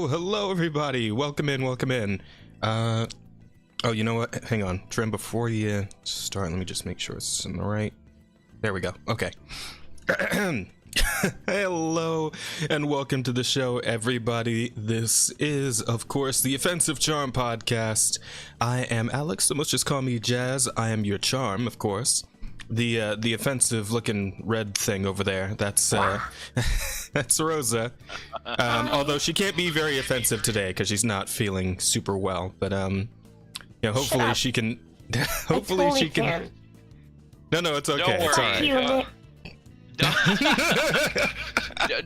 Hello everybody. Welcome in. Oh, you know what? Hang on. Trim, before you start, let me just make sure it's in the right. There we go. Okay. Hello and welcome to the show, everybody. This is, of course, the Offensive Charm podcast. I am Alex, so let's just call me Jazz. I am your charm, of course. The offensive looking red thing over there, that's that's Rosa. Although she can't be very offensive today because she's not feeling super well, but you know, hopefully she can hopefully she can. No, it's okay. It's all right.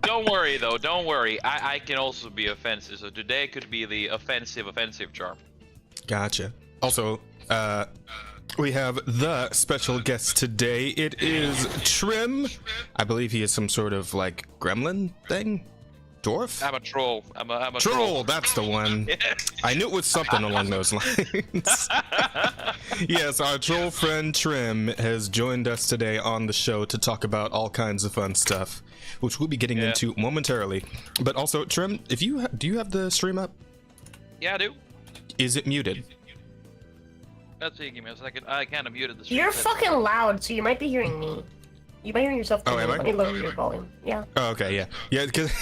Don't worry though, don't worry. I can also be offensive, so today could be the offensive charm. Gotcha. Also, we have the special guest today. It is Trim. I believe he is some sort of like gremlin thing. Dwarf? I'm a troll. I'm a troll. That's the one. I knew it was something along those lines. Yes, our troll friend Trim has joined us today on the show to talk about all kinds of fun stuff, which we'll be getting into momentarily. But also, Trim, if you do you have the stream up? Yeah, I do. Is it muted? Let's see, give me a second. I kind of muted the stream. You're fucking loud, so you might be hearing me. You might hear yourself. Oh, am I? Let me lower your volume. Yeah. Oh, okay, yeah, because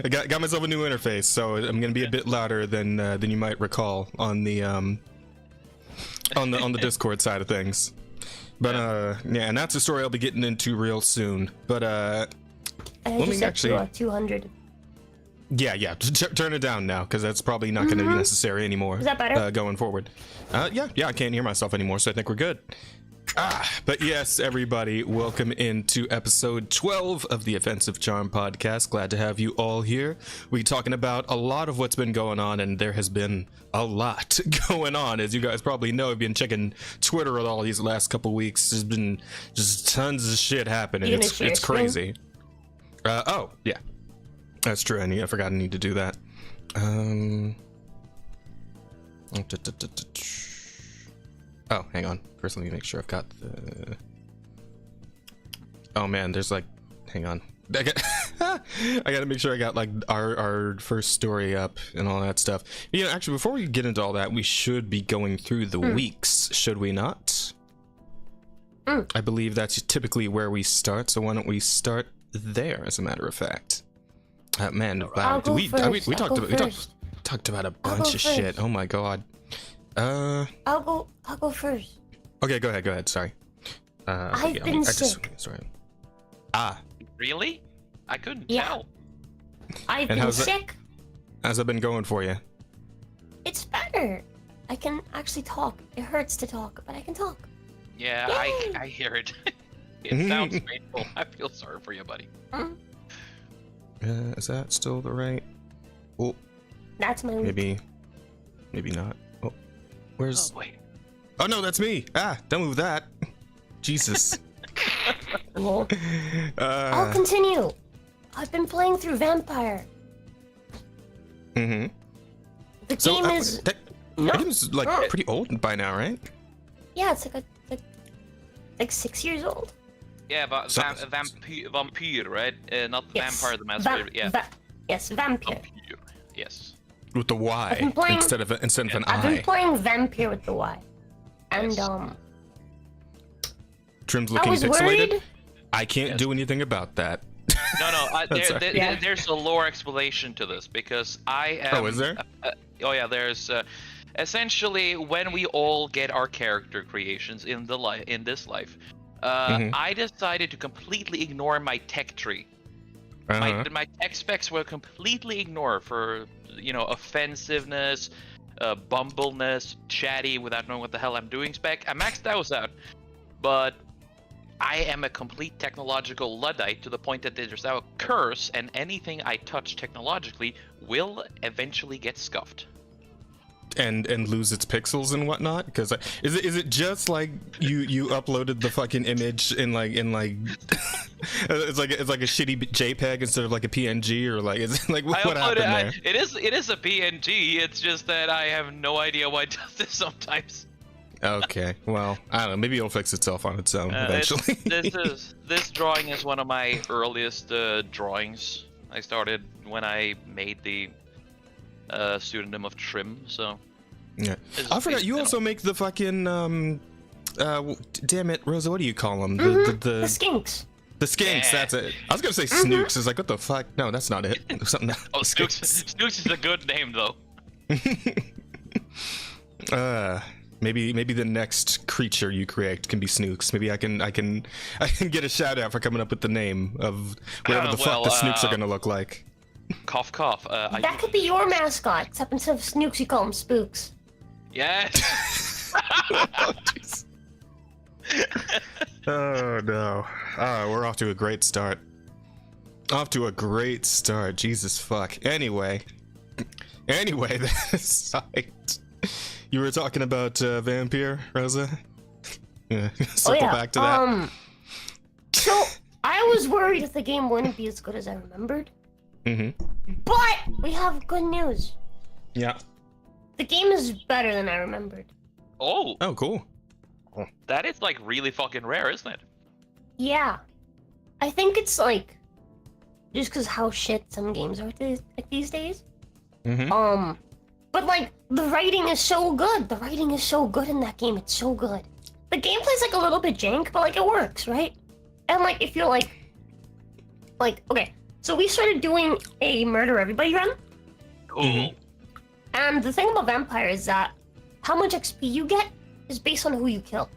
I got myself a new interface, so I'm gonna be a bit louder than you might recall on the on the Discord side of things. But yeah, and that's a story I'll be getting into real soon. But let me actually 200. Yeah, turn it down now because that's probably not going to be necessary anymore. Is that better? Going forward. Yeah, I can't hear myself anymore, so I think we're good. But yes, everybody, welcome into episode 12 of the Offensive Charm podcast. Glad to have you all here. We're talking about a lot of what's been going on, and there has been a lot going on. As you guys probably know, I've been checking Twitter all these last couple weeks. There's been just tons of shit happening. It's crazy. Oh, yeah. That's true. I forgot I need to do that. Oh, hang on. First, let me make sure I've got the. Oh man, there's like, hang on. I gotta make sure I got like our first story up and all that stuff. You know, actually, before we get into all that, we should be going through the weeks, should we not? I believe that's typically where we start. So why don't we start there? As a matter of fact. Man, wow. We talked about a bunch of shit. Oh my god. I'll go first. Okay, go ahead. Sorry. I've been sick. Sorry. Really? I couldn't tell. I've been sick. How's that been going for you? It's better. I can actually talk. It hurts to talk, but I can talk. Yeah, I hear it. It sounds painful. I feel sorry for you, buddy. Is that still the right? Oh, that's my maybe not. Oh, where's? Oh, wait. Oh no, that's me. Don't move that. Jesus. I'll continue. I've been playing through Vampire. The game is that game's like pretty old by now, right? Yeah, it's like 6 years old. Yeah, but vampire, right? Not the Vampire the Masquerade. Yes, Vampire. Yes. With the Y instead of an I. I've been playing Vampire with the Y, and Trim's looking pixelated. I can't do anything about that. No. There's a lore explanation to this because I am. Oh, is there? There's. Essentially, when we all get our character creations in this life. I decided to completely ignore my tech tree. My tech specs were completely ignored for, offensiveness, bumbleness, chatty without knowing what the hell I'm doing spec. I maxed those out, but I am a complete technological Luddite to the point that there's now a curse, and anything I touch technologically will eventually get scuffed. And lose its pixels and whatnot, because is it just like you uploaded the fucking image in like it's like a shitty JPEG instead of like a PNG, or like is it like what happened there? It is a PNG. It's just that I have no idea why it does this sometimes. Okay, well, I don't know. Maybe it'll fix itself on its own eventually. This drawing is one of my earliest drawings. I started when I made the pseudonym of Trim. So yeah, I forgot you also make the fucking damn it, Rosa, what do you call them? The skinks. The skinks, Yeah. That's it. I was gonna say Snooks. It's like, what the fuck? No, that's not it. Something else. Oh, Snooks is a good name though. Maybe the next creature you create can be Snooks. Maybe I can get a shout out for coming up with the name of whatever the fuck the Snooks are gonna look like. Cough, cough. That could be your mascot, except instead of Snooks, you call them Spooks. Yes. Oh, jeez. Oh no. We're off to a great start. Jesus fuck. Anyway, that aside, you were talking about Vampire, Rosa? Yeah, circle back to that. So I was worried that the game wouldn't be as good as I remembered. But we have good news. Yeah. The game is better than I remembered. Oh, Cool. that is like really fucking rare, isn't it? Yeah. I think it's like just because how shit some games are these days. But like the writing is so good. The writing is so good in that game. It's so good. The gameplay's like a little bit jank, but like it works, right? And like if you're like okay, so we started doing a murder everybody run. Cool. And the thing about Vampire is that how much XP you get is based on who you kill.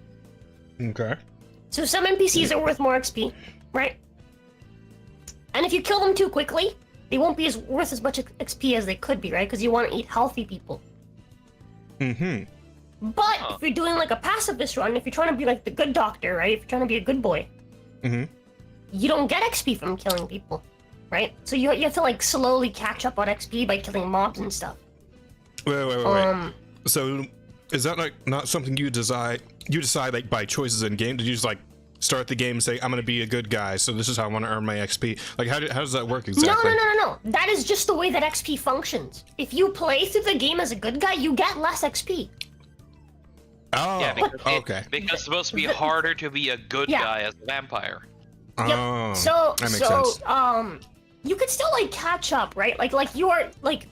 Okay. So some NPCs are worth more XP, right? And if you kill them too quickly, they won't be worth as much XP as they could be, right? Because you want to eat healthy people. But if you're doing like a pacifist run, if you're trying to be like the good doctor, right? If you're trying to be a good boy, you don't get XP from killing people, right? So you have to like slowly catch up on XP by killing mobs and stuff. Wait. So is that like not something you decide like by choices in game? Did you just like start the game and say, I'm gonna be a good guy, so this is how I want to earn my XP? Like how does that work exactly? No. That is just the way that XP functions. If you play through the game as a good guy, you get less XP. Oh, Yeah, because okay. Because it's supposed to be harder to be a good guy as a vampire. Oh, So that makes sense. you could still like catch up, right? Like you are like,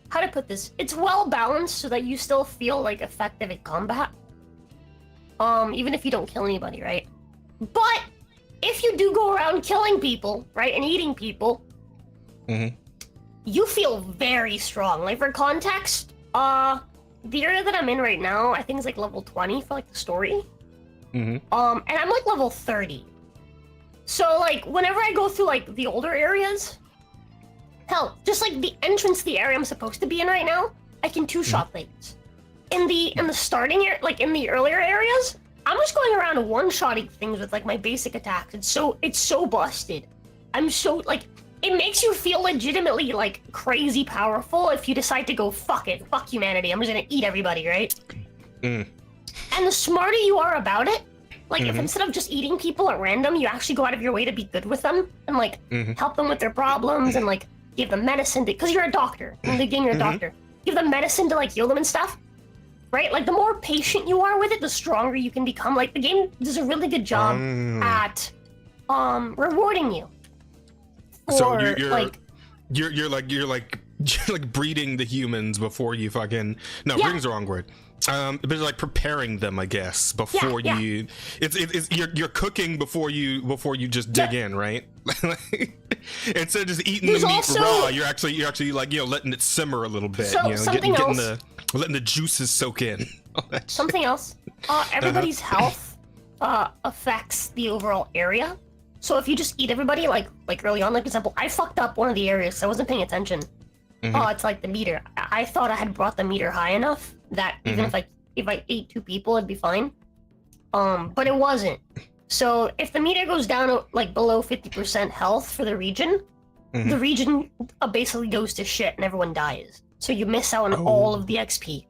how to put this? It's well balanced so that you still feel like effective at combat. Even if you don't kill anybody, right? But if you do go around killing people, right, and eating people, you feel very strong. Like for context, the area that I'm in right now, I think is like level 20 for like the story. And I'm like level 30. So like whenever I go through like the older areas, hell, just like the entrance to the area I'm supposed to be in right now, I can two-shot things. In the starting area, like in the earlier areas, I'm just going around one-shotting things with like my basic attacks. It's so busted. I'm so like, it makes you feel legitimately like crazy powerful if you decide to go fuck humanity. I'm just gonna eat everybody, right? And the smarter you are about it, like if instead of just eating people at random, you actually go out of your way to be good with them and like help them with their problems and like give them medicine because you're a doctor. In the game, you're a doctor. Give them medicine to like heal them and stuff. Right? Like the more patient you are with it, the stronger you can become. Like the game does a really good job at rewarding you. So you're like breeding the humans before you fucking breeding's the wrong word. But like preparing them, I guess, before you. It's you're cooking before you just dig in, right? Instead of just eating the meat raw, you're actually like letting it simmer a little bit. So, letting the juices soak in. Something else. Everybody's health affects the overall area. So if you just eat everybody like early on, like for example, I fucked up one of the areas, so I wasn't paying attention. It's like the meter. I thought I had brought the meter high enough that even if I ate 2 people, it'd be fine. But it wasn't. So if the meter goes down like below 50% health for the region basically goes to shit and everyone dies. So you miss out on all of the XP.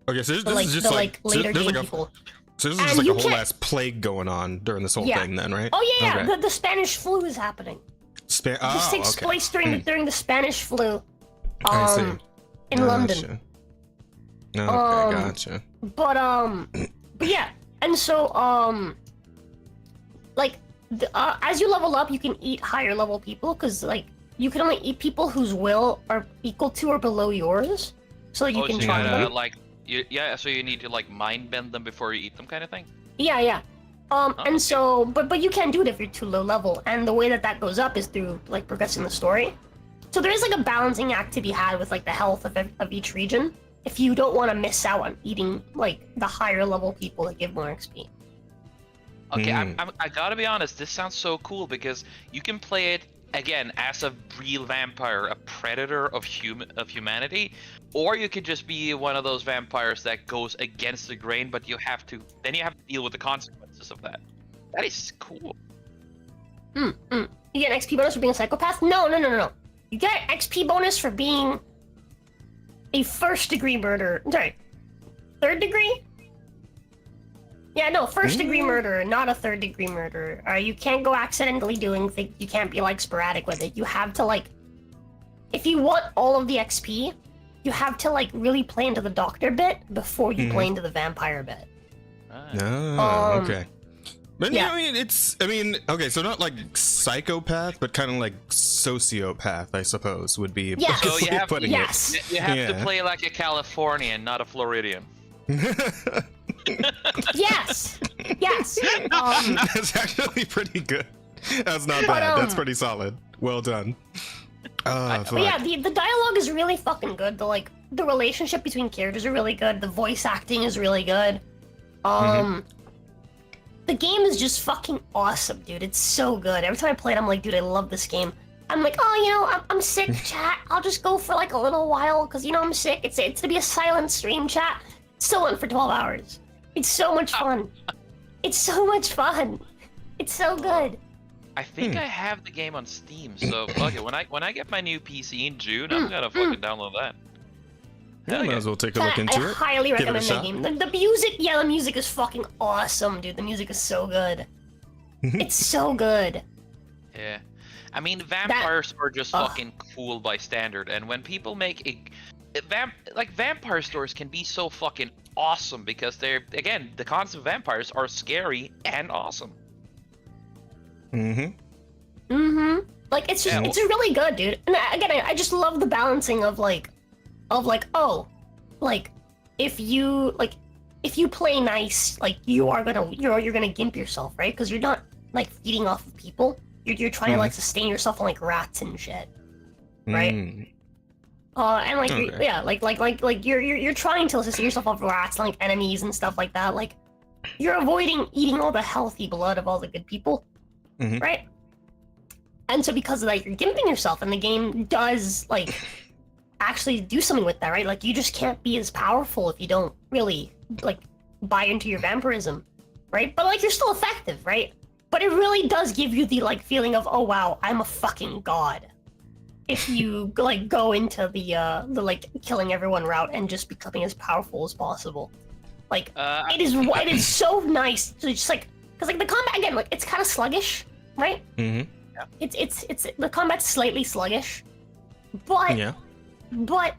Okay, so this is just like later game people. So this is just like a whole ass plague going on during this whole thing, then, right? Oh yeah, okay. the Spanish flu is happening. This takes place during the Spanish flu. In London. Okay, gotcha. But yeah, and so like as you level up, you can eat higher level people because like you can only eat people whose will are equal to or below yours, so that you can so charm them. So you need to like mind bend them before you eat them, kind of thing. Yeah. And so, but you can't do it if you're too low level, and the way that goes up is through like progressing the story. So there is like a balancing act to be had with like the health of each region, if you don't want to miss out on eating like the higher level people that give more XP. Okay, I gotta be honest, this sounds so cool because you can play it again as a real vampire, a predator of humanity, or you could just be one of those vampires that goes against the grain, but you have to deal with the consequences of that. That is cool. You get an XP bonus for being a psychopath? No. You get XP bonus for being a first degree murderer. Sorry, third degree? Yeah, no, first degree murderer, not a third degree murderer. You can't go accidentally doing things. You can't be like sporadic with it. You have to like, if you want all of the XP, you have to like really play into the doctor bit before you play into the vampire bit. Okay. But yeah, okay, so not like psychopath, but kind of like sociopath, I suppose, would be. Yeah. So you have, putting it. You have to play like a Californian, not a Floridian. Yes. That's actually pretty good. That's not bad. That's pretty solid. Well done. But yeah, the dialogue is really fucking good. The relationship between characters are really good. The voice acting is really good. The game is just fucking awesome, dude. It's so good. Every time I play it, I'm like, dude, I love this game. I'm like, I'm sick, chat. I'll just go for like a little while because I'm sick. It's to be a silent stream, chat. Still went for 12 hours. It's so much fun. It's so much fun. It's so good. I think I have the game on Steam, so fuck it. When I get my new PC in June, I'm gonna fucking download that. Yeah, might as well take a look into it. I highly recommend that game. The music is fucking awesome, dude. The music is so good. It's so good. Yeah. I mean, vampires are just fucking cool by standard, and when people make vampire stories can be so fucking awesome because the concept of vampires are scary and awesome. Like it's really good, dude. And again, I just love the balancing of if you play nice, like you're gonna gimp yourself, right? Because you're not like feeding off of people. You're trying to like sustain yourself on like rats and shit, right? And you're trying to sustain yourself off rats, like enemies and stuff like that. Like you're avoiding eating all the healthy blood of all the good people, right? And so because of that, you're gimping yourself, and the game does like actually do something with that, right? Like you just can't be as powerful if you don't really like buy into your vampirism, right? But like you're still effective, right? But it really does give you the like feeling of, oh wow, I'm a fucking god. If you like go into the like killing everyone route and just becoming as powerful as possible, like it is so nice to just like, because like the combat again, like it's kind of sluggish, right? It's the combat's slightly sluggish, but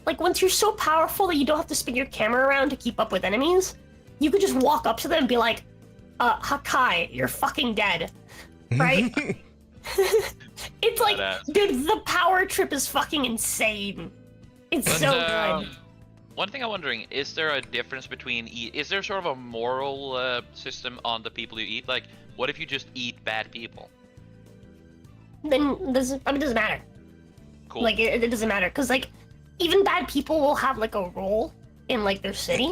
like once you're so powerful that you don't have to spin your camera around to keep up with enemies, you could just walk up to them and be like, Hakai, you're fucking dead, right? It's like, dude, the power trip is fucking insane. It's so good. One thing I'm wondering, is there a difference between is there sort of a moral system on the people you eat? Like, what if you just eat bad people? Then it doesn't matter. Cool. Like it doesn't matter, because like even bad people will have like a role in like their city.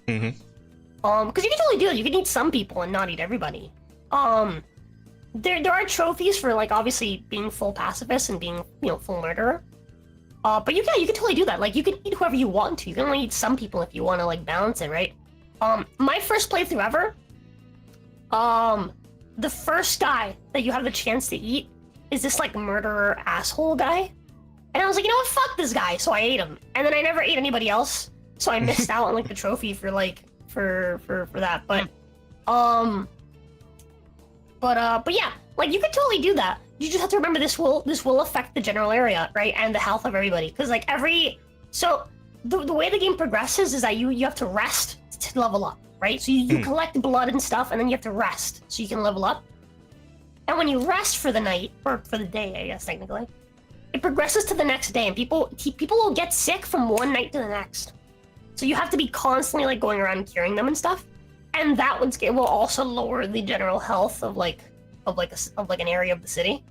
Because you can totally do it. You can eat some people and not eat everybody. There are trophies for like obviously being full pacifist and being full murderer. But you can totally do that. Like you can eat whoever you want to. You can only eat some people if you want to like balance it, right? My first playthrough ever. The first guy that you have the chance to eat is this like murderer asshole guy, and I was like, you know what, fuck this guy. So I ate him, and then I never ate anybody else. So I missed out on like the trophy for like for that. But yeah, like you could totally do that. You just have to remember this will affect the general area, right, and the health of everybody. Because like the way the game progresses is that you have to rest to level up, right? So you collect blood and stuff, and then you have to rest so you can level up. And when you rest for the night, or for the day, I guess technically, it progresses to the next day, and people will get sick from one night to the next. So you have to be constantly like going around curing them and stuff, and that will also lower the general health of an area of the city.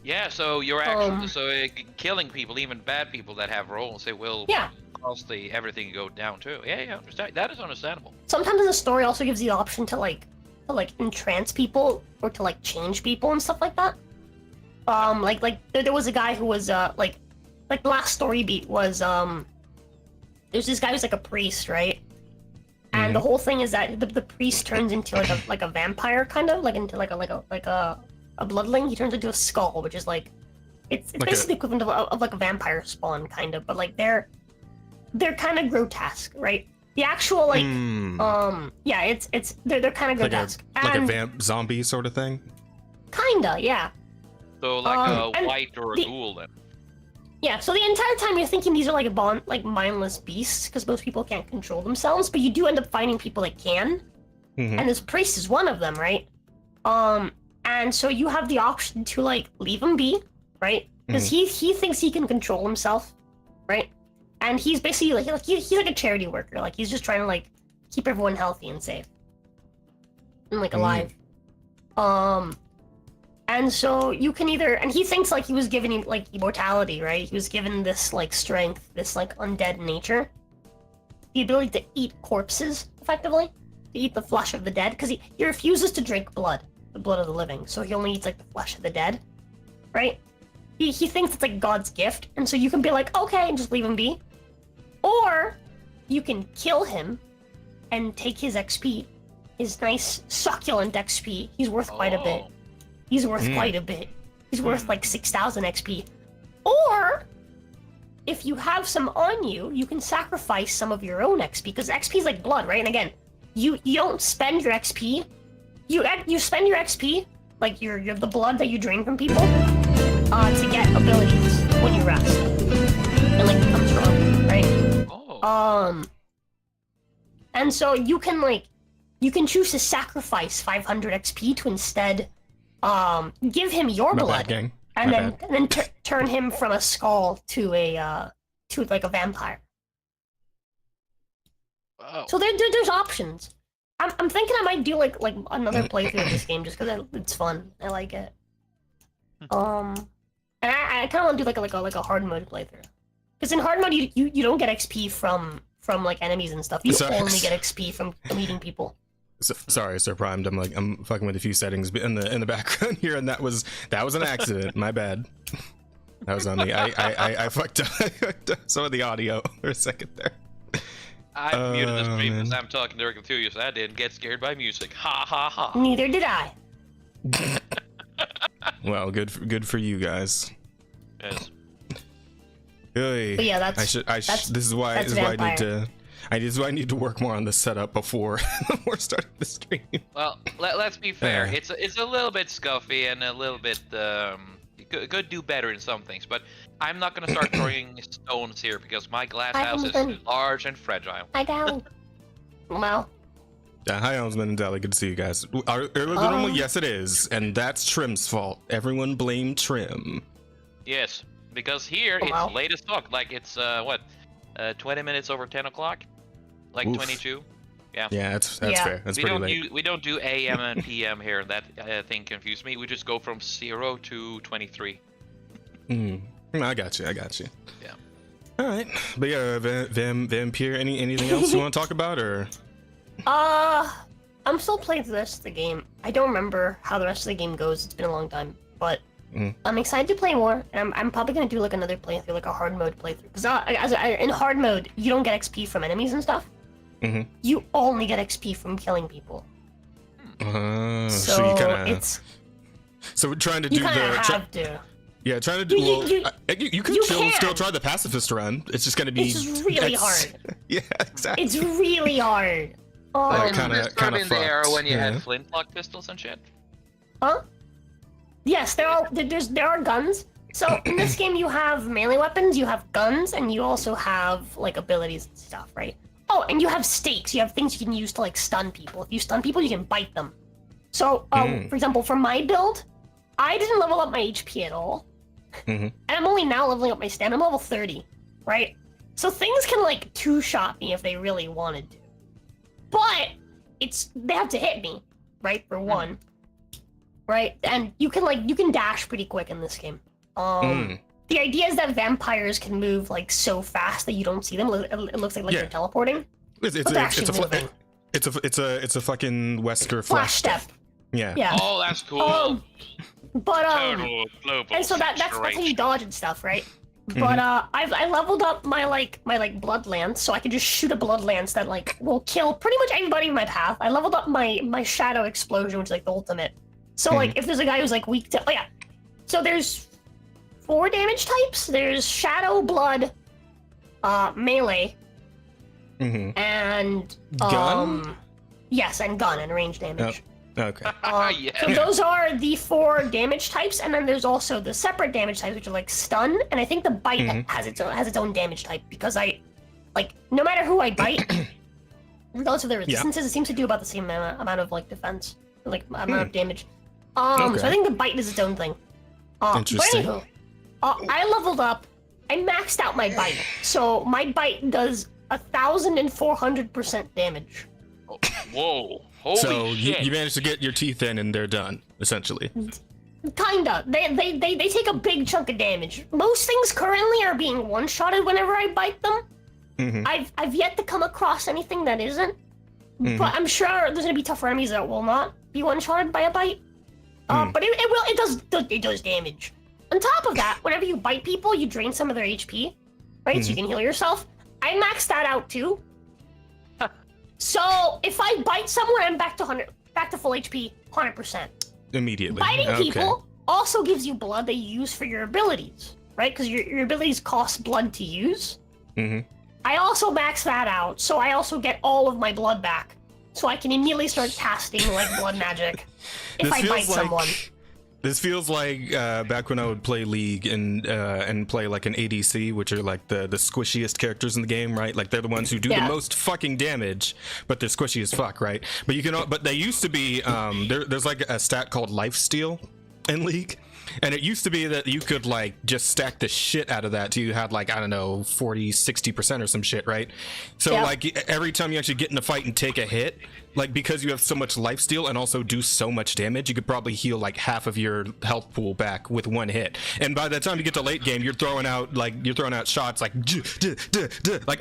Yeah, so you're actually killing people, even bad people that have roles, it will cause everything to go down too. Yeah, that is understandable. Sometimes the story also gives you the option to entrance people or to like change people and stuff like that. There was a guy who was like the last story beat was there's this guy who's like a priest, right? And the whole thing is that the priest turns into like a vampire, kind of like into like a bloodling. He turns into a skull, which is like it's basically the equivalent of like a vampire spawn, kind of, but like they're kind of grotesque, right? The actual like they're kind of grotesque, like a vamp zombie sort of thing. Kinda, yeah. So like a white or a ghoul then. Yeah, so the entire time you're thinking these are like mindless beasts because most people can't control themselves, but you do end up finding people that can, and this priest is one of them, right? And so you have the option to like leave him be, right? Because he thinks he can control himself, right? And he's basically like he's like a charity worker, like he's just trying to like keep everyone healthy and safe and like alive. And so you can either, and he thinks like he was given like immortality, right? He was given this like strength, this like undead nature, the ability to eat corpses effectively, to eat the flesh of the dead, because he refuses to drink blood, the blood of the living, so he only eats like the flesh of the dead, right? He thinks it's like God's gift, and so you can be like, okay, and just leave him be, or you can kill him and take his XP, his nice succulent XP. He's worth quite a bit. He's worth quite a bit. He's worth like 6,000 XP. Or, if you have some on you, you can sacrifice some of your own XP, because XP is like blood, right? And again, you don't spend your XP. You spend your XP, like the blood that you drain from people, to get abilities when you rest. And like become strong, right? And so you can choose to sacrifice 500 XP to instead give him your blood, and then turn him from a skull to like a vampire. Wow. So there's options. I'm thinking I might do like another playthrough of this game just because it's fun. I like it. And I kind of want to do like a hard mode playthrough, because in hard mode you don't get XP from like enemies and stuff. You only get XP from eating people. Sorry, Sir Primed. I'm fucking with a few settings in the background here, and that was an accident. My bad. That was on me. I fucked up some of the audio for a second there. I muted the stream because I'm talking directly to you, so I didn't get scared by music. Ha ha ha. Neither did I. Well, good for you guys. Yes. Hey, but yeah, this is why I need to work more on the setup before starting the stream. Well, let's be fair. It's a little bit scuffy and a little bit could do better in some things, but I'm not gonna start throwing stones here because my glass house is large and fragile. I know. Well. Yeah, hi, Helmsman and Deli. Good to see you guys. Earlier than normal, yes, it is, and that's Trim's fault. Everyone blame Trim. Yes, because here it's late as fuck. Like it's 20 minutes over 10 o'clock, like Oof. 22. Yeah. Yeah, that's fair. That's pretty late. We don't do AM and PM here. That thing confused me. We just go from 0 to 23. I got you. Yeah. All right, but yeah, Vampire. Anything else you want to talk about, or? I'm still playing the rest of the game. I don't remember how the rest of the game goes. It's been a long time, but I'm excited to play more, and I'm probably gonna do like another playthrough, like a hard mode playthrough. Because in hard mode, you don't get XP from enemies and stuff. You only get XP from killing people. So you kind of. So we're trying to do Yeah, trying to do. You could still try the pacifist run. It's just gonna be. It's really hard. Yeah, exactly. It's really hard. Kind of in the era when you had flintlock pistols and shit. Huh? Yes, there are guns. So in this game, you have melee weapons, you have guns, and you also have like abilities and stuff, right? Oh, and you have stakes. You have things you can use to like stun people. If you stun people, you can bite them. So, for example, for my build, I didn't level up my HP at all. And I'm only now leveling up my stamina. I'm level 30, right? So things can like two-shot me if they really wanted to. But they have to hit me, right? For one. Right? And you can dash pretty quick in this game. The idea is that vampires can move like so fast that you don't see them. It looks like they're teleporting. It's a fucking Wesker flash step. Yeah. Oh, that's cool. Total global and so that's how you dodge and stuff, right? But I leveled up my blood lance, so I can just shoot a blood lance that like will kill pretty much everybody in my path. I leveled up my shadow explosion, which is like the ultimate. So like if there's a guy who's like weak to so there's 4 damage types. There's shadow, blood, melee, and gun. Yes, and gun and range damage. Okay. So those are the 4 damage types, and then there's also the separate damage types, which are like stun, and I think the bite has its own damage type because no matter who I bite, regardless of their resistances, it seems to do about the same amount of like defense, like amount of damage. So I think the bite is its own thing. Interesting. But anywho, I leveled up. I maxed out my bite, so my bite does 1,400% damage. Whoa. Holy so shit. You managed to get your teeth in and they're done, essentially. Kinda. They take a big chunk of damage. Most things currently are being one-shotted whenever I bite them. I've yet to come across anything that isn't. But I'm sure there's gonna be tougher enemies that will not be one-shotted by a bite. But it does damage. On top of that, whenever you bite people, you drain some of their HP, right? So you can heal yourself. I maxed that out too. So if I bite someone, I'm back to full HP, 100%. Immediately. Biting people also gives you blood that you use for your abilities, right? Because your abilities cost blood to use. I also max that out, so I also get all of my blood back, so I can immediately start casting like blood magic if I bite someone. This feels like back when I would play League and play like an ADC, which are like the squishiest characters in the game, right? Like they're the ones who do the most fucking damage, but they're squishy as fuck, right? But they used to be there's like a stat called lifesteal in League. And it used to be that you could like just stack the shit out of that till you had like, I don't know, 40-60% or some shit, right? So like every time you actually get in a fight and take a hit, like because you have so much lifesteal and also do so much damage, you could probably heal like half of your health pool back with one hit. And by the time you get to late game, you're throwing out shots like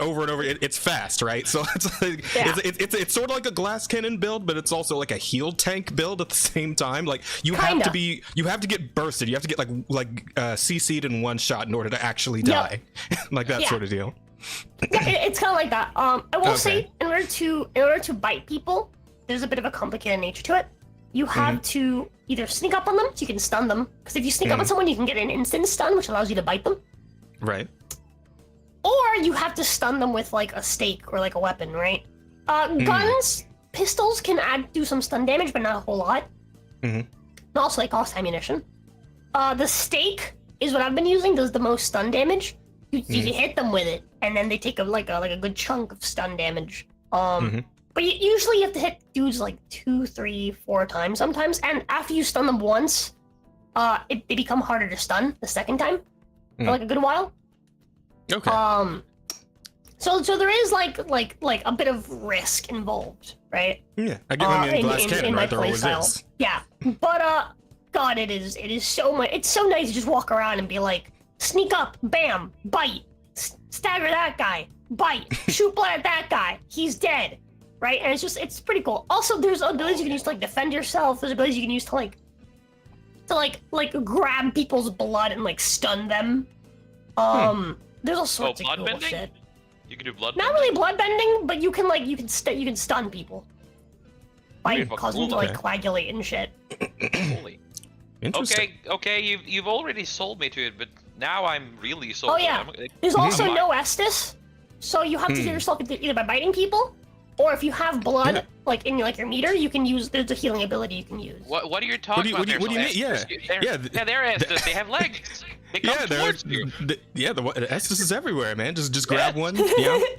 over and over. It's fast, right? So it's like it's sort of like a glass cannon build, but it's also like a heal tank build at the same time. Like you have to get bursted. You have to get like CC'd in one shot in order to actually die, like that sort of deal. Yeah, it's kind of like that. I will say, in order to bite people, there's a bit of a complicated nature to it. You have to either sneak up on them so you can stun them, because if you sneak up on someone, you can get an instant stun, which allows you to bite them. Right. Or you have to stun them with like a stake or like a weapon, right? Guns, pistols can do some stun damage, but not a whole lot. And also, they cost ammunition. The stake is what I've been using. Does the most stun damage. You hit them with it, and then they take a good chunk of stun damage. But usually you have to hit dudes like 2, 3, 4 times sometimes, and after you stun them once, they become harder to stun the second time for like a good while. Okay. So there is like a bit of risk involved, right? Yeah, I mean, glass cannon, right? There always is. Yeah, but God, it is so much. It's so nice to just walk around and be like, sneak up, bam, bite, stagger that guy, bite, shoot blood at that guy, he's dead, right? And it's pretty cool. Also, there's abilities you can use to like defend yourself. There's abilities you can use to grab people's blood and like stun them. There's all sorts of cool shit. You can do blood. Not really blood bending, but you can stun people by causing them to like coagulate and shit. Holy. Okay, you've already sold me to it, but now I'm really sold. Oh yeah, there's also no Estus, so you have to heal yourself either by biting people, or if you have blood like in your meter, you can use. There's a healing ability you can use. What are you talking about? What do you mean? Yeah, they're Estus. They have legs. They come towards you. The Estus is everywhere, man. Just grab one,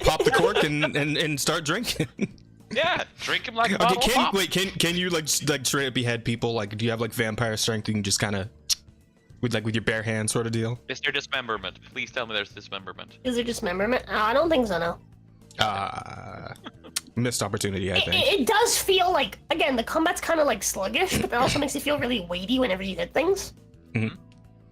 pop the cork and start drinking. Yeah, drink him like a Okay, bottle of pop. can you like straight up behead people? Like, do you have like vampire strength? You can just kind of with your bare hands sort of deal. Is there dismemberment? Please tell me there's dismemberment. Is there dismemberment? I don't think so. No. Missed opportunity, I think. It does feel like, again, the combat's kind of like sluggish, but that also makes it feel really weighty whenever you hit things. Mm-hmm.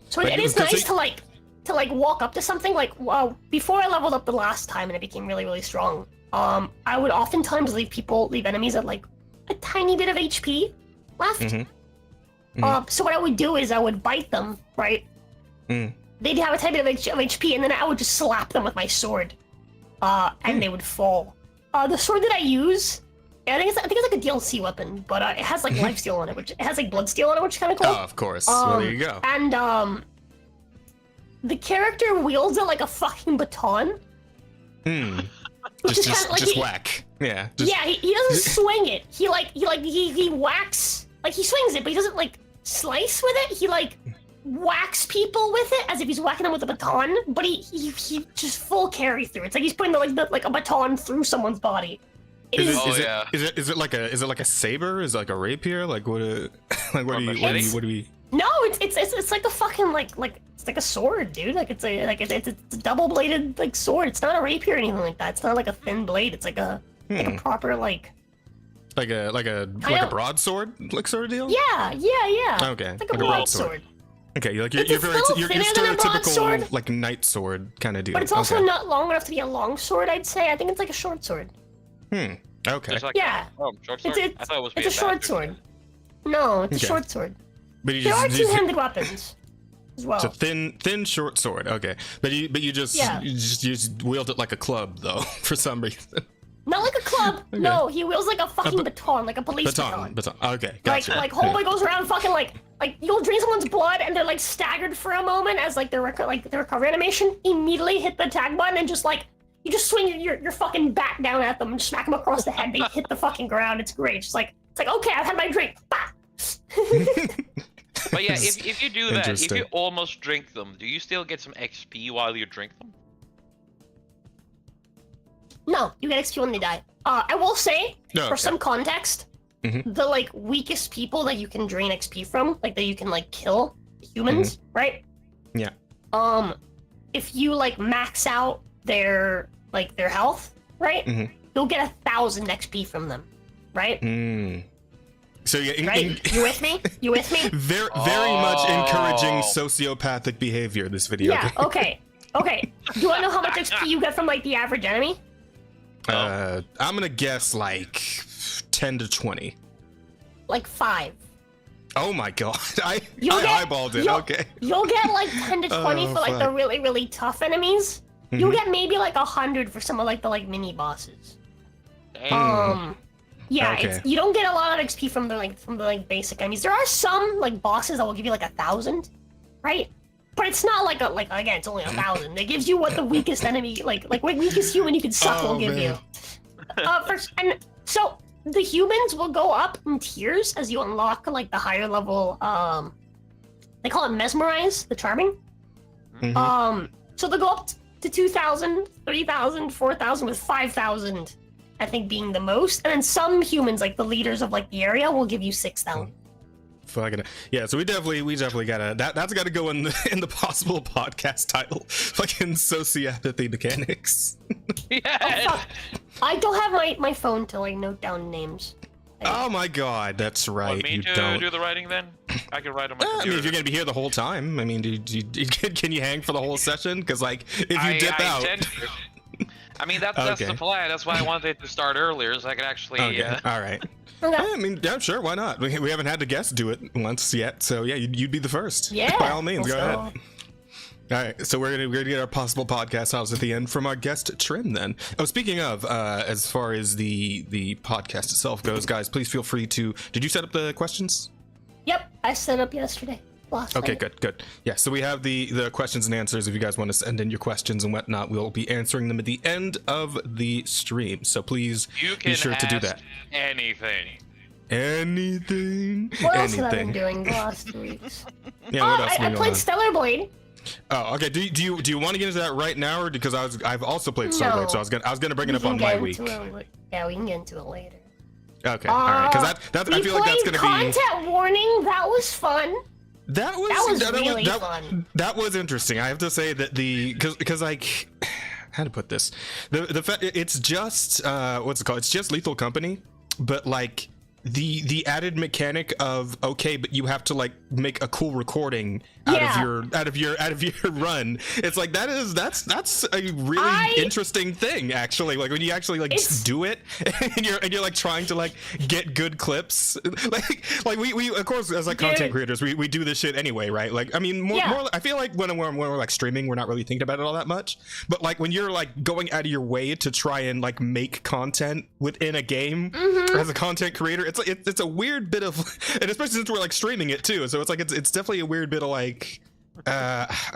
So it is nice to walk up to something. Like, wow, before I leveled up the last time and it became really, really strong, I would oftentimes leave enemies at like a tiny bit of HP left. So what I would do is I would bite them, right? They'd have a tiny bit of HP, and then I would just slap them with my sword, and they would fall. The sword that I use, I think it's like a DLC weapon, but it has like lifesteal on it, which it has like bloodsteel on it, which is kind of cool. Oh, of course. Well, there you go. And the character wields it like a fucking baton. Just whack. Yeah. He doesn't swing it. He whacks. Like, he swings it, but he doesn't like slice with it. He like whacks people with it as if he's whacking them with a baton. But he just full carry through. It's like he's putting like a baton through someone's body. Is it like a saber? Is it like a rapier? Like what? What do we? No, it's like a fucking like it's like a sword, dude. Like it's a double bladed like sword. It's not a rapier or anything like that. It's not like a thin blade. It's like a proper like a broadsword like sort of deal. Yeah. Okay. It's like a broadsword. Okay, you're stereotypical like knight sword kind of deal. But it's also not long enough to be a long sword. I'd say. I think it's like a short sword. Okay. Like short sword? I thought it was it's a short sword. No, it's a short sword. But there are two-handed weapons as well. It's a thin short sword. Okay, but you just wield it like a club though for some reason. Not like a club. Okay. No, he wields like a fucking baton, like a police baton. Okay, gotcha. Like homeboy goes around fucking like you'll drain someone's blood and they're like staggered for a moment as like their recovery animation. Immediately hit the attack button and just like you just swing your fucking bat down at them and smack them across the head. They hit the fucking ground. It's great. It's like okay, I've had my drink. Bah! But yeah, if you do that, if you almost drink them, do you still get some XP while you drink them? No, you get XP when they die. I will say, for some context, the like weakest people that you can drain XP from, like that you can like kill humans, right? Yeah. If you like max out their health, right? You'll get 1,000 XP from them, right? So yeah, you with me? Very much encouraging sociopathic behavior. This video. Yeah. Okay. Do I know how much XP you get from like the average enemy? I'm gonna guess like 10 to 20. Like 5. Oh my god! I eyeballed it. Okay. You'll get like 10 to 20 for like the really really tough enemies. You'll get maybe like 100 for some of like the like mini bosses. Yeah, okay. You don't get a lot of XP from the basic enemies. There are some like bosses that will give you like 1,000, right? But it's not like again, it's only 1,000. It gives you what the weakest enemy, like weakest human you can suck will give you. And so the humans will go up in tiers as you unlock like the higher level. They call it mesmerize, the charming. So they'll go up to 2,000, 3,000, 4,000, with 5,000. I think being the most, and then some humans, like the leaders of like the area, will give you 6,000. Fucking yeah, so we definitely gotta that's gotta go in the possible podcast title. Fucking sociopathy mechanics. Yeah. Oh, I don't have my phone to like note down names. Oh my god, that's right. Want me you to don't do the writing then? I can write on my computer. I mean, if you're gonna be here the whole time, I mean, can you hang for the whole session? Because like, if you dip out. I mean, that's the plan. That's why I wanted to start earlier, so I could actually. Okay. All right. I mean, yeah, sure. Why not? We haven't had a guest do it once yet, so yeah, you'd be the first. Yeah. By all means, go ahead. All right. So we're gonna get our possible podcast house at the end from our guest Trim. Then. Oh, speaking of, as far as the podcast itself goes, guys, please feel free to. Did you set up the questions? Yep, I set up yesterday. Okay, good. Yeah, so we have the questions and answers. If you guys want to send in your questions and whatnot, we'll be answering them at the end of the stream. So please be sure to do that. Anything. What else have I been doing the last 2 weeks? Yeah, what else? I played Stellar Blade. Oh, okay. Do you want to get into that right now, or because I've also played Starlight, so I was gonna bring it up on my week. Yeah, we can get into it later. Okay, all right. Because that's I feel like that's gonna be content warning. That was fun. That was really fun. That was interesting. I have to say that because like, how to put this, the fact it's just what's it called? It's just Lethal Company, but like the added mechanic of okay, but you have to like make a cool recording out of your run. It's like that's a really interesting thing, actually. Like when you actually like do it and you're like trying to like get good clips. like we of course as like content creators we do this shit anyway, right? Like I mean more I feel like when we're like streaming, we're not really thinking about it all that much. But like when you're like going out of your way to try and like make content within a game as a content creator, it's a weird bit of, and especially since we're like streaming it too, so it's like it's definitely a weird bit of like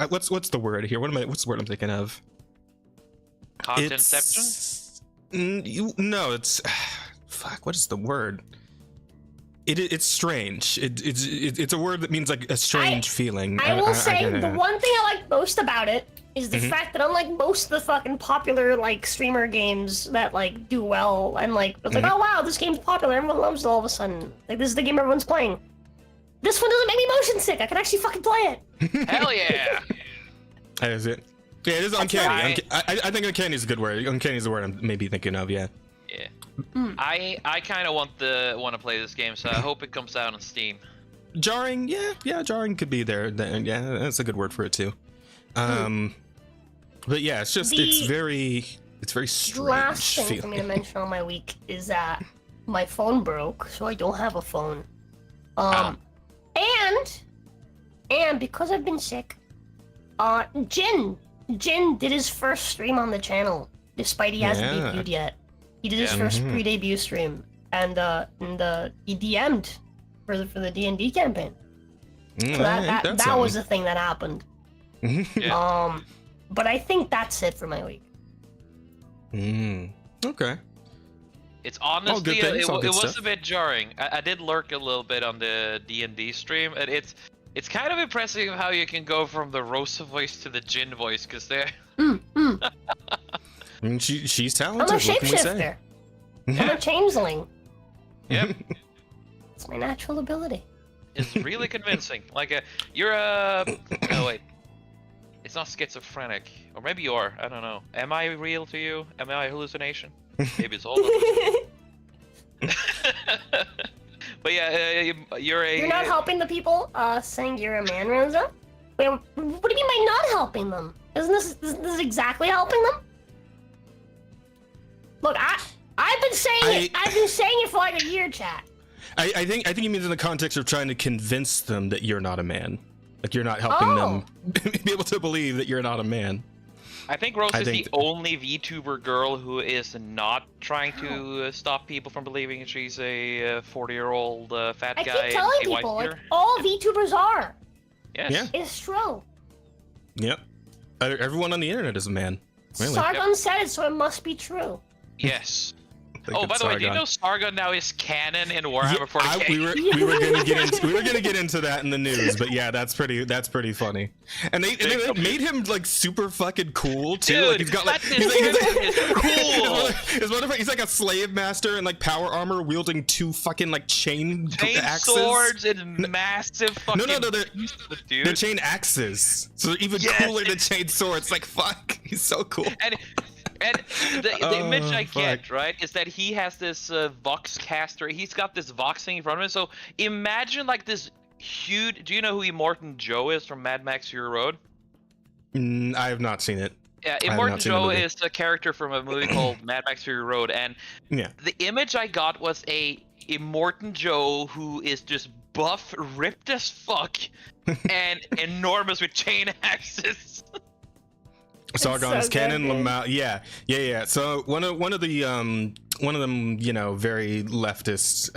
what's the word here? What's the word I'm thinking of? Contentception? No, it's fuck. What is the word? It's strange. It's a word that means like a strange feeling. I will say the one thing I like most about it is the fact that unlike most of the fucking popular like streamer games that like do well and like it's like oh wow this game's popular, everyone loves it all of a sudden, like this is the game everyone's playing. This one doesn't make me motion sick. I can actually fucking play it. Hell yeah! That is it. Yeah, it is uncanny. I think uncanny is a good word. Uncanny is the word I'm maybe thinking of. Yeah. Yeah. I kind of want to play this game, so I hope it comes out on Steam. Jarring, yeah, jarring could be there. Yeah, that's a good word for it too. But yeah, it's just it's very strange. The last thing for me to mention on my week is that my phone broke, so I don't have a phone. And because I've been sick, Jin did his first stream on the channel, despite he hasn't debuted yet. He did his first pre-debut stream, and he DM'd for the D&D campaign. So that was the thing that happened. But I think that's it for my week. Okay. It's honestly it was a bit jarring. I did lurk a little bit on the D&D stream, and it's kind of impressive how you can go from the Rosa voice to the Jin voice, because they're. I mean, she's talented. I'm a shapeshifter. I'm a changeling. Yep. It's my natural ability. It's really convincing. Like you're a. No wait. It's not schizophrenic, or maybe you are. I don't know. Am I real to you? Am I a hallucination? Maybe it's all of us. But yeah, you're not helping the people saying you're a man, Rosa? Wait, what do you mean by not helping them? Isn't this exactly helping them? Look, I've been saying it for like a year, chat. I think he means in the context of trying to convince them that you're not a man. Like you're not helping them be able to believe that you're not a man. I think Rose is the only VTuber girl who is not trying to stop people from believing she's a 40-year-old fat guy. I keep telling people, like, all VTubers are. Yes. Yeah. It's true. Yep. Everyone on the internet is a man. Really. Sargon said it, so it must be true. Yes. Oh, by the way, do you know Sargon now is canon in Warhammer 40K? We were gonna get into that in the news, but yeah, that's pretty funny. And they made him like super fucking cool too. Dude, like he's got like he's cool. He's like a slave master in like power armor wielding two fucking like chain axes. Swords and massive fucking. No, they're chain axes. So they're even cooler than chain swords. Like fuck, he's so cool. And the image I get, right, is that he has this Vox caster. He's got this Vox thing in front of him. So imagine like this huge. Do you know who Immortan Joe is from Mad Max Fury Road? I have not seen it. Yeah, Immortan Joe is a character from a movie called Mad Max Fury Road, and the image I got was a Immortan Joe who is just buff, ripped as fuck, and enormous with chain axes. Sargon's so canon, Lamau, yeah. So one of them, you know, very leftist,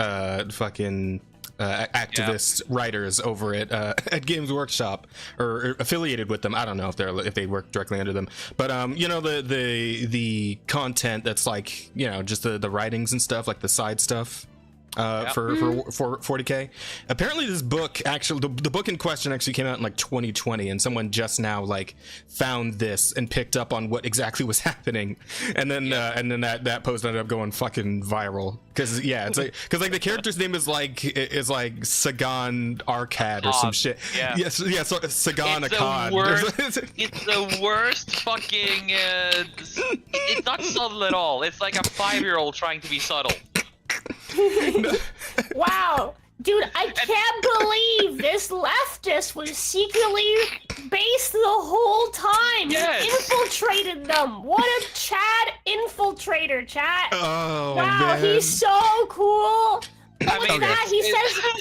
fucking activist writers over at Games Workshop or affiliated with them. I don't know if they work directly under them, but you know, the content that's like, you know, just the writings and stuff, like the side stuff. for 40K. Apparently this book actually, the book in question actually came out in like 2020, and someone just now like found this and picked up on what exactly was happening, and then that post ended up going fucking viral because it's like the character's name is like Sagan Arcad or some shit. So Sagan Akkad. It's the worst fucking it's not subtle at all. It's like a 5-year-old trying to be subtle. Wow, dude, I can't believe this leftist was secretly based the whole time. Yes. He infiltrated them. What a Chad infiltrator, chat. Oh, wow, man. He's so cool. What was mean, that? He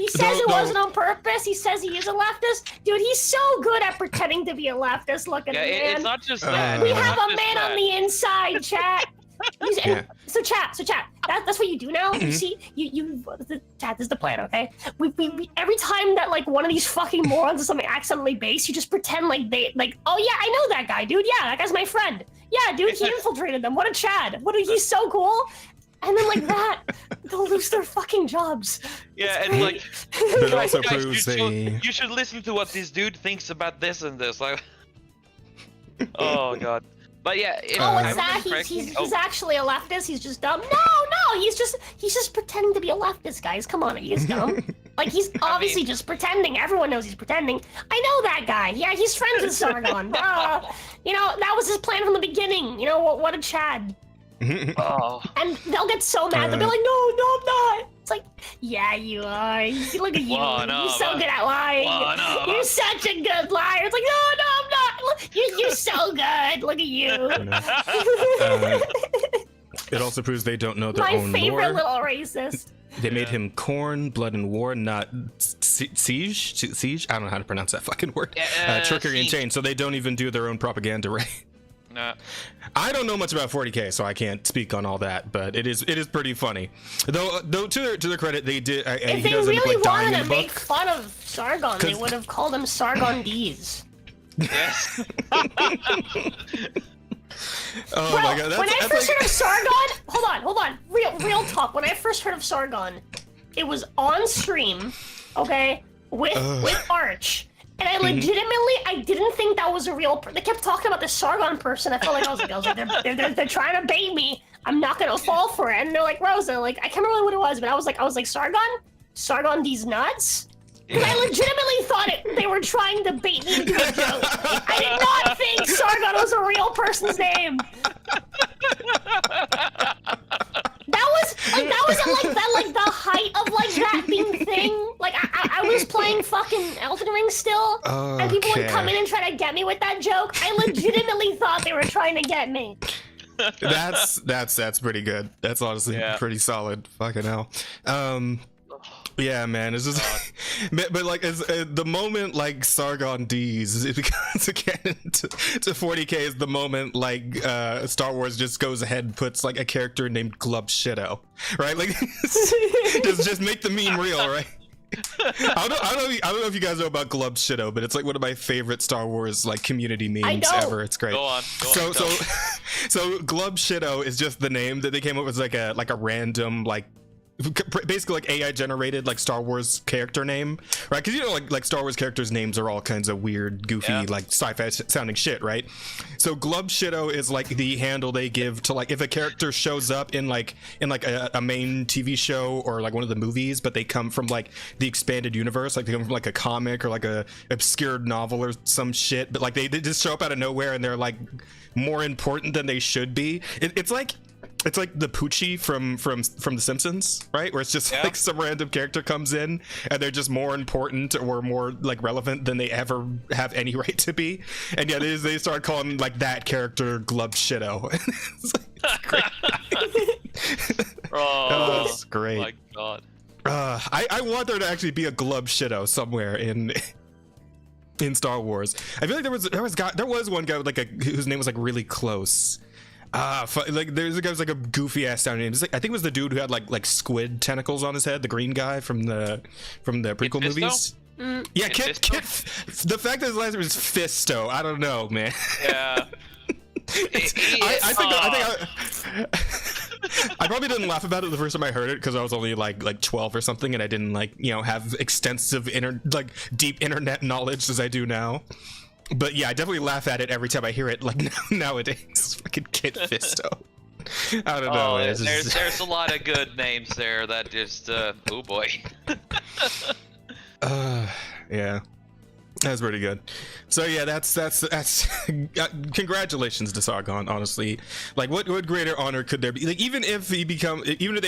says it wasn't on purpose. He says he is a leftist. Dude, he's so good at pretending to be a leftist. Look at him, man. It's not just that. We have a man on the inside, chat. So chat. That's what you do now. You see, chat. This is the plan, okay? We every time that like one of these fucking morons or something accidentally based, you just pretend like oh yeah, I know that guy, dude. Yeah, that guy's my friend. Yeah, dude, he infiltrated them. What a Chad. He's so cool. And then like that, they'll lose their fucking jobs. Yeah, and like, but also proves you should listen to what this dude thinks about this and this. Like, oh god. But yeah, it's that he's actually a leftist. He's just dumb. No, he's just pretending to be a leftist, guys. Come on, he is dumb. Like he's obviously just pretending. Everyone knows he's pretending. I know that guy. Yeah, he's friends with Sargon. That was his plan from the beginning. What a Chad. Oh. And they'll get so mad. They'll be like, no, I'm not. It's like, yeah, you are. Look at you. You're so good at lying. You're such a good liar. It's like, no, I'm not. You're so good. Look at you. It also proves they don't know their own lore. My favorite little racist. They made him Corn, Blood and War, not Siege. I don't know how to pronounce that fucking word. Trickery and Chain. So they don't even do their own propaganda, right? No. I don't know much about 40K, so I can't speak on all that, but it is pretty funny. Though to their credit, they did. If they really wanted to make fun of Sargon, they would have called him Sargon D's. Yes. Oh Bro, my god! When I first heard of Sargon, hold on, real talk. When I first heard of Sargon, it was on stream, okay, with Arch. And I legitimately, I didn't think that was a real. They kept talking about this Sargon person. I felt like I was like, they're trying to bait me. I'm not gonna fall for it. And they're like, Rosa, like I can't remember what it was, but I was like, Sargon these nuts. Because I legitimately thought they were trying to bait me into a joke. I did not think Sargon was a real person's name. That was like the height of like that being thing. Like I was playing fucking Elden Ring still, and people would come in and try to get me with that joke. I legitimately thought they were trying to get me. That's pretty good. That's honestly pretty solid. Fucking hell. Yeah, man, it's just, but like, as the moment like Sargon D's it becomes a canon to 40K is the moment like Star Wars just goes ahead and puts like a character named Glub Shido, right? Like, just make the meme real, right? I don't know if you guys know about Glub Shido, but it's like one of my favorite Star Wars like community memes ever. It's great. Go on. So Glub Shido is just the name that they came up with, like a random like. Basically like AI generated like Star Wars character name, right? Because like Star Wars characters' names are all kinds of weird, goofy, like sci-fi sounding shit, right? So Glub Shido is like the handle they give to like if a character shows up in like a main TV show or like one of the movies, but they come from like the expanded universe, like they come from like a comic or like a obscure novel or some shit, but like they just show up out of nowhere and they're like more important than they should be. It's like the Poochie from The Simpsons, right? Where it's just like some random character comes in and they're just more important or more like relevant than they ever have any right to be. And yeah, they start calling like that character Glub Shido. It's great. Oh, that's great. My god. I want there to actually be a Glub Shido somewhere in Star Wars. I feel like there was one guy with like whose name was like really close. Like there's a guy who's like a goofy ass sounding name. Like, I think it was the dude who had like squid tentacles on his head, the green guy from the prequel movies. Yeah, Kit. The fact that his last name is Fisto, I don't know, man. Yeah. I probably didn't laugh about it the first time I heard it because I was only like 12 or something, and I didn't have extensive deep internet knowledge as I do now. But yeah, I definitely laugh at it every time I hear it. Like nowadays, fucking Kid Fisto. I don't know. There's a lot of good names there that just oh boy. Yeah. That's pretty good. So yeah, that's congratulations to Sargon, honestly. Like what greater honor could there be? Like even if they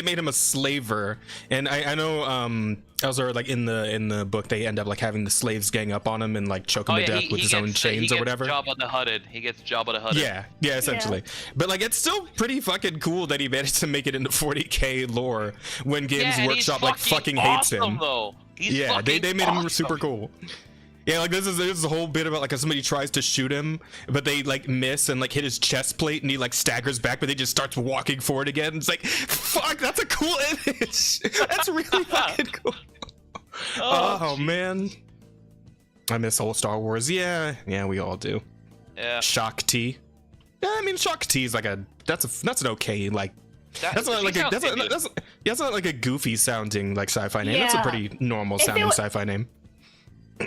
made him a slaver, and I know also like in the book they end up like having the slaves gang up on him and like choke him to death with his own chains or whatever. He gets Jabba the Hudded. Yeah, essentially. Yeah. But like it's still pretty fucking cool that he managed to make it into 40K lore when Games Workshop like fucking hates him. Though. They made him super cool. Yeah, like there's a whole bit about like somebody tries to shoot him, but they like miss and like hit his chest plate, and he like staggers back, but he just starts walking forward again. It's like, fuck, that's a cool image. That's really fucking cool. Oh man, I miss old Star Wars. Yeah, we all do. Yeah. Shock T. Yeah, I mean Shock T is like that's an okay like. That's not like a goofy sounding like sci-fi name. Yeah. That's a pretty normal sounding sci-fi name.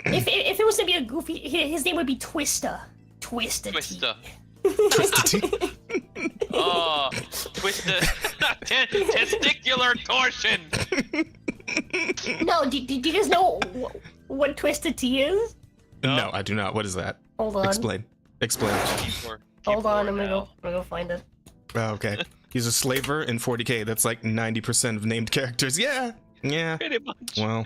If it was to be a goofy, his name would be Twista. Twista. Twista. Oh, Twista. Testicular torsion. No, do you guys know what Twisted Tea is? No, I do not. What is that? Hold on. Explain. Hold on, I'm gonna go find it. Oh, okay. He's a slaver in 40K. That's like 90% of named characters. Yeah. Pretty much. Well.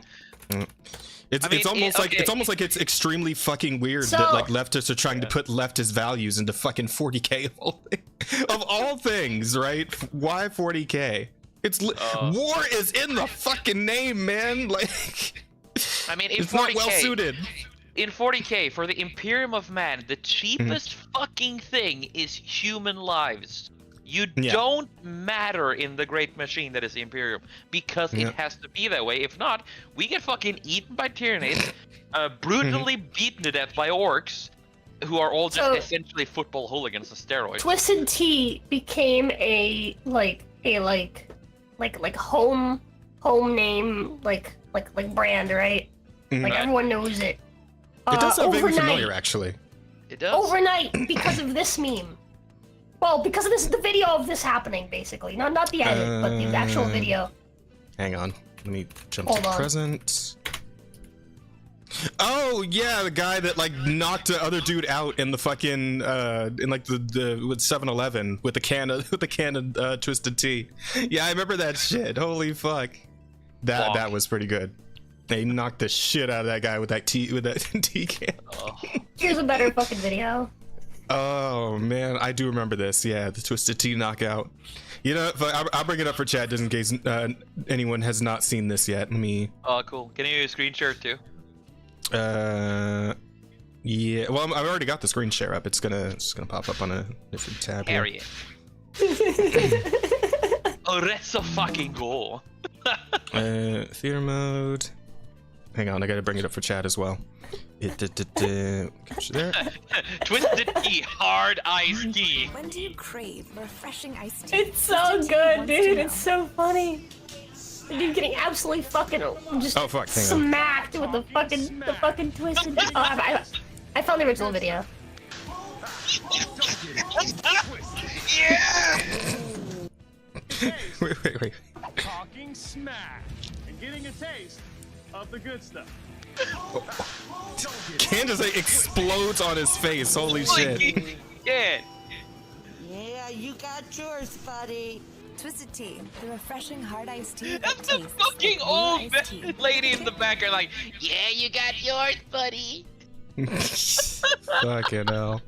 It's almost like it's extremely fucking weird that like leftists are trying to put leftist values into fucking 40K of all things, right? Why 40K? War is in the fucking name, man. Like, I mean, in it's 40K, not well suited. In 40K, for the Imperium of Man, the cheapest fucking thing is human lives. You don't matter in the great machine that is the Imperium, because it has to be that way. If not, we get fucking eaten by Tyranids, brutally beaten to death by orcs, who are all just essentially football hooligans on steroids. Twisted Tea became a home name like brand, right? Like everyone knows it. It does sound very familiar, actually. It does. Overnight, because of this meme. Well, because of the video of this happening, basically. Not the edit, but the actual video. Hang on. Let me jump to present. Oh, yeah, the guy that, like, knocked the other dude out in the fucking, in, like, with 7-Eleven with the can of Twisted Tea. Yeah, I remember that shit. Holy fuck. That was pretty good. They knocked the shit out of that guy with that tea can. Here's a better fucking video. Oh man, I do remember this. Yeah, the Twisted Tea knockout. You know, I'll bring it up for chat just in case anyone has not seen this yet. Let me. Oh, cool. Can you screen share it too? Yeah. Well, I've already got the screen share up. It's gonna pop up on a different tab. Harry. Oh, that's a fucking goal. Theater mode. Hang on, I gotta bring it up for chat as well. Capture there. Twisted Tea, hard iced tea. When do you crave refreshing iced tea? It's so good, dude. It's so funny. Dude getting absolutely fucking just smacked with the fucking Twisted Tea. Oh, I found the original video. Yeah. Wait. Talking smack and getting a taste of the good stuff. Candace explodes on his face. Holy shit. Yeah, you got yours, buddy. Twisted Tea, the refreshing hard iced tea. That's the fucking old lady in the background, like, yeah, you got yours, buddy. Fucking hell.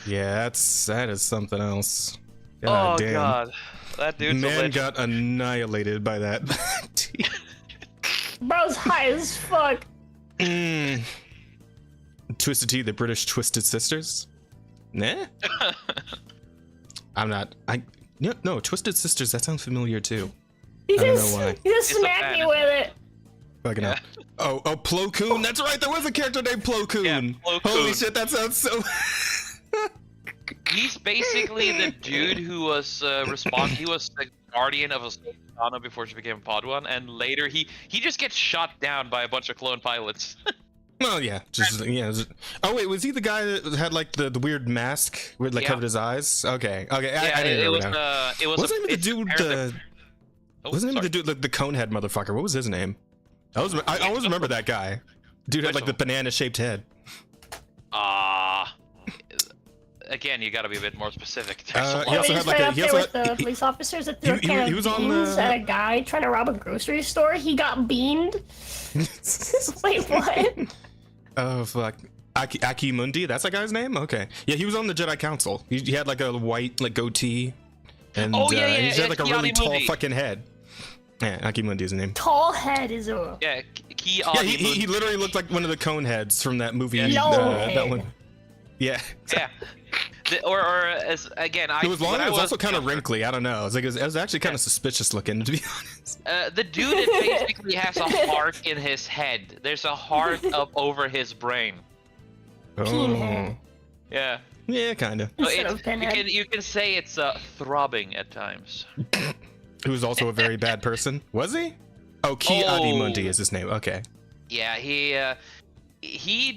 Yeah, that is something else. God damn. God. That dude's Man got annihilated by that tea. Bro's high as fuck. Twisted Tea, the British Twisted Sisters? Nah. I'm not. No, Twisted Sisters, that sounds familiar too. I don't know why. He just smacked me with it. Fucking hell. Oh, Plo Koon. That's right, there was a character named Plo Koon. Yeah, Plo Koon. Holy shit, that sounds so... He's basically the dude who was he was the guardian of Asana before she became Padawan, and later he just gets shot down by a bunch of clone pilots. Well, yeah, oh wait, was he the guy that had like the weird mask with like covered his eyes? Okay, I didn't know. It was. Wasn't even the dude wasn't even the dude like the conehead motherfucker? What was his name? I always remember that guy. Dude had like the banana-shaped head. Again, you got to be a bit more specific. He also had like the police officers that threw he was on the at a guy trying to rob a grocery store. He got beamed. Wait, what? Oh fuck. Akimundi, that's that guy's name? Okay. Yeah, he was on the Jedi Council. He had like a white like goatee. And he had like a really tall fucking head. Yeah, Akimundi is his name. Tall head is a... Yeah, he literally looked like one of the cone heads from that movie. That one. Yeah. Yeah. Or as again, it was long. It was also kind of wrinkly. I don't know. It was actually kind of suspicious looking, to be honest. The dude basically has a heart in his head. There's a heart up over his brain. Oh. Yeah. Yeah, kind of. So you can say it's throbbing at times. Who was also a very bad person. Was he? Oh, Ki Adimundi is his name. Okay. Yeah, he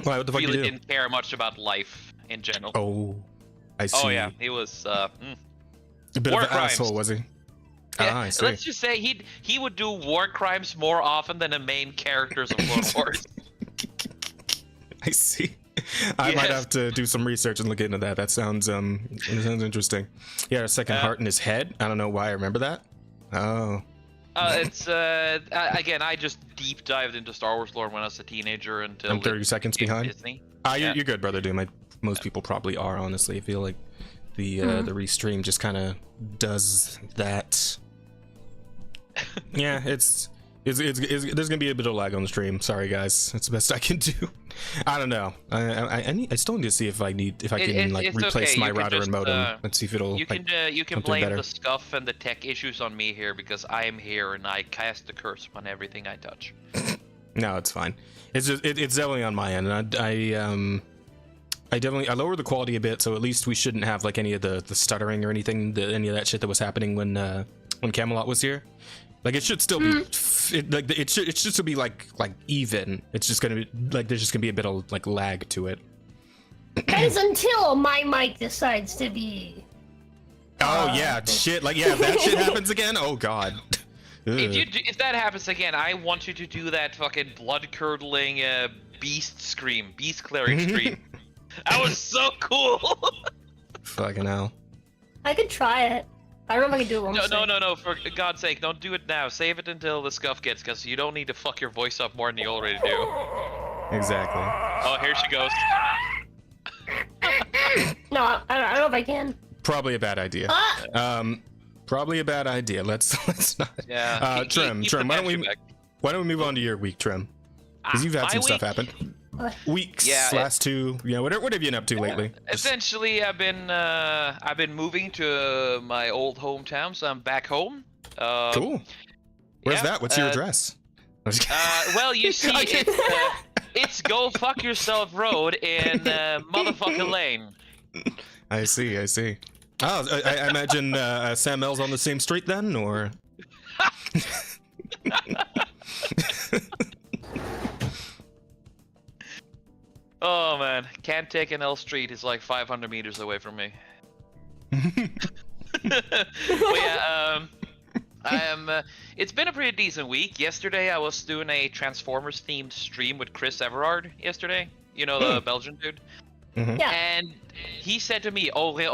really didn't care much about life in general. Oh, I see. Oh yeah, he was a bit of an asshole, was he? Yeah, I see. let's just say he would do war crimes more often than the main characters of Clone Wars. I see. I might have to do some research and look into that. That sounds interesting. Yeah, a second heart in his head. I don't know why I remember that. Oh. It's again, I just deep dived into Star Wars lore when I was a teenager until I'm 30 seconds behind. Disney. You're good, brother, dude. Most people probably are, honestly. I feel like the restream just kind of does that. Yeah, it's there's gonna be a bit of lag on the stream. Sorry, guys. That's the best I can do. I don't know. I still need to see if I can replace my router and modem. Let's see if it'll. You can blame the scuff and the tech issues on me here because I am here and I cast the curse on everything I touch. No, it's fine. It's just it's definitely on my end, and I lowered the quality a bit, so at least we shouldn't have like any of the stuttering or anything, any of that shit that was happening when Camelot was here. Like it should still be, it should still be like even. It's just gonna be like there's just gonna be a bit of like lag to it. That is until my mic decides to be. Oh yeah, shit. Like yeah, if that shit happens again. Oh god. If that happens again, I want you to do that fucking blood curdling beast cleric scream. That was so cool. Fucking hell. I could try it. I don't know if I can do it. No. For God's sake, don't do it now. Save it until the scuff gets, because you don't need to fuck your voice up more than you already do. Exactly. Oh, here she goes. No, I don't know if I can. Probably a bad idea. Probably a bad idea. Let's not. Yeah. Trim. Why don't we move on to your week, Trim? Because you've had some stuff happen. Weeks. Yeah. Last two. Yeah. What have you been up to lately? Essentially, I've been moving to my old hometown, so I'm back home. Cool. Where's that? What's your address? Well, you see, it's Go Fuck Yourself Road in motherfucking Lane. I see. Oh, I imagine Sam L's on the same street then, or? Oh man, can't take an L Street. It's like 500 meters away from me. But yeah, it's been a pretty decent week. Yesterday I was doing a Transformers themed stream with Chris Everard. Yesterday, you know, the Belgian dude. Mm-hmm. Yeah. And he said to me, "Oh, we're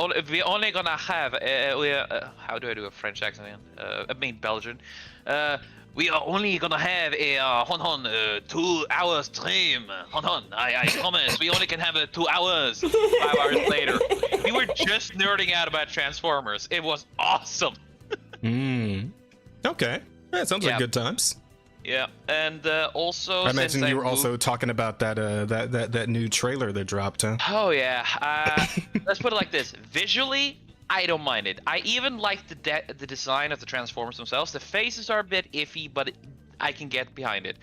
only gonna have how do I do a French accent again? I mean Belgian. We are only gonna have a 2 hour stream. I promise. We only can have 2 hours." 5 hours later, we were just nerding out about Transformers. It was awesome. Okay. Yeah, it sounds like good times. Yeah, and also I imagine you were also talking about that new trailer that dropped, huh? Oh yeah. Let's put it like this. Visually, I don't mind it. I even like the design of the Transformers themselves. The faces are a bit iffy, but I can get behind it.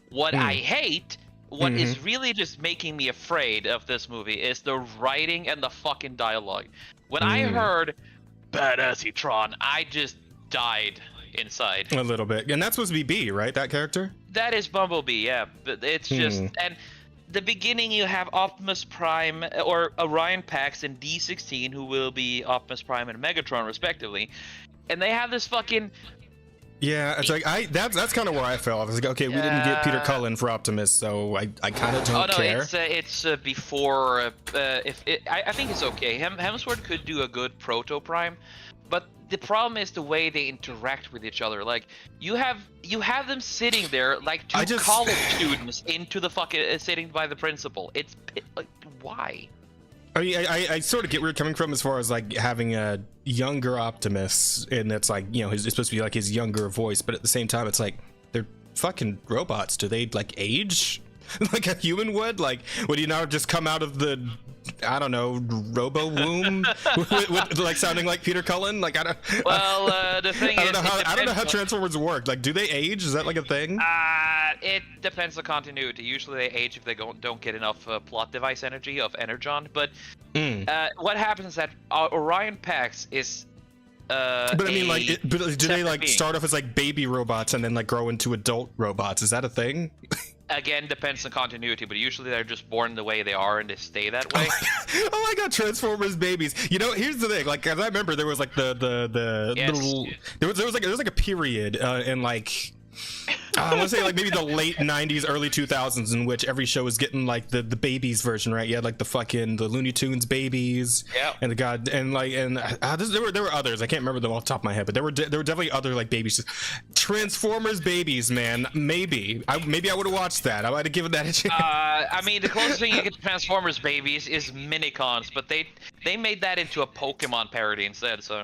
What I hate What is really just making me afraid of this movie is the writing and the fucking dialogue. When I heard Badassy-tron, I just died inside. A little bit. And that's supposed to be B, right? That character? That is Bumblebee, yeah. But it's just... And the beginning, you have Optimus Prime, or Orion Pax and D16, who will be Optimus Prime and Megatron, respectively. And they have this fucking... Yeah, it's like that's kind of where I fell. I was like, okay, we didn't get Peter Cullen for Optimus, so I kind of don't care. It's before. I think it's okay. Hemsworth could do a good Proto Prime, but the problem is the way they interact with each other. Like you have them sitting there like two college students into the fucking sitting by the principal. It's like why? I mean, I sort of get where you're coming from as far as like having a younger Optimus, and it's like, you know, it's supposed to be like his younger voice, but at the same time, it's like they're fucking robots. Do they like age like a human would? Like, would you now just come out of the, I don't know, robo womb with like sounding like Peter Cullen? Like I don't. Well, the thing is, I don't know how Transformers work. Like, do they age? Is that like a thing? It depends on continuity. Usually they age if they don't get enough plot device energy of Energon. But what happens is that Orion Pax is. But I mean, like, do they like start off as like baby robots and then like grow into adult robots? Is that a thing? Again, depends on continuity, but usually they're just born the way they are and they stay that way. Oh my god, Transformers babies! You know, here's the thing. Like, 'cause I remember there was like the little there was like a period in like. I want to say like maybe the late 90s, early 2000s, in which every show was getting like the babies version, right? You had like the Looney Tunes babies, and there were others. I can't remember them off the top of my head, but there were definitely other like babies. Transformers babies, man. Maybe I would have watched that. I might have given that a chance. I mean, the closest thing you get to Transformers babies is Minicons, but they made that into a Pokemon parody instead. So.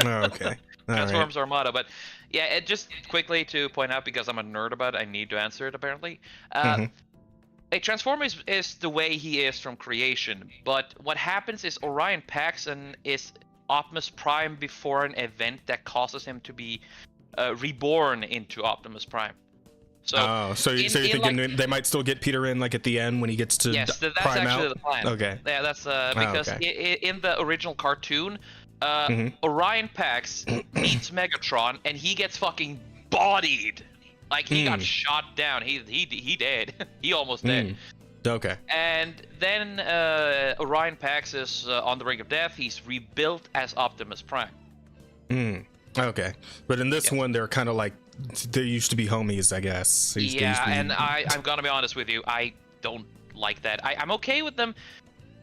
Oh, okay. Transformers Armada, but. Yeah, just quickly to point out, because I'm a nerd about it, I need to answer it apparently. A Transformer is the way he is from creation, but what happens is Orion Pax is Optimus Prime before an event that causes him to be reborn into Optimus Prime. So, so you're thinking like, they might still get Peter in like at the end when he gets to that's Prime actually out? The plan. Okay. Yeah, that's because in the original cartoon. Orion Pax meets Megatron and he gets fucking bodied. Like he got shot down. He dead. He almost dead. Okay. And then Orion Pax is on the brink of death. He's rebuilt as Optimus Prime. Okay. But in this one, they're kind of like they used to be homies, I guess. And I'm gonna be honest with you. I don't like that. I'm okay with them.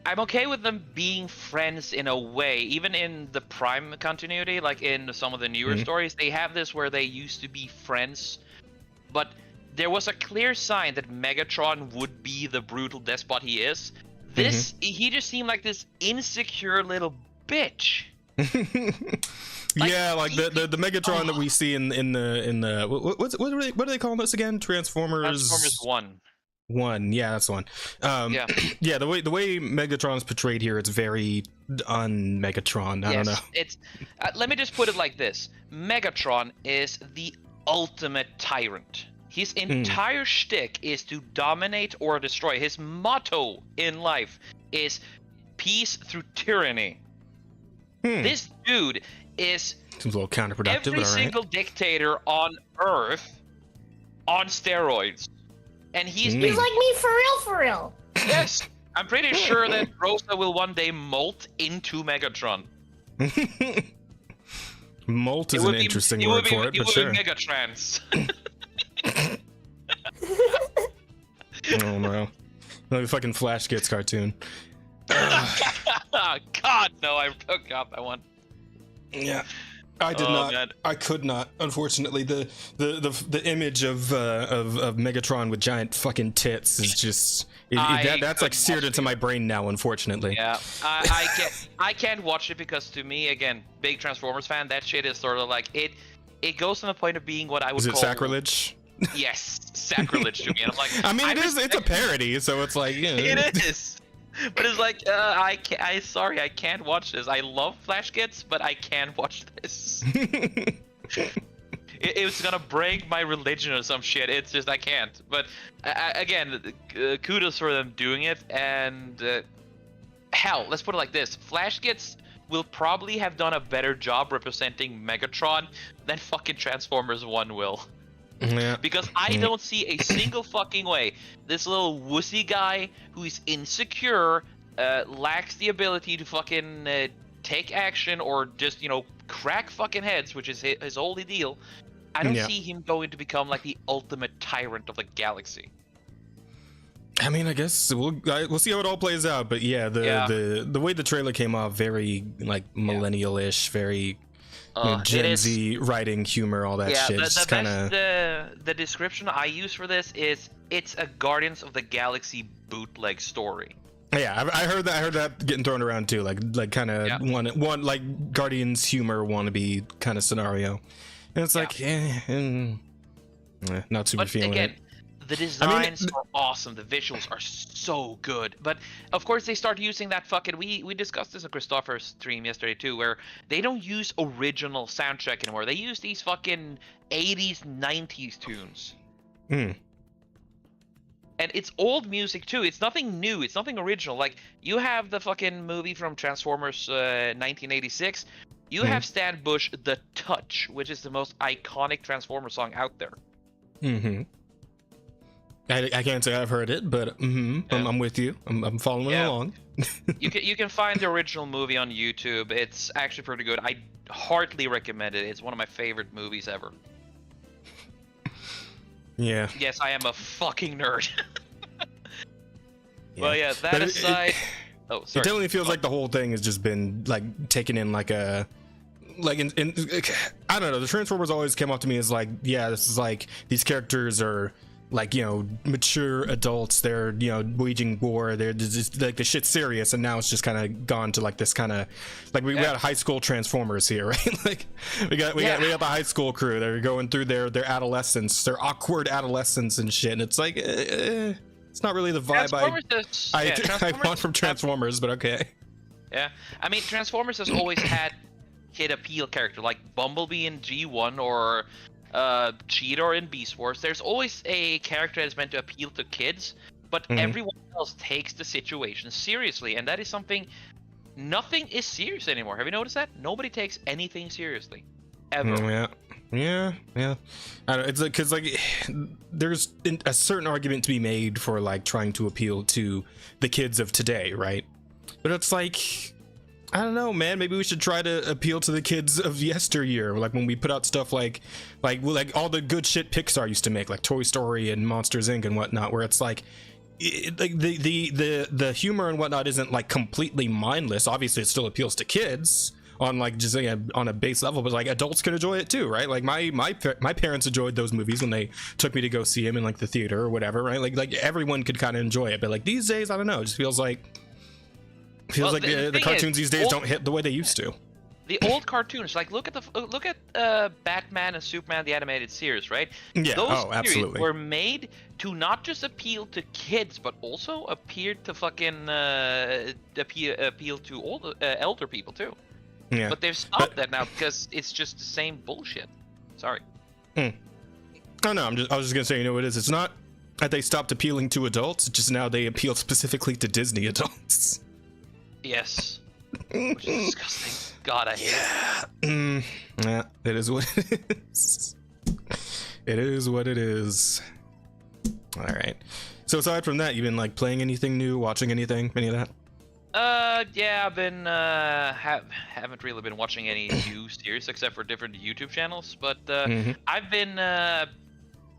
I'm okay with them being friends in a way, even in the Prime continuity, like in some of the newer stories, they have this where they used to be friends, but there was a clear sign that Megatron would be the brutal despot he is. He just seemed like this insecure little bitch. Yeah, like the Megatron that we see in the what do they call this again? Transformers 1, yeah, that's the one. Yeah, the way Megatron's portrayed here, it's very un-Megatron. I don't know. It's let me just put it like this: Megatron is the ultimate tyrant. His entire shtick is to dominate or destroy. His motto in life is peace through tyranny. This dude is seems a little counterproductive. Every single dictator on Earth on steroids. And he's like me for real. Yes, I'm pretty sure that Rosa will one day molt into Megatron. Molt is an interesting word for it, but sure. It would be Megatrans. Oh no, like a fucking Flash Kids cartoon. God, no! I took out that one. Yeah. I did not. Man. I could not. Unfortunately, the image of Megatron with giant fucking tits is just that's like seared into my brain now. Unfortunately. Yeah, I can't watch it because to me, again, big Transformers fan, that shit is sort of like it goes from the point of being what I would call sacrilege. Yes, sacrilege to me, and I'm like, I mean, it's a parody, so it's like, you know. It is. But it's like, sorry, I can't watch this. I love Flash Kids, but I can't watch this. it was gonna break my religion or some shit. It's just I can't. But again, kudos for them doing it. And hell, let's put it like this: Flash Gits will probably have done a better job representing Megatron than fucking Transformers 1 will. Yeah. Because I don't see a single fucking way this little wussy guy who is insecure, lacks the ability to fucking take action or just, you know, crack fucking heads, which is his only deal. I don't see him going to become like the ultimate tyrant of the galaxy. I mean, I guess we'll see how it all plays out. But yeah, the way the trailer came off, very like millennial-ish, very Gen Z writing humor, all that shit. The description I use for this is it's a Guardians of the Galaxy bootleg story. Yeah, I heard that getting thrown around too, like kind of one like Guardians humor wannabe kind of scenario, and it's like not super feeling again, it. The designs are awesome. The visuals are so good. But of course, they start using that fucking. We discussed this on Christopher's stream yesterday too, where they don't use original soundtrack anymore. They use these fucking 80s, 90s tunes. And it's old music too. It's nothing new. It's nothing original. Like you have the fucking movie from Transformers 1986. You have Stan Bush, "The Touch," which is the most iconic Transformers song out there. I can't say I've heard it, but I'm with you. I'm following along. you can find the original movie on YouTube. It's actually pretty good. I heartily recommend it. It's one of my favorite movies ever. Yeah. Yes, I am a fucking nerd. Well, yeah. That aside, oh, sorry. It definitely feels like the whole thing has just been like taken in like a. Like in I don't know. The Transformers always came off to me as like, yeah, this is like these characters are. Like, you know, mature adults, they're, you know, waging war, they're just like the shit's serious, and now it's just kind of gone to like this kind of like we got high school Transformers here, right? Like we got the high school crew, they're going through their adolescence, their awkward adolescence and shit, and it's like it's not really the vibe I want from Transformers, but okay. Yeah, I mean, Transformers has always had kid appeal character like Bumblebee in G1 or Cheetor in Beast Wars. There's always a character that's meant to appeal to kids, but everyone else takes the situation seriously, and that is something. Nothing is serious anymore. Have you noticed that? Nobody takes anything seriously, ever. Yeah. I don't know, it's like because like there's a certain argument to be made for like trying to appeal to the kids of today, right? But it's like, I don't know, man. Maybe we should try to appeal to the kids of yesteryear, like when we put out stuff like all the good shit Pixar used to make, like Toy Story and Monsters Inc. and whatnot, where it's like, the humor and whatnot isn't like completely mindless. Obviously, it still appeals to kids on like just on a base level, but like adults can enjoy it too, right? Like my parents enjoyed those movies when they took me to go see them in like the theater or whatever, right? Like everyone could kind of enjoy it, but like these days, I don't know. It just feels like. The cartoons these days don't hit the way they used to. The old cartoons, like look at Batman and Superman, the animated series, right? Yeah. Those absolutely. Were made to not just appeal to kids, but also appeared to fucking appeal to all elder people too. Yeah. But they've stopped that now because it's just the same bullshit. Sorry. Oh no, I was just gonna say, you know what it is? It's not that they stopped appealing to adults; it's just now they appeal specifically to Disney adults. Yes. Which is disgusting. God, I hate it. Yeah, it is what it is. It is what it is. All right. So aside from that, you've been like playing anything new, watching anything, any of that? Yeah, I've been haven't really been watching any new series except for different YouTube channels, but I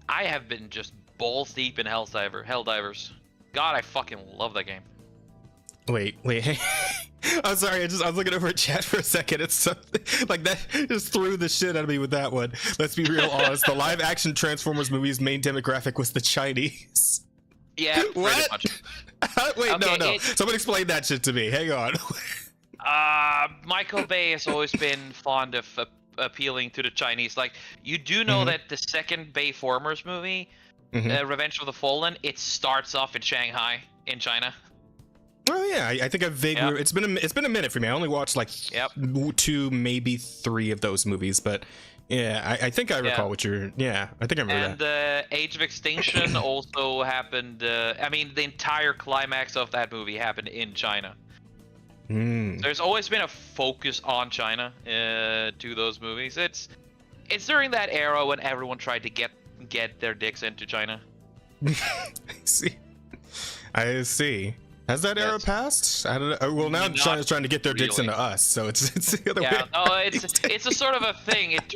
have been just balls deep in Helldivers. God, I fucking love that game. Wait. I'm sorry. I was looking over at chat for a second. It's something like that just threw the shit out of me with that one. Let's be real honest. The live action Transformers movie's main demographic was the Chinese. Yeah, what? Pretty much. Wait, okay, no. Someone explain that shit to me. Hang on. Michael Bay has always been fond of appealing to the Chinese. Like, you do know that the second Bayformers movie, Revenge of the Fallen, it starts off in Shanghai, in China. Oh yeah, I think I've vaguely. It's been a minute for me. I only watched like 2, maybe 3 of those movies, but Yeah, I think I recall what you're. Yeah, I think I remember that. And Age of Extinction also happened. I mean, the entire climax of that movie happened in China. There's always been a focus on China to those movies. It's during that era when everyone tried to get their dicks into China. I see. Has that era passed? I don't know. Well, now China's trying to get their dicks into us, so it's the other way. Yeah, no, it's a sort of a thing. It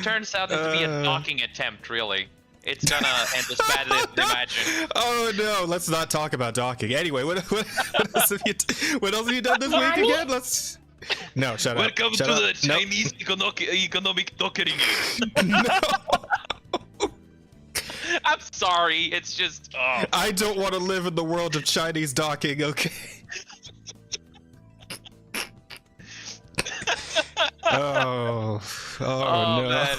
turns out to be a docking attempt, really. It's gonna end as badly as you imagine. Oh no, let's not talk about docking. Anyway, what else have you done this week again? No, shut up. Welcome to the Chinese economic docking. No. I'm sorry, it's just. Oh. I don't want to live in the world of Chinese docking, okay? Oh no. Man.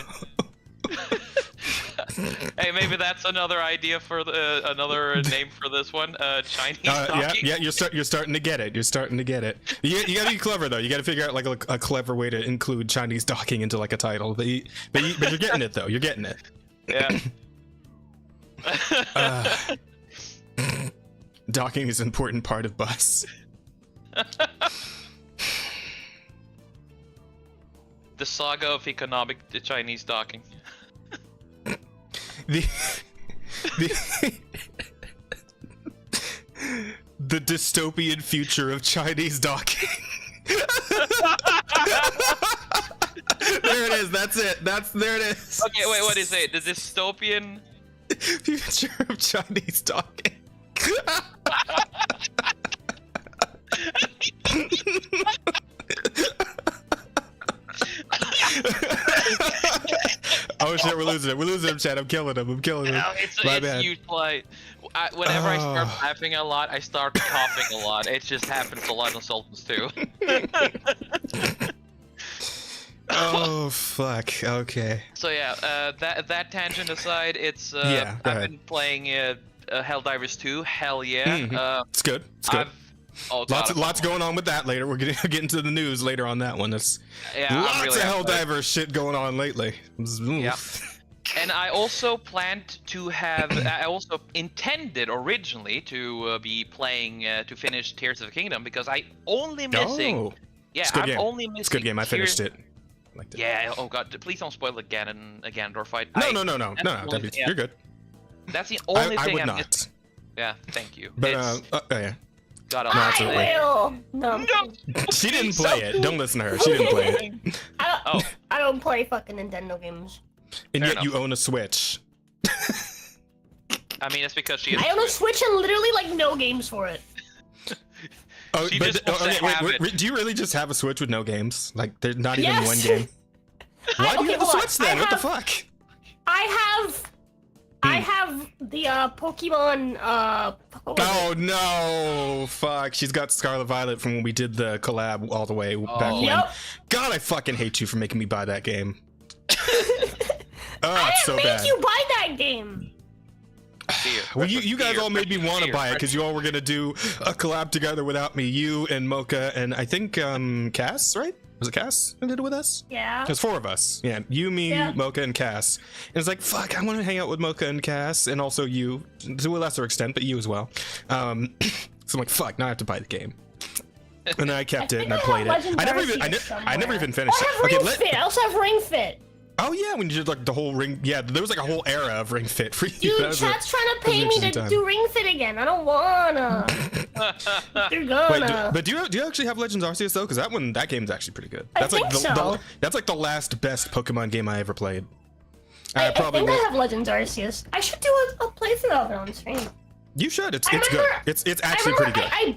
Hey, maybe that's another idea for another name for this one. Chinese docking. Yeah, you're starting to get it. You're starting to get it. You gotta be clever though. You gotta figure out like a clever way to include Chinese docking into like a title. But you're getting it though. You're getting it. Yeah. Docking is an important part of bus. The saga of the Chinese docking. The dystopian future of Chinese docking. There it is. That's it. There it is. Okay, wait. What is it? The dystopian future of Chinese docking. Oh shit, we're losing it. We're losing him, Chad. I'm killing him. No, it's huge play. Whenever I start laughing a lot, I start coughing a lot. It just happens a lot in Sultans too. Oh fuck. Okay. So yeah, that tangent aside, it's I've been playing Helldivers 2. Hell yeah. It's good. It's good. Lots going on with that later. We're gonna get into the news later on that one. That's lots of Helldiver shit going on lately. Yeah. And I also planned to have. I also intended originally to be playing to finish Tears of the Kingdom because I only missing. Oh, yeah, I'm only missing. It's a good game. I finished it. Yeah. Oh god, please don't spoil it again and again, or fight. No. You're good. That's the only thing I would I'm not. missing. Yeah, thank you. But yeah. I will. No. She didn't play it. Don't listen to her. She didn't play it. I don't play fucking Nintendo games. And yet you own a Switch. I mean, it's because she. I own a Switch and literally like no games for it. Oh, wait, do you really just have a Switch with no games? Like, there's not even one game? Why do you have a Switch then? What the fuck? I have the Pokemon. Oh no! Fuck! She's got Scarlet Violet from when we did the collab all the way back when. Yep. God, I fucking hate you for making me buy that game. I it's so didn't bad. make you buy that game. Well, you guys all made me want to buy it because you all were gonna do a collab together without me. You and Mocha and I think Cass, right? Was it Cass who did it with us? Yeah. There's 4 of us. Yeah, you, me, Mocha, and Cass. And it's like, fuck, I want to hang out with Mocha and Cass, and also you, to a lesser extent, but you as well. So I'm like, fuck, now I have to buy the game. And then I kept it and I played it. I never even finished it. I also have Ring Fit. Oh yeah, when you did like the whole Ring, yeah, there was like a whole era of Ring Fit for you. Dude, chat's trying to pay me to do Ring Fit again. I don't wanna. You're gonna. But do you actually have Legends Arceus though? Because that game's actually pretty good. That's like that's like the last best Pokemon game I ever played. I think I have Legends Arceus. I should do a playthrough of it on stream. You should. It's good. It's actually pretty good. I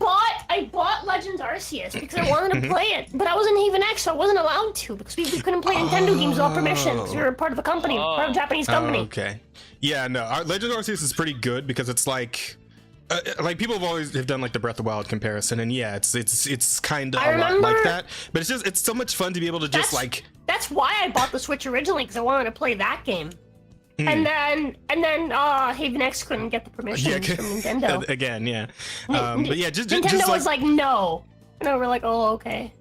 bought Legends Arceus because I wanted to play it, but I was in Haven X, so I wasn't allowed to because we couldn't play Nintendo games without permission because we were part of a company, part of a Japanese company. Okay. Yeah, no. Legends Arceus is pretty good because it's like people have done like the Breath of the Wild comparison, and yeah, it's kind of a lot like that. But it's so much fun to be able to just like. That's why I bought the Switch originally because I wanted to play that game. And then Haven X couldn't get the permission from Nintendo. Again, yeah. But yeah, just Nintendo just was like, no. And we were like, oh, okay.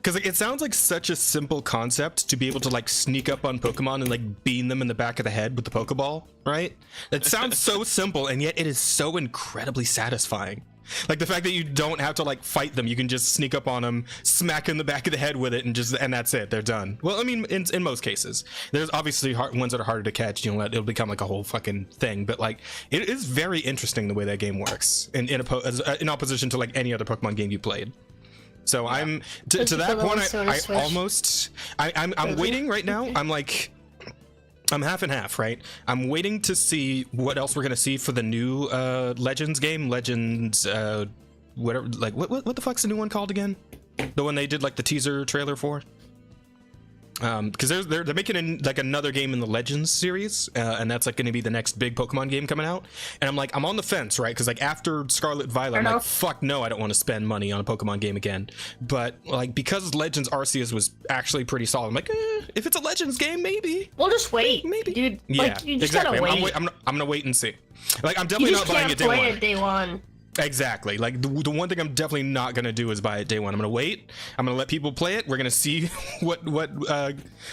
because like, it sounds like such a simple concept to be able to like sneak up on Pokemon and like beam them in the back of the head with the Pokeball, right? It sounds so simple, and yet it is so incredibly satisfying. Like the fact that you don't have to like fight them, you can just sneak up on them, smack in the back of the head with it, and that's it. They're done. Well, I mean, in most cases, there's obviously ones that are harder to catch. You know, it'll become like a whole fucking thing. But like, it is very interesting the way that game works, in opposition to like any other Pokemon game you played. So yeah. I'm to that point. I'm waiting right now. I'm half and half, right? I'm waiting to see what else we're gonna see for the new Legends game. Legends, whatever. Like, what the fuck's the new one called again? The one they did like the teaser trailer for. Because they're making like another game in the Legends series, and that's like going to be the next big Pokemon game coming out. And I'm on the fence, right? Because like after Scarlet Violet, I'm like, fuck no, I don't want to spend money on a Pokemon game again. But like because Legends Arceus was actually pretty solid, I'm like, if it's a Legends game, maybe. We'll just wait, maybe, dude. Yeah, like, you just exactly. Gotta wait. I'm gonna wait and see. Like I'm definitely not buying it day one. You just can't play it day one. Exactly. Like the one thing I'm definitely not gonna do is buy it day one. I'm gonna wait. I'm gonna let people play it. We're gonna see what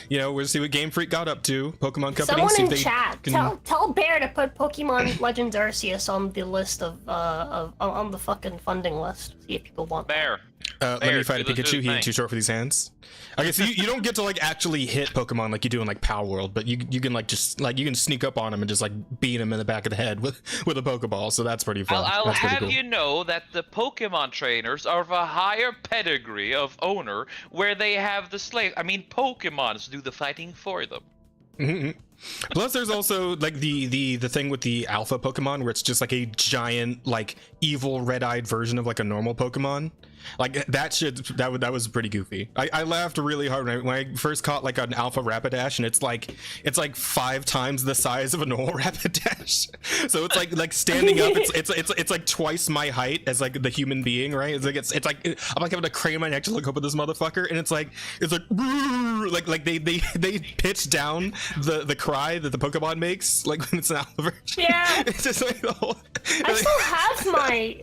you know. We'll see what Game Freak got up to. Pokemon Company. Someone in chat, tell Bear to put Pokemon Legends Arceus on the list on the fucking funding list. See if people want. Bear. Let me fight a Pikachu. He ain't too short for these hands. Okay, so you don't get to like actually hit Pokemon like you do in like Power World, but you can like just like you can sneak up on him and just like beat him in the back of the head with a Pokeball. So that's pretty fun. I'll that's have cool. you know that the Pokemon trainers are of a higher pedigree of owner, where they have the slave. I mean, Pokemons do the fighting for them. Mm-hmm. Plus, there's also like the thing with the alpha Pokemon, where it's just like a giant like evil red-eyed version of like a normal Pokemon. Like that was pretty goofy. I laughed really hard when I first caught like an alpha Rapidash, and it's like 5 times the size of a normal Rapidash. So it's like standing up, it's like twice my height as like the human being, right? It's like I'm like having to crane my neck to look up at this motherfucker, and it's like they pitch down the cry that the Pokemon makes like when it's an alpha version. Yeah. It's just like the whole. I still have my.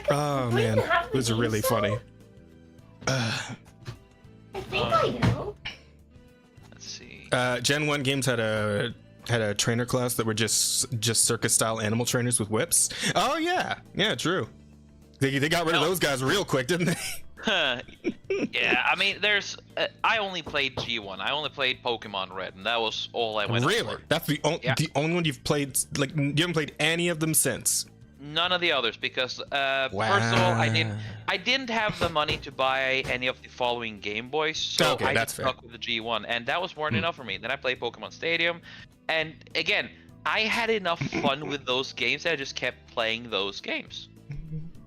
Oh man, it was really funny. I think I do. Let's see. Gen 1 games had a trainer class that were just circus style animal trainers with whips. Oh yeah, true. They got rid of those guys real quick, didn't they? Yeah, I mean, I only played G1. I only played Pokemon Red, and that was all I went. Really? That's the only one you've played. Like, you haven't played any of them since. None of the others, because wow. First of all, I didn't have the money to buy any of the following Game Boys, so I just stuck with the G1, and that was more than enough for me. Then I played Pokemon Stadium, and again, I had enough fun with those games that I just kept playing those games.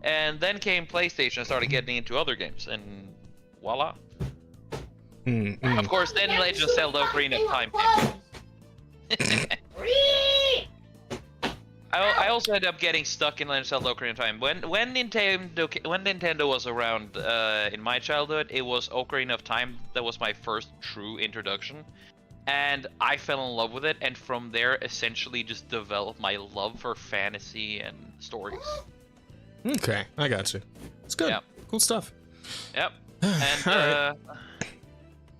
And then came PlayStation, I started getting into other games, and voila. Of course, then Legend of Zelda Ocarina of Time came. I also ended up getting stuck in Legend of Zelda Ocarina of Time. When Nintendo was around in my childhood, it was Ocarina of Time that was my first true introduction. And I fell in love with it, and from there, essentially just developed my love for fantasy and stories. Okay, I got you. It's good. Yep. Cool stuff. Yep. And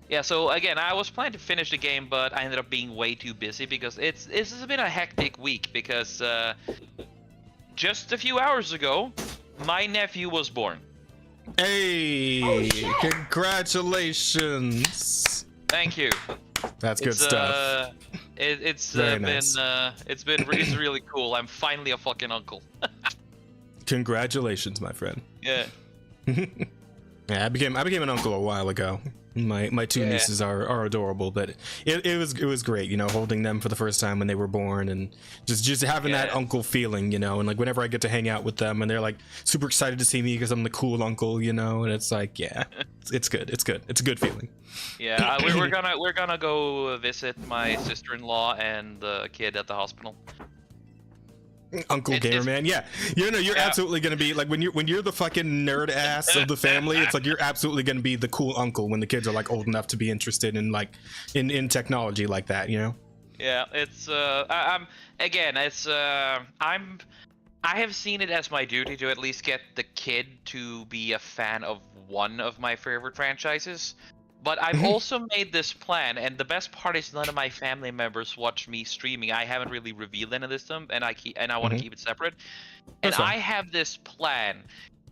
yeah, so again, I was planning to finish the game, but I ended up being way too busy because this has been a hectic week because just a few hours ago, my nephew was born. Hey, congratulations. Thank you. That's good stuff. It's been really cool. I'm finally a fucking uncle. Congratulations, my friend. Yeah. Yeah, I became an uncle a while ago. My two nieces are adorable, but it was great, you know, holding them for the first time when they were born, and just having that uncle feeling, you know, and like whenever I get to hang out with them and they're like super excited to see me because I'm the cool uncle, you know, and it's like, yeah, it's good. It's a good feeling. Yeah, we're gonna go visit my sister-in-law and the kid at the hospital. Uncle Gamer Man, yeah, you know, you're absolutely gonna be like when you're the fucking nerd ass of the family. It's like you're absolutely gonna be the cool uncle when the kids are like old enough to be interested in like in technology like that, you know. Yeah, it's I'm I have seen it as my duty to at least get the kid to be a fan of one of my favorite franchises. But I've also made this plan, and the best part is none of my family members watch me streaming. I haven't really revealed any of this to them, and I want to keep it separate. And That's fine. I have this plan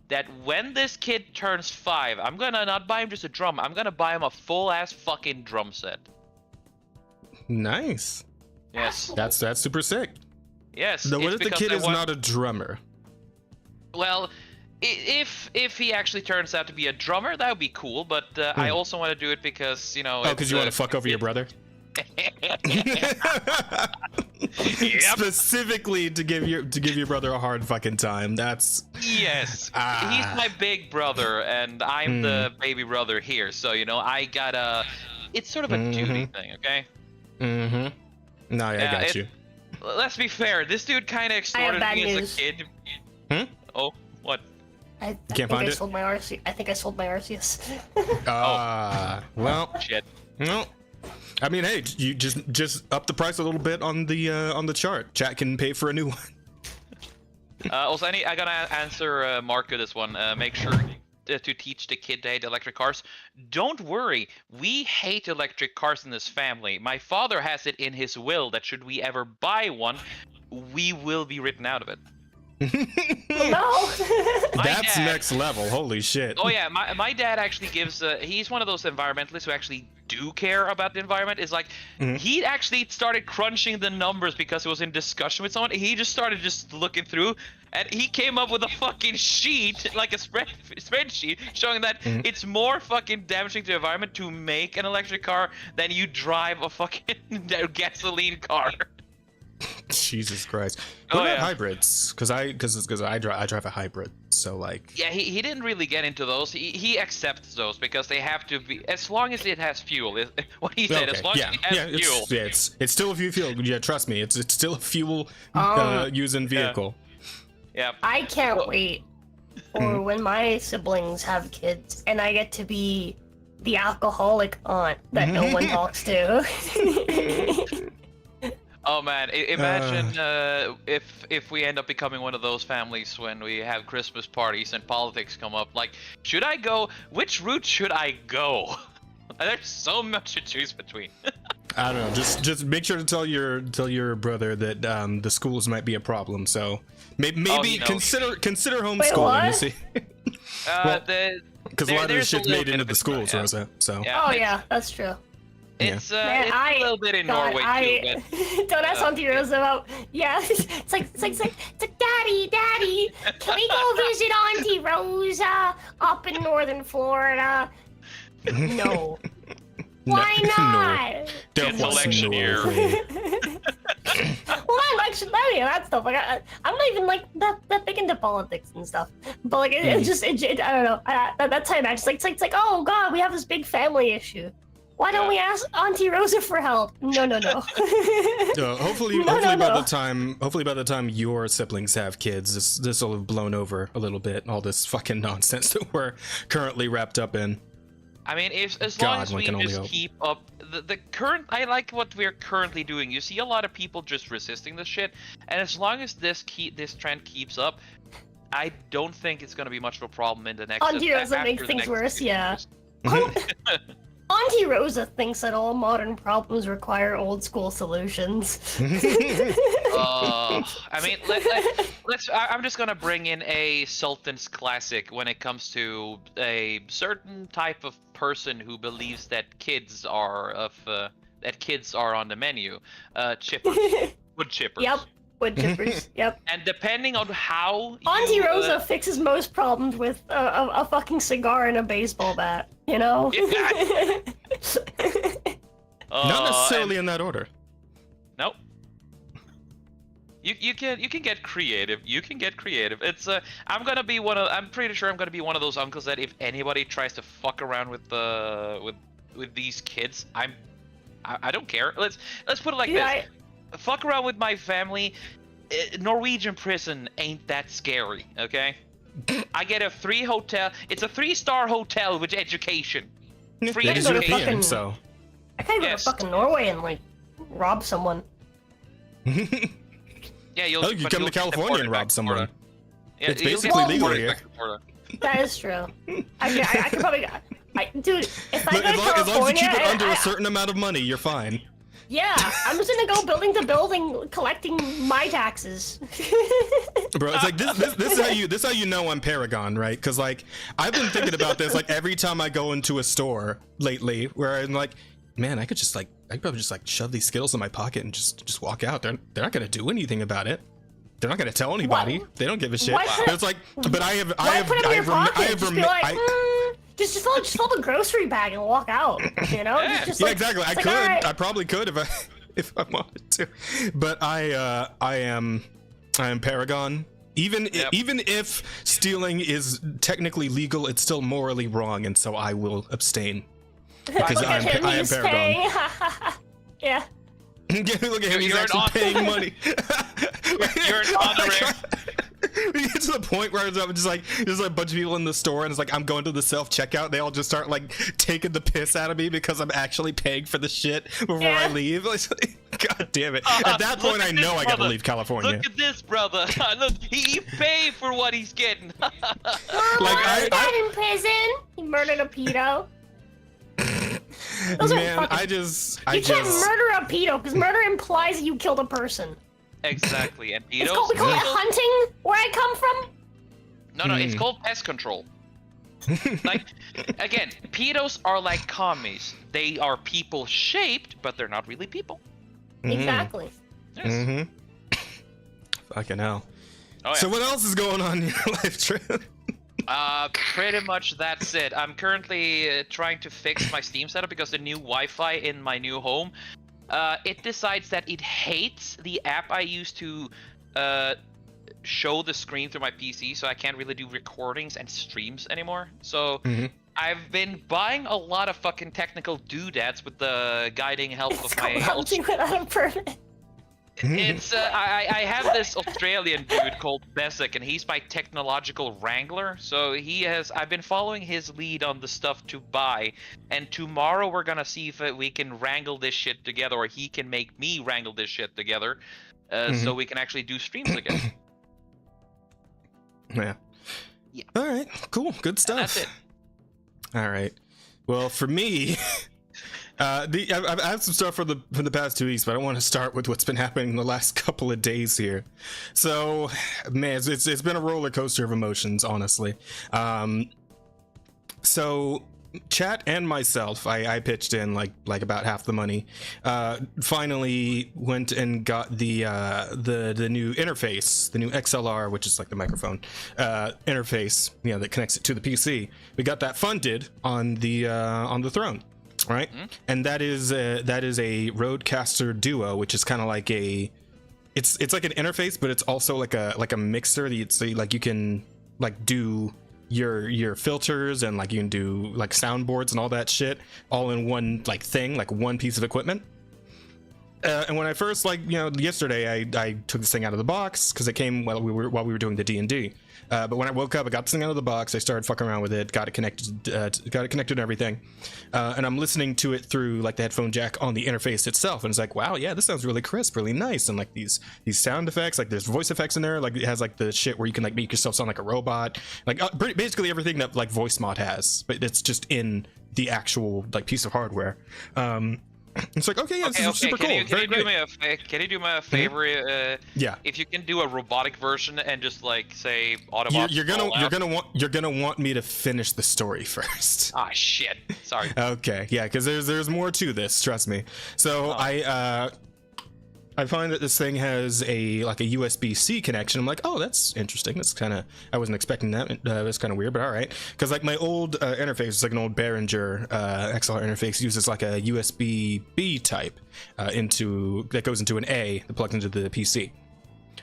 that when this kid turns 5, I'm gonna not buy him just a drum. I'm gonna buy him a full-ass fucking drum set. Nice. Yes. That's super sick. Yes. Now, what it's if the because kid I is want- not a drummer? Well, if he actually turns out to be a drummer, that would be cool. But I also want to do it because, you know. Oh, because you want to fuck over your brother? Specifically to give your brother a hard fucking time. That's Yes. He's my big brother, and I'm the baby brother here. So, you know, I gotta. It's sort of a duty thing, okay? No, I got you. Let's be fair. This dude kind of extorted bad me news. as a kid. Oh, what? I Can't think find I it? sold my Arceus. I think I sold my Arceus. Well, Shit. no. I mean, hey, you just up the price a little bit on the chart. Chat can pay for a new one. Also, I gotta answer Marco this one. Make sure to teach the kid to hate electric cars. Don't worry, we hate electric cars in this family. My father has it in his will that should we ever buy one, we will be written out of it. No. That's dad- next level. Holy shit. Oh yeah, my dad actually gives. He's one of those environmentalists who actually do care about the environment. Is like he actually started crunching the numbers because it was in discussion with someone. He just started just looking through, and he came up with a fucking sheet, like a spreadsheet, showing that it's more fucking damaging to the environment to make an electric car than you drive a fucking gasoline car. Jesus Christ. What about yeah. hybrids? Because I drive a hybrid. So like. Yeah, he didn't really get into those. He accepts those because they have to be, as long as it has fuel. What he said, as long as it has fuel. It's still a fuel. Yeah, trust me, it's still a fuel using vehicle. Yeah. I can't wait for when my siblings have kids and I get to be the alcoholic aunt that no one talks to. Oh man, imagine if we end up becoming one of those families when we have Christmas parties and politics come up. Like, should I go? Which route should I go? There's so much to choose between. I don't know. Just make sure to tell your brother that the schools might be a problem. So maybe consider homeschooling. what? You see, because a lot of this shit's made into the schools, Rosa. So Oh yeah, that's true. It's Man, it's a little bit in Norway too. But, don't ask Auntie Rosa about. Yeah, it's like, Daddy, can we go visit Auntie Rosa up in northern Florida? No. Why not? It's election year. Well, election, that stuff. Like, I'm not even like that big into politics and stuff. But like, it's just, I don't know. That time, it's like, oh god, we have this big family issue. Why don't we ask Auntie Rosa for help? No. Hopefully by the time your siblings have kids, this will have blown over a little bit. All this fucking nonsense that we're currently wrapped up in. I mean, as long as one we can only just hope. keep up the current, I like what we're currently doing. You see a lot of people just resisting this shit, and as long as this trend keeps up, I don't think it's going to be much of a problem in the next. Auntie Rosa makes the things next worse. few Yeah. years. Auntie Rosa thinks that all modern problems require old school solutions. I mean, let's. I'm just gonna bring in a Sultan's classic when it comes to a certain type of person who believes that kids are on the menu. Chippers, wood chippers. Yep, wood chippers. Yep. And depending on how Auntie Rosa fixes most problems with a fucking cigar and a baseball bat. You know. Not necessarily in that order. Nope. You can get creative. You can get creative. It's I'm pretty sure I'm gonna be one of those uncles that if anybody tries to fuck around with these kids, I don't care. Let's put it like this. Fuck around with my family. Norwegian prison ain't that scary, okay? I get a 3-star hotel with education. Free It is education. European, so. I can't go to fucking Norway and like rob someone. Yeah, you'll. Oh, you but come you'll to get California and deported back rob to someone. Florida. Yeah, It's you'll basically get legal deported here. back to Florida. That is true. I could probably. Dude, if I Look, go to as long as you California, keep it under I- a certain amount of money, you're fine. yeah, I'm just gonna go building to building, collecting my taxes. Bro, it's like this is how you know I'm Paragon, right? Because like I've been thinking about this like every time I go into a store lately, where I'm like, man, I could probably just like shove these Skittles in my pocket and just walk out. They're not gonna do anything about it. They're not gonna tell anybody. What? They don't give a shit. Why But it's like, but I have put them in your pocket? Just be like, just fill the grocery bag and walk out. You know? Just yeah, like, exactly. I it's like, could. alright. I probably could if I wanted to. But I am Paragon. Even if stealing is technically legal, it's still morally wrong, and so I will abstain because Look at him, I am he's Paragon. paying. Yeah. Look at him. He's You're actually an paying money. You're an honorary. We get to the point where it's just like there's like a bunch of people in the store, and it's like I'm going to the self checkout. They all just start like taking the piss out of me because I'm actually paying for the shit before I leave. It's like, God damn it! At that point, I know I gotta leave California. Look at this, brother. Look, he paid for what he's getting. Like I died in prison. He murdered a pedo. Those Man, are fucking... I You can't murder a pedo because murder implies that you killed a person. Exactly, and We pedos. call it hunting where I come from. No, it's called pest control. Like, again, pedos are like commies. They are people shaped, but they're not really people. Exactly. Yes. Mm-hmm. Fucking hell. Oh, yeah. So what else is going on in your life, Trip? Pretty much that's it. I'm currently trying to fix my Steam setup because the new Wi-Fi in my new home, it decides that it hates the app I use to show the screen through my PC, so I can't really do recordings and streams anymore. So I've been buying a lot of fucking technical doodads with the guiding help of my... Hunting without a permit. It's I have this Australian dude called Besic, and he's my technological wrangler. So I've been following his lead on the stuff to buy, and tomorrow we're gonna see if we can wrangle this shit together, or he can make me wrangle this shit together, so we can actually do streams again. Yeah. All right. Cool. Good stuff. And that's it. All right. Well, for me, I've had some stuff from the past 2 weeks, but I want to start with what's been happening in the last couple of days here. So, man, it's been a roller coaster of emotions, honestly. So, chat and myself, I pitched in like about half the money. Finally went and got the new interface, the new XLR, which is like the microphone interface, that connects it to the PC. We got that funded on the throne. Right, and that is a Rodecaster Duo, which is kind of like it's like an interface, but it's also like a mixer. So like you can like do your filters, and like you can do like soundboards and all that shit all in one like thing, like one piece of equipment. And when I first yesterday, I took this thing out of the box because it came while we were doing the D&D. But when I woke up, I got this thing out of the box. I started fucking around with it, got it connected and everything. And I'm listening to it through like the headphone jack on the interface itself, and it's like, wow, yeah, this sounds really crisp, really nice, and like these sound effects, like there's voice effects in there, like it has like the shit where you can like make yourself sound like a robot, like basically everything that like voice mod has, but it's just in the actual like piece of hardware. It's like, okay, yeah, this is super cool. Can you do me a favor? Yeah. If you can do a robotic version and just like say Autobots. You're gonna want me to finish the story first. Ah, shit. Sorry. Okay, yeah, because there's more to this. Trust me. So I find that this thing has a USB-C connection. I'm like, oh, that's interesting. That's kind of, I wasn't expecting that. That's kind of weird, but all right. Because like my old interface is like an old Behringer XLR interface, uses like a USB-B type that goes into an A that plugs into the PC.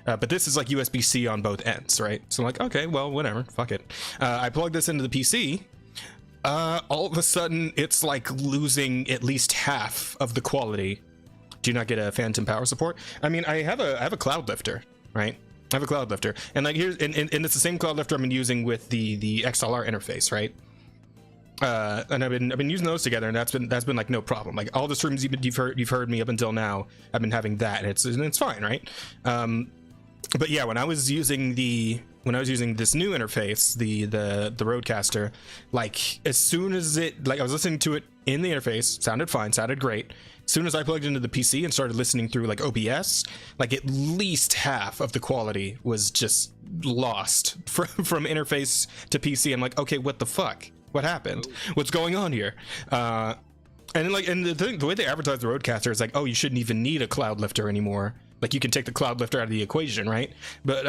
But this is like USB-C on both ends, right? So I'm like, okay, well, whatever, fuck it. I plug this into the PC. All of a sudden, it's like losing at least half of the quality. Do you not get a phantom power support? I mean, I have a cloud lifter, right? I have a cloud lifter, and like here's and it's the same cloud lifter I've been using with the XLR interface, right? And I've been using those together, and that's been like no problem. Like all the streams you've heard me up until now, I've been having that, and it's fine, right? but yeah, when I was using this new interface, the Rodecaster, like as soon as it, like I was listening to it in the interface, sounded fine, sounded great. As soon as I plugged into the PC and started listening through like OBS, like at least half of the quality was just lost from interface to PC. I'm like, okay, what the fuck? What happened? What's going on here? And the way they advertise the Rodecaster is like, oh, you shouldn't even need a cloud lifter anymore. Like you can take the cloud lifter out of the equation, right? But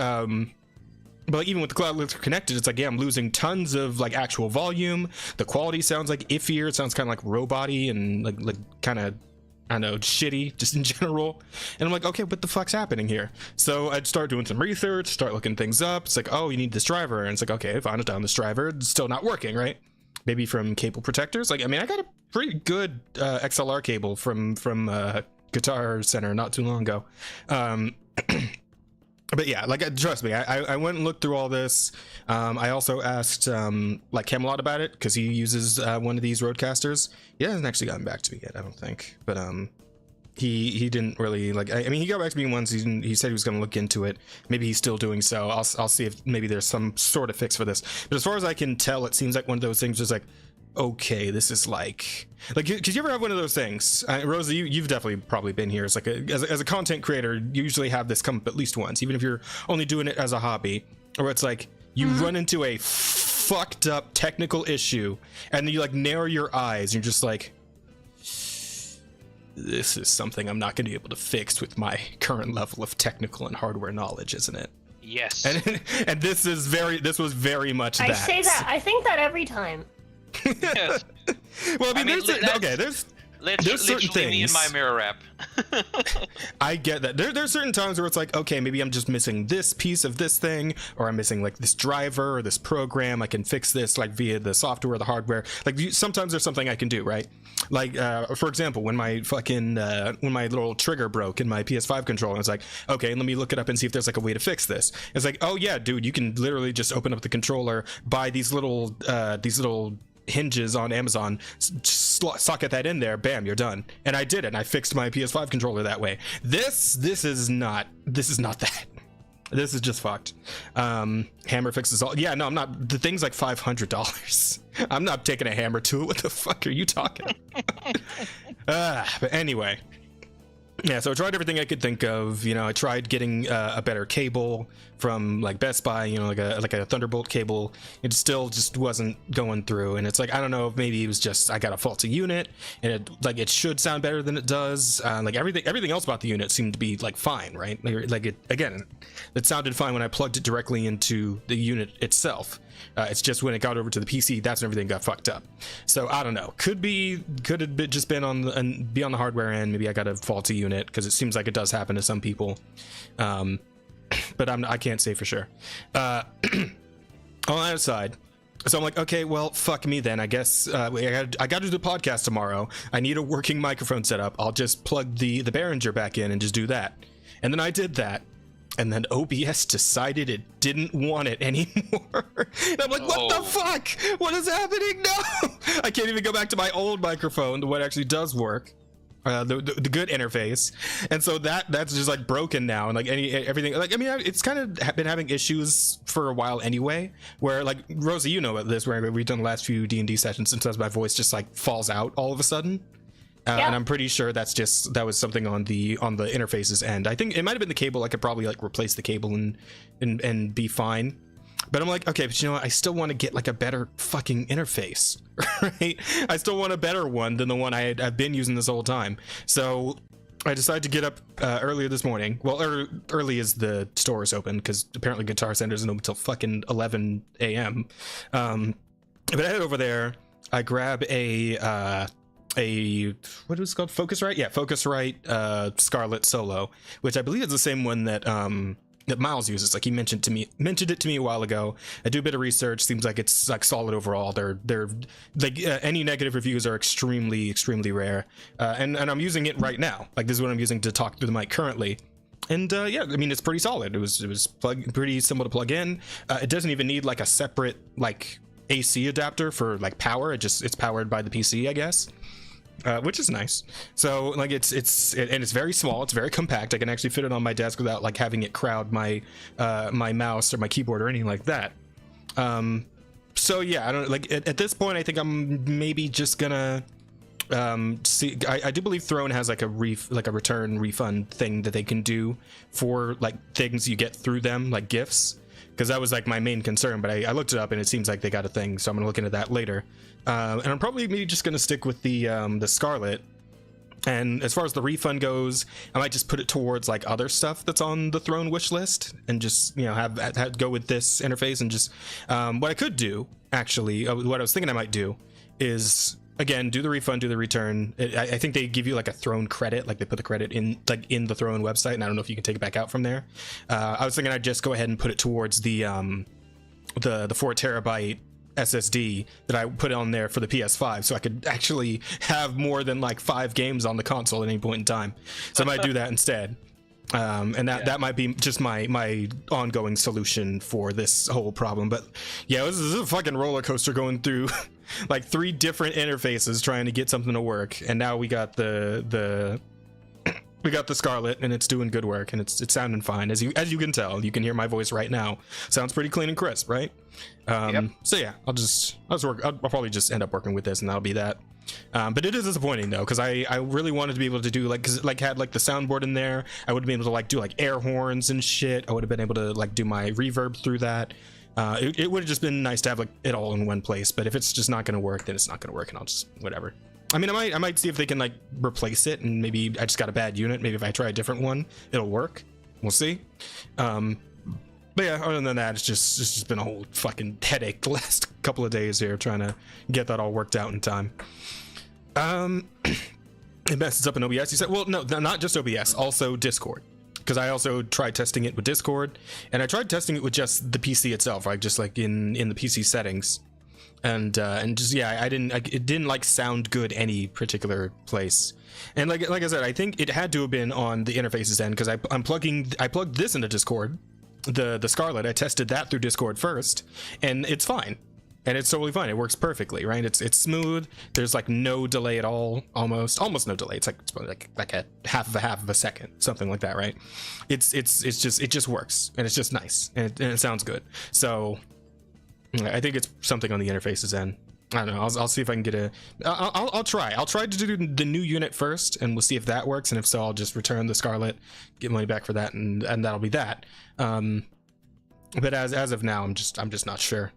even with the cloud lifter connected, it's like, yeah, I'm losing tons of like actual volume. The quality sounds like iffier. It sounds kind of like robot-y and like kind of, I don't know, shitty just in general. And I'm like, okay, what the fuck's happening here? So I'd start doing some research, start looking things up. It's like, oh, you need this driver. And it's like, okay, I found down this driver. It's still not working, right? Maybe from cable protectors. Like, I mean, I got a pretty good XLR cable from Guitar Center not too long ago. But yeah, like, trust me, I went and looked through all this. I also asked like Camelot about it because he uses one of these Roadcasters. He hasn't actually gotten back to me yet, I don't think. But he didn't really, like, I mean, he got back to me once. He said he was going to look into it. Maybe he's still doing so. I'll see if maybe there's some sort of fix for this. But as far as I can tell, it seems like one of those things is like, okay, this is like because you ever have one of those things, Rosa, you've definitely probably been here. It's like as a content creator, you usually have this come up at least once, even if you're only doing it as a hobby, or it's like you run into a fucked up technical issue and then you like narrow your eyes and you're just like, this is something I'm not going to be able to fix with my current level of technical and hardware knowledge, isn't it? Yes. And this was very much that. I say that. I think that every time. Yes. Well, I mean, there's certain things. Me in my mirror wrap. I get that. There's certain times where it's like, okay, maybe I'm just missing this piece of this thing, or I'm missing like this driver or this program. I can fix this like via the software or the hardware. Like sometimes there's something I can do, right? Like for example, when my little trigger broke in my PS5 controller, it's like, okay, let me look it up and see if there's like a way to fix this. It's like, oh yeah, dude, you can literally just open up the controller, buy these little hinges on Amazon, socket that in there, bam, you're done. And I did it, and I fixed my PS5 controller that way. This is not that. This is just fucked. Hammer fixes all. Yeah, no, I'm not. The thing's like $500. I'm not taking a hammer to it. What the fuck are you talking about? But anyway, yeah, so I tried everything I could think of. You know, I tried getting a better cable from like Best Buy, you know, like a Thunderbolt cable. It still just wasn't going through, and it's like, I don't know if maybe it was just I got a faulty unit, and it should sound better than it does. Like everything else about the unit seemed to be like fine, right? Like it sounded fine when I plugged it directly into the unit itself. It's just when it got over to the PC, that's when everything got fucked up. So I don't know. Could have just been on the hardware end. Maybe I got a faulty unit, because it seems like it does happen to some people. But I can't say for sure. On the other side, so I'm like, okay, well, fuck me then. I guess I got to do the podcast tomorrow. I need a working microphone setup. I'll just plug the Behringer back in and just do that. And then I did that. And then OBS decided it didn't want it anymore. And I'm like, what the fuck? What is happening? No! I can't even go back to my old microphone, the one that actually does work. The good interface. And so that's just like broken now. And like everything, like, I mean, it's kind of been having issues for a while anyway, where like, Rosie, you know about this, where we've done the last few D&D sessions, sometimes my voice just like falls out all of a sudden. Yeah. And I'm pretty sure that was something on the interface's end. I think it might have been the cable. I could probably like replace the cable and be fine. But I'm like, okay, but you know what? I still want to get like a better fucking interface, right? I still want a better one than the one I've been using this whole time. So I decided to get up earlier this morning. Well, early as the store is open, because apparently Guitar Center isn't open until fucking 11 a.m. But I head over there. I grab a what is it called? Focusrite? Yeah, Focusrite Scarlet Solo, which I believe is the same one that Miles uses. Like, he mentioned it to me a while ago. I do a bit of research. Seems like it's like solid overall. They're like any negative reviews are extremely rare. And I'm using it right now. Like, this is what I'm using to talk through the mic currently. And yeah, I mean, it's pretty solid. It was pretty simple to plug in. It doesn't even need like a separate like AC adapter for like power. It's powered by the PC, I guess. which is nice. So like and it's very small. It's very compact. I can actually fit it on my desk without like having it crowd my my mouse or my keyboard or anything like that. So yeah, I don't like at this point. I think I'm maybe just gonna see. I do believe Throne has like a return refund thing that they can do for like things you get through them, like gifts. Because that was like my main concern, but I looked it up and it seems like they got a thing, so I'm gonna look into that later. And I'm probably maybe just gonna stick with the Scarlet. And as far as the refund goes, I might just put it towards like other stuff that's on the Throne wish list, and just have go with this interface. And just what I could do actually, what I was thinking I might do is, again, do the refund, do the return. I think they give you like a Throne credit, like they put the credit in like in the Throne website, and I don't know if you can take it back out from there. I was thinking I'd just go ahead and put it towards the 4 terabyte SSD that I put on there for the PS5, so I could actually have more than like 5 games on the console at any point in time. So I might do that instead. And that might be just my ongoing solution for this whole problem. But yeah, this is a fucking roller coaster going through like 3 different interfaces trying to get something to work, and now we got the Scarlet, and it's doing good work, and it's sounding fine. As you can tell, you can hear my voice right now. Sounds pretty clean and crisp, right? Yep. So yeah, I'll probably just end up working with this, and that'll be that. But it is disappointing though, because I really wanted to be able to do had like the soundboard in there. I would have been able to like do like air horns and shit. I would have been able to like do my reverb through that. It would have just been nice to have like it all in one place. But if it's just not going to work, then it's not going to work, and I'll just whatever. I mean, I might see if they can like replace it, and maybe I just got a bad unit. Maybe if I try a different one, it'll work. We'll see. But yeah, other than that, it's just been a whole fucking headache the last couple of days here trying to get that all worked out in time. It messes up in OBS. You said, well, no, not just OBS, also Discord. Because I also tried testing it with Discord, and I tried testing it with just the PC itself, right? Just like in the PC settings. And just yeah, it didn't like sound good any particular place. And like I said, I think it had to have been on the interfaces end, because I plugged this into Discord, the Scarlet. I tested that through Discord first, and it's fine, and it's totally fine. It works perfectly, right? It's smooth. There's like no delay at all, almost no delay. It's like a half of a second, something like that, right? It just works, and it's just nice, and it sounds good. So I think it's something on the interfaces end. I don't know. I'll see if I can get I'll try to do the new unit first, and we'll see if that works. And if so, I'll just return the Scarlet, get money back for that, and that'll be that. But as of now, I'm just not sure.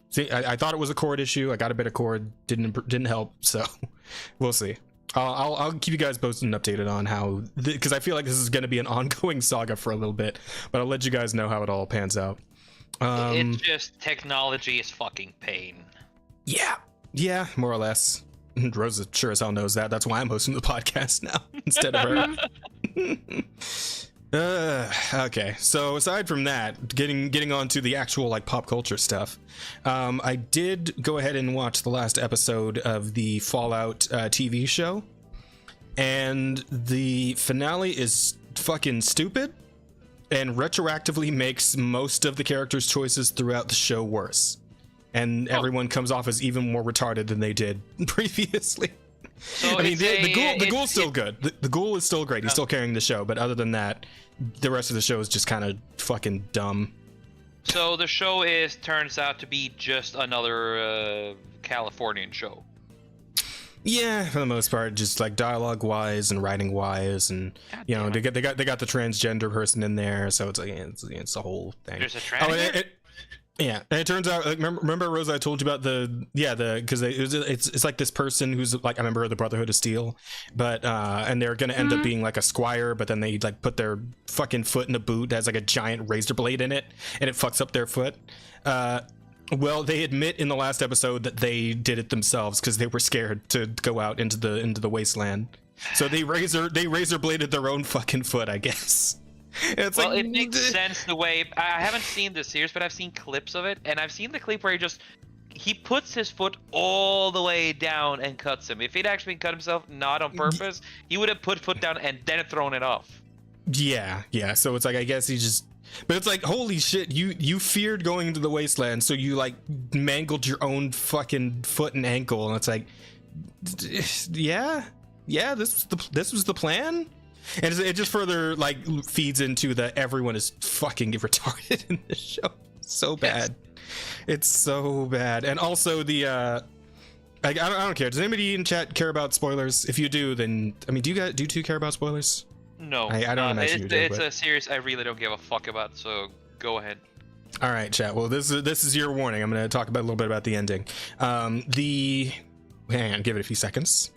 See, I thought it was a cord issue. I got a bit of cord, didn't help. So we'll see. I'll keep you guys posted and updated on how, because I feel like this is going to be an ongoing saga for a little bit. But I'll let you guys know how it all pans out. It's just technology is fucking pain. Yeah, more or less. Rosa sure as hell knows that. That's why I'm hosting the podcast now instead of her. Okay, so aside from that, getting on to the actual like pop culture stuff, I did go ahead and watch the last episode of the Fallout TV show, and the finale is fucking stupid and retroactively makes most of the characters' choices throughout the show worse. And everyone comes off as even more retarded than they did previously. So I mean, the ghoul's still good. The ghoul is still great. He's still carrying the show. But other than that, the rest of the show is just kind of fucking dumb. So the show turns out to be just another Californian show. Yeah, for the most part, just like dialogue wise and writing wise, and they got the transgender person in there, so it's like it's the whole thing. There's a trans. Yeah, and it turns out, like, remember Rosa, I told you about because it's like this person who's like a member of the Brotherhood of Steel, but and they're gonna end up being like a squire, but then they like put their fucking foot in a boot that has like a giant razor blade in it, and it fucks up their foot. Well, they admit in the last episode that they did it themselves because they were scared to go out into the wasteland, so they razor bladed their own fucking foot, I guess. It makes sense the way. I haven't seen the series, but I've seen clips of it, and I've seen the clip where he puts his foot all the way down and cuts him. If he'd actually cut himself, not on purpose, he would have put foot down and then thrown it off. Yeah. So it's like, I guess he just. But it's like, holy shit, you feared going into the wasteland, so you like mangled your own fucking foot and ankle, and it's like, yeah, this was the plan. And it just further like feeds into the everyone is fucking retarded in this show. So bad. It's so bad. And also the I don't care. Does anybody in chat care about spoilers? If you do, then I mean, do you two care about spoilers? No, I don't imagine you do. It's a series I really don't give a fuck about. So go ahead. All right, chat. Well, this is your warning. I'm going to talk about a little bit about the ending. Hang on, give it a few seconds.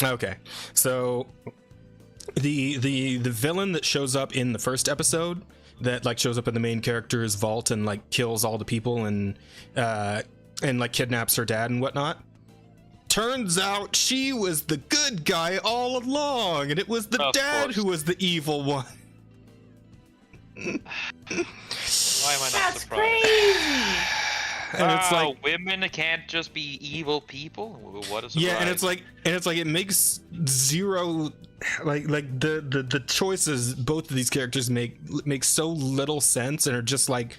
Okay, so the villain that shows up in the first episode, that like shows up in the main character's vault and like kills all the people and like kidnaps her dad and whatnot. Turns out she was the good guy all along, and it was the dad who was the evil one. Why am I not That's surprised? crazy. And it's like women can't just be evil people. What a surprise! Yeah, and it's like it makes zero like the choices both of these characters make so little sense and are just like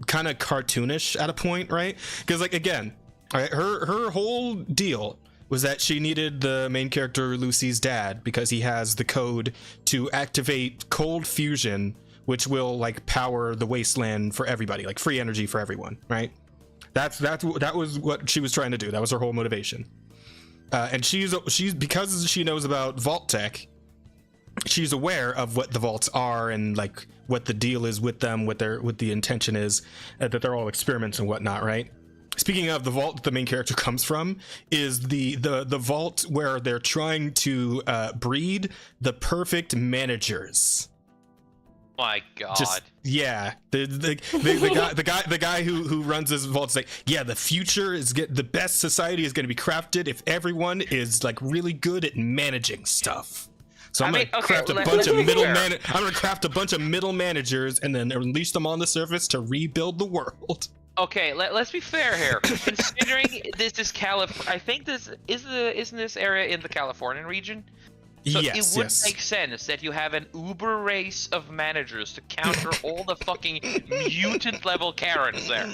kind of cartoonish at a point, right? Because like again, right, her whole deal was that she needed the main character Lucy's dad because he has the code to activate cold fusion, which will like power the wasteland for everybody, like free energy for everyone, right? That was what she was trying to do. That was her whole motivation. And she's because she knows about vault tech, she's aware of what the vaults are and like what the deal is with them, what the intention is, that they're all experiments and whatnot, right? Speaking of the vault that the main character comes from, is the vault where they're trying to breed the perfect managers. My God. The guy who runs this vault is like, yeah, the future is the best society is going to be crafted if everyone is like really good at managing stuff. So I'm gonna craft a bunch of middle managers and then unleash them on the surface to rebuild the world. Okay, let's be fair here. Considering this is I think this isn't this area in the Californian region? So it would make sense that you have an uber race of managers to counter all the fucking mutant level Karens there.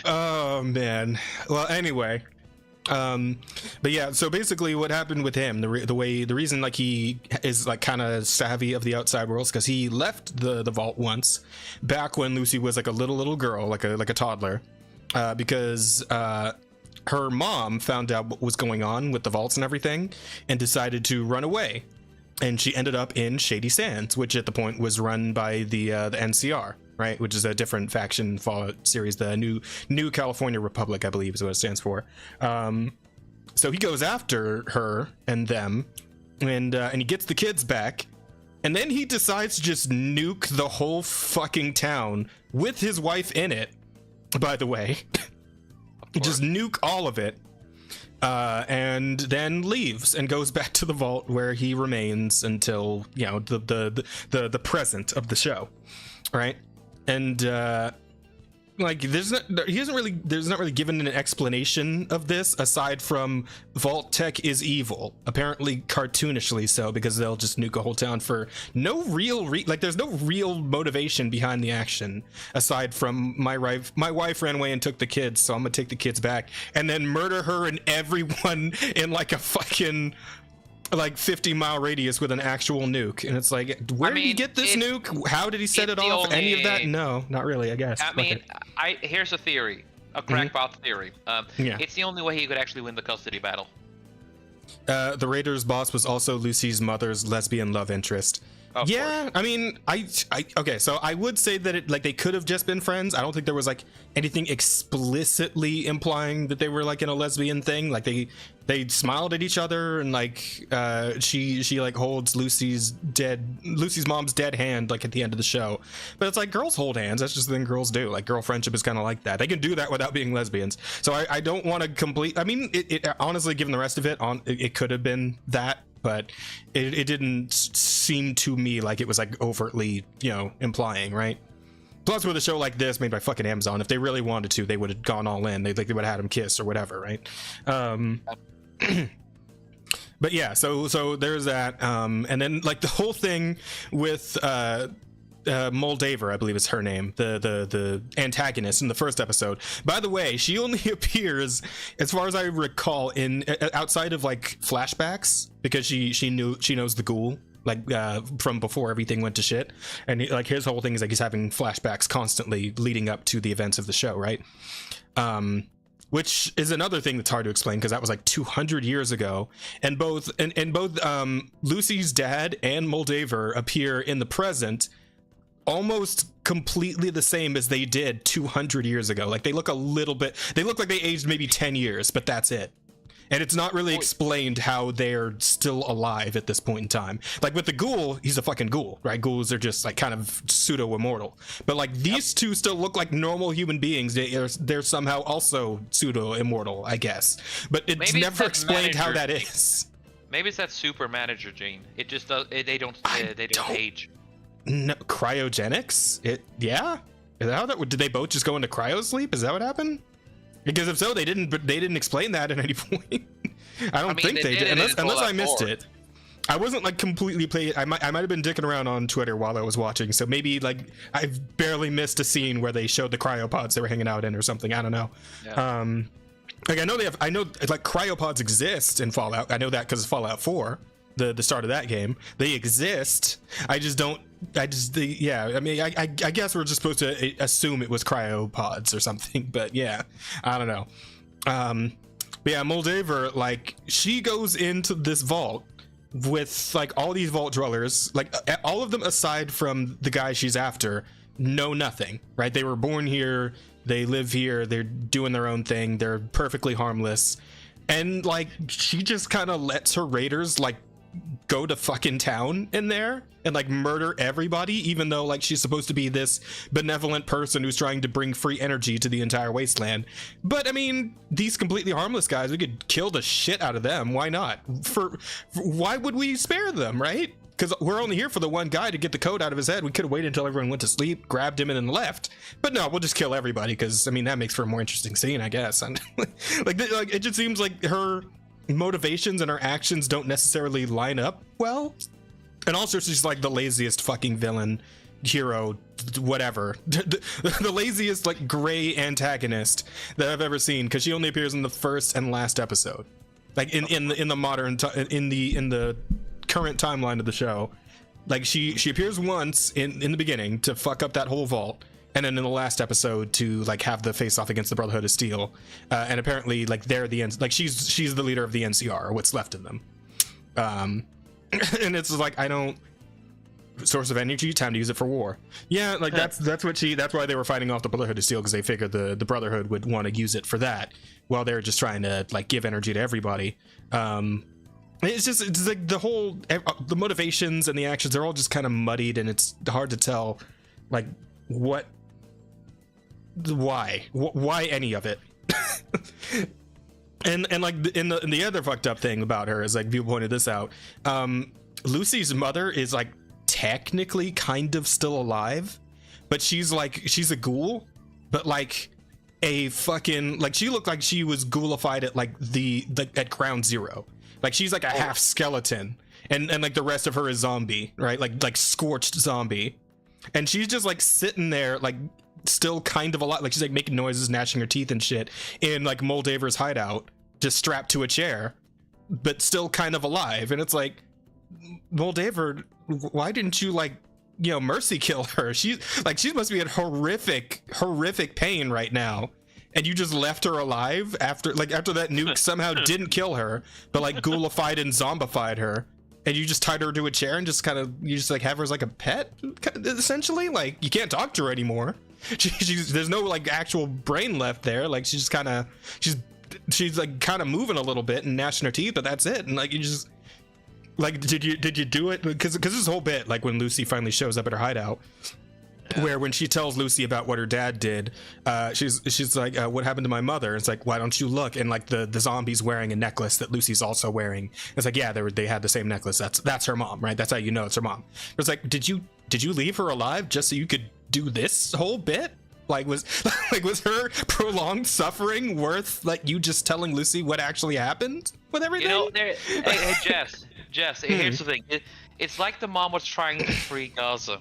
Oh man. Well, anyway, but yeah. So basically, what happened with him, the reason like he is like kind of savvy of the outside world, because he left the vault once, back when Lucy was like a little girl, like a toddler, because her mom found out what was going on with the vaults and everything and decided to run away, and she ended up in Shady Sands, which at the point was run by the NCR, right, which is a different faction Fallout series, the new California Republic, I believe is what it stands for. So he goes after her and them, and he gets the kids back, and then he decides to just nuke the whole fucking town with his wife in it, by the way. Just nuke all of it, and then leaves and goes back to the vault where he remains until, you know, the present of the show, right? And like there's not really given an explanation of this aside from vault tech is evil, apparently cartoonishly so, because they'll just nuke a whole town for no real like there's no real motivation behind the action aside from my wife ran away and took the kids, so I'm gonna take the kids back and then murder her and everyone in like a fucking like 50-mile radius with an actual nuke. And it's like, where did he get this nuke? How did he set it off? Any of that? No, not really, I guess. I mean, here's a theory, a crackpot theory. It's the only way he could actually win the custody battle. The Raiders boss was also Lucy's mother's lesbian love interest. Of course. I mean, okay, so I would say that it, like, they could have just been friends. I don't think there was like anything explicitly implying that they were like in a lesbian thing. Like they smiled at each other, and like she like holds Lucy's mom's dead hand like at the end of the show. But it's like girls hold hands. That's just the thing girls do. Like girl friendship is kind of like that. They can do that without being lesbians. So I don't want to complete. I mean, it honestly, given the rest of it, it could have been that. But it didn't seem to me like it was like overtly, you know, implying, right? Plus, with a show like this made by fucking Amazon, if they really wanted to, they would have gone all in. They would have had him kiss or whatever, right? But yeah, so there's that, and then like the whole thing with Moldaver, I believe is her name, the antagonist in the first episode. By the way, she only appears, as far as I recall, in outside of like flashbacks, because she knows the ghoul like from before everything went to shit, and like his whole thing is like he's having flashbacks constantly leading up to the events of the show, right? Which is another thing that's hard to explain because that was like 200 years ago, and both Lucy's dad and Moldaver appear in the present almost completely the same as they did 200 years ago. Like they look like they aged maybe 10 years, but that's it. And it's not really explained how they're still alive at this point in time. Like with the ghoul, he's a fucking ghoul, right? Ghouls are just like kind of pseudo immortal. But like these two still look like normal human beings. They're somehow also pseudo immortal, I guess. But it's never explained how that is. Maybe it's that super manager gene. It just does. They don't age. No, cryogenics? Yeah? Is that how that? Did they both just go into cryo sleep? Is that what happened? Because if so, they didn't explain that at any point. I don't think they did, unless I missed it. I wasn't like completely playing. I might have been dicking around on Twitter while I was watching, so maybe like I've barely missed a scene where they showed the cryopods they were hanging out in or something. I don't know. Yeah. Like I know like cryopods exist in Fallout. I know that because of Fallout 4, the start of that game. They exist. I mean, I guess we're just supposed to assume it was cryopods or something, but yeah, I don't know. But yeah, Moldaver, like, she goes into this vault with like all these vault dwellers, like all of them aside from the guy she's after, know nothing, right? They were born here, they live here, they're doing their own thing, they're perfectly harmless, and like she just kind of lets her raiders like go to fucking town in there and like murder everybody, even though like she's supposed to be this benevolent person who's trying to bring free energy to the entire wasteland. But I mean, these completely harmless guys, we could kill the shit out of them. Why not? Why would we spare them, right? Because we're only here for the one guy to get the code out of his head. We could have waited until everyone went to sleep, grabbed him, and then left. But no, we'll just kill everybody because I mean that makes for a more interesting scene, I guess. And like it just seems like her motivations and her actions don't necessarily line up well, and also she's like the laziest fucking villain, hero, whatever, the laziest like gray antagonist that I've ever seen, because she only appears in the first and last episode, like in the modern in the current timeline of the show. Like she appears once in the beginning to fuck up that whole vault, and then in the last episode to like have the face off against the Brotherhood of Steel, and apparently like they're the end, like she's the leader of the NCR, or what's left of them. And it's like, I don't, source of energy, time to use it for war. Yeah, like that's why they were fighting off the Brotherhood of Steel, because they figured the Brotherhood would want to use it for that, while they're just trying to like give energy to everybody. It's like the motivations and the actions are all just kind of muddied, and it's hard to tell like why any of it. and like in the other fucked up thing about her is, like, View pointed this out, Lucy's mother is like technically kind of still alive, but she's a ghoul, but like a fucking, like, she looked like she was ghoulified at like at ground zero. Like she's like a half skeleton, and like the rest of her is zombie, right? Like scorched zombie. And she's just like sitting there, like still kind of alive, like she's like making noises, gnashing her teeth and shit in like Moldaver's hideout, just strapped to a chair, but still kind of alive. And it's like, Moldaver, why didn't you like, you know, mercy kill her? She must be in horrific pain right now, and you just left her alive after that nuke somehow didn't kill her, but like ghoulified and zombified her. And you just tied her to a chair and just like have her as like a pet, essentially. Like, you can't talk to her anymore. There's no like actual brain left there. Like she's like kind of moving a little bit and gnashing her teeth, but that's it. And like, you just like, did you do it? Because this whole bit, like when Lucy finally shows up at her hideout, where when she tells Lucy about what her dad did, she's like, what happened to my mother? It's like, why don't you look? And like the zombie's wearing a necklace that Lucy's also wearing. It's like, yeah, they had the same necklace. That's her mom, right? That's how you know it's her mom. It's like, did you leave her alive just so you could do this whole bit? Like, was her prolonged suffering worth like you just telling Lucy what actually happened with everything? You know, hey, Jess, here's the thing. It's like the mom was trying to free Gaza.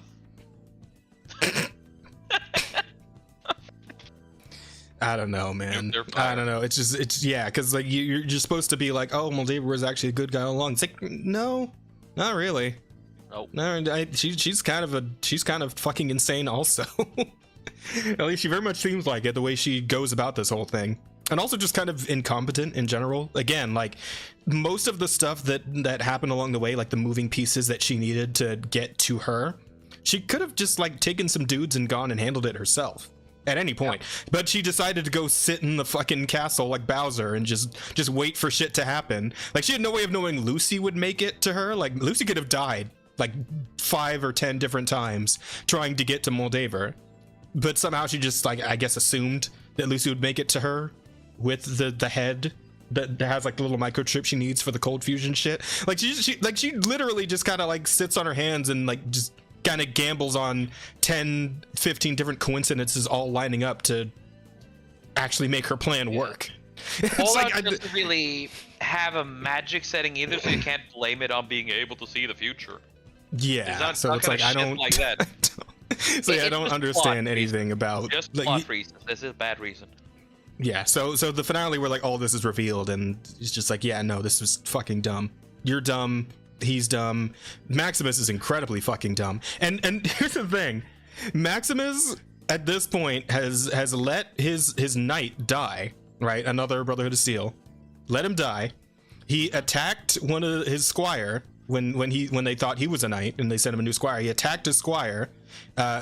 I don't know, man. Nuclear fire. I don't know. It's yeah, because like you're supposed to be like, oh, Moldaver was actually a good guy all along. It's like, no, not really. Nope. No, she's kind of fucking insane also. At least she very much seems like it, the way she goes about this whole thing. And also just kind of incompetent in general. Again, like most of the stuff that happened along the way, like the moving pieces that she needed to get to her, she could have just like taken some dudes and gone and handled it herself at any point. But she decided to go sit in the fucking castle like Bowser and just wait for shit to happen. Like she had no way of knowing Lucy would make it to her. Like Lucy could have died like 5 or 10 different times trying to get to Moldaver. But somehow she just like, I guess, assumed that Lucy would make it to her with the head that has like the little microchip she needs for the cold fusion shit. Like she literally just kind of like sits on her hands and like just kind of gambles on 10-15 different coincidences all lining up to actually make her plan work. Fallout doesn't really have a magic setting either, so you can't blame it on being able to see the future. Yeah, so it's like I don't like that. So yeah, I don't understand anything about just like, plot reasons. This is a bad reason. Yeah, so the finale where like all this is revealed and it's just like, yeah, no, this was fucking dumb. You're dumb. He's dumb. Maximus is incredibly fucking dumb. And here's the thing, Maximus at this point has let his knight die, right? Another Brotherhood of Steel. Let him die. He attacked one of his squire when they thought he was a knight and they sent him a new squire. He attacked his squire,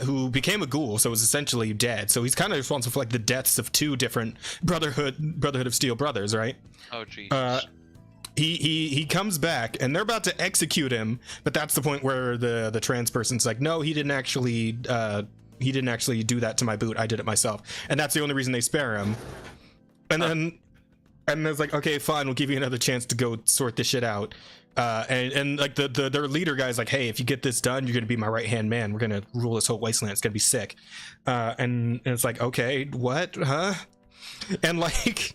who became a ghoul, so was essentially dead. So he's kind of responsible for like the deaths of 2 different Brotherhood of Steel brothers, right? Oh Jesus. He comes back and they're about to execute him, but that's the point where the trans person's like, no, he didn't actually do that to my boot. I did it myself, and that's the only reason they spare him. And then it's like, okay, fine, we'll give you another chance to go sort this shit out. And like their leader guy's like, hey, if you get this done, you're gonna be my right hand man. We're gonna rule this whole wasteland. It's gonna be sick. And it's like, okay, what, huh? And like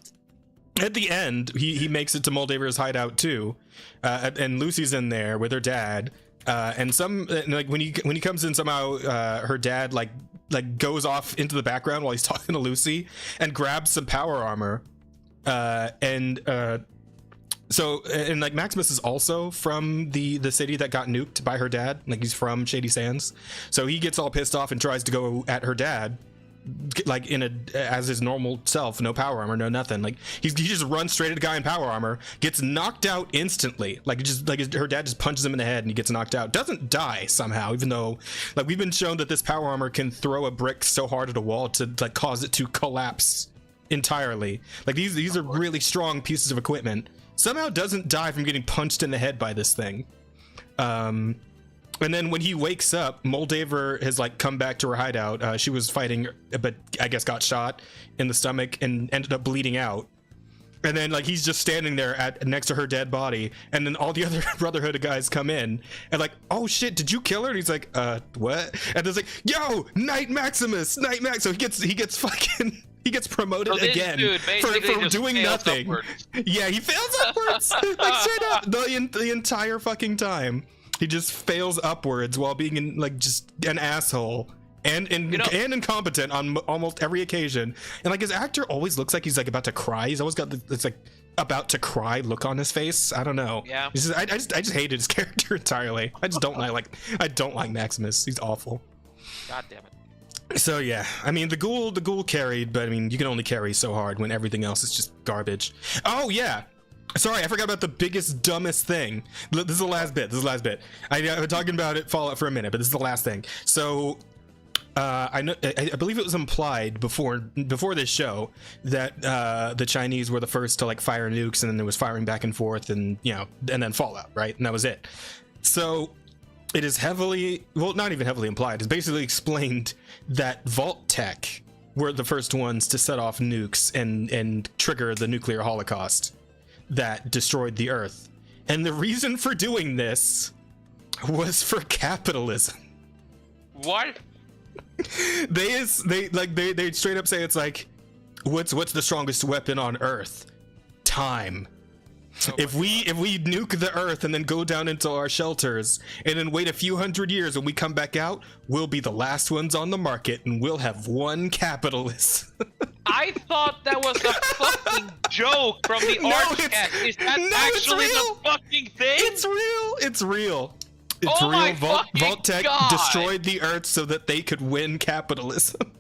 at the end, he makes it to Moldaver's hideout too, and Lucy's in there with her dad. And like when he comes in, somehow her dad like goes off into the background while he's talking to Lucy and grabs some power armor. So like Maximus is also from the city that got nuked by her dad. Like he's from Shady Sands, so he gets all pissed off and tries to go at her dad, like as his normal self, no power armor, no nothing. Like he just runs straight at a guy in power armor, gets knocked out instantly. Like her dad just punches him in the head and he gets knocked out. Doesn't die somehow, even though like we've been shown that this power armor can throw a brick so hard at a wall to like cause it to collapse entirely. Like these are really strong pieces of equipment. Somehow doesn't die from getting punched in the head by this thing. And then when he wakes up, Moldaver has like come back to her hideout. She was fighting, but I guess got shot in the stomach and ended up bleeding out. And then like he's just standing there next to her dead body, and then all the other Brotherhood guys come in and like, oh shit, did you kill her? And he's like, what? And there's like, yo, Knight Maximus, Knight Max. So he gets fucking. He gets promoted again for doing nothing. Upwards. Yeah, he fails upwards. Like straight up, the entire fucking time. He just fails upwards while being like just an asshole and incompetent on almost every occasion. And like his actor always looks like he's like about to cry. He's always got this like about to cry look on his face. I don't know. Yeah. I just hated his character entirely. I don't like Maximus. He's awful. God damn it. So yeah, I mean the ghoul carried, but I mean you can only carry so hard when everything else is just garbage. Oh yeah, sorry, I forgot about the biggest, dumbest thing. This is the last bit. I've been talking about it Fallout for a minute, but this is the last thing. So I believe it was implied before this show that the Chinese were the first to like fire nukes, and then there was firing back and forth, and and then Fallout, right? And that was it. So it is not even heavily implied. It's basically explained that Vault Tech were the first ones to set off nukes and trigger the nuclear holocaust that destroyed the Earth. And the reason for doing this was for capitalism. What? They straight up say it's like, what's the strongest weapon on Earth? Time. If we nuke the Earth and then go down into our shelters and then wait a few hundred years and we come back out, we'll be the last ones on the market and we'll have one capitalist. I thought that was a fucking joke from the Archcast. Is that actually the fucking thing? It's real. It's real. It's Oh my real. fucking Vault-Tec God. destroyed the Earth so that they could win capitalism.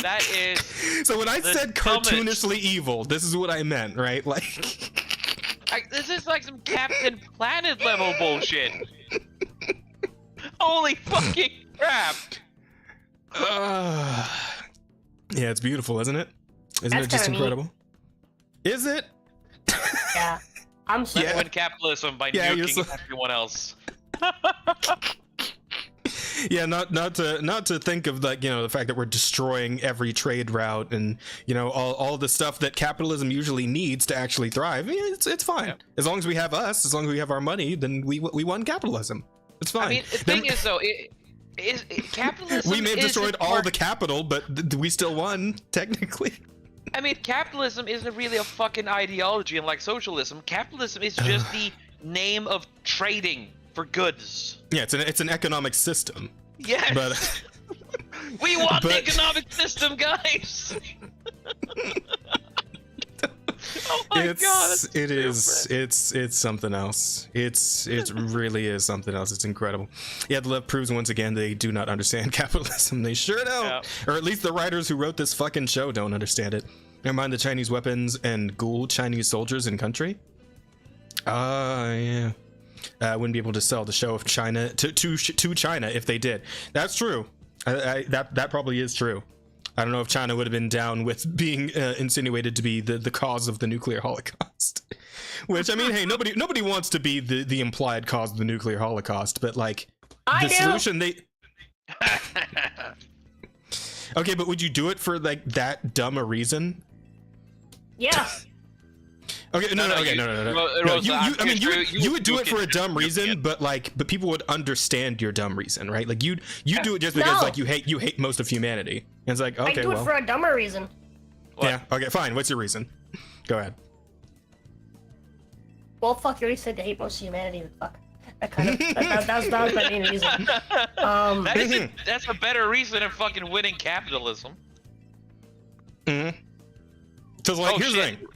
That is. So when I said dumbest. cartoonishly evil, this is what I meant, right? Like, This is like some Captain Planet level bullshit. Holy fucking crap! yeah, it's beautiful, isn't it? Isn't That's it just kinda incredible? Is it? Yeah. I'm sorry. Yeah. Win capitalism by Yeah, you're nuking so- everyone else. Yeah, not to think of, like, you know, the fact that we're destroying every trade route and, you know, all the stuff that capitalism usually needs to actually thrive. Yeah, it's fine. Yeah. As long as we have us, as long as we have our money, then we won capitalism. It's fine. I mean, the thing is though, capitalism. We may have destroyed isn't all more- the capital, but we still won technically. I mean, capitalism isn't really a fucking ideology, and like socialism, capitalism is just the name of trading for goods. Yeah, it's an economic system. Yes. But We want the but- economic system, guys. Oh my god, that's it's something else. It really is something else. It's incredible. Yeah, the left proves once again they do not understand capitalism. They sure don't. Yeah. Or at least the writers who wrote this fucking show don't understand it. Never mind the Chinese weapons and ghoul Chinese soldiers in country. Yeah. Wouldn't be able to sell the show of China to China if they did. That's true. That probably is true. I don't know if China would have been down with being insinuated to be the cause of the nuclear holocaust. Which, I mean, hey, nobody wants to be the implied cause of the nuclear holocaust, but like I do. solution they. Okay, but would you do it for like that dumb a reason? Yeah. Okay, no. Rosa, I mean, you you would do it for a dumb nuke reason, it. but people would understand your dumb reason, right? Like you do it just because No. like you hate most of humanity. And it's like, I okay, do it well, for a dumber reason. What? yeah, okay, fine. What's your reason? Go ahead. Well, fuck, you already said to hate most of humanity. Fuck. That kind of that was my main reason. That's a better reason than fucking winning capitalism. Mm-hmm. Because like, Oh, here's the shit. thing.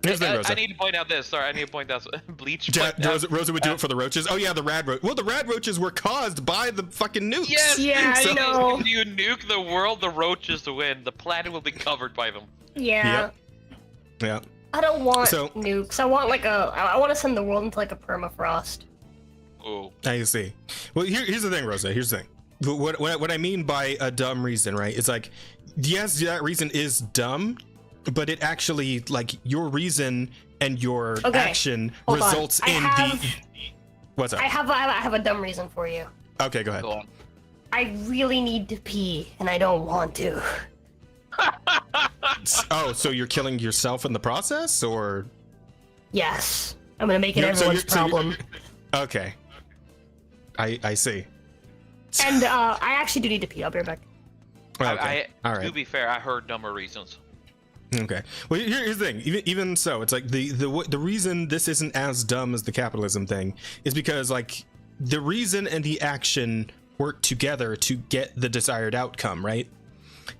Here's the thing, Rosa. I need to point out this. Sorry, I need to point out Bleach. Rosa would do it for the roaches. Oh yeah, the rad roach. Well, the rad roaches were caused by the fucking nukes. Yes. Yeah, I so know. If you nuke the world, the roaches win. The planet will be covered by them. Yeah. Yep. Yeah. I don't want So- nukes. I want to send the world into like a permafrost. Oh. I see. Well, here's the thing, Rosa. Here's the thing. What I mean by a dumb reason, right? It's like, yes, that reason is dumb, but it actually, like, your reason and your Okay, action hold on. results I in have- the. What's up? I have a dumb reason for you. Okay, go ahead. Go on. I really need to pee, and I don't want to. Oh, so you're killing yourself in the process, or? Yes. I'm gonna make it You're- so everyone's you're- so you're- problem. Okay. I see. And I actually do need to pee. I'll be right back. Okay. All right. To be fair, I heard dumber reasons. Okay. Well, here's the thing. Even so, it's like the reason this isn't as dumb as the capitalism thing is because like the reason and the action work together to get the desired outcome, right?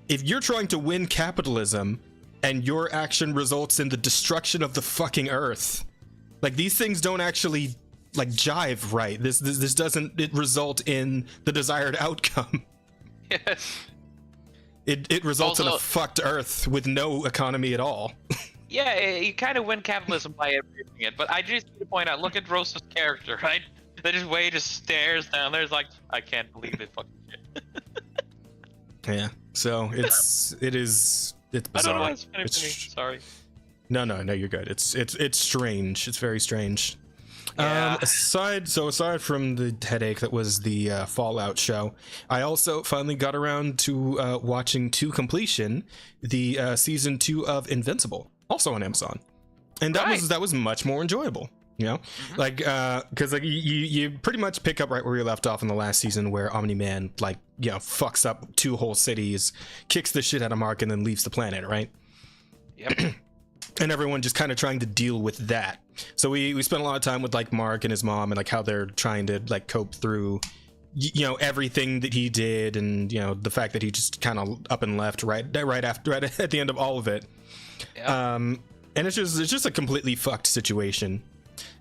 If you're trying to win capitalism and your action results in the destruction of the fucking earth, like these things don't actually like jive right. This doesn't result in the desired outcome. Yes. It results in a Also- fucked earth with no economy at all. Yeah, you kind of win capitalism by abusing it, but I just need to point out, look at Rosa's character, right? That just way just stares down there. It's like, I can't believe it fucking shit. Yeah. So it's bizarre. I don't know why it's funny It's to me. Sorry. No, you're good. It's strange. It's very strange. Yeah. Aside from the headache that was the Fallout show, I also finally got around to watching to completion the season 2 of Invincible, also on Amazon, and that was much more enjoyable. You know, like because like you pretty much pick up right where you left off in the last season, where Omni-Man like fucks up 2 whole cities, kicks the shit out of Mark, and then leaves the planet, right? Yep. and everyone just kind of trying to deal with that. So we spent a lot of time with like Mark and his mom and like how they're trying to like cope through everything that he did, and the fact that he just kind of up and left right at the end of all of it. Yeah. And it's just a completely fucked situation.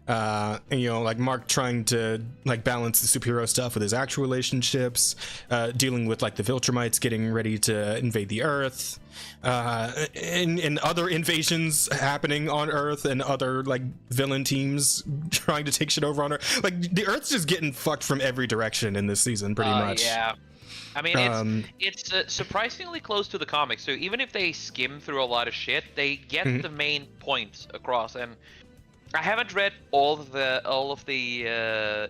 Like Mark trying to like balance the superhero stuff with his actual relationships, dealing with like the Viltrumites getting ready to invade the Earth, and other invasions happening on Earth, and other like villain teams trying to take shit over on Earth. Like the Earth's just getting fucked from every direction in this season, pretty much. Yeah. I mean, it's surprisingly close to the comics. So even if they skim through a lot of shit, they get the main points across. And I haven't read all of the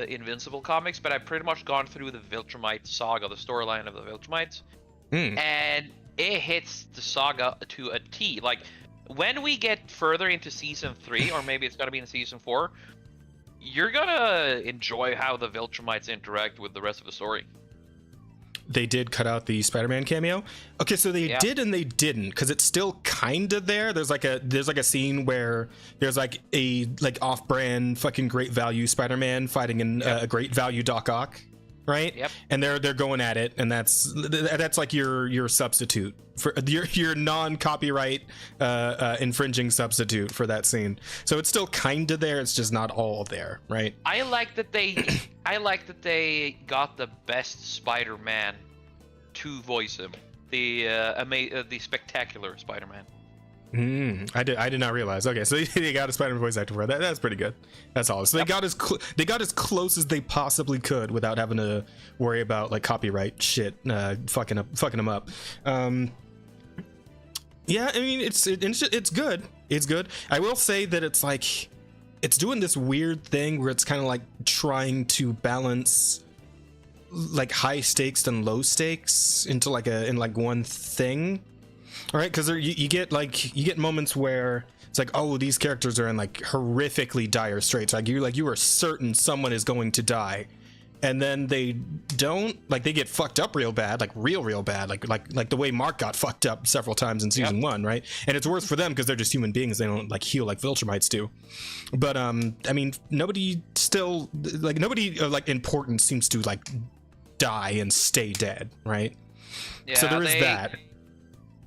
Invincible comics, but I've pretty much gone through the Viltrumite saga, the storyline of the Viltrumites, and it hits the saga to a T. Like when we get further into season 3, or maybe it's gonna be in season 4, you're gonna enjoy how the Viltrumites interact with the rest of the story. They did cut out the Spider-Man cameo. Okay, so they did and they didn't, because it's still kind of there. There's like a scene where there's like a off-brand fucking great value Spider-Man fighting a great value Doc Ock, right? Yep. And they're going at it, and that's like your substitute for your non-copyright infringing substitute for that scene. So it's still kind of there. It's just not all there, right? I like that they got the best Spider-Man to voice him, the spectacular Spider-Man. I did not realize. Okay, so they got a Spider-Man voice actor for that. That's pretty good. That's all. So they got as close as they possibly could without having to worry about like copyright shit fucking them up. Yeah, I mean it's good. It's good. I will say that it's like it's doing this weird thing where it's kind of like trying to balance like high stakes and low stakes into like one thing. All right, because you get moments where it's like, oh, these characters are in like horrifically dire straits. Like you are certain someone is going to die, and then they don't. Like they get fucked up real bad, like real bad, like the way Mark got fucked up several times in season 1, right? And it's worse for them because they're just human beings. They don't like heal like Viltrumites do. But I mean, nobody important seems to like die and stay dead, right? Yeah, so there is that.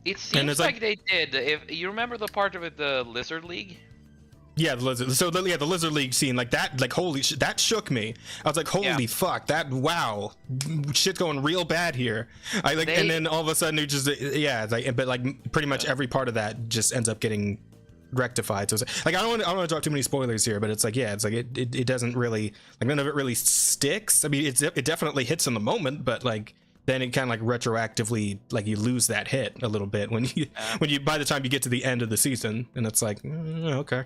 It seems like they did. If you remember the part of it, the Lizard League. Yeah, the Lizard. So the Lizard League scene, like that, like holy shit, that shook me. I was like, holy fuck, wow, shit's going real bad here. And then all of a sudden it just but like pretty much every part of that just ends up getting rectified. So it's like I don't want to drop too many spoilers here, but it's like it doesn't really, like none of it really sticks. I mean, it definitely hits in the moment, but like then it kind of like retroactively, like you lose that hit a little bit when you by the time you get to the end of the season, and it's like okay.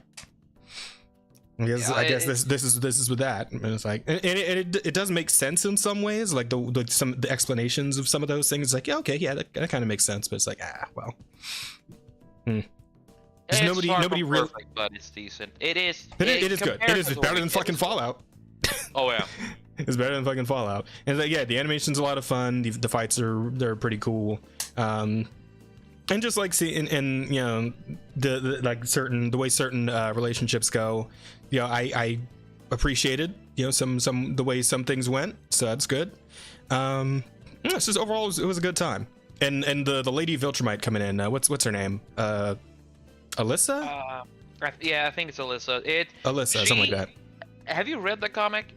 I guess this is with that, and it's like, and it does make sense in some ways, like the explanations of some of those things. It's like that kind of makes sense, but it's like well. It's nobody really, perfect, but it's decent. It is. It is good. It is better than fucking Fallout. Oh yeah. It's better than fucking Fallout. And it's like, the animation's a lot of fun. The fights they're pretty cool. And just like seeing, and the way certain relationships go, I appreciated the way some things went. So that's good. It's just overall it was a good time. And the lady Viltrumite coming in. What's her name? Alyssa? I think it's Alyssa. Alyssa, something like that. Have you read the comic?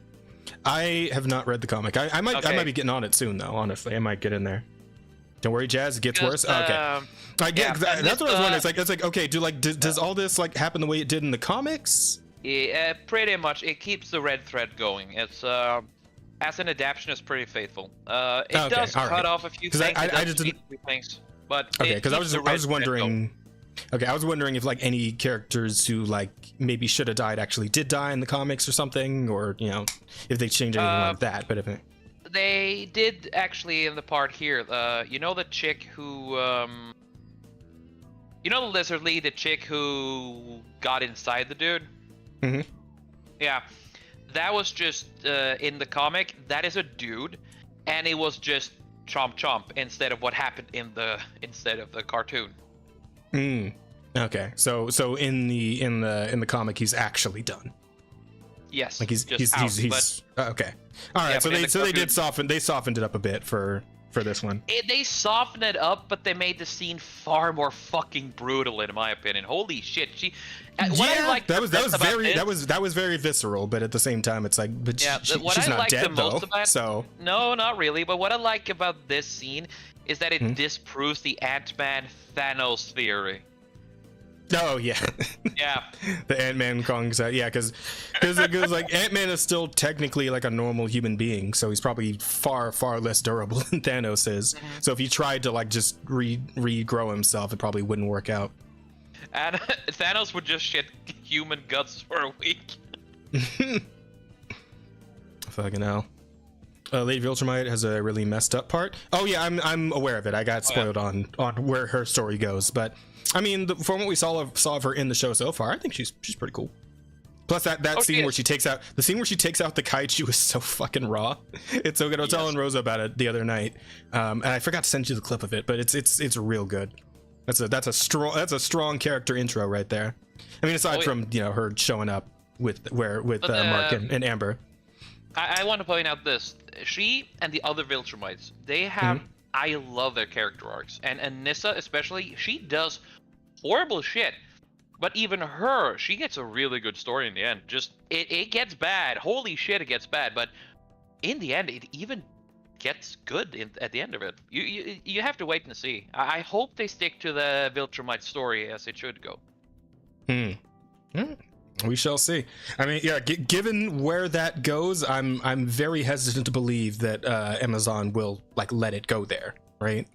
I have not read the comic. I might be getting on it soon though. Honestly, I might get in there. Don't worry, Jazz. It gets worse. Okay. That's what I was wondering. It's like okay. Does all this like happen the way it did in the comics? Yeah, pretty much. It keeps the red thread going. It's as an adaptation, it's pretty faithful. It does cut off a few things. I just didn't. Things, but okay, because I was wondering. Okay, I was wondering if like any characters who like maybe should have died actually did die in the comics or something, or if they changed anything like that. But if they did actually in the part here, the chick who, the Lizard League, the chick who got inside the dude. Mm-hmm. Yeah, that was just in the comic. That is a dude, and it was just chomp chomp instead of what happened instead of the cartoon. Okay, so in the comic, he's actually done. Yes, Like he's okay. All right, Yeah, so they softened it up a bit for this one. They softened it up, but they made the scene far more fucking brutal, in my opinion. Holy shit! That was very visceral, but at the same time, it's like, but she's not dead though. So no, not really. But what I like about this scene is that it disproves the Ant-Man Thanos theory. Oh yeah, yeah. The Ant-Man Kong side, yeah, because it goes like Ant-Man is still technically like a normal human being, so he's probably far less durable than Thanos is. So if he tried to like just regrow himself, it probably wouldn't work out. And Thanos would just shit human guts for a week. Fucking hell. Lady Viltrumite has a really messed up part. Oh yeah, I'm aware of it. I got spoiled on where her story goes, but I mean, from what we saw of her in the show so far, I think she's pretty cool. Plus that scene where she takes out the kaiju is so fucking raw. It's so good. I was telling Rosa about it the other night, and I forgot to send you the clip of it, but it's real good. That's a strong character intro right there. I mean, aside from her showing up with Mark and Amber. I want to point out this: she and the other Viltrumites, they have. I love their character arcs, and Nissa especially. She does horrible shit, but even her, she gets a really good story in the end. Just it gets bad. Holy shit, it gets bad, but in the end, it even gets good at the end of it. You have to wait and see. I hope they stick to the Viltrumite story as it should go. We shall see. I mean, yeah, given where that goes, I'm very hesitant to believe that Amazon will like let it go there, right?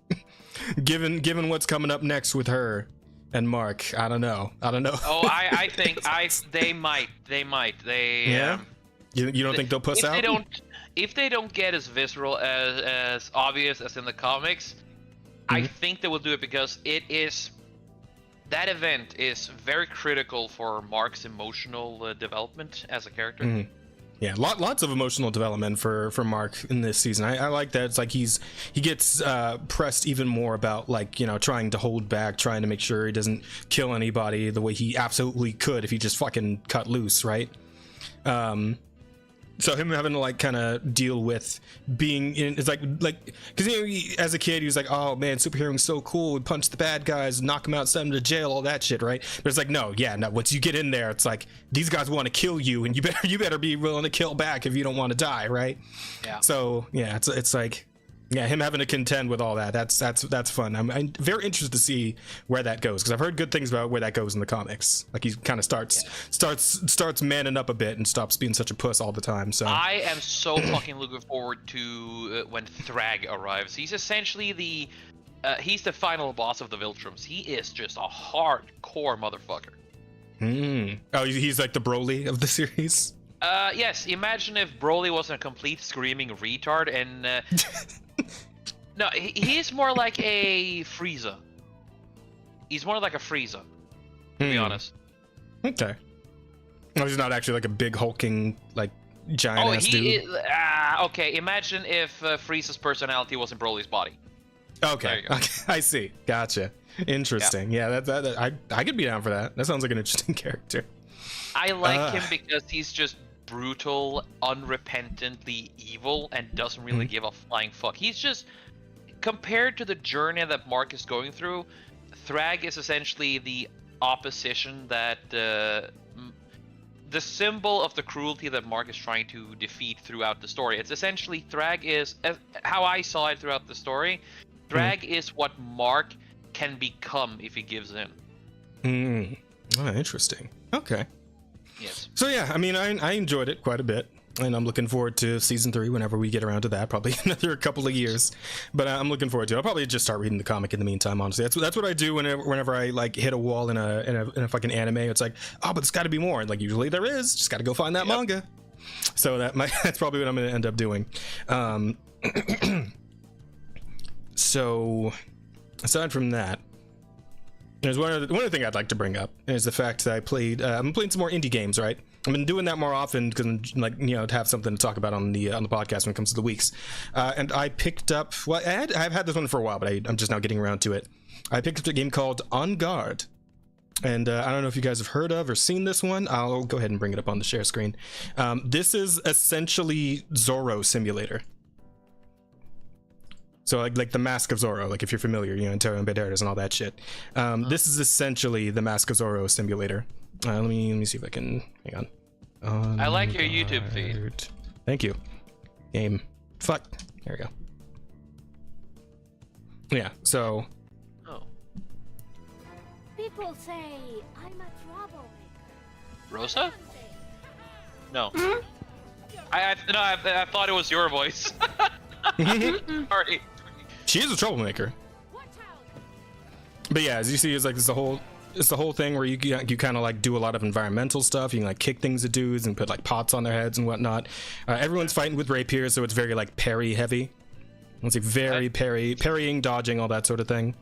given what's coming up next with her and Mark, I don't know. Oh, I think they might. Yeah. You don't think they'll puss out? If they don't get as visceral as obvious as in the comics, I think they will do it because that event is very critical for Mark's emotional development as a character. Yeah, lots of emotional development for Mark in this season. I like that. It's like he gets pressed even more about like trying to hold back, trying to make sure he doesn't kill anybody the way he absolutely could if he just fucking cut loose, right? So him having to like kind of deal with being in, it's like because as a kid he was like, oh man, superheroing so cool, we punch the bad guys, knock them out, send them to jail, all that shit, right? But it's like no, once you get in there, it's like these guys want to kill you, and you better be willing to kill back if you don't want to die, right? Yeah. So yeah, it's like him having to contend with all that. That's fun. I'm very interested to see where that goes because I've heard good things about where that goes in the comics. Like he kind of starts manning up a bit and stops being such a puss all the time. So I am so fucking looking forward to when Thrag arrives. He's essentially he's the final boss of the Viltrums. He is just a hardcore motherfucker. Oh, he's like the Broly of the series. Yes. Imagine if Broly wasn't a complete screaming retard and. No, he's more like a Frieza. He's more like a Frieza, to be honest. Okay. No, he's not actually like a big hulking, like giant ass dude. Okay, imagine if Frieza's personality was in Broly's body. Okay. I see. Gotcha. Interesting. Yeah, I could be down for that. That sounds like an interesting character. I like him because he's just brutal, unrepentantly evil, and doesn't really give a flying fuck. He's just, compared to the journey that Mark is going through, Thrag is essentially the opposition that the symbol of the cruelty that Mark is trying to defeat throughout the story. It's essentially Thrag is, how I saw it throughout the story, Thrag is what Mark can become if he gives in. Oh, interesting. Okay. Yes. So yeah, I mean, I enjoyed it quite a bit, and I'm looking forward to season 3 whenever we get around to that. Probably another couple of years, but I'm looking forward to it. I'll probably just start reading the comic in the meantime. Honestly, that's what I do whenever I like hit a wall in a fucking anime. It's like, oh, but there's got to be more. And like usually there is. Just got to go find that manga. So that's probably what I'm going to end up doing. So aside from that, there's one other thing I'd like to bring up is the fact that I'm playing some more indie games, right? I've been doing that more often because to have something to talk about on the podcast when it comes to the weeks. And I picked up, I've had this one for a while, but I'm just now getting around to it. I picked up a game called On Guard. And I don't know if you guys have heard of or seen this one. I'll go ahead and bring it up on the share screen. This is essentially Zorro Simulator. So like the Mask of Zorro, like if you're familiar, you know, Antonio Banderas and all that shit. This is essentially the Mask of Zorro Simulator. Let me see if I can, hang on. I like your YouTube feed. Thank you. Game. Fuck. There we go. Yeah, so. Oh. People say I'm a troublemaker. Rosa? No. I thought it was your voice. Sorry. She is a troublemaker. But yeah, as you see, it's like it's the whole thing where you kind of like do a lot of environmental stuff. You can like kick things at dudes and put like pots on their heads and whatnot. Everyone's fighting with rapiers, so it's very like parry heavy. It's like very parrying, dodging, all that sort of thing.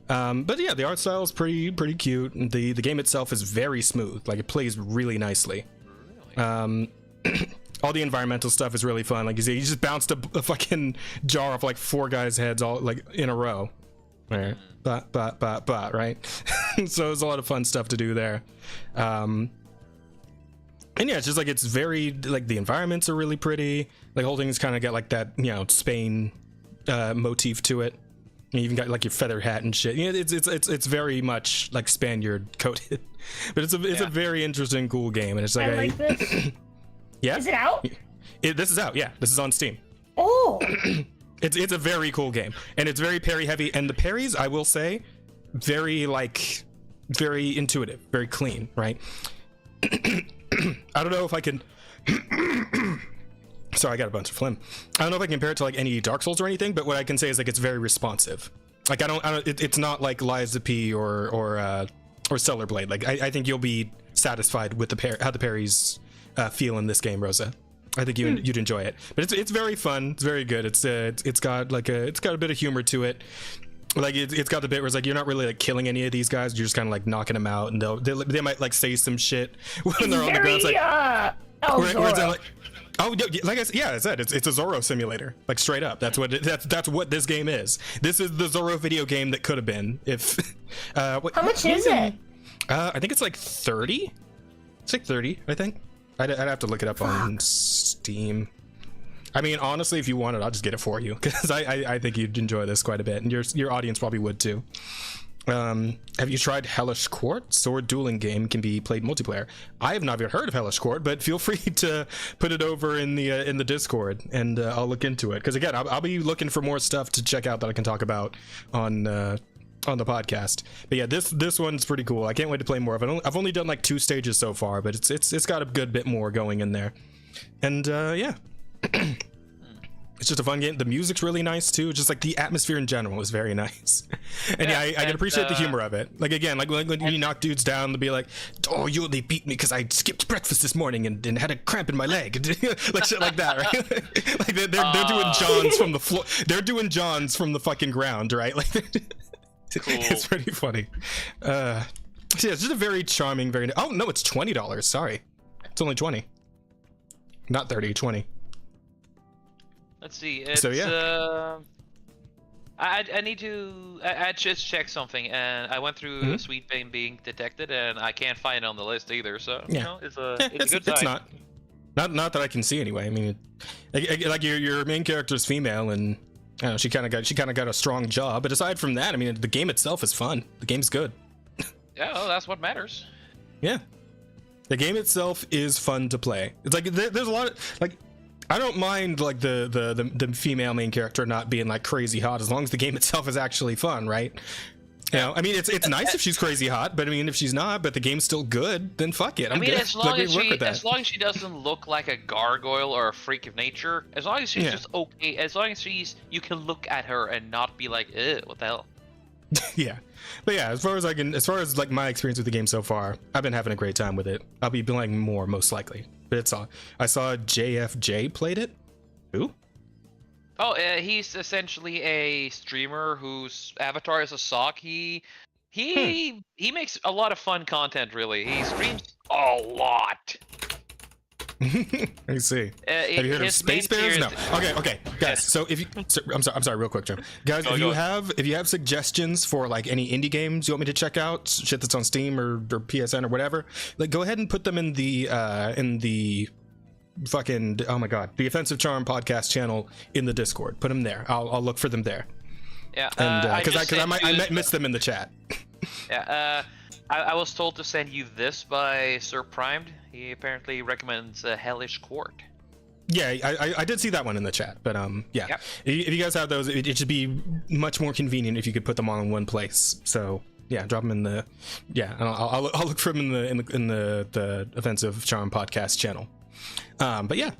But yeah, the art style is pretty cute. The game itself is very smooth. Like it plays really nicely. Really? All the environmental stuff is really fun. Like you see, you just bounced a fucking jar off like 4 guys' heads all like in a row. Right? Right? So there's a lot of fun stuff to do there. And yeah, it's just like it's very like the environments are really pretty. Like whole thing's kind of got like that, you know, Spain motif to it. You even got like your feather hat and shit. You know, it's very much like Spaniard coated. But it's a very interesting, cool game, and it's like I like this. Yeah. Is it out? This is out. Yeah, this is on Steam. Oh. It's a very cool game, and it's very parry heavy. And the parries, I will say, very intuitive, very clean, right? I don't know if I can. Sorry, I got a bunch of phlegm. I don't know if I can compare it to like any Dark Souls or anything, but what I can say is like it's very responsive. Like it's not like Lies of P or Stellar Blade. Like I think you'll be satisfied with how the parries feel in this game, Rosa. I think you'd enjoy it. But it's very fun. It's very good. It's got a bit of humor to it. Like it's got the bit where it's like you're not really like killing any of these guys. You're just kind of like knocking them out, and they might like say some shit when they're on the ground. It's like where it's like, oh, like I said, yeah, I said it's a Zorro simulator, like straight up. That's what this game is. This is the Zorro video game that could have been if. How much is it? I think it's like 30. It's like 30, I think. I'd have to look it up on Steam. I mean, honestly, if you want it, I'll just get it for you, because I think you'd enjoy this quite a bit, and your audience probably would too. Have you tried Hellish Court? Sword dueling game, can be played multiplayer. I have not even heard of Hellish Court, but feel free to put it over in the Discord, and I'll look into it. Because again, I'll be looking for more stuff to check out that I can talk about on the podcast. But yeah, this one's pretty cool. I can't wait to play more of it. I've only done like 2 stages so far, but it's got a good bit more going in there. And yeah. It's just a fun game. The music's really nice too. Just like the atmosphere in general is very nice. And yeah, I can appreciate the humor of it. Like again, like when you knock dudes down, they'll be like, "Oh, you only beat me because I skipped breakfast this morning and had a cramp in my leg," like shit like that, right? Like they're doing Johns from the floor. They're doing Johns from the fucking ground, right? Like cool. It's pretty funny. So yeah, it's just a very charming, very. Oh no, it's $20. Sorry, it's only 20, not 30, 20. Let's see. It's, so yeah. I need to. I just checked something, and I went through Sweet Pain being detected, and I can't find it on the list either. So yeah, you know, it's a good sign. It's not that I can see anyway. I mean, like your main character is female, and I don't know, she kind of got a strong jaw. But aside from that, I mean, the game itself is fun. The game's good. Yeah, well, that's what matters. Yeah, the game itself is fun to play. It's like there's a lot of like. I don't mind like the female main character not being like crazy hot as long as the game itself is actually fun, right? You know, I mean, it's nice if she's crazy hot, but I mean, if she's not, but the game's still good, then fuck it. I mean, good. as long as she doesn't look like a gargoyle or a freak of nature, as long as she's just okay, as long as you can look at her and not be like, ew, what the hell? Yeah, but yeah, as far as like my experience with the game so far, I've been having a great time with it. I'll be playing more most likely. But it's all. I saw JFJ played it. Who? Oh, he's essentially a streamer whose avatar is a sock. He makes a lot of fun content. Really, he streams a lot. I see. Have you heard of Space Bears? No. Okay, guys. So if you, I'm sorry, real quick, Jim. Guys, if you have suggestions for like any indie games you want me to check out, shit that's on Steam or PSN or whatever, like go ahead and put them in the fucking, oh my god, the Offensive Charm podcast channel in the Discord. Put them there. I'll look for them there. Yeah. And because I might miss them in the chat. Yeah. I was told to send you this by Sir Primed. He apparently recommends Hellish Court. Yeah, I did see that one in the chat, but yeah. Yep. If you guys have those, it should be much more convenient if you could put them all in one place. So yeah, drop them in the and I'll look for them in the Offensive Charm podcast channel. But yeah,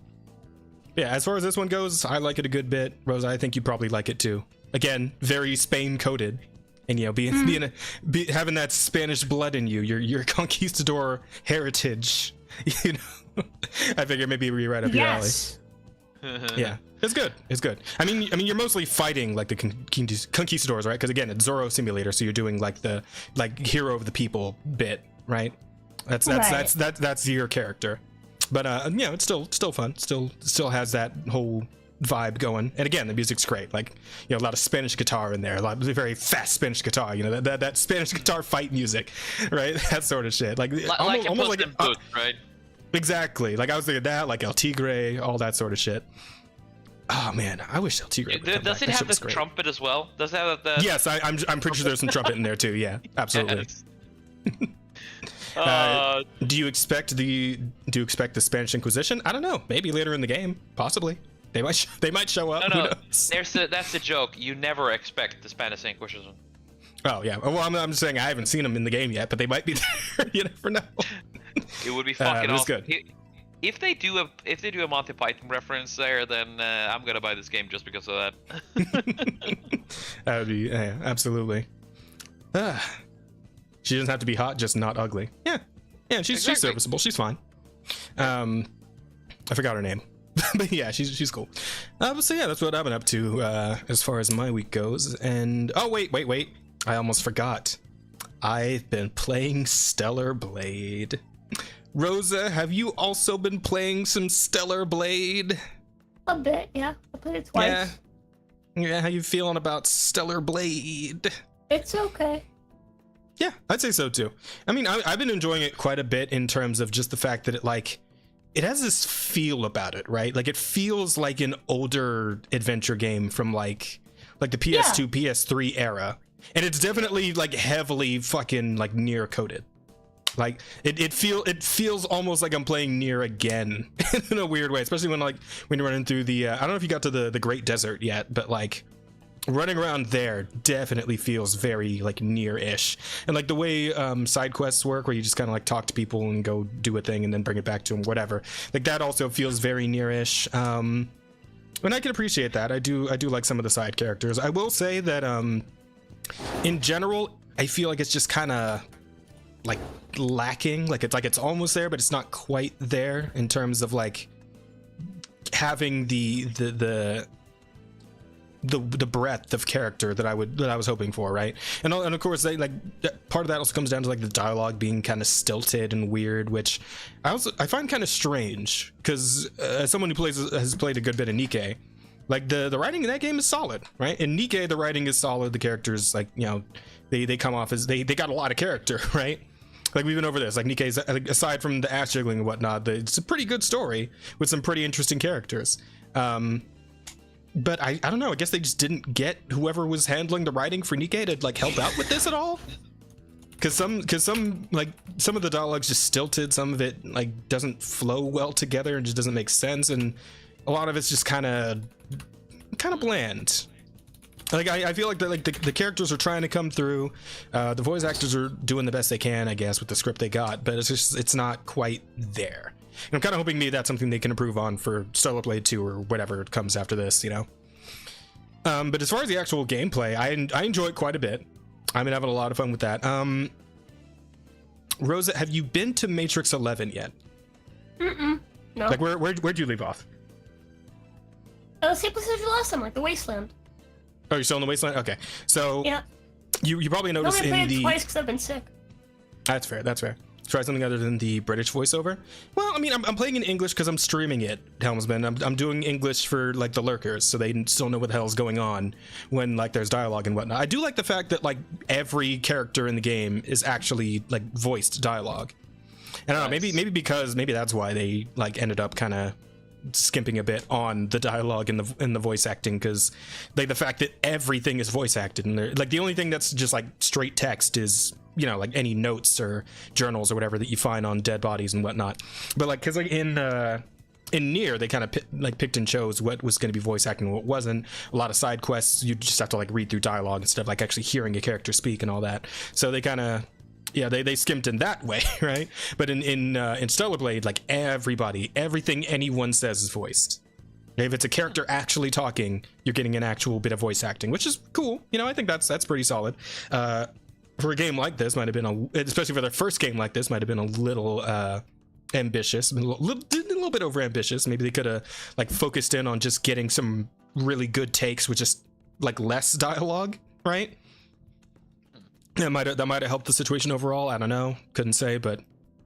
as far as this one goes, I like it a good bit. Rosa, I think you probably like it too. Again, very Spain coded. And you know, having that Spanish blood in you, your conquistador heritage, you know, I figure maybe we're right up your alley. Yeah, it's good. It's good. I mean, you're mostly fighting like the conquistadors, right? Because again, it's Zorro Simulator, so you're doing like the hero of the people bit, right? That's your character. But you know, it's still fun. Still has that whole vibe going, and again, the music's great. Like, you know, a lot of Spanish guitar in there, a lot of very fast Spanish guitar. You know, that Spanish guitar fight music, right? That sort of shit. Like almost like boot, right? Exactly. Like I was thinking that, like El Tigre, all that sort of shit. Oh man, I wish El Tigre. Does it have the trumpet as well? Does it have the? Yes, I'm pretty sure there's some trumpet in there too. Yeah, absolutely. Do you expect the Spanish Inquisition? I don't know. Maybe later in the game, possibly. They might show up. No. That's the joke. You never expect the Spanish Inquisition. Oh yeah. Well, I'm just saying I haven't seen them in the game yet, but they might be there. You never know. It would be fucking awesome. Good. If they do a Monty Python reference there, then I'm gonna buy this game just because of that. That would be absolutely. She doesn't have to be hot, just not ugly. Yeah. She's serviceable. She's fine. I forgot her name. But yeah, she's cool. So yeah, that's what I've been up to as far as my week goes. And oh wait, I almost forgot. I've been playing Stellar Blade. Rosa, have you also been playing some Stellar Blade? A bit, yeah. I played it twice. Yeah. How you feeling about Stellar Blade? It's okay. Yeah, I'd say so too. I mean, I've been enjoying it quite a bit in terms of just the fact that it has this feel about it, right? Like it feels like an older adventure game from like the PS2, PS3 era. And it's definitely like heavily fucking like Nier coded. Like it feels almost like I'm playing Nier again in a weird way, especially when you're running through the I don't know if you got to the Great Desert yet, but like running around there definitely feels very like Nier-ish. And like the way side quests work, where you just kind of like talk to people and go do a thing and then bring it back to them, whatever, like that also feels very Nier-ish. And I can appreciate that. I do like some of the side characters. I will say that in general, I feel like it's just kind of like lacking. Like it's almost there, but it's not quite there in terms of like having the breadth of character that I was hoping for, right? And of course, they like part of that also comes down to like the dialogue being kind of stilted and weird, which I find kind of strange, because as someone who has played a good bit of Nikke, like the writing in that game is solid, right? In Nikke, the writing is solid. The characters, like, you know, they come off as they got a lot of character, right? Like we've been over this. Like Nikke's, aside from the ass jiggling and whatnot, it's a pretty good story with some pretty interesting characters. But I don't know, I guess they just didn't get whoever was handling the writing for Nikke to like help out with this at all. Cause some of the dialogue's just stilted, some of it like doesn't flow well together and just doesn't make sense, and a lot of it's just kind of bland. Like I feel like the characters are trying to come through, the voice actors are doing the best they can, I guess, with the script they got, but it's not quite there. And I'm kind of hoping maybe that's something they can improve on for Stellar Blade 2 or whatever comes after this, you know. But as far as the actual gameplay, I enjoy it quite a bit. I've been having a lot of fun with that. Rosa, have you been to Matrix 11 yet? No. Like where'd you leave off? Same place as you last time, like the Wasteland. Oh, you're still in the Wasteland? Okay. So yeah. You probably noticed I only in played the twice because I've been sick. That's fair. try something other than the British voiceover. Well, I mean, I'm playing in English because I'm streaming it, Helmsman. I'm doing English for like the lurkers, so they still know what the hell's going on when like there's dialogue and whatnot. I do like the fact that like every character in the game is actually like voiced dialogue. And I don't know, maybe that's why they like ended up kind of skimping a bit on the dialogue in the voice acting, because like the fact that everything is voice acted, and like the only thing that's just like straight text is, you know, like any notes or journals or whatever that you find on dead bodies and whatnot. But like, because like in Nier, they kind of picked and chose what was going to be voice acting and what wasn't. A lot of side quests, you just have to like read through dialogue instead of like actually hearing a character speak and all that. So they kind of, yeah, they skimped in that way, right? But in Stellar Blade, like everything anyone says is voiced. If it's a character actually talking, you're getting an actual bit of voice acting, which is cool. You know, I think that's pretty solid. For a game like this, might have been especially for their first game like this, might have been a little ambitious, a little bit over ambitious. Maybe they could have like focused in on just getting some really good takes with just like less dialogue, right? That might have helped the situation overall. I don't know, couldn't say, but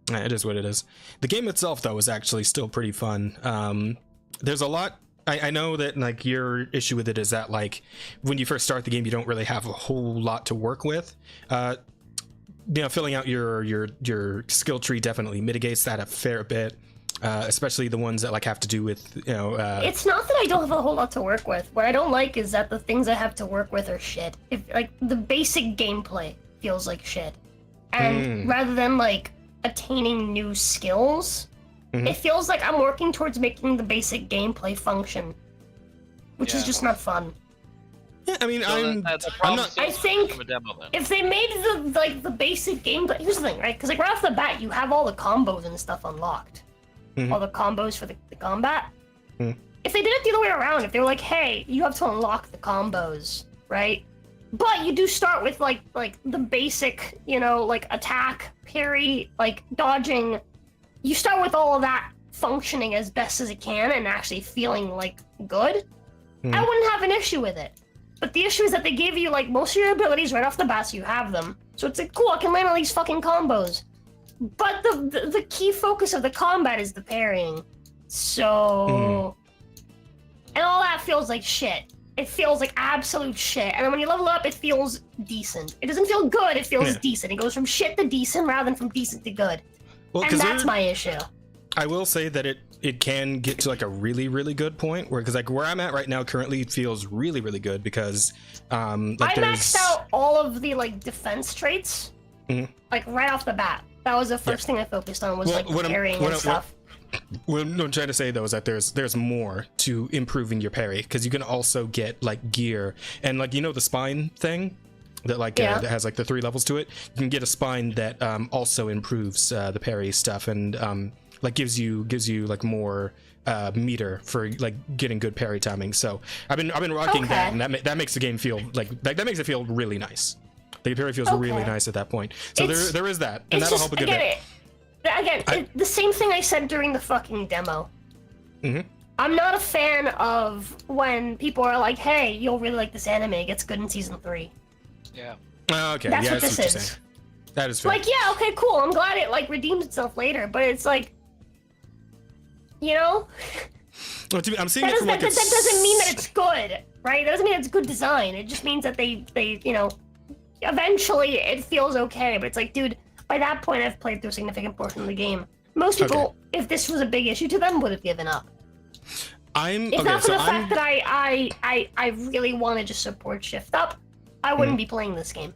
it is what it is. The game itself, though, is actually still pretty fun. There's a lot. I know that like your issue with it is that like when you first start the game, you don't really have a whole lot to work with. You know, filling out your skill tree definitely mitigates that a fair bit. Especially the ones that like have to do with, you know, it's not that I don't have a whole lot to work with. What I don't like is that the things I have to work with are shit. If like the basic gameplay feels like shit, and rather than like attaining new skills, it feels like I'm working towards making the basic gameplay function, which is just not fun. Yeah, I mean, So that's a problem. I think From a demo, then. if they made the basic gameplay, here's the thing, right? Because like right off the bat, you have all the combos and stuff unlocked. All the combos for the combat. If they did it the other way around, if they were like, hey, you have to unlock the combos, right? But you do start with like the basic, you know, like attack, parry, like dodging. You start with all of that functioning as best as it can and actually feeling like good. I wouldn't have an issue with it. But the issue is that they gave you like most of your abilities right off the bat, so you have them. So it's like, cool, I can land all these fucking combos. But the key focus of the combat is the parrying. So... And all that feels like shit. It feels like absolute shit. And then when you level up, it feels decent. It doesn't feel good, it feels decent. It goes from shit to decent rather than from decent to good. Well, and that's my issue. I will say that it can get to like a really, really good point where, because like where I'm at right now currently feels really, really good because like I maxed out all of the like defense traits like right off the bat. That was the first thing I focused on was like parrying and stuff. What I'm trying to say though is that there's more to improving your parry, because you can also get like gear and like, you know, the spine thing that like that has like the 3 levels to it. You can get a spine that also improves the parry stuff and like gives you like more meter for like getting good parry timing. So I've been rocking that, and that makes the game feel like that makes it feel really nice. The parry feels really nice at that point. So there is that, and that'll help a good bit. Again, the same thing I said during the fucking demo. I'm not a fan of when people are like, hey, you'll really like this anime, it gets good in season 3. Yeah. Okay, that's what this is. Saying. That is fair. Like, yeah, okay, cool, I'm glad it like redeems itself later, but it's like, you know? Well, I'm seeing it from like that doesn't mean that it's good, right? That doesn't mean it's good design. It just means that they you know, eventually it feels okay, but it's like, dude, by that point I've played through a significant portion of the game. Most people, if this was a big issue to them, would have given up. If not for the fact that I really want to just support Shift Up, I wouldn't be playing this game.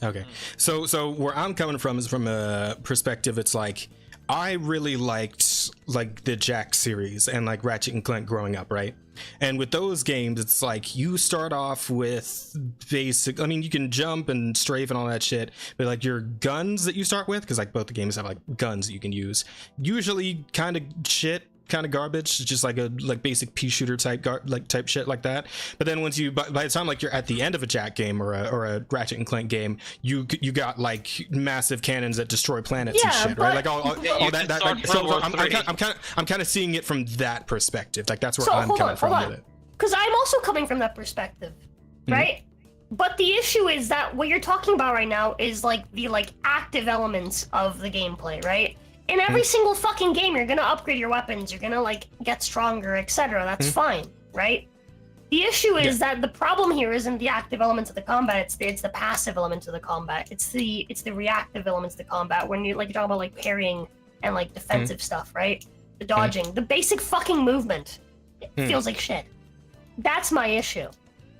Okay, so where I'm coming from is from a perspective, it's like, I really liked like the Jack series and like Ratchet and Clank growing up, right? And with those games, it's like you start off with basic, I mean, you can jump and strafe and all that shit, but like your guns that you start with, because like both the games have like guns that you can use, usually kind of shit, kind of garbage, just like a basic pea shooter type type shit like that. But then once you by the time like you're at the end of a Jack game or a Ratchet and Clank game, you got like massive cannons that destroy planets and shit, right? Like all that so I'm kind of seeing it from that perspective. Like that's where I'm coming from with it. Because I'm also coming from that perspective, right? But the issue is that what you're talking about right now is like the like active elements of the gameplay, right? In every single fucking game, you're gonna upgrade your weapons, you're gonna like get stronger, etc. That's fine, right? The issue is that the problem here isn't the active elements of the combat; it's the passive elements of the combat. It's the reactive elements of the combat when you talk about like parrying and like defensive stuff, right? The dodging, the basic fucking movement. It feels like shit. That's my issue,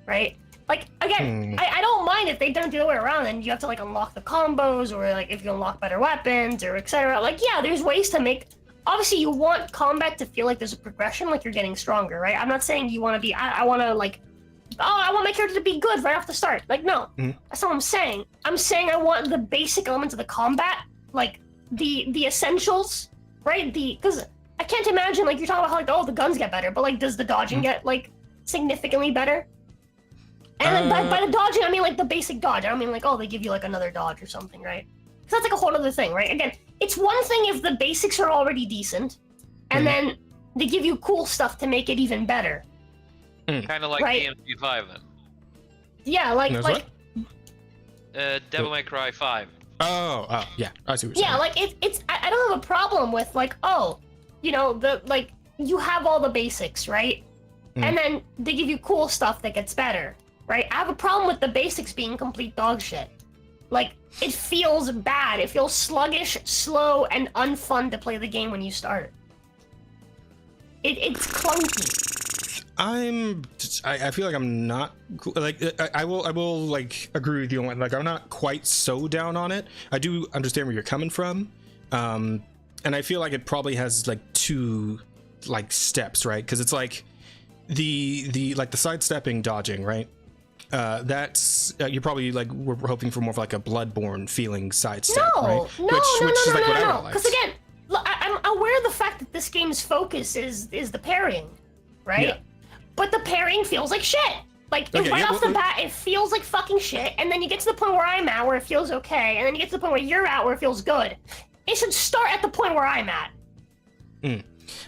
right? Like again, I don't mind if they don't do the way around and you have to like unlock the combos or like if you unlock better weapons or etc. Like yeah, there's ways to make. Obviously, you want combat to feel like there's a progression, like you're getting stronger, right? I'm not saying you want to be. I want to like, I want my character to be good right off the start. Like no, that's not what I'm saying. I'm saying I want the basic elements of the combat, like the essentials, right? Because I can't imagine like you're talking about how like oh the guns get better, but like does the dodging get like significantly better? And like, by the dodging, I mean like the basic dodge. I don't mean like oh they give you like another dodge or something, right? Because that's like a whole other thing, right? Again, it's one thing if the basics are already decent, and then they give you cool stuff to make it even better. Kind of like DMC5 then. Yeah, like Devil May Cry 5. Oh, yeah, I see what you're saying. Yeah, like it's I don't have a problem with like oh, you know the like you have all the basics, right? And then they give you cool stuff that gets better, right? I have a problem with the basics being complete dog shit. Like, it feels bad. It feels sluggish, slow, and unfun to play the game when you start. It's clunky. I feel like I'm not like I will like agree with you on like I'm not quite so down on it. I do understand where you're coming from, and I feel like it probably has like two like steps, right? Because it's like the like the sidestepping, dodging, right? That's you're probably like we're hoping for more of like a Bloodborne feeling sidestep, right? No. Because again, I'm aware of the fact that this game's focus is the parrying, right? Yeah. But the parrying feels like shit. Like right off the bat, it feels like fucking shit, and then you get to the point where I'm at, where it feels okay, and then you get to the point where you're at, where it feels good. It should start at the point where I'm at.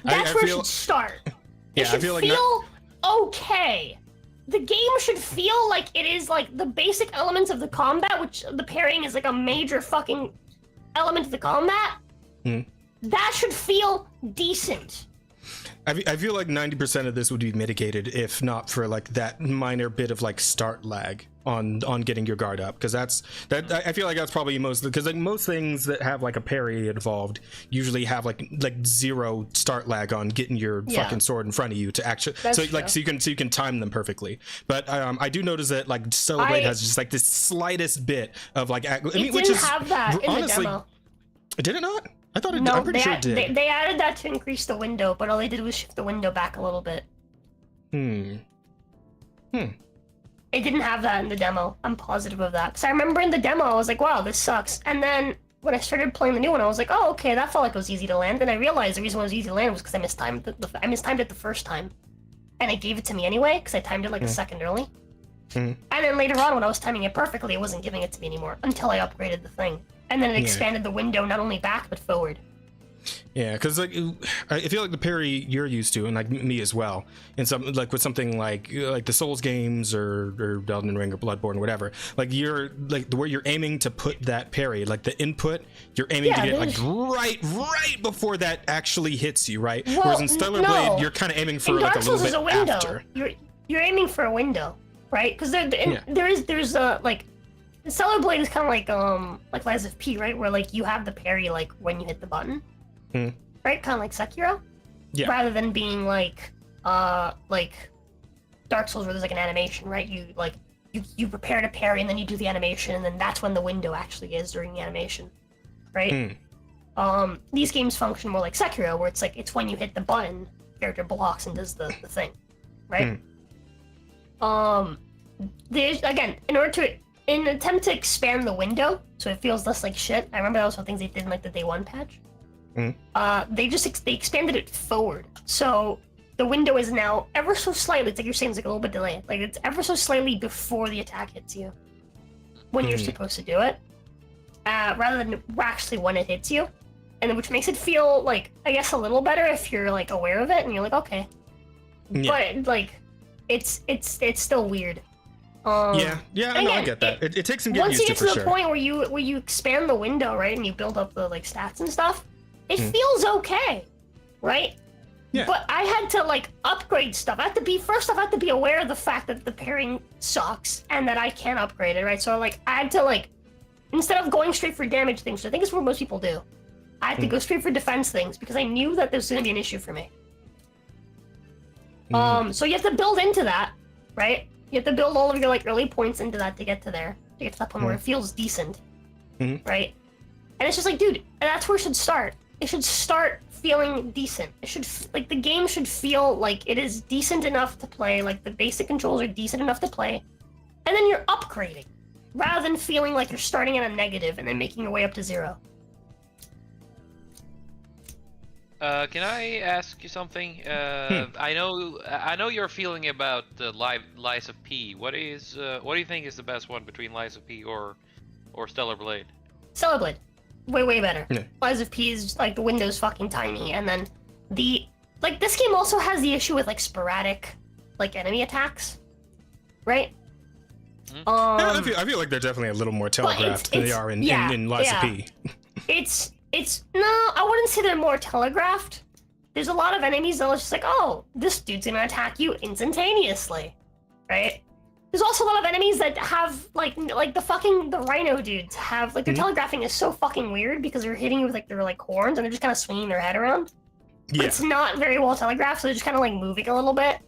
That's where it should start. It should feel okay. The game should feel like it is like the basic elements of the combat, which the parrying is like a major fucking element of the combat. That should feel decent. I feel like 90% of this would be mitigated if not for like that minor bit of like start lag on getting your guard up, because I feel like that's probably most, because like most things that have like a parry involved usually have like zero start lag on getting your fucking sword in front of you to actually so you can time them perfectly. But I do notice that like Celebrate has just like this slightest bit of like which is have that in honestly, the demo. Did it not? I thought it no, I'm pretty sure it did. They added that to increase the window, but all they did was shift the window back a little bit. It didn't have that in the demo. I'm positive of that. Because I remember in the demo, I was like, wow, this sucks. And then when I started playing the new one, I was like, oh, okay, that felt like it was easy to land. And I realized the reason why it was easy to land was because I mistimed it the first time. And it gave it to me anyway, because I timed it like a second early. And then later on, when I was timing it perfectly, it wasn't giving it to me anymore until I upgraded the thing. And then it expanded the window not only back, but forward. Yeah, because like I feel like the parry you're used to, and like me as well, in some like with something like the Souls games or Elden Ring or Bloodborne or whatever, like you're like where you're aiming to put that parry, like the input, you're aiming to get like right before that actually hits you, right? Well, whereas in Stellar Blade, you're kind of aiming for like a little bit after. You're aiming for a window, right? Because there's a like. Stellar Blade is kind of like Lies of P, right? Where like you have the parry like when you hit the button, right? Kind of like Sekiro, rather than being like Dark Souls where there's like an animation, right? You prepare to parry and then you do the animation and then that's when the window actually is during the animation, right? These games function more like Sekiro, where it's when you hit the button, character blocks and does the thing, right? There's again in an attempt to expand the window, so it feels less like shit. I remember that was one of the things they did in like the day one patch. They expanded it forward, so the window is now ever so slightly. It's like you're saying, it's like a little bit delayed. Like it's ever so slightly before the attack hits you, when you're supposed to do it, rather than actually when it hits you, and which makes it feel like I guess a little better if you're like aware of it and you're like okay, but like it's still weird. Yeah, I know, I get that. It takes some getting once used you to get for to the sure. point where you expand the window, right, and you build up the like stats and stuff, it Mm-hmm. feels okay, right? Yeah. But I had to like upgrade stuff. I had to be aware of the fact that the pairing sucks and that I can't upgrade it, right? So like I had to like, instead of going straight for damage things, which I think is what most people do, I had to go straight for defense things because I knew that this was gonna be an issue for me. So you have to build into that, right? You have to build all of your like early points into that to get to there, to get to that point where it feels decent, right? And it's just like, dude, that's where it should start. It should start feeling decent. It should like the game should feel like it is decent enough to play. Like the basic controls are decent enough to play, and then you're upgrading, rather than feeling like you're starting at a negative and then making your way up to 0. Can I ask you something? I know your feeling about the Lies of P. What do you think is the best one between Lies of P or Stellar Blade? Stellar Blade, way better. Yeah. Lies of P is like the window's fucking tiny, and then this game also has the issue with like sporadic like enemy attacks, right? I feel like they're definitely a little more telegraphed than they are in Lies of P. It's no, I wouldn't say they're more telegraphed. There's a lot of enemies that are just like, oh, this dude's gonna attack you instantaneously, right? There's also a lot of enemies that have like the rhino dudes have like their telegraphing is so fucking weird because they're hitting you with like their like horns and they're just kind of swinging their head around. But Yeah. it's not very well telegraphed, so they're just kind of like moving a little bit.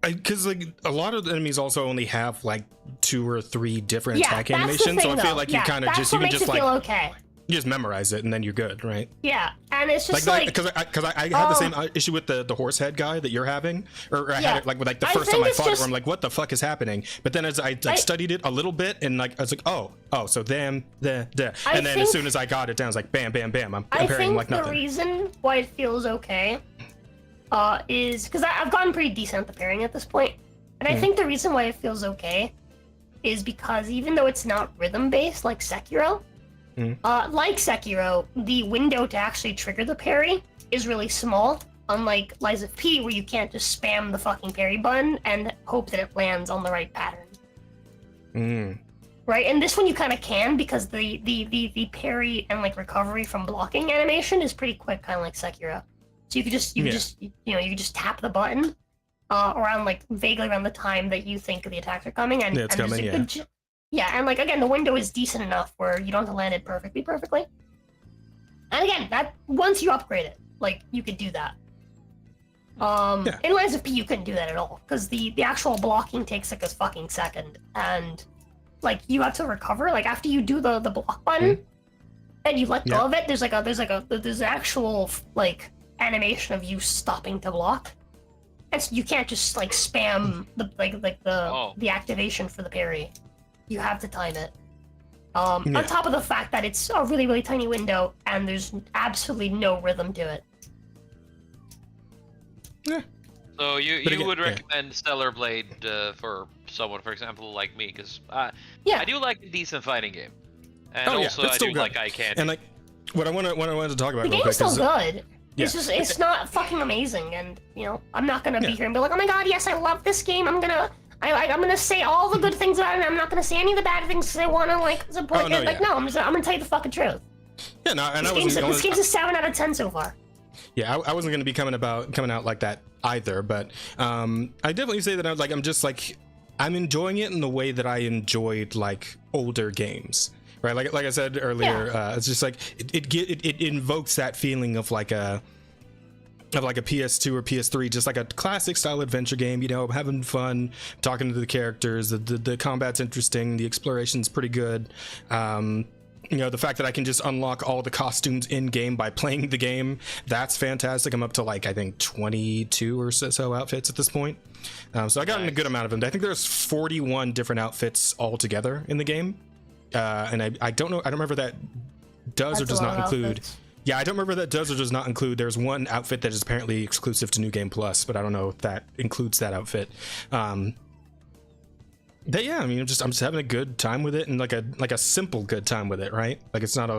Because like a lot of the enemies also only have like 2 or 3 different attack that's the animations, so thing, I feel though. like you kind of that's just what you can makes just it feel like okay. you just memorize it and then you're good, right? Yeah, and it's just Because I had the same issue with the horse head guy that you're having, or I had it like with like the I first think time I it's fought it, just- where I'm like, what the fuck is happening? But then as I studied it a little bit and like I was like, oh, so them, and then as think- soon as I got it down, it's like bam, bam, bam. I'm I parrying think like the nothing. reason why it feels okay is because I've gotten pretty decent at the pairing at this point, and I think the reason why it feels okay is because even though it's not rhythm based like Sekiro, the window to actually trigger the parry is really small. Unlike Lies of P, where you can't just spam the fucking parry button and hope that it lands on the right pattern. Right, and this one you kind of can because the parry and like recovery from blocking animation is pretty quick, kind of like Sekiro. So you could just tap the button around like vaguely around the time that you think the attacks are coming, and it's and coming, there's a good and like again the window is decent enough where you don't have to land it perfectly. And again, that once you upgrade it, like you could do that. In Lies of P you couldn't do that at all because the actual blocking takes like a fucking second, and like you have to recover like after you do the block button and you let go of it. There's an actual like animation of you stopping to block, and so you can't just like spam the activation for the parry. You have to time it. On top of the fact that it's a really tiny window and there's absolutely no rhythm to it. Yeah. So you again, would recommend Stellar Blade for someone, for example, like me, because I do like a decent fighting game, and also it's I still do good. like eye candy. And like what I wanted to talk about The real game's quick still is good. It's just it's not fucking amazing, and you know I'm not gonna be here and be like, oh my god, yes, I love this game. I'm gonna say all the good things about it. And I'm not gonna say any of the bad things because I wanna like support it. Like no, I'm gonna tell you the fucking truth. Yeah, no, and This game's a 7 out of 10 so far. Yeah, I wasn't going to be coming out like that either, but I definitely say that I'm enjoying it in the way that I enjoyed like older games, right? Like I said earlier, it's just like it invokes that feeling of like a PS2 or PS3, just like a classic style adventure game, you know, having fun, talking to the characters, the combat's interesting, the exploration's pretty good. You know, the fact that I can just unlock all the costumes in game by playing the game, that's fantastic. I'm up to like I think 22 or so outfits at this point. So I got a good amount of them. I think there's 41 different outfits altogether in the game. And I don't know, I don't remember that does or does not include. Yeah, I don't remember that does or does not include. There's one outfit that is apparently exclusive to New Game Plus, but I don't know if that includes that outfit. But yeah, I mean, I'm just having a good time with it, and like a simple good time with it, right? Like it's not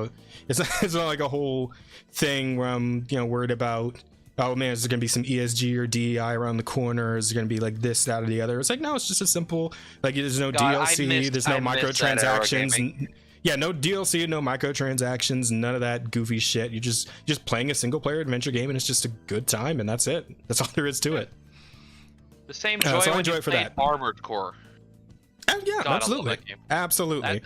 like a whole thing where I'm worried about oh man, is there gonna be some ESG or DEI around the corner? Is there gonna be like this, that, or the other? It's like, no, it's just a simple, like, there's no DLC, there's no microtransactions. Yeah, no DLC, no microtransactions, none of that goofy shit. You're just playing a single player adventure game, and it's just a good time, and that's it. That's all there is to it. The same joy so I when enjoy you it for played that. Armored Core. Yeah, God, I love absolutely, that game. absolutely.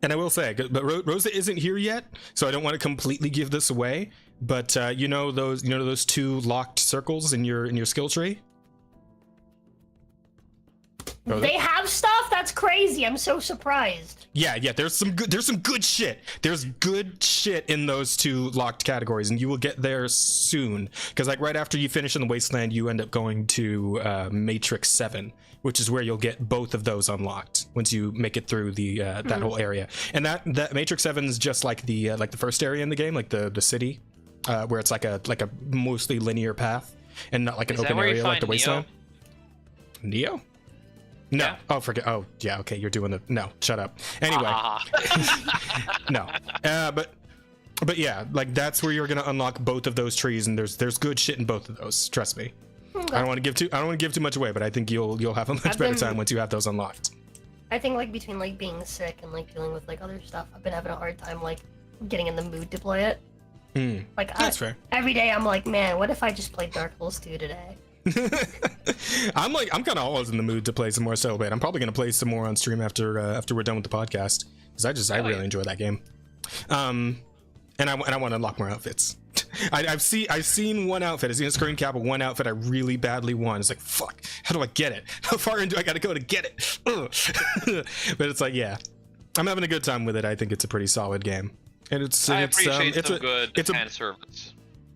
And I will say, but Rosa isn't here yet, so I don't want to completely give this away. But you know those 2 locked circles in your skill tree. Rosa? They have stuff? That's crazy. I'm so surprised. Yeah, there's some good shit. There's good shit in those 2 locked categories, and you will get there soon. Because like right after you finish in the Wasteland, you end up going to Matrix 7, which is where you'll get both of those unlocked once you make it through the that whole area. And that Matrix 7 is just like the first area in the game, like the city, where it's like a mostly linear path and not like an open area like the Wasteland. Neo? No. Yeah. Oh, forget. Oh, yeah. Okay, you're doing the. No, shut up. Anyway. No. But yeah, like that's where you're gonna unlock both of those trees, and there's good shit in both of those. Trust me. Okay. I don't want to give too much away, but I think you'll have a much better time once you have those unlocked. I think like between like being sick and like dealing with like other stuff, I've been having a hard time like getting in the mood to play it. Like That's fair. Every day I'm like, man, what if I just played Dark Souls 2 today? I'm kind of always in the mood to play some more Celebrate. I'm probably gonna play some more on stream after we're done with the podcast, because I really enjoy that game. And I want to unlock more outfits. I've seen one outfit. I've seen a screen cap of one outfit I really badly want. It's like, fuck, how do I get it? How far in do I gotta go to get it? But it's like, yeah, I'm having a good time with it. I think it's a pretty solid game, and I appreciate some good it's fan service.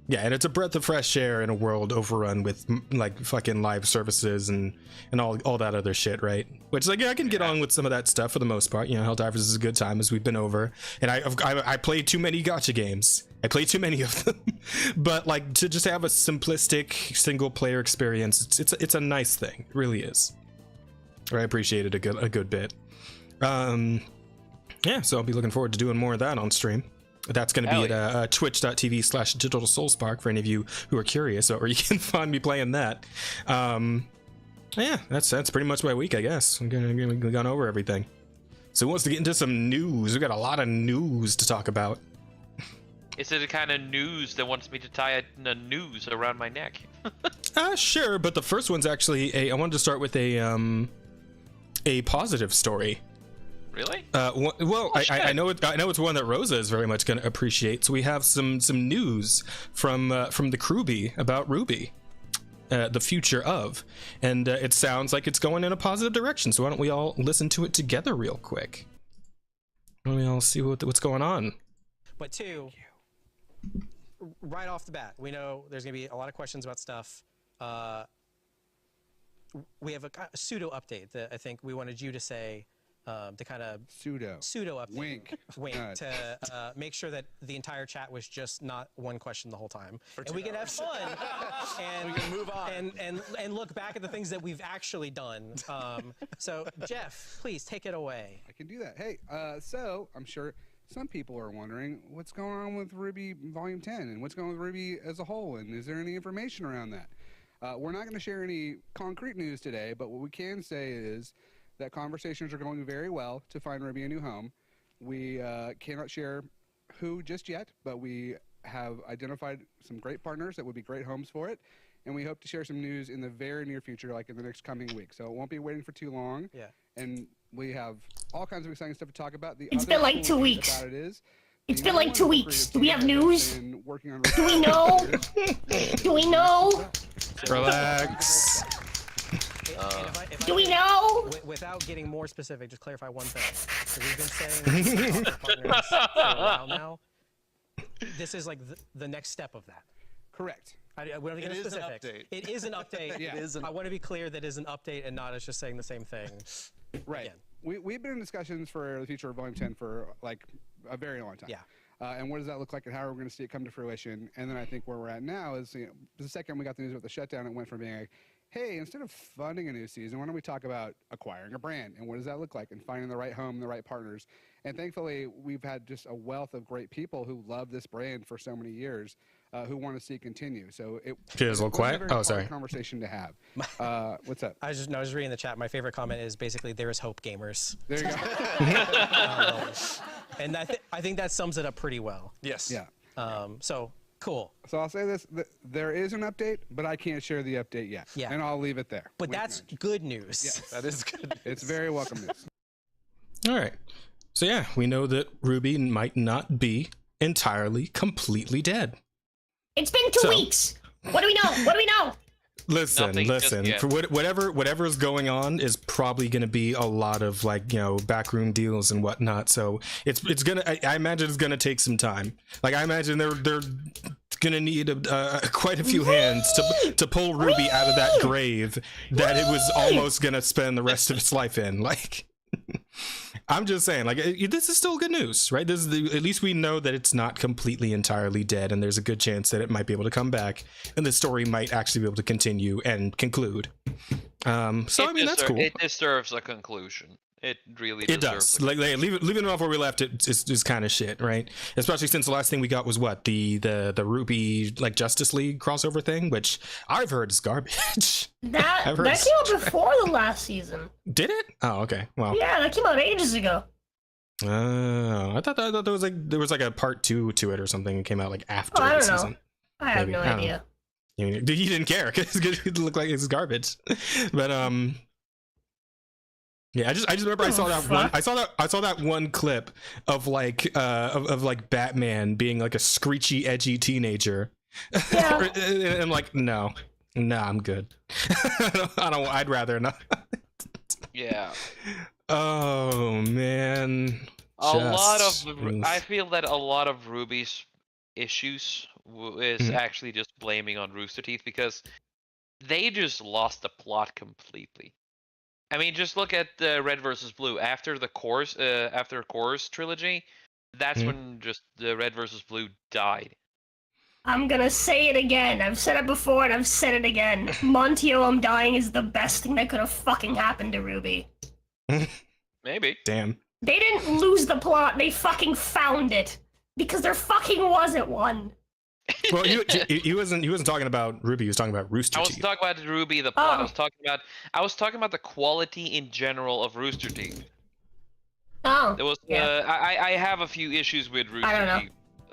Yeah, and it's a breath of fresh air in a world overrun with like fucking live services and all that other shit, right? Which, like, yeah, I can get on with some of that stuff for the most part. You know, Helldivers is a good time, as we've been over. And I play too many gacha games. I play too many of them. But like, to just have a simplistic single player experience, it's a nice thing. It really is. I appreciate it a good bit. Yeah, so I'll be looking forward to doing more of that on stream. That's going to be at twitch.tv/digitalsoulspark for any of you who are curious, or you can find me playing that. Yeah, that's pretty much my week, I guess. We've gone over everything. So who wants to get into some news? We've got a lot of news to talk about. Is it the kind of news that wants me to tie a noose around my neck? Sure, but the first one's actually I wanted to start with a positive story. Really? Well, I know it's one that Rosa is very much going to appreciate. So we have some news from the Crewbie about Ruby, the future of, and it sounds like it's going in a positive direction. So why don't we all listen to it together real quick? Why don't we all see what's going on? But 2, right off the bat, we know there's going to be a lot of questions about stuff. We have a pseudo update that I think we wanted you to say. To kind of pseudo update, wink to make sure that the entire chat was just not one question the whole time, and we can have fun and we can move on and look back at the things that we've actually done. So Jeff, please take it away. I can do that. Hey, so I'm sure some people are wondering what's going on with Ruby Volume 10 and what's going on with Ruby as a whole, and is there any information around that? We're not going to share any concrete news today, but what we can say is that conversations are going very well to find Ruby a new home. We cannot share who just yet, but we have identified some great partners that would be great homes for it, and we hope to share some news in the very near future, like in the next coming week. So it won't be waiting for too long. Yeah. And we have all kinds of exciting stuff to talk about. It's been like 2 weeks. It's been like 2 weeks. Do we have news? Do we know? Do we know? Relax. Do we know? Without getting more specific, just clarify one thing. We've been saying this partners for a while now. This is like the next step of that. Correct. We're not getting specific. It is an update. Yeah. I want to be clear that it is an update and not as just saying the same thing. Right. Again. We've been in discussions for the future of Volume 10 for like a very long time. Yeah. And what does that look like, and how are we going to see it come to fruition? And then I think where we're at now is, you know, the second we got the news about the shutdown, it went from being like, hey, instead of funding a new season, why don't we talk about acquiring a brand, and what does that look like, and finding the right home, the right partners. And thankfully, we've had just a wealth of great people who love this brand for so many years, who want to see it continue. So it Feels a little was quiet. very Oh, hard sorry. conversation to have. What's up? I was just reading the chat. My favorite comment is basically there is hope, gamers. There you go. And I think that sums it up pretty well. Yes. Yeah. So cool. So I'll say this: there is an update, but I can't share the update yet. Yeah. And I'll leave it there. But Wink, that's nudge. good news. Yes. That is good. It's very welcome news. All right. So yeah, we know that Ruby might not be entirely, completely dead. It's been 2 weeks. What do we know? What do we know? Listen, Nothing just yet. for whatever is going on is probably going to be a lot of backroom deals and whatnot. So it's gonna. I imagine it's gonna take some time. Like I imagine they're gonna need quite a few hands to pull Ruby out of that grave that it was almost gonna spend the rest of its life in. Like. I'm just saying, this is still good news, right? At least we know that it's not completely entirely dead, and there's a good chance that it might be able to come back, and the story might actually be able to continue and conclude. That's cool. It deserves a conclusion. It really It deserves does. Leaving it off where we left it is kind of shit, right? Especially since the last thing we got was what the Ruby Justice League crossover thing, which I've heard is garbage. That came out before the last season. Did it? Oh, okay. Well. Yeah, that came out ages ago. I thought there was a part 2 to it or something. It came out after I the don't know. season. I have no idea. You didn't care because it looked like it's garbage, but yeah, I just remember I saw that one clip of of Batman being a screechy, edgy teenager. Yeah. And I'm like, no, I'm good. I'd rather not. Yeah. Oh man. I feel that a lot of Ruby's issues is actually just blaming on Rooster Teeth because they just lost the plot completely. I mean, just look at Red versus Blue after the Course trilogy. That's when just the Red versus Blue died. I'm gonna say it again. I've said it before and I've said it again. Montiel dying is the best thing that could have fucking happened to Ruby. Maybe. Damn. They didn't lose the plot. They fucking found it because there fucking wasn't one. Well, he wasn't talking about Ruby. He was talking about Rooster Teeth. I was talking about Ruby, the plot. I was talking about the quality in general of Rooster Teeth. Oh. There was I have a few issues with Rooster Teeth. I don't know.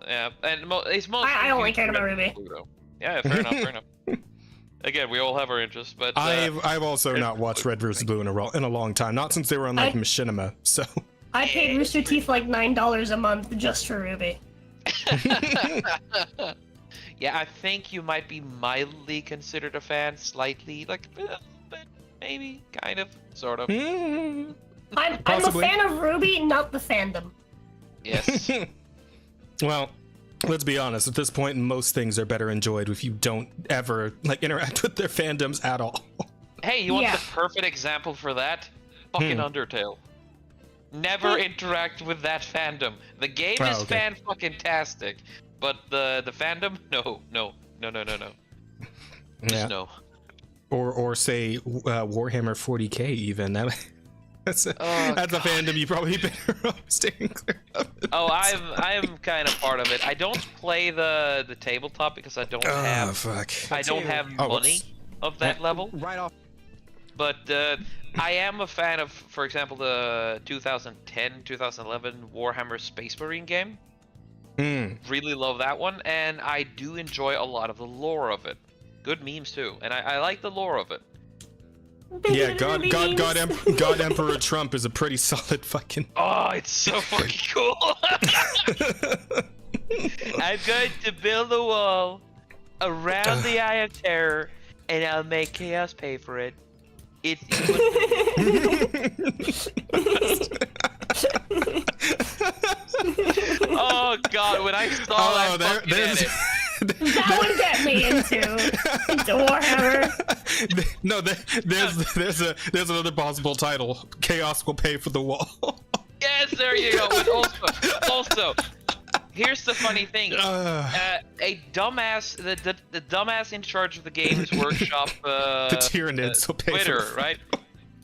Yeah, and it's mostly. I only cared about Ruby. Yeah, fair enough. Fair enough. Again, we all have our interests, but I've also not watched Red vs. Blue in a long time. Not since they were on Machinima. So I paid Rooster Teeth $9 a month just for Ruby. Yeah, I think you might be mildly considered a fan, slightly, but maybe, kind of, sort of. I'm a fan of Ruby, not the fandom. Yes. Well, let's be honest. At this point, most things are better enjoyed if you don't ever interact with their fandoms at all. Hey, you want the perfect example for that? Fucking Undertale. Never interact with that fandom. The game is fan-fucking-tastic, but the fandom, no. Just no. Or say Warhammer 40k even. That's a fandom you probably better off staying clear of. I am kind of part of it. I don't play the tabletop because I don't have money of that level. Right off. But I am a fan of, for example, the 2010, 2011 Warhammer Space Marine game. Really love that one, and I do enjoy a lot of the lore of it. Good memes too, and I like the lore of it. Yeah, God Emperor Trump is a pretty solid fucking. Oh, it's so fucking cool. I'm going to build a wall around the Eye of Terror, and I'll make Chaos pay for it. Oh god, when I saw that that would get me into Warhammer. No, there's another possible title. Chaos will pay for the wall. Yes, there you go. But also, here's the funny thing. A dumbass, the dumbass in charge of the Games Workshop, the Tyranids will pay Twitter, for right?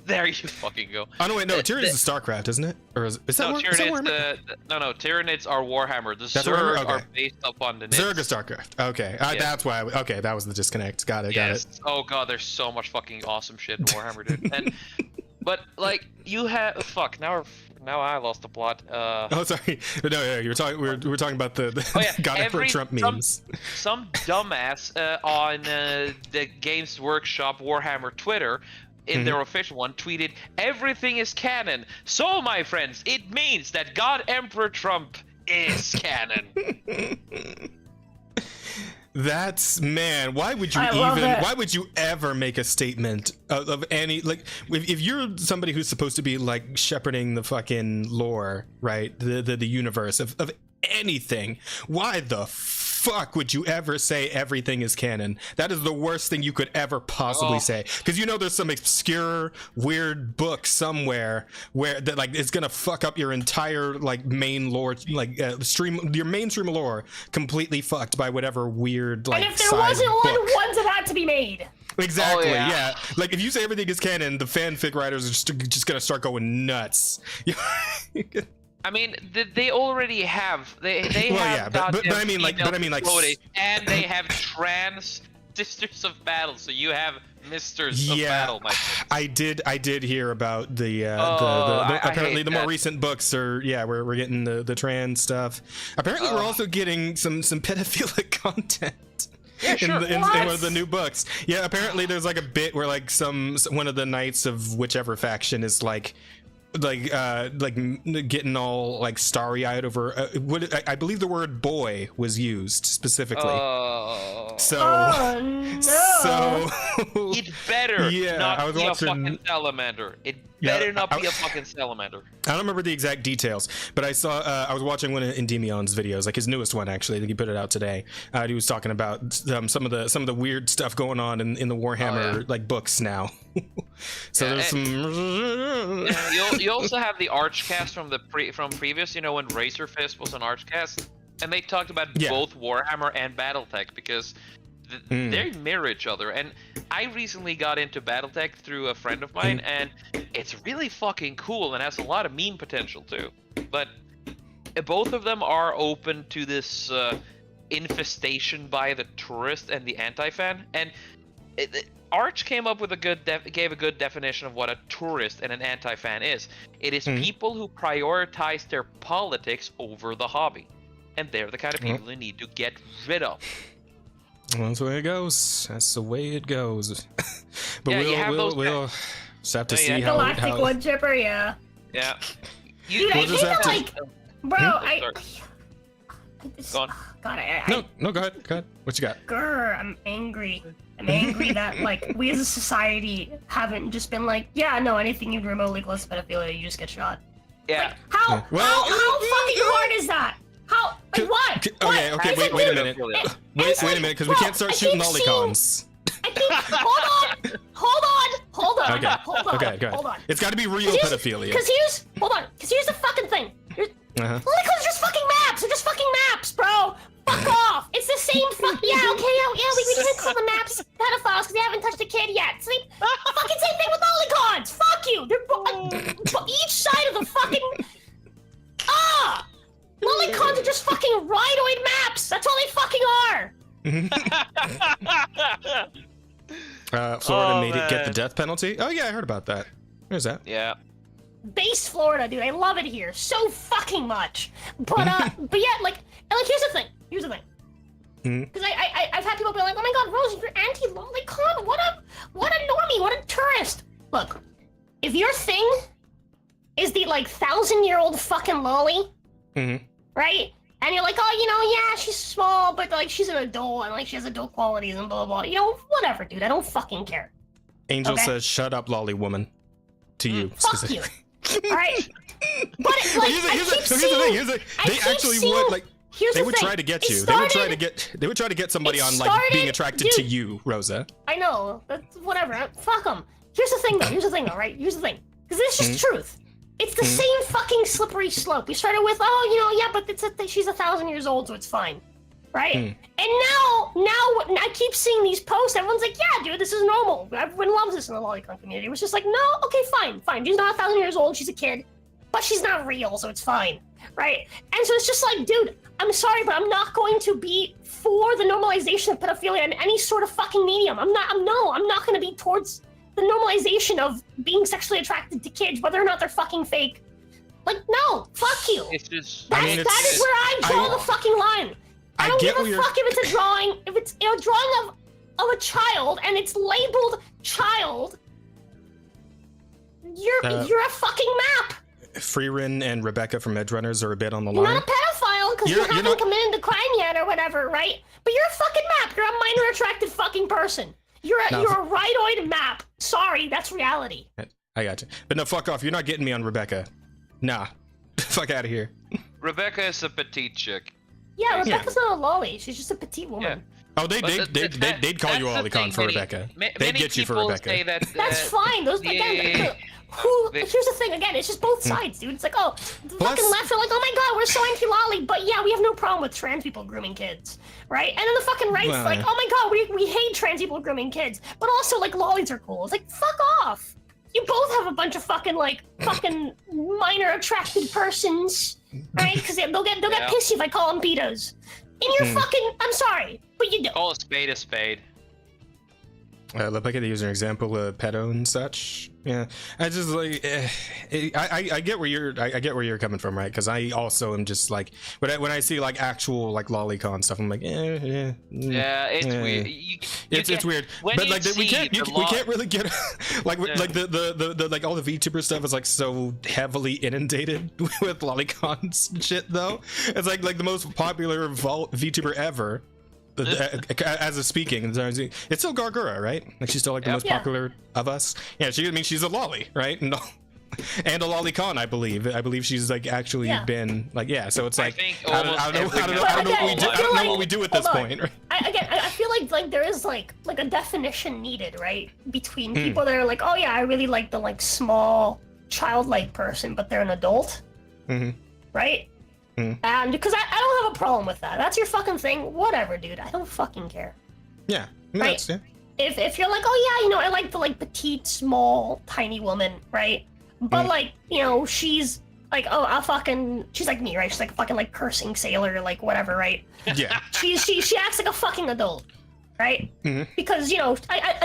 There you fucking go. Oh no, wait, no. Tyranids is StarCraft, isn't it? Or is that No, Warhammer? No, Tyranids are Warhammer. The That's Zerg Warhammer? Okay. are based upon the Zerg Nids. is StarCraft. Okay, Yeah. that's why. Okay, that was the disconnect. Got it. Yes. Got it. Oh god, there's so much fucking awesome shit in Warhammer, dude. And but like you have now I lost the plot. Oh, sorry. No, you were talking. We were talking about the Oh, yeah. God Emperor Trump memes. Some dumbass on the Games Workshop Warhammer Twitter, in their official one, tweeted, "Everything is canon. So, my friends, it means that God Emperor Trump is canon." That's man. Why would you Why would you ever make a statement of any like? If you're somebody who's supposed to be like shepherding the fucking lore, right? The universe of anything. Why the fuck would you ever say everything is canon? That is the worst thing you could ever possibly say. Because you know there's some obscure, weird book somewhere where that like it's gonna fuck up your entire like main lore, like your mainstream lore, completely fucked by whatever weird like. And if there side wasn't book. ones that had to be made. Exactly. Oh, yeah. Yeah. Like if you say everything is canon, the fanfic writers are just gonna start going nuts. I mean, they already have. They Well, have. yeah, but I mean, like, floating, and they have trans sisters of battle. So you have misters of battle, my friend. I did hear about the I apparently hate the more that. recent books are we're getting the trans stuff. Apparently we're also getting some pedophilic content. Yeah, sure. In one of the new books. Yeah, apparently there's like a bit where like one of the knights of whichever faction is like getting all like starry-eyed over what I believe the word boy was used specifically. So it better not I was be watching, a fucking salamander. It better not be a fucking salamander. I don't remember the exact details, but I saw I was watching one of Endymion's videos, like his newest one actually. I think he put it out today. He was talking about some of the weird stuff going on in the Warhammer like books now. So there's some. You also have the Archcast from previous. You know when Razor Fist was an Archcast, and they talked about both Warhammer and BattleTech because they mirror each other. And I recently got into BattleTech through a friend of mine, and it's really fucking cool and has a lot of meme potential too. But both of them are open to this infestation by the tourist and the anti-fan. And Arch came up with gave a good definition of what a tourist and an anti-fan is. It is people who prioritize their politics over the hobby. And they're the kind of people you need to get rid of. Well, that's the way it goes. That's the way it goes. But yeah, we'll just have to see how. Galactic wood chipper, yeah. Yeah. Dude, I think that like, bro, Go on. God, No, go ahead. What you got? Grr, I'm angry. I'm angry that like we as a society haven't just been like, yeah, no, anything even remotely close to pedophilia, you just get shot. Yeah. Like, how fucking hard is that? How? Like, what? Okay, wait a minute. Wait a minute, because we can't start shooting lolicons. I think. Hold on. Okay, go ahead. Hold on. It's got to be real pedophilia. Because here's the fucking thing. Lolicons are just fucking maps. They're just fucking maps, bro. Fuck off. It's the same fuck. Yeah, we can't call the maps pedophiles because they haven't touched a kid yet. Fucking same thing with lolicons. Fuck you. They're each side of the fucking. Lolicons are just fucking rhinoid maps. That's all they fucking are. Florida made it get the death penalty. Oh yeah, I heard about that. Where's that? Yeah. Base Florida, dude. I love it here so fucking much. But yeah, like here's the thing. Because I've had people be like, oh my god, Rose, you're anti-lolicon? What a normie, what a tourist. Look, if your thing is the like 1,000-year-old fucking lolly, right? And you're like, oh, yeah, she's small, but like she's an adult and like she has adult qualities and blah blah blah. Whatever, dude. I don't fucking care. Angel says, "Shut up, lolly woman." To you specifically. Fuck you. All right. But here's the thing. They actually would like. They would try to get you. They would try to get somebody on like being attracted to you, Rosa. I know. That's whatever. Fuck them. Here's the thing, though. Right? Here's the thing. Because this is just truth. It's the same fucking slippery slope. We started with, but she's 1,000 years old, so it's fine. right? And now I keep seeing these posts. Everyone's like, yeah, dude, this is normal. Everyone loves this in the lolicon community. It was just like, no, okay, fine. She's not 1,000 years old. She's a kid, but she's not real, so it's fine, right? And so it's just like, dude, I'm sorry, but I'm not going to be for the normalization of pedophilia in any sort of fucking medium. I'm not going to be towards the normalization of being sexually attracted to kids, whether or not they're fucking fake. Like, no, fuck you. It's just. That is where I draw the fucking line. I don't give a fuck if it's a drawing. If it's a drawing of a child and it's labeled child, you're a fucking map. Freerin and Rebecca from Edgerunners are a bit on the You're line. not a pedophile because you haven't committed the crime yet or whatever, right? But you're a fucking map. You're a minor attracted fucking person. You're a rightoid map. Sorry, that's reality. I got you. But no, fuck off. You're not getting me on Rebecca. Nah. Fuck out of here. Rebecca is a petite chick. Yeah, Rebecca's not a lolly. She's just a petite woman. Yeah. Oh, they'd call you lolicon for Rebecca. They'd get you for Rebecca. Say that, that's fine. Those again. Here's the thing. Again, it's just both sides, dude. It's like, oh, the fucking left are like, oh my god, we're so anti-lolly, but yeah, we have no problem with trans people grooming kids, right? And then the fucking right's like, oh my god, we hate trans people grooming kids, but also like lollies are cool. It's like, fuck off. You both have a bunch of fucking minor attracted persons, right? Because they'll get pissy if I call them pedos. And you're fucking. I'm sorry, but you don't. Call a spade a spade. Rebecca, to use an example of pedo and such. Yeah, I just like I get where you're coming from, right? Because I also am just like when I see like actual like lolicon stuff, I'm like, yeah, it's weird. It's weird, but like we can't really get like the like all the VTuber stuff is like so heavily inundated with lolicons and shit. Though it's like the most popular VTuber ever. As of speaking, it's still Gargura, right? Like she's still like the most popular of us. Yeah, she's a lolly, right? And a lolicon, I believe. I believe she's like actually been like So it's like I don't know what we do at this point. Right? I feel like there is like a definition needed, right? Between people that are like, oh yeah, I really like the like small childlike person, but they're an adult, right? And because I don't have a problem with that. That's your fucking thing. Whatever, dude. I don't fucking care. Yeah. Right? If you're like, oh yeah, I like the like petite, small, tiny woman, right? But like, she's like, she's like me, right? She's like a fucking like cursing sailor, like whatever, right? Yeah. She acts like a fucking adult, right? Because a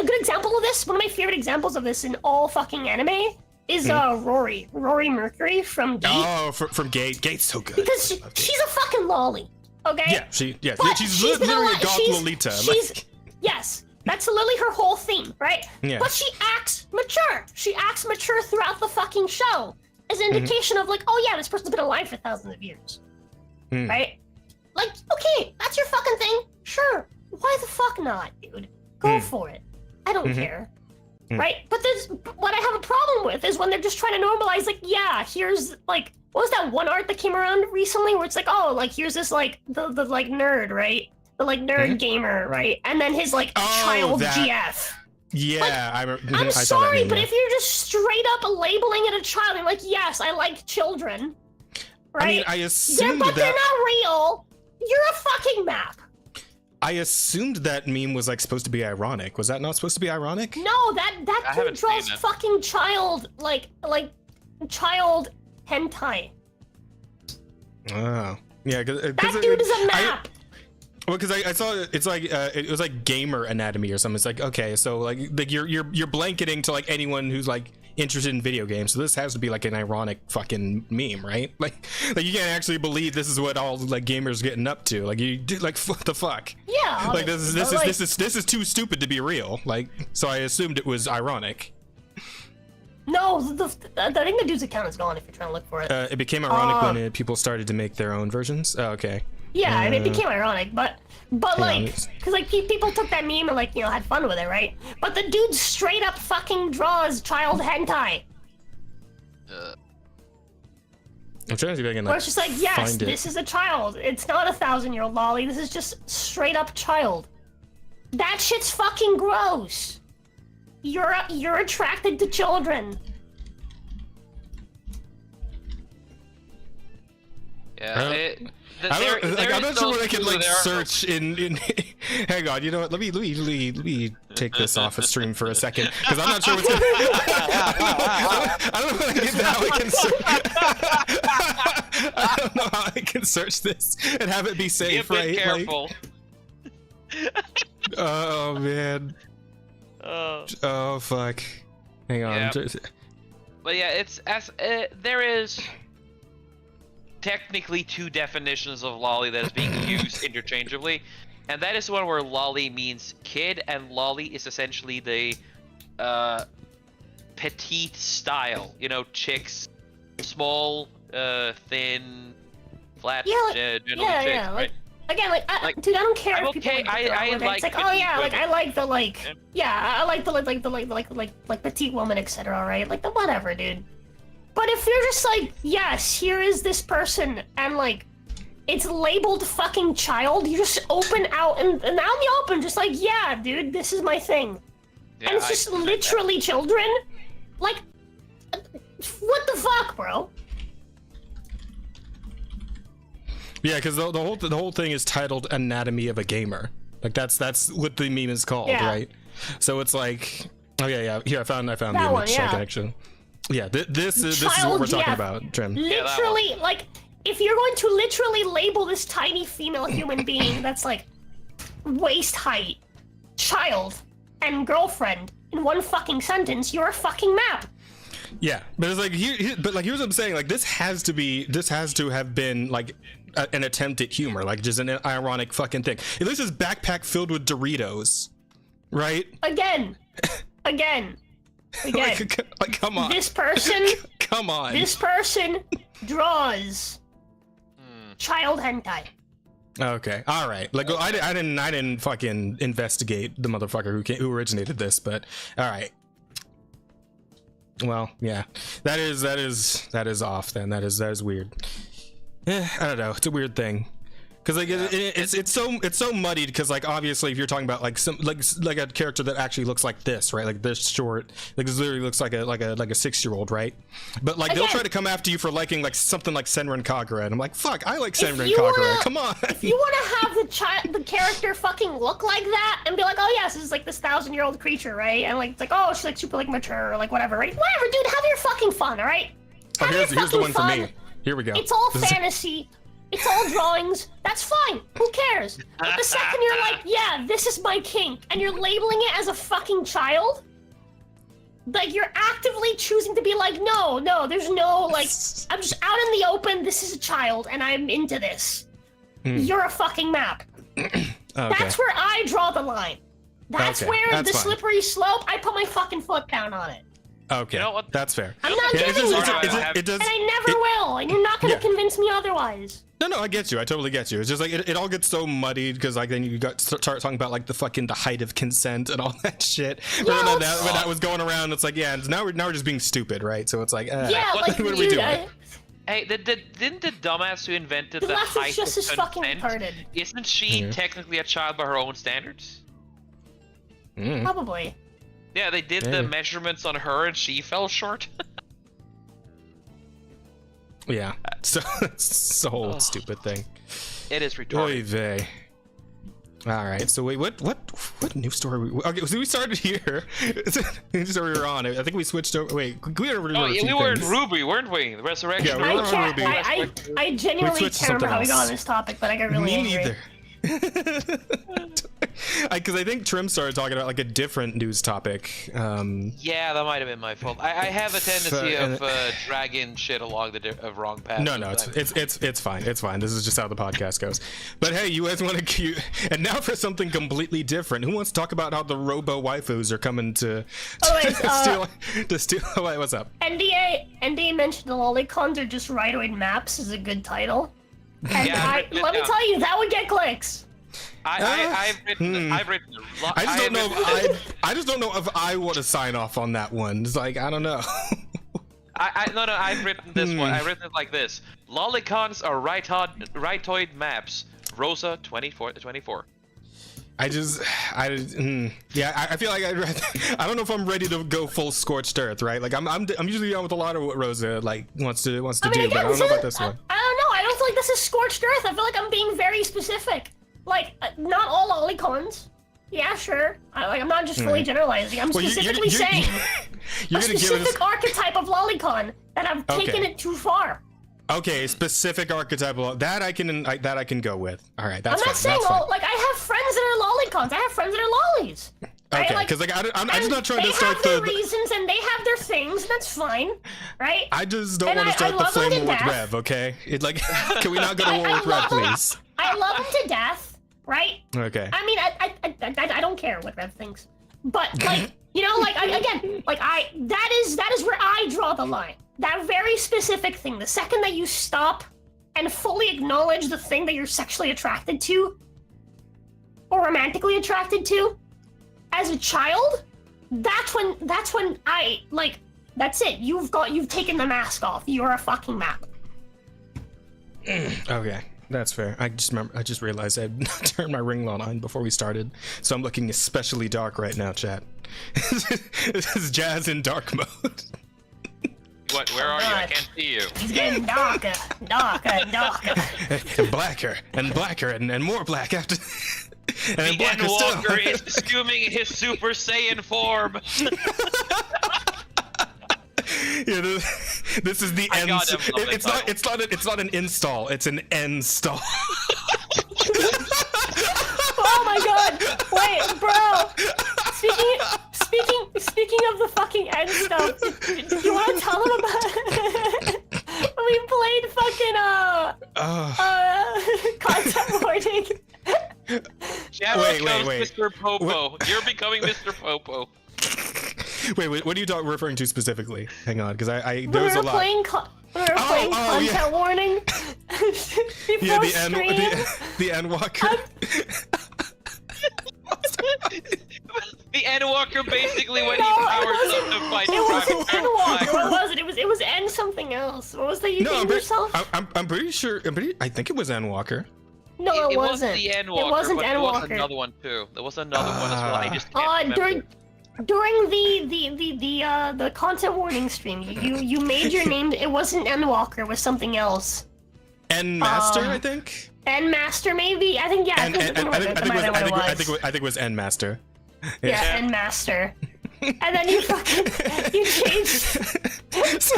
good example of this, one of my favorite examples of this in all fucking anime is Rory Mercury from Gate. Oh, from Gate. Gate's so good. Because she's a fucking lolly, okay? Yeah, she's literally a goth Lolita. Yes, that's literally her whole theme, right? Yeah. But she acts mature. She acts mature throughout the fucking show as an indication of like, oh yeah, this person's been alive for thousands of years, right? Like, okay, that's your fucking thing. Sure, why the fuck not, dude? Go for it. I don't care. Right? But what I have a problem with is when they're just trying to normalize, like, yeah, here's, like, what was that one art that came around recently where it's like, oh, like, here's this, like, the like, nerd, right? The, like, nerd gamer, right? And then his, like, child GF. Yeah, like, I'm sorry, but if you're just straight up labeling it a child, you're like, yes, I like children, right? I mean, I assumed but they're not real. You're a fucking map. I assumed that meme was like supposed to be ironic. Was that not supposed to be ironic? No, that dude draws fucking child like child hentai. Oh, yeah. That dude is a map. Well, because I saw it's like it was like gamer anatomy or something. It's like, okay, so like you're blanketing to like anyone who's like interested in video games. So this has to be like an ironic fucking meme, right? Like you can't actually believe this is what all like gamers getting up to. Like you do, like what the fuck? Yeah. Like this is too stupid to be real. Like, so I assumed it was ironic. No, I think the dude's account is gone if you're trying to look for it. It became ironic when people started to make their own versions. Oh, okay. Yeah, I mean, it became ironic, but like, because like people took that meme and like had fun with it, right? But the dude straight up fucking draws child hentai. I'm trying to see if I can. Where it's just like, yes, this is a child. It's not a 1,000-year-old lolly. This is just straight up child. That shit's fucking gross. You're attracted to children. Yeah. I'm not sure what I can like search in. Hang on, you know what? Let me take this off a stream for a second because I'm not sure what's. I don't know how I can search. I don't know how I can search this and have it be safe, Be a right? bit careful. Oh man. Oh fuck. Hang on. Yeah. But yeah, there is technically two definitions of lolly that is being used interchangeably, and that is one where lolly means kid, and lolly is essentially the petite style. You know, chicks, small, thin, flat, general chicks, right? Again, dude, I don't care if people okay. I like. It's like, oh yeah, like I like the I like the petite woman, etc. Right? Like the whatever, dude. But if you're just like, yes, here is this person, and like, it's labeled fucking child, you just open out and out in the open, just like, yeah, dude, this is my thing, and it's just literally children. Like, what the fuck, bro? Yeah, because the whole thing is titled "Anatomy of a Gamer." Like that's what the meme is called, right? So it's like, oh yeah. Here I found the image connection. Yeah, this is what we're talking about, Trim. Literally, like, if you're going to literally label this tiny female human being that's like waist height, child, and girlfriend in one fucking sentence, you're a fucking map. Yeah, but it's like here's what I'm saying. Like this has to have been like an attempt at humor, like just an ironic fucking thing. If this is backpack filled with Doritos, right? Again. Like come on. This person. Come on. This person draws child hentai. Okay, all right. Like I didn't fucking investigate the motherfucker who originated this, but all right. Well, yeah, that is off. Then that is weird. I don't know. It's a weird thing. Because like it's so muddied because like obviously if you're talking about like some like a character that actually looks like this, right, like this short, like this literally looks like a 6-year-old, right? But like they'll try to come after you for liking like something like Senran Kagura, and I'm like, fuck, I like Senran Kagura. Come on. If you want to have the character fucking look like that and be like, oh yes, this is like this 1,000-year-old creature, right? And like it's like, oh, she's like super like mature or like whatever, right? Whatever, dude. Have your fucking fun, all right? Here's the one for me. Here we go. It's all fantasy. It's all drawings. That's fine. Who cares? But the second you're like, yeah, this is my kink, and you're labeling it as a fucking child, like you're actively choosing to be like, no, there's no like, I'm just out in the open. This is a child, and I'm into this. You're a fucking map. Okay. That's where I draw the line. That's where the slippery slope. I put my fucking foot down on it. Okay, you know what? That's fair. I'm not giving you that, and I never will, and you're not going to convince me otherwise. No, I get you. I totally get you. It's just like it all gets so muddied because like then you start talking about like the height of consent and all that shit. Yeah, when that was going around, it's like now we're just being stupid, right? So it's like what are we doing? Hey, didn't the dumbass who invented the height just of as fucking consent? retarded. Isn't she technically a child by her own standards? Probably. Yeah, they did the measurements on her and she fell short. Yeah, so it's a whole stupid thing. It is retarded. Oy vey. All right, so wait, what news story? Okay, so we started here. News story we were on. I think we switched over. Wait, we were in Ruby, weren't we? The Resurrection. Yeah, we were on Ruby. I genuinely can't remember how we got on this topic, but I got really angry. Me neither. Because I think Trim started talking about like a different news topic. Yeah, that might have been my fault. I have a tendency of dragging shit along the wrong path. No, it's fine. It's fine. This is just how the podcast goes. But hey, you guys want to cue? And now for something completely different. Who wants to talk about how the robo waifus are coming to steal? Wait, what's up? NDA mentioned the lolicons are just ridoid maps is a good title. And let me tell you, that would get clicks. I've written a lot. I just don't know if I want to sign off on that one. It's like I don't know. I've written this one. I've written it like this: Lolicons are rightoid maps. Rosa 24. I feel like I don't know if I'm ready to go full scorched earth, right? Like I'm usually down with a lot of what Rosa like wants to do, but I don't know about this one. I don't know. I don't feel like this is scorched earth. I feel like I'm being very specific. Like, not all lolicons. Yeah, sure. I'm not just fully generalizing. I'm specifically saying a specific archetype of lolicon that I've taken it too far. Okay, specific archetype that I can go with. All right, that's. I'm not saying like I have friends that are lolicons. I have friends that are lollies. Right? Okay, because like I'm just not trying to start they have their reasons and they have their things. And that's fine, right? I just don't want to start the flame war with Rev. Okay, can we not go to war with Rev, please? I love him to death, right? Okay. I mean, I don't care what Rev thinks, but like that is where I draw the line. That very specific thing. The second that you stop and fully acknowledge the thing that you're sexually attracted to or romantically attracted to as a child, that's when I like. That's it. You've taken the mask off. You're a fucking map. Okay. That's fair. I just realized I turned my ring light on before we started, so I'm looking especially dark right now, chat. This is Jazz in dark mode. What? Where are you? I can't see you. He's getting darker, darker, and darker. And blacker, and blacker, and more black after. And then blacker Endwalker still. is assuming his Super Saiyan form. Yeah, this is the end. It's not an install. It's an end stall. Oh my god! Wait, bro. Speaking of the fucking end stuff, do you want to tell them about? We played fucking content warning. Wait. Mr. Popo. You're becoming Mr. Popo. Wait, what are you referring to specifically? Hang on, because there was a lot. We were playing content warning. Yeah, the Endwalker. The Endwalker basically when he powers up to fight. It wasn't Endwalker. What was it? It was End something else. What was that you named yourself? I'm pretty sure. I think it was Endwalker. No, it wasn't. The Endwalker, it wasn't Endwalker. There was another one too. There was another one as well. I just can't remember. During the content warning stream, you made your name. It wasn't Endwalker. It was something else. Endmaster, I think. Endmaster, maybe. I think I think it was Endmaster. Yeah, Endmaster. And then you changed. So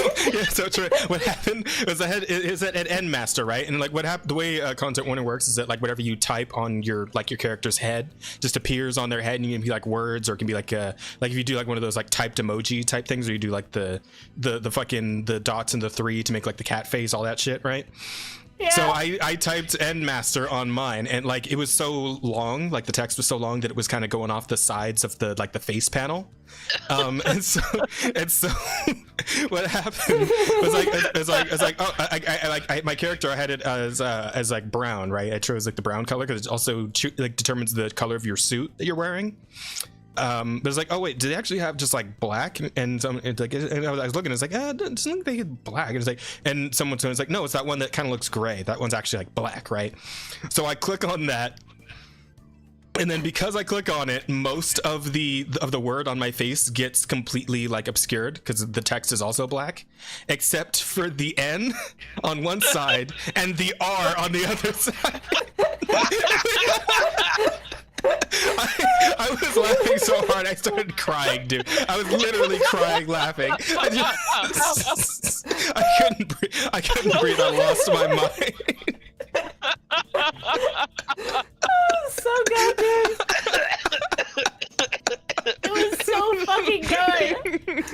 what happened was at Endmaster, right? And like what happened, the way content warning works is that like whatever you type on your character's head just appears on their head, and you can be like words, or it can be like if you do like one of those like typed emoji type things, or you do like the fucking the dots and the 3 to make like the cat face, all that shit, right? Yeah. So I typed Endmaster on mine, and like it was so long, like the text was so long that it was kind of going off the sides of the face panel. And so what happened was my character, I had it as like brown, right? I chose like the brown color because it also like determines the color of your suit that you're wearing. But it's like, oh wait, did they actually have just like black? And it's like, and I was looking, it's like, it doesn't look like they had black. And it's like, and someone's like, no, it's that one that kind of looks gray. That one's actually like black, right? So I click on that, and then because I click on it, most of the word on my face gets completely like obscured because the text is also black, except for the N on one side and the R on the other side. I was laughing so hard I started crying, dude. I was literally crying laughing. I couldn't breathe. I lost my mind. Oh, so good, dude. It was so fucking good.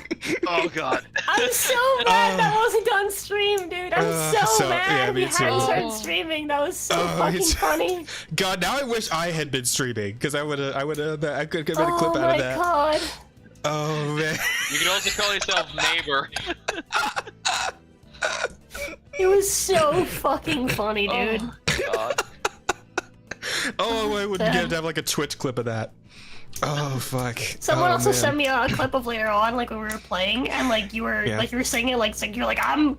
Oh god. I'm so mad that wasn't on stream, dude. I'm so mad we hadn't started streaming. That was so fucking funny. God, now I wish I had been streaming because I could have made a clip out of that. Oh my god. Oh man. You can also call yourself neighbor. It was so fucking funny, dude. Oh god. Oh, I wouldn't get to have like a Twitch clip of that. Oh fuck. Someone also sent me a clip of later on, like when we were playing, and like you were saying it, like you're like, I'm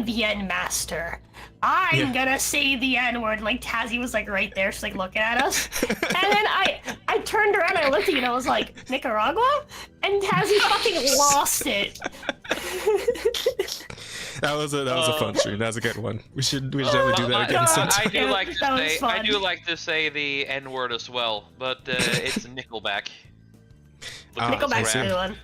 the End Master. I'm gonna say the N word. And like Tazzy was like right there, she's like looking at us. And then I turned around, and I looked at you, and I was like, Nicaragua? And Tazzy fucking lost it. That was a fun stream. That was a good one. We should definitely do that again sometime. I do like to say the N word as well, but it's Nickelback. Nickelback's a good one.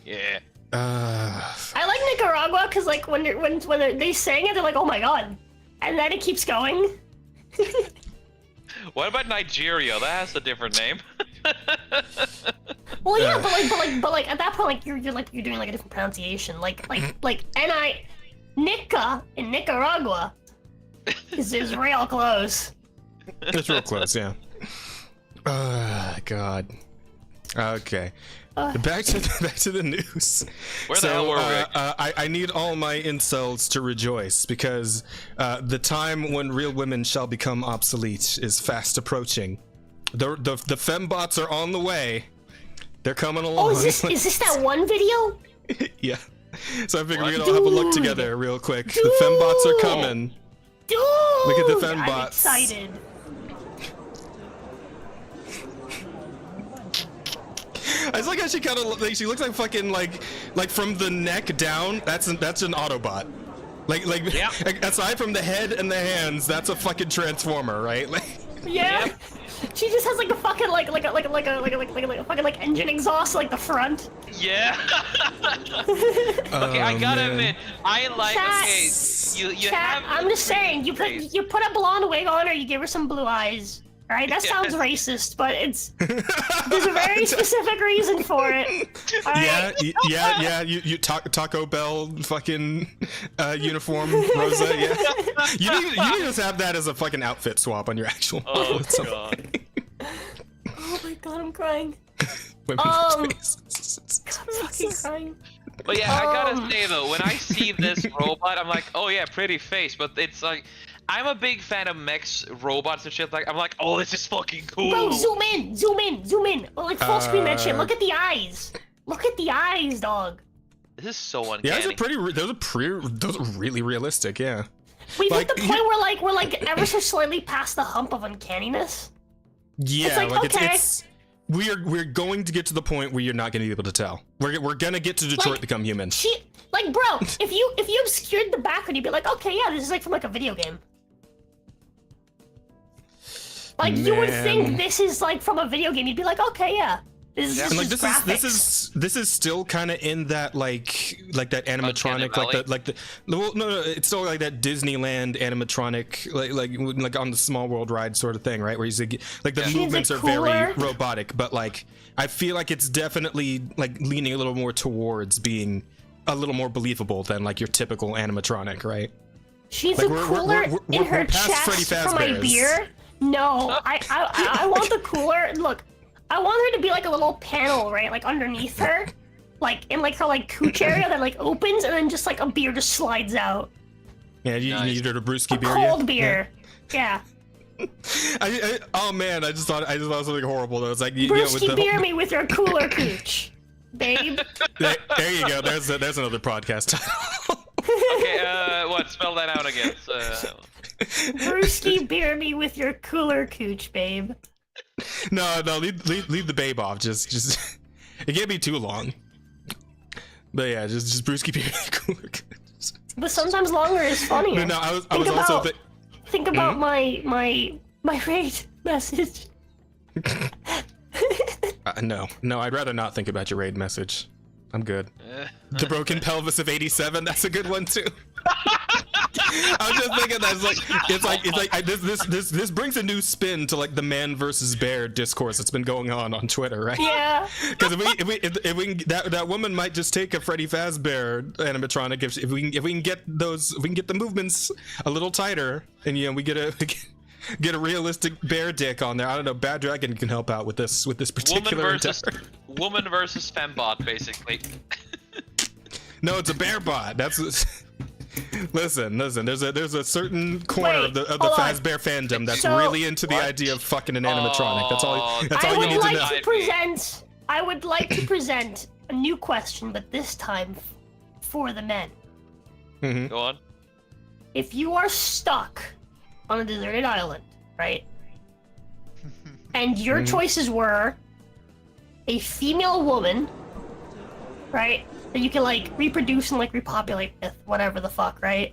Yeah. I like Nicaragua because like when they sang it, they're like, oh my god, and then it keeps going. What about Nigeria? That has a different name. Well, yeah, but like at that point, like you're doing like a different pronunciation, like Nica in Nicaragua is real close. It's real close, yeah. God. Okay. Back to the news. Where the hell were we? I need all my incels to rejoice because the time when real women shall become obsolete is fast approaching. The fembots are on the way. They're coming along. Oh, is this that one video? Yeah. So I figured we'd all have a look together real quick. The fembots are coming. Dude! Look at the fembots. I'm excited. I just like how she kind of like she looks like fucking like from the neck down. That's an Autobot. Like yeah. Aside from the head and the hands, that's a fucking Transformer, right? Like yeah. Yep. She just has like a fucking like a fucking like engine exhaust like the front. Yeah. Okay, I gotta admit, I like. Okay, you have. I'm just saying, you put a blonde wig on her, you give her some blue eyes. Right, that sounds racist, but there's a very specific reason for it. Right? Yeah. You Taco Bell fucking uniform, Rosa. Yeah, you need to just have that as a fucking outfit swap on your actual. Oh god. Oh my god, I'm crying. Faces. I'm fucking crying. But yeah, I gotta say though, when I see this robot, I'm like, oh yeah, pretty face, but it's like. I'm a big fan of mechs, robots and shit like. I'm like, oh, this is fucking cool. Bro, zoom in. Oh, like full screen that shit. Look at the eyes. Look at the eyes, dog. This is so uncanny. Yeah, those are really realistic. Yeah. We've hit the point where we're ever so slightly past the hump of uncanniness. Yeah, it's like okay. We're going to get to the point where you're not going to be able to tell. We're gonna get to Detroit Become Human. Bro, if you obscured the background, you'd be like, okay, yeah, this is like from like a video game. Like you would think this is like from a video game. You'd be like, okay, yeah. This is like graphics. this is still kind of in that like that animatronic no, it's still like that Disneyland animatronic like on the Small World ride sort of thing, right? Where the movements are very robotic, but like I feel like it's definitely like leaning a little more towards being a little more believable than like your typical animatronic, right? She's like, a cooler in her chest for my beer. No, I want the cooler. Look, I want her to be like a little panel, right? Like underneath her, like in like her like cooch area that like opens and then just like a beer just slides out. Yeah, you need her to brewski beer. Cold beer. Yeah. Oh man, I just thought something horrible. That was like brewski beer me with your cooler cooch, babe. There you go. There's another podcast title. Okay, what? Spell that out again. Brewski beer me with your cooler cooch, babe. No, leave the babe off. Just it can't be too long. But yeah, just brewski beer with cooler cooch. But sometimes longer is funnier. No, I was also think about my raid message. No, I'd rather not think about your raid message. I'm good. The broken pelvis of 87. That's a good one too. I was just thinking this brings a new spin to like the man versus bear discourse that's been going on Twitter, right? Yeah. Because if we that woman might just take a Freddy Fazbear animatronic if we can get the movements a little tighter and we get a realistic bear dick on there. I don't know. Bad Dragon can help out with this particular woman versus fembot, basically. No, it's a bear bot. Listen. There's a certain corner of the Fazbear fandom that's really into the idea of fucking an animatronic. That's all you need to know. I would like to present a new question, but this time for the men. Mm-hmm. Go on. If you are stuck on a deserted island, right? And your choices were a female woman, right? that you can like reproduce and like repopulate with, whatever the fuck, right?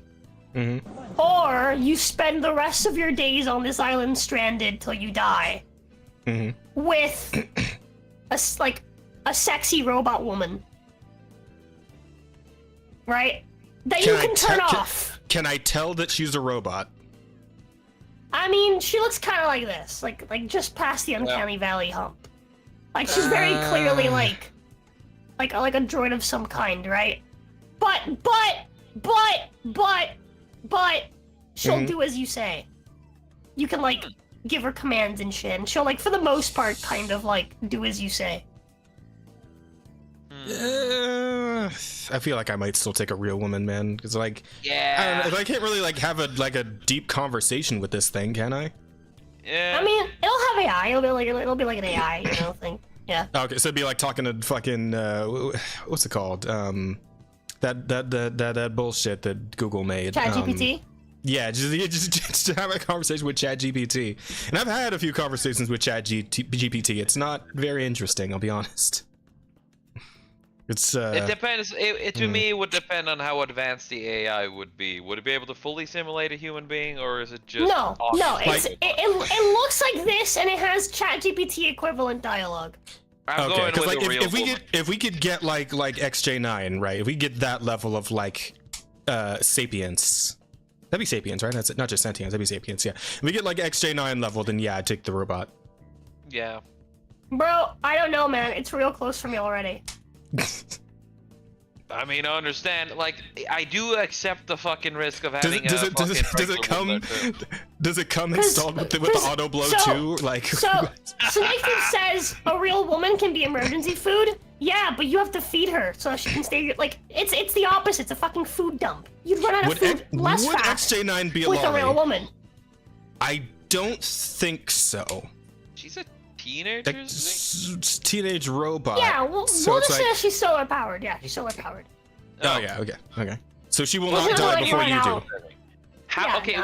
Mm-hmm. Or you spend the rest of your days on this island stranded till you die. Mm-hmm. With a sexy robot woman. Right? That you can turn off. Can I tell that she's a robot? I mean, she looks kind of like this, like just past the uncanny valley hump. Like she's very clearly like a droid of some kind, right? But she'll do as you say. You can like give her commands and shit, and she'll like for the most part kind of like do as you say. I feel like I might still take a real woman, man, because like, I don't know, I can't really like have a deep conversation with this thing, can I? Yeah. I mean, it'll have AI. It'll be like an AI, you know, thing. Yeah. Okay, so it'd be like talking to fucking what's it called? That bullshit that Google made. ChatGPT. Yeah, just to have a conversation with ChatGPT. And I've had a few conversations with ChatGPT. It's not very interesting, I'll be honest. It's it depends. To me, it would depend on how advanced the AI would be. Would it be able to fully simulate a human being, or is it just No. It looks like this, and it has ChatGPT equivalent dialogue. I'm going with like a real if we could get like XJ9, right? If we get that level of like sapience. That'd be sapience, right? That's it. Not just sentience. That'd be sapience. Yeah. If we get like XJ9 level, then yeah, I'd take the robot. Yeah. Bro, I don't know, man. It's real close for me already. I mean, I understand. Like, I do accept the fucking risk of having does it come installed with the auto blow too? Like, so Nathan says a real woman can be emergency food. Yeah, but you have to feed her so she can stay. Like, it's the opposite. It's a fucking food dump. You'd run out of food less fast. Would XJ9 be with a real woman? I don't think so. She's a teenager. Teenage robot. Yeah, we'll just say that she's solar powered. Yeah, she's solar powered. Oh yeah, okay. So she will not die before you do.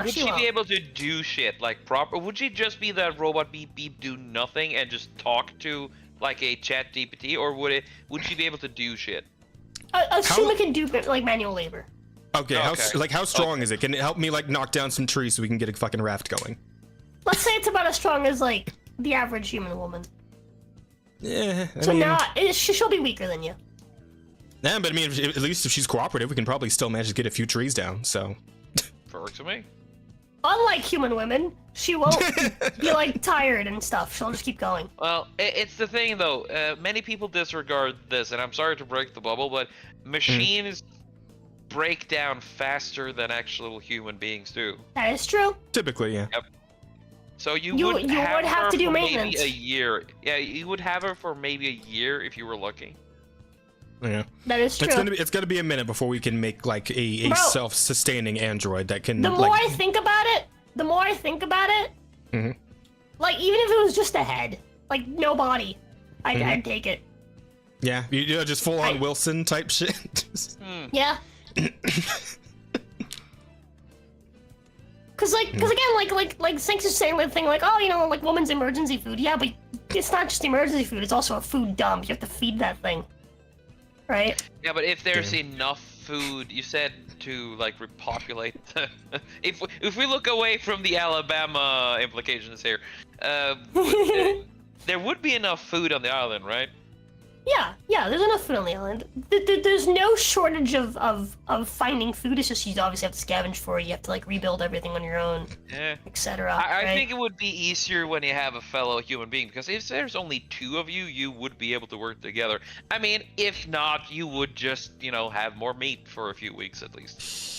Would she be able to do shit like proper? Would she just be that robot beep beep do nothing and just talk to like a chat GPT, or would she be able to do shit? Assume it can do like manual labor. Okay, how strong is it? Can it help me like knock down some trees so we can get a fucking raft going? Let's say it's about as strong as like the average human woman. Yeah. She'll be weaker than you. Yeah, but I mean, at least if she's cooperative, we can probably still manage to get a few trees down. So. Works for me. Unlike human women, she won't be like tired and stuff. She'll just keep going. Well, it's the thing though. Many people disregard this, and I'm sorry to break the bubble, but machines break down faster than actual human beings do. That is true. Typically, yeah. Yep. So you would have to do maintenance. Maybe a year. Yeah, you would have her for maybe a year if you were lucky. Yeah. That is true. It's gonna be a minute before we can make like a self-sustaining android that can. The more I think about it, like even if it was just a head, like no body, I'd take it. Yeah, you know, just full on Wilson type shit. Yeah. Cause again, like Sinks is saying the thing like, oh, you know, like woman's emergency food. Yeah, but it's not just emergency food. It's also a food dump. You have to feed that thing. Right? Yeah, but if there's enough food, you said to like repopulate. If we look away from the Alabama implications here, there would be enough food on the island, right? Yeah, there's enough food on the island. There's no shortage of finding food. It's just you obviously have to scavenge for it. You have to like rebuild everything on your own, etc. I think it would be easier when you have a fellow human being, because if there's only two of you, you would be able to work together. I mean, if not, you would just, you know, have more meat for a few weeks at least.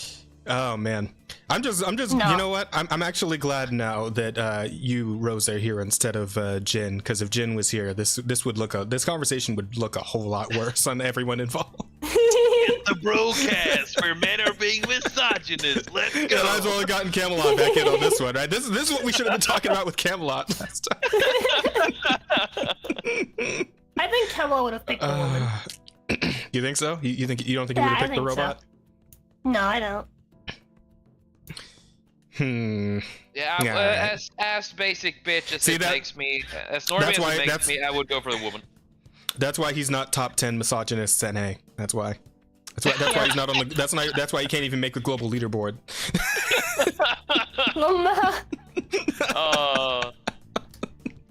Oh man, I'm just no. You know what? I'm actually glad now that you, Rose, are here instead of Jin, because if Jin was here, this conversation would look a whole lot worse on everyone involved. The broadcast where men are being misogynist. Let's go. Yeah, that's why I gotten Camelot back in on this one, right? This is what we should have been talking about with Camelot last time. I think Camelot would have picked the woman. You think so? You don't think he would have picked the robot? So. No, I don't. Yeah, as basic bitch as it makes me, as Norby as it makes me, I would go for the woman. That's why he's not top 10 misogynists at A. That's why. That's why he's not on the. That's why he can't even make the global leaderboard.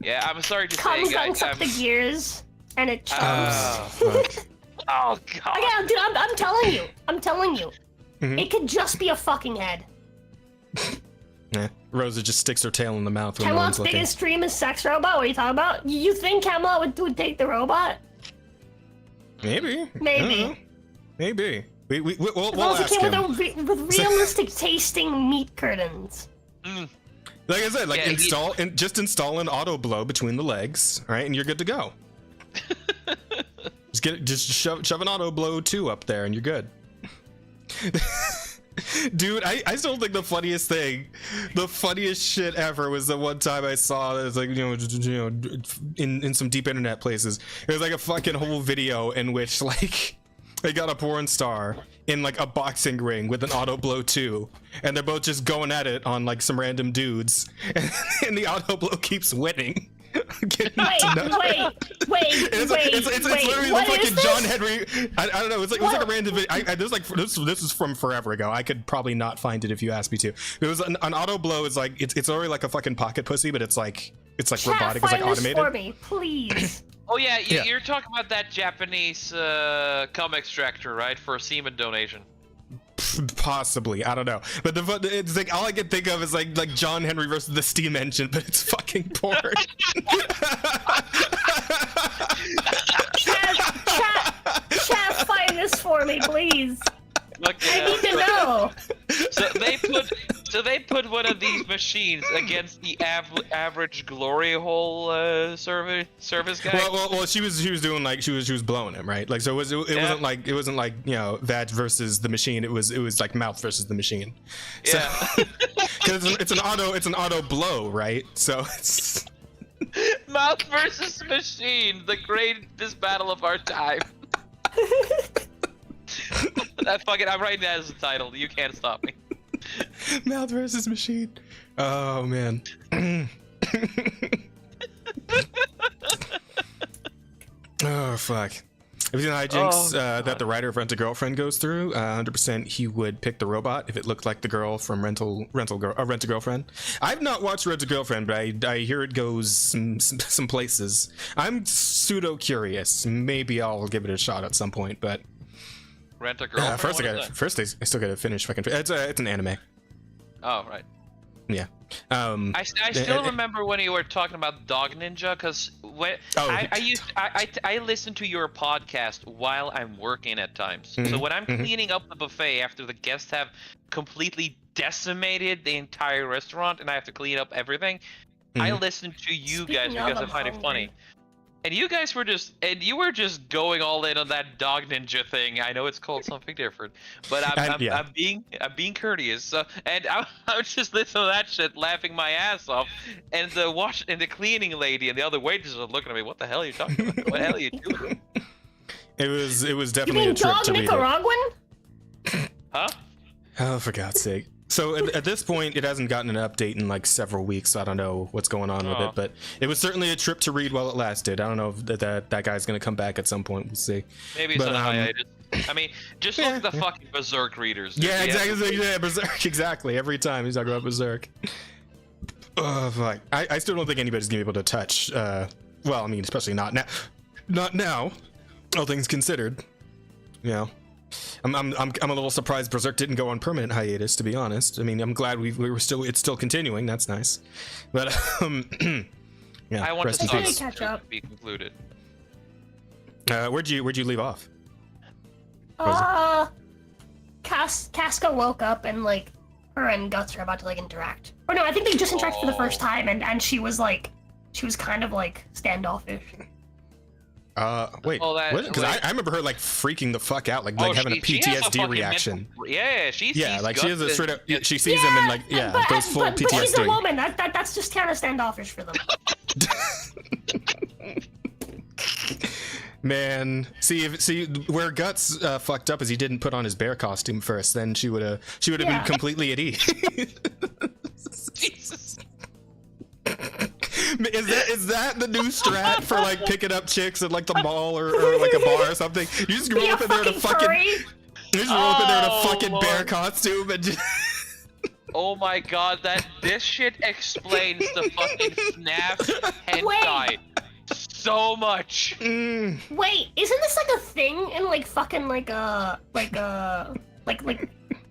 Yeah, I'm sorry to say, Comes guys. up the gears and it jumps. Oh god. Okay, dude, I'm telling you. Mm-hmm. It could just be a fucking head. Yeah, Rosa just sticks her tail in the mouth when no Camelot's one's looking. biggest dream is sex robot. What are you talking about? You think Camelot would take the robot? Maybe. Maybe. Maybe. We'll Also ask came him. with realistic tasting meat curtains. Like I said, like Yeah, just install an auto blow between the legs, right, and you're good to go. just shove an auto blow 2 up there, and you're good. Dude, I still think the funniest shit ever was the one time I saw it was like, in some deep internet places. It was like a fucking whole video in which like they got a porn star in like a boxing ring with an auto blow 2, and they're both just going at it on like some random dudes, and the auto blow keeps winning. Wait. It's literally what like is a this? John Henry. I don't know. It was like a random video. This is from forever ago. I could probably not find it if you asked me to. It was an auto blow. Is like it's already like a fucking pocket pussy, but it's like Chat, robotic. It's like find this automated. for me, please. Oh yeah, Yeah. you're talking about that Japanese cum extractor, right? For semen donation. Possibly, I don't know, but it's like all I can think of is like John Henry versus the steam engine, but it's fucking porn. Chat, find this for me, please. Look, I need to know. So they put one of these machines against the average glory hole service guy. Well, she was doing like she was blowing him, right? Like so it wasn't like vag versus the machine. It was like mouth versus the machine. So, Yeah. because it's an auto blow, right? So it's Mouth versus machine, the greatest battle of our time. I'm writing that as a title. You can't stop me. mouth versus machine. Oh man. Oh fuck. Have you seen the hijinks that the writer of Rent a Girlfriend goes through? 100% he would pick the robot if it looked like the girl from Rent a Girlfriend. I've not watched Rent a Girlfriend, but I hear it goes some places. I'm pseudo curious. Maybe I'll give it a shot at some point, but Rent a Girlfriend. First I still gotta finish fucking. It's an anime. Oh right. Yeah. I still remember when you were talking about Dog Ninja, because I listen to your podcast while I'm working at times. So when I'm cleaning up the buffet after the guests have completely decimated the entire restaurant and I have to clean up everything, I listen to you guys because I find it funny. And you guys were just going all in on that Dog Ninja thing. I know it's called something different, but I'm being courteous. So, and I was just listening to that shit, laughing my ass off. And the cleaning lady and the other waitresses are looking at me. What the hell are you talking about? What the hell are you doing? It was You definitely mean a trip dog to read it. Nicaraguan? Huh? Oh, for God's sake. So at this point, it hasn't gotten an update in like several weeks. So I don't know what's going on with it, but it was certainly a trip to read while it lasted. I don't know if that guy's going to come back at some point. We'll see. Maybe it's on hiatus. I mean, just look at the fucking Berserk readers. Dude. Yeah, exactly. Yeah, Berserk. Exactly. Every time he's talking about Berserk. Oh, fuck. I still don't think anybody's going to be able to touch. Well, I mean, especially not now. Not now. All things considered. You know. I'm a little surprised Berserk didn't go on permanent hiatus, to be honest. I mean, I'm glad it's still continuing. That's nice. But yeah. I want rest to in peace. catch up. be concluded. Where'd you leave off? Casca woke up and like her and Guts are about to like interact. Or no, I think they just interacted for the first time, and she was kind of like standoffish. Wait, because I remember her like freaking the fuck out, like having a PTSD reaction. She has a straight up. She sees him and like goes full PTSD. But she's a woman. That's just kind of standoffish for them. Man, see where Guts fucked up is he didn't put on his bear costume first. Then she would have been completely at ease. Jesus. Is that the new strat for like picking up chicks at like the mall or like a bar or something? You just go up in there to fucking just roll up in there in a fucking bear costume and just... Oh my god, this shit explains the fucking FNAF hentai so much. Wait, isn't this like a thing in like fucking like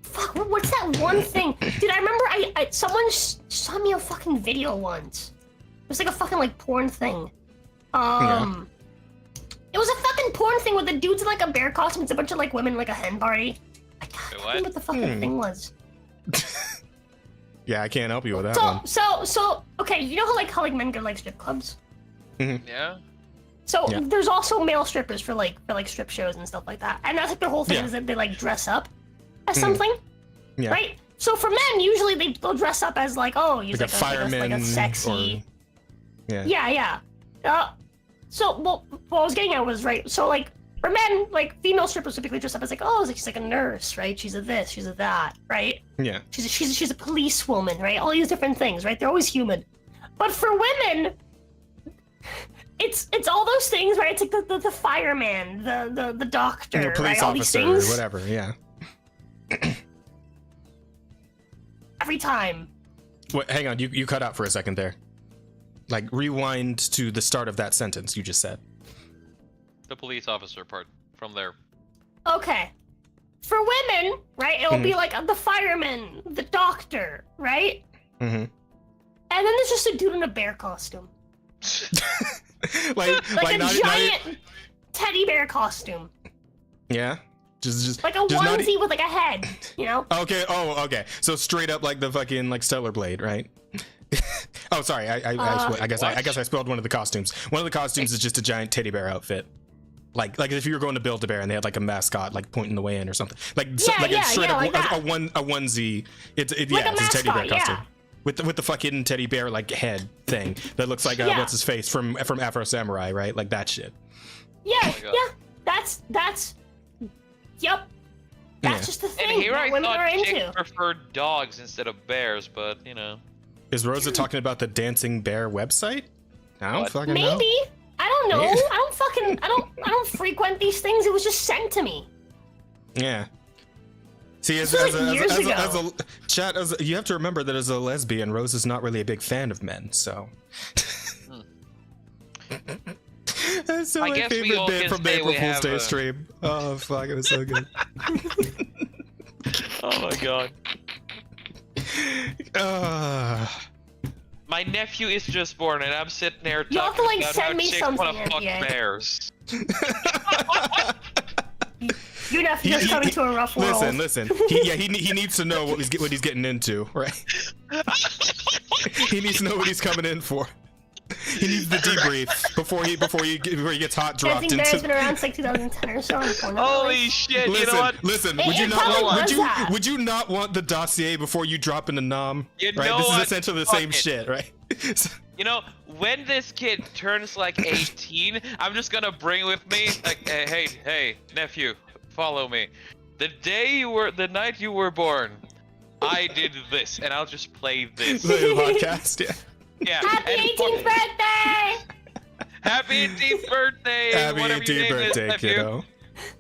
fuck, what's that one thing? Dude, I remember someone saw me a fucking video once. It was like a fucking like porn thing. It was a fucking porn thing with the dudes in like a bear costume. It's a bunch of like women in, like a hen party. I can't remember what the fucking thing was. Yeah, I can't help you with that one. So okay, you know how men go to like strip clubs? Yeah. So there's also male strippers for like strip shows and stuff like that, and that's like their whole thing is that they like dress up as something, right? So for men, usually they'll dress up as like use like a fireman, like a sexy. Or... Yeah. So what I was getting at was right. So like for men, like female strippers typically dress up as like she's like a nurse, right? She's a this, she's a that, right? Yeah. She's a policewoman, right? All these different things, right? They're always human. But for women, it's all those things, right? It's like the fireman, the doctor, police right? All these officer, things. whatever. Yeah. Every time. Wait, hang on, you cut out for a second there. Like rewind to the start of that sentence you just said. The police officer part from there. Okay. For women, right? It'll be like the fireman, the doctor, right? And then there's just a dude in a bear costume. like a giant teddy bear costume. Yeah. Just like a onesie with like a head, you know? Okay. Oh, okay. So straight up like the fucking like Stellar Blade, right? Oh, sorry. I guess I spelled one of the costumes. One of the costumes is just a giant teddy bear outfit. Like if you were going to Build-A-Bear and they had like a mascot like pointing the way in or something. It's straight up like a onesie. It's a teddy bear costume. With the fucking teddy bear like head thing that looks like what's his face from Afro Samurai, right? Like that shit. Yeah. That's just the thing. And here that I women are thought into. chicks preferred dogs instead of bears, but you know. Is Rosa talking about the Dancing Bear website? I don't fucking know. Maybe. I don't know. I don't frequent these things. It was just sent to me. Yeah. See, as you have to remember that as a lesbian, Rose is not really a big fan of men, so. That's so my favorite bit from the April Fool's Day stream. Oh fuck, it was so good. Oh my god. My nephew is just born, and I'm sitting there talking about how chicks want to fuck bears. Your nephew's coming to a rough world. Listen. He needs to know what he's getting into, right? He needs to know what he's coming in for. He needs the debrief before he gets hot dropped into. Dancing Bear's been around since 2010 or so. Holy shit! Listen, you know what? Listen. Would you not want the dossier before you drop into Nom? You right? know This what? is essentially the same shit, right? You know, when this kid turns like 18, I'm just gonna bring with me like, hey, nephew, follow me. The night you were born, I did this, and I'll just play this. The podcast, yeah. Yeah. Happy 18th birthday! Happy 18th birthday! Happy whatever 18th your name birthday, is, kiddo.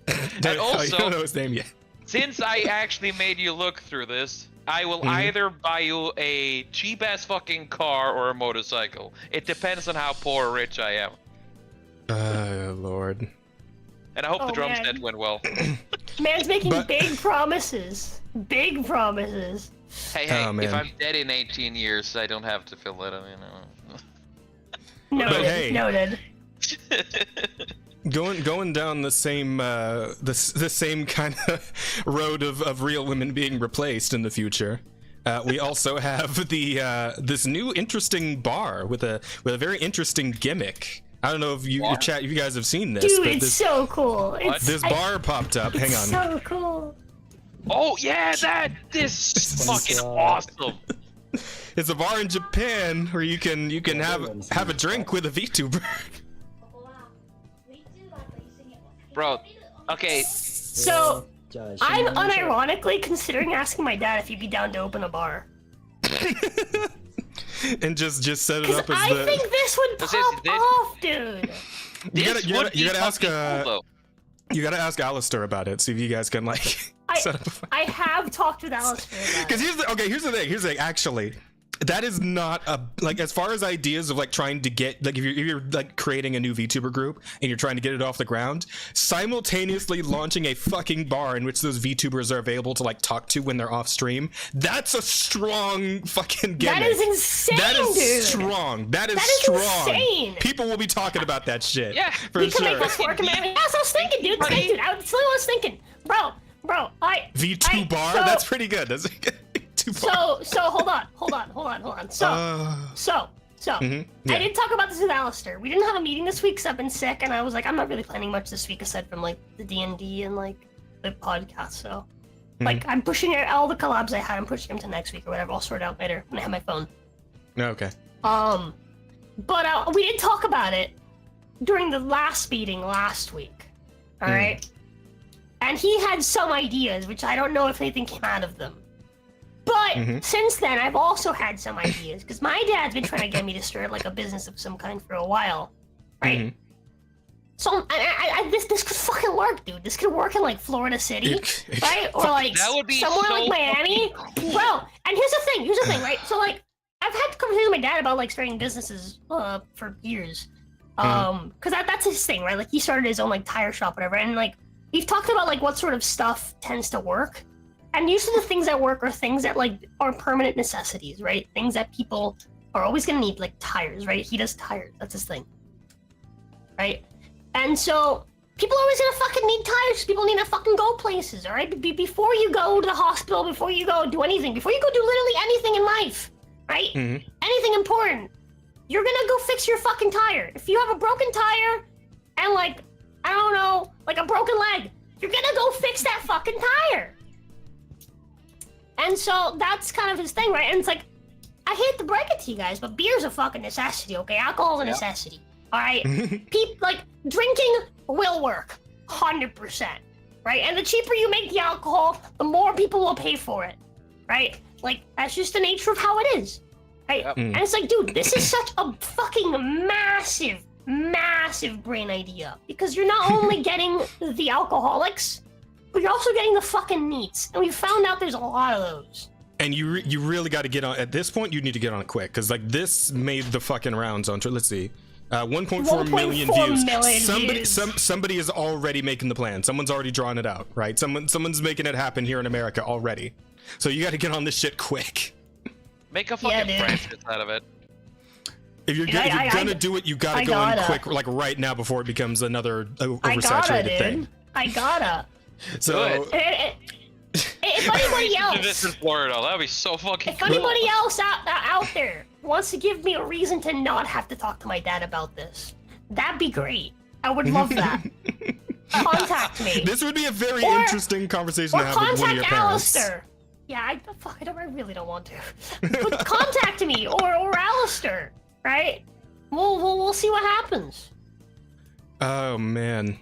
And also, I don't know his name yet. Since I actually made you look through this, I will either buy you a cheap-ass fucking car or a motorcycle. It depends on how poor or rich I am. Lord. And I hope the drum set went well. Man's making big promises. Big promises. Hey, if I'm dead in 18 years, I don't have to fill it in, you know. Noted. Going down the same the same kind of road of real women being replaced in the future. We also have this new interesting bar with a very interesting gimmick. I don't know if you guys have seen this. Dude, but it's so cool. This bar popped up. Hang on. It's so cool. Oh yeah, this is fucking awesome. It's a bar in Japan where you can have a drink with a VTuber. Bro, okay. So I'm unironically considering asking my dad if he'd be down to open a bar. And just set it up as I think this would pop off, dude. You gotta ask Alistair about it. See if you guys can like I have talked with Alistair about it. Because here's the thing. Actually, that is not a like as far as ideas of like trying to get like if you're like creating a new VTuber group and you're trying to get it off the ground, simultaneously launching a fucking bar in which those VTubers are available to like talk to when they're off stream. That's a strong fucking gimmick. That is insane, That is dude. strong. That is strong. Insane. People will be talking about that shit. Yeah, for We can sure. make this work, man. That's what I was thinking, dude. That's what I was thinking, bro. V2 bar. So, That's pretty good. That's So hold on. So yeah. I did talk about this with Alistair. We didn't have a meeting this week because I've been sick, and I was like, I'm not really planning much this week aside from like the D&D and like the podcast. So like I'm pushing all the collabs I had. I'm pushing them to next week or whatever. I'll sort it out later when I have my phone. Okay. But we did talk about it during the last meeting last week. All right. And he had some ideas, which I don't know if anything came out of them. But since then, I've also had some ideas because my dad's been trying to get me to start like a business of some kind for a while, right? So this could fucking work, dude. This could work in like Florida City, right? Or like That would be somewhere so like Miami. Well, and here's the thing, right? So like I've had conversations with my dad about like starting businesses for years, because that's his thing, right? Like he started his own like tire shop, whatever, and like we've talked about like what sort of stuff tends to work. And usually the things that work are things that like are permanent necessities, right? Things that people are always gonna need, like tires, right? He does tires, that's his thing, right? And so people are always gonna fucking need tires. People need to fucking go places, all right? Before you go to the hospital, before you go do anything, before you go do literally anything in life, right? Anything important, you're gonna go fix your fucking tire. If you have a broken tire and like, I don't know, like a broken leg, you're gonna go fix that fucking tire. And so that's kind of his thing, right? And it's like, I hate to break it to you guys, but beer's a fucking necessity, okay? Alcohol's a necessity, all right? Like, drinking will work, 100%, right? And the cheaper you make the alcohol, the more people will pay for it, right? Like, that's just the nature of how it is, right? And it's like, dude, this is such a fucking massive brain idea. Because you're not only getting the alcoholics, but you're also getting the fucking neats, and we found out there's a lot of those. And you really got to get on at this point. You need to get on it quick because like this made the fucking rounds on. Let's see, 1.4 million views. Somebody is already making the plan. Someone's already drawn it out, right? Someone's making it happen here in America already. So you got to get on this shit quick. Make a fucking franchise out of it. If you're gonna do it, you gotta go in quick, like right now before it becomes another oversaturated thing. I gotta. So if anybody else, this in Florida, that'd be so fucking cool. If anybody else out there wants to give me a reason to not have to talk to my dad about this, that'd be great. I would love that. Contact me. This would be a very interesting conversation to have with one of your parents. Alistair. Yeah, I really don't want to. But contact me or Alistair, right? We'll see what happens. Oh man.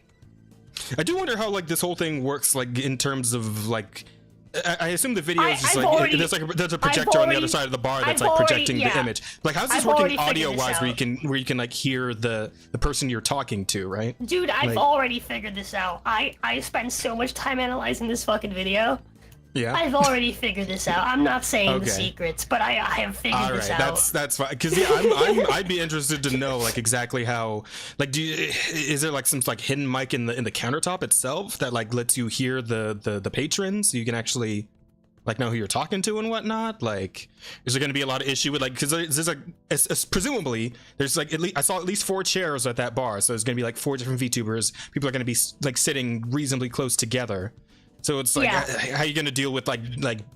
I do wonder how like this whole thing works, like in terms of like, I assume the video is just there's a projector on the other side of the bar that's like projecting the image. Like how's this working audio wise, where you can like hear the person you're talking to, right? Dude, I've already figured this out. I spent so much time analyzing this fucking video. Yeah. I've already figured this out. I'm not saying the secrets, but I have figured this out. That's fine. Because I'd be interested to know like exactly how like is there like some like hidden mic in the countertop itself that like lets you hear the patrons so you can actually like know who you're talking to and whatnot? Like is there going to be a lot of issue with like because there's like presumably there's like I saw at least 4 chairs at that bar, so there's going to be like 4 different VTubers. People are going to be like sitting reasonably close together. So it's like, how are you going to deal with like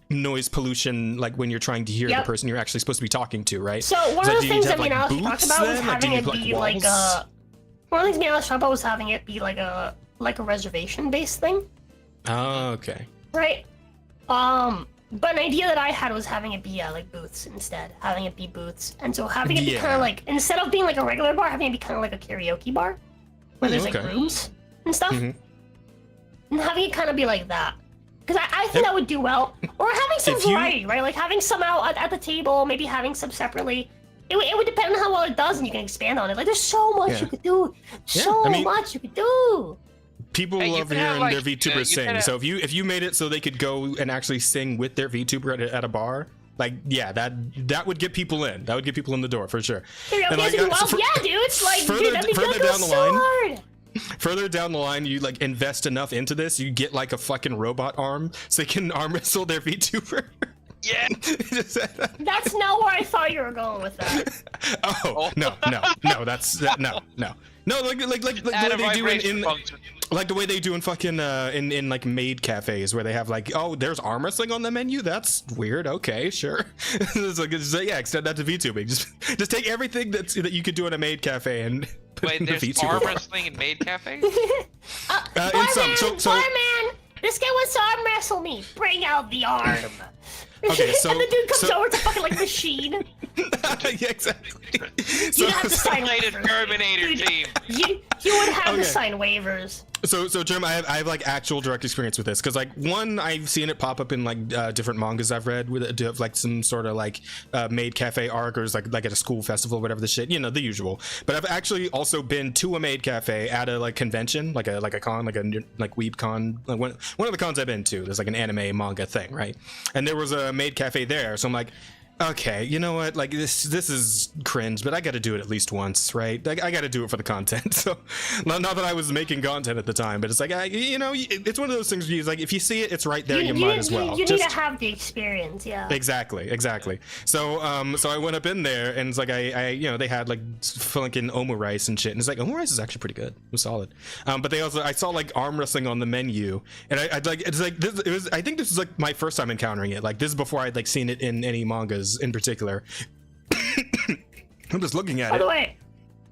noise pollution, like when you're trying to hear the person you're actually supposed to be talking to, right? So one of the things that me and Alice talked about was having it be like a. One of the things me and Alice talked about was having it be like a reservation-based thing. Oh, okay. Right. But an idea that I had was having it be like booths instead, having it be booths, and so having it be kind of like instead of being like a regular bar, having it be kind of like a karaoke bar, where there's like rooms and stuff. And having it kind of be like that. Because I think that would do well. Or having some variety, right? Like having some out at the table, maybe having some separately. It would depend on how well it does and you can expand on it. Like there's so much you could do. So much you could do. People Hey, you love can have, hearing their like, VTubers you sing. can have- So if you made it so they could go and actually sing with their VTuber at a bar, like yeah, that would get people in. That would get people in the door for sure. Yeah, And, like, well, so yeah, dude. It's like, further- dude, I mean, further that goes down the so line- hard. Further down the line, you like invest enough into this, you get like a fucking robot arm so they can arm wrestle their VTuber. Yeah. That's not where I thought you were going with that. Oh no, that's no. No, like the way they do in like the way they do in fucking in like maid cafes where they have like, oh, there's arm wrestling on the menu. That's weird. Okay, sure. it's like, yeah, extend that to VTubing. Just take everything that you could do in a maid cafe and put it in Wait, the there's VTuber arm bar. wrestling in maid cafes? Barman, this guy wants to arm wrestle me. Bring out the arm. Okay, so and the dude comes over, it's a fucking like machine. Yeah, exactly. You have to sign Simulated waivers. Terminator Dude, team. You would have Okay. to sign waivers. So Jerm, I have like actual direct experience with this because like one, I've seen it pop up in like different mangas I've read with do have like some sort of like maid cafe arc or like at a school festival, whatever the shit, you know, the usual. But I've actually also been to a maid cafe at a like convention, like a con, like weeb con, like one of the cons I've been to. There's like an anime manga thing, right? And there was a maid cafe there, so I'm like, okay, you know what? Like this is cringe, but I got to do it at least once, right? I got to do it for the content. So, not that I was making content at the time, but it's like, it's one of those things where you like, if you see it, it's right there. You might as well. You need to have the experience, yeah. Exactly. So, so I went up in there, and it's like I they had like fucking omurice and shit, and it's like omurice is actually pretty good. It was solid. But I saw like arm wrestling on the menu, and I like it's like this. It was I think this was like my first time encountering it. Like this is before I'd like seen it in any mangas in particular. I'm just looking at it. By the way,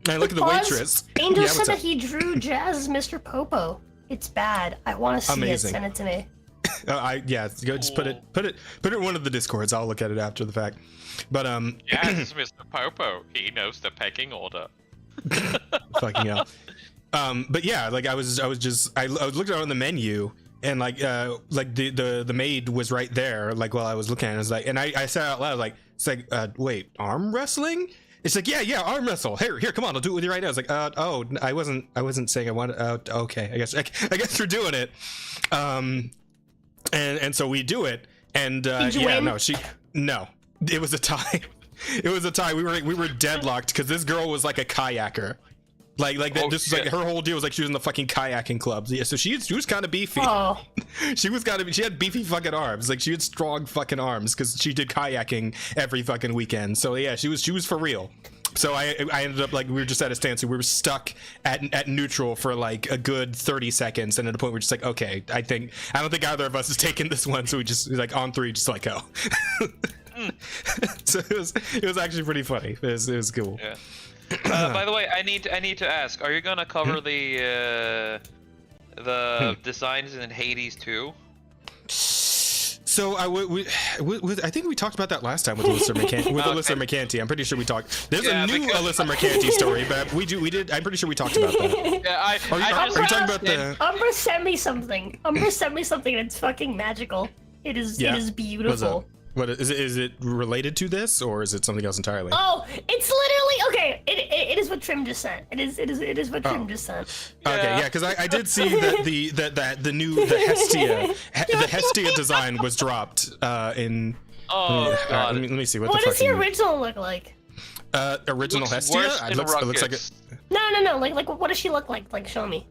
I look at the waitress. Angel Yeah, said what's that up? he drew Jazz as Mr. Popo. It's bad. I want to see Amazing. it. Send it to me. Just put it in one of the discords. I'll look at it after the fact. But Yes, Mr. Popo. He knows the pecking order. fucking hell. But yeah, like I was looking on the menu, and like the maid was right there, like while I was looking at it. I was like, and I said out loud, like, it's like, wait, arm wrestling? It's like, yeah, arm wrestle. Here, come on, I'll do it with you right now. It's like, oh, I wasn't saying I wanted. Okay, I guess we're doing it. And so we do it, and Did you win? No, it was a tie. It was a tie. We were deadlocked because this girl was like a kayaker. Like that. Oh, this was like shit. her whole deal was like she was in the fucking kayaking clubs. Yeah, so she was kind of beefy. Oh. She had beefy fucking arms. Like she had strong fucking arms because she did kayaking every fucking weekend. So yeah, she was for real. So I ended up like we were just at a standstill. We were stuck at neutral for like a good 30 seconds, and at a point we're just like, okay, I don't think either of us is taking this one. So we just like on three, just like go. So it was actually pretty funny. It was cool. Yeah. By the way, I need to ask: are you gonna cover the designs in Hades too? So I think we talked about that last time with Alyssa Mercanti. I'm pretty sure we talked. There's a new Alyssa Mercanti story, but we did. I'm pretty sure we talked about that. Yeah, Are you talking about the? Umbra sent me something. Umbra sent me something that's fucking magical. It is beautiful. What is it related to this, or is it something else entirely? Oh, it's literally okay. It is what Trim just sent. It is what Trim just sent. Okay, yeah, because I did see that the Hestia design was dropped in. Oh god. Let me see What does the original look like? Original Looks Hestia. worse It in looks like Ruckus. No. Like what does she look like? Like show me.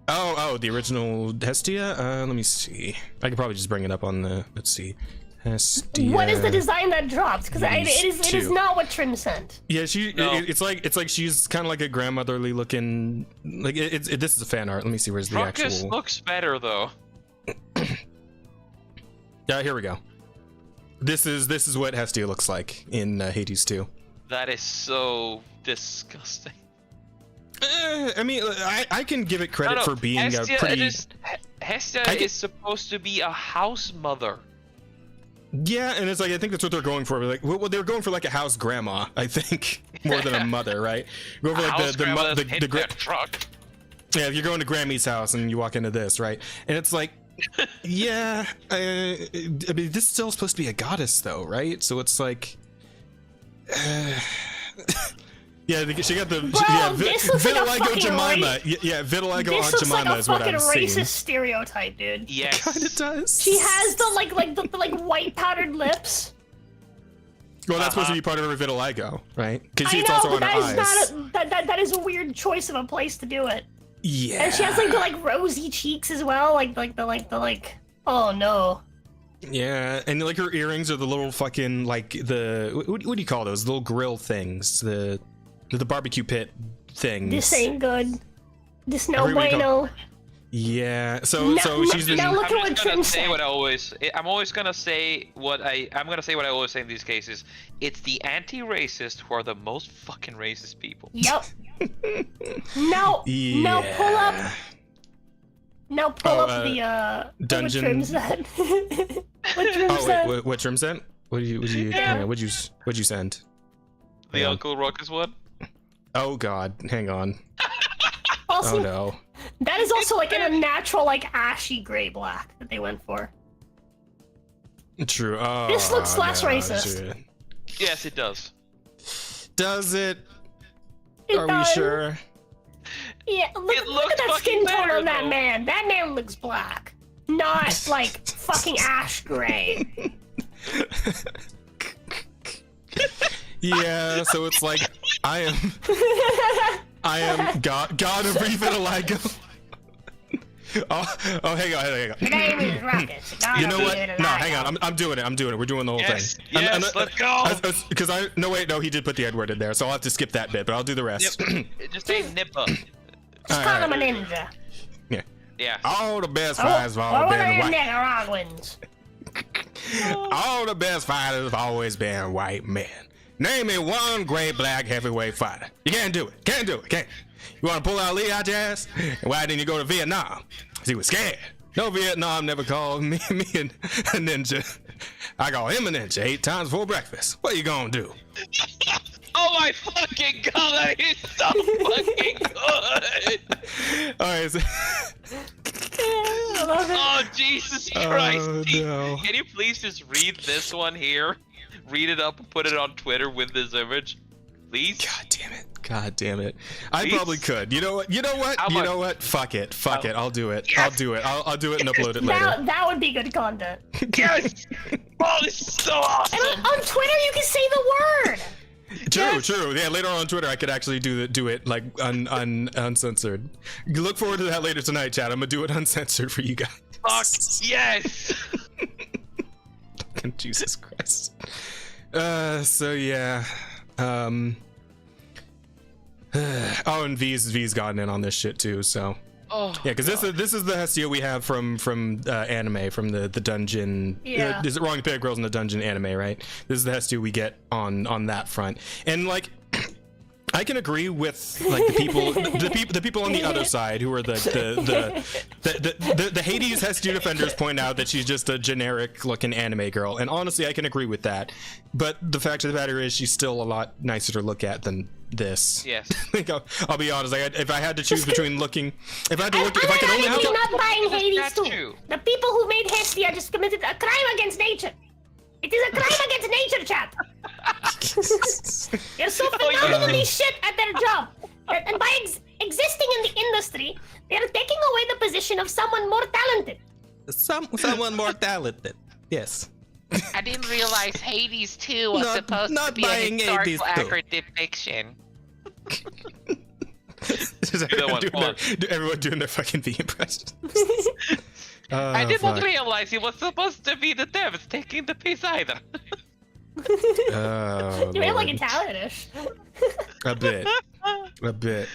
Oh, the original Hestia. Let me see. I could probably just bring it up on the. Let's see. Hestia. What is the design that dropped? Because it is not what Trim sent. Yeah, No. it's like she's kind of like a grandmotherly looking. Like this is a fan art. Let me see. Where's the Ruckus actual? looks better though. Yeah, here we go. This is what Hestia looks like in Hades 2. That is so disgusting. I mean, I can give it credit for being Hestia, a pretty. Hestia is supposed to be a house mother. Yeah, and it's like I think that's what they're going for. Like, well, they're going for like a house grandma, I think, more than a mother, right? Go for like the truck. Yeah, if you're going to Grammy's house and you walk into this, right? And it's like, yeah, I mean, this is still supposed to be a goddess, though, right? So it's like, Yeah, she got the this looks like a vitiligo fucking Jemima. Yeah, vitiligo This on looks Jemima like a is what fucking I'm racist seeing. stereotype, dude. Yes. Kind of does. She has the like white powdered lips. Well, that's supposed to be part of her vitiligo, right? Because I it's know, also but on her that eyes. is not that is a weird choice of a place to do it. Yeah. And she has like the like rosy cheeks as well, like oh no. Yeah, and like her earrings are the little fucking like the what do you call those? The little grill things, the barbecue pit things. This ain't good. This no Everybody bueno. Yeah. So she's been. Now look at what I'm Trim gonna say said. what I always. I'm always gonna say what I'm gonna say what I always say in these cases. It's the anti-racist who are the most fucking racist people. Yep. Now pull up. Now pull up the dungeon. What Trim said. What Trim said. Wait, what Trim said? What'd you send? The Hang on. Uncle Ruckus one. Oh God, hang on. Also, Oh no. that is also like in a natural like ashy gray black that they went for. True. Oh, This looks less no, racist. shit. Yes, it does. Does it? It Are does. we sure? Yeah, It look looks at that fucking skin tone better, on that though. man. That man looks black, not like fucking ash gray. Yeah. So it's like I am God of vitiligo. Oh, hang on. My name is Ruckus. You know what? No, hang on. I'm doing it. We're doing the whole Yes, thing. yes, let's go. Because no, he did put the Edward in there, so I'll have to skip that bit, but I'll do the rest. Just say Nippa. Just call him a ninja. Yeah. Yeah. All the best fighters have always What are been them white. Nicaraguans? All the best fighters have always been white men. Name me one great black heavyweight fighter. You can't do it. Can't. You want to pull Ali out your ass? Why didn't you go to Vietnam? Because he was scared. No, Vietnam never called me a ninja. I call him a ninja 8 times before breakfast. What you gonna do? Oh my fucking god, that is so fucking good! Alright, so Oh Jesus Christ! Oh, no. Can you please just read this one here? Read it up and put it on Twitter with this image, please. God damn it. I Please? probably could. You know what? Fuck it. I'll do it. Yes. I'll do it. I'll do it and upload it later. That would be good content. Yes! Oh, this is so awesome! And on Twitter, you can say the word. True. Yeah, later on Twitter, I could actually do it like uncensored. Look forward to that later tonight, chat. I'm gonna do it uncensored for you guys. Fuck yes! Jesus Christ. So yeah. Oh, and V's gotten in on this shit too. So Oh, yeah, because this is the Hestia we have from anime, from the dungeon. Yeah. Is it wrong to pick girls in the dungeon anime, right? This is the Hestia we get on that front, and like. I can agree with like the people on the other side who are the Hades Hestia defenders point out that she's just a generic looking anime girl, and honestly I can agree with that. But the fact of the matter is she's still a lot nicer to look at than this. Yes. Like, I'll be honest. If I had to choose between looking, if I I'm could only have not buying Hades That's too. true. The people who made Hestia just committed a crime against nature. It is a crime against nature, chap. They're so phenomenally shit at their job. And by existing in the industry, they're taking away the position of someone more talented. someone more talented. Yes. I didn't realize Hades 2 was Not- supposed not to be a buying Hades historical 2. accurate depiction. Everyone doing their fucking V impressions. I did not fuck. realize he was supposed to be the devs taking the piece either. Oh, You ain't like Lord. Italianish. A bit. Yeah.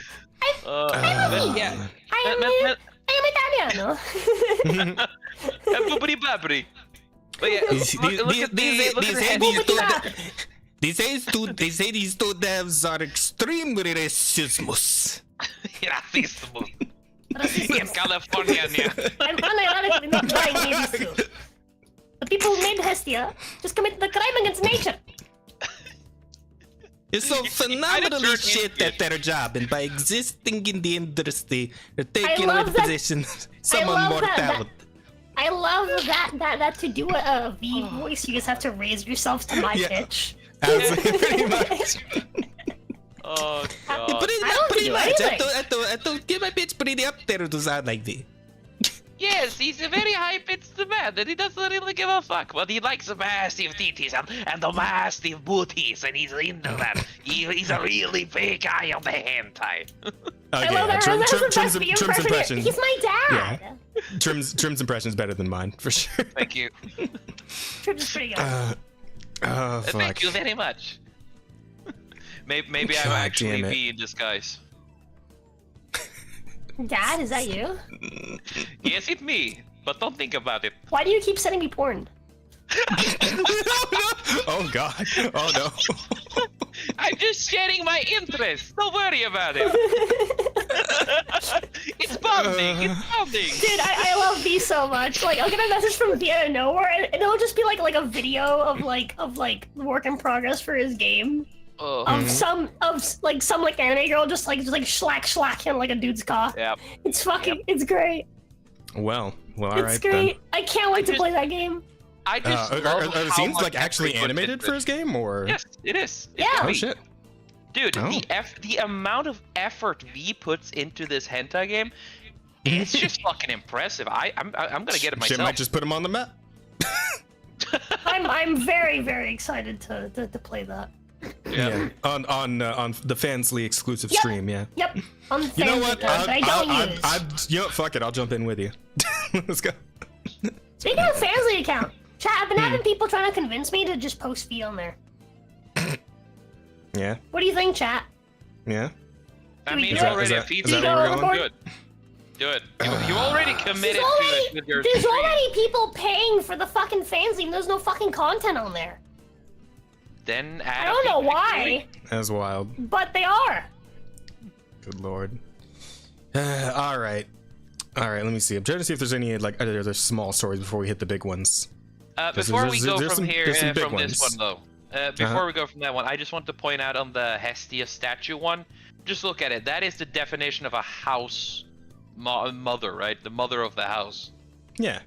I am Italiano. Boobity babity. But yeah, look at the They say these two devs are extremely racist. racismo. In California, I'm unironically not buying Hades too. The people who made Hestia just committed the crime against nature. It's so I phenomenally did shit at their job, and by existing in the industry, they're I taking away love the that- position of someone love more that- talented. I love that to do a V voice, you just have to raise yourselves to my Yeah. pitch. Absolutely, pretty much. Oh god. Put it I up, don't put do it lights. anything. I thought, get my bitch, put it up there to sound like this. Yes, he's a very high-pitched man, and he doesn't really give a fuck, but he likes the massive titties and the massive booties, and he's into that. He's a really big guy on the hentai. I love that. That's the Trim's impression. He's my dad. Yeah. Trim's impression is better than mine, for sure. Thank you. Trim's pretty good. Oh, fuck. Thank you very much. Maybe I'm God actually damn it. me in disguise. Dad, is that you? Yes, it's me, but don't think about it. Why do you keep sending me porn? Oh god. Oh no. I'm just sharing my interest. Don't worry about it. It's bonding. It's bonding. Dude, I love V so much. Like, I'll get a message from V out of nowhere, and it'll just be like a video of like work in progress for his game. Oh. Of some anime girl just slacking like a dude's cock. Yeah. It's fucking it's great. Well, alright It's great. I can't wait to play that game. I just then. love Are the how scenes much like actually effort went animated into for it. his game, or? Yes, it is. It's Yeah. Oh great. shit. Dude, Oh. the amount of effort V puts into this hentai game, it's just fucking impressive. I'm gonna get it myself. Shit might just put him on the map. I'm very, very excited to play that. Yeah. On the Fansly exclusive Yep. stream, yeah. Yep. On the You know fan what? account that I don't use. You know what? Fuck it. I'll jump in with you. Let's go. Speaking of Fansly account, chat, I've been Hmm. having people trying to convince me to just post V on there. Yeah. What do you think, chat? Yeah. I mean, Is you're that- already a is that feature. where we're going? Do it. Do it. You already committed to it with your There's stream. already people paying for the fucking Fansly, and there's no fucking content on there. Then I don't know why, That's wild. but they are. Good lord. All right. Let me see. I'm trying to see if there's any like other small stories before we hit the big ones. Before we go there's from some- here, there's some big from this ones. one though, before we go from that one, I just want to point out on the Hestia statue one, just look at it. That is the definition of a house mother, right? The mother of the house. Yeah.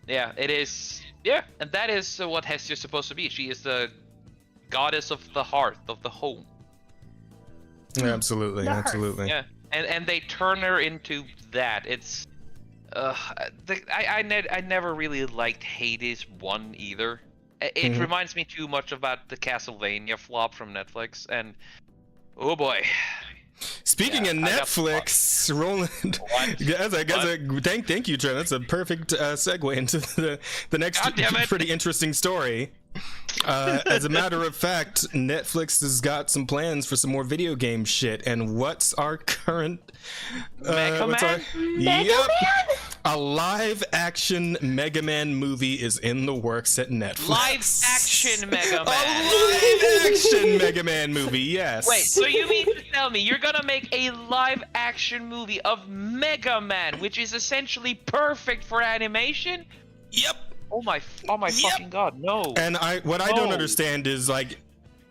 Yeah, it is. Yeah, and that is what Hestia is supposed to be. She is the goddess of the hearth, of the home. Absolutely. The hearth. Absolutely. Yeah, and they turn her into that. It's I never really liked Hades 1 either. It reminds me too much about the Castlevania flop from Netflix, and oh boy. Speaking of I got Netflix, Roland, thank you, Trent. That's a perfect segue into the next God damn it. pretty interesting story. As a matter of fact, Netflix has got some plans for some more video game shit. And what's our current Mega Man? Yep, a live-action Mega Man movie is in the works at Netflix. Live-action Mega A Man. live-action Mega Man movie, yes. Wait, so you mean to tell me you're gonna make a live-action movie of Mega Man, which is essentially perfect for animation? Yep. Oh my fucking god, no. And what I don't No. understand is like,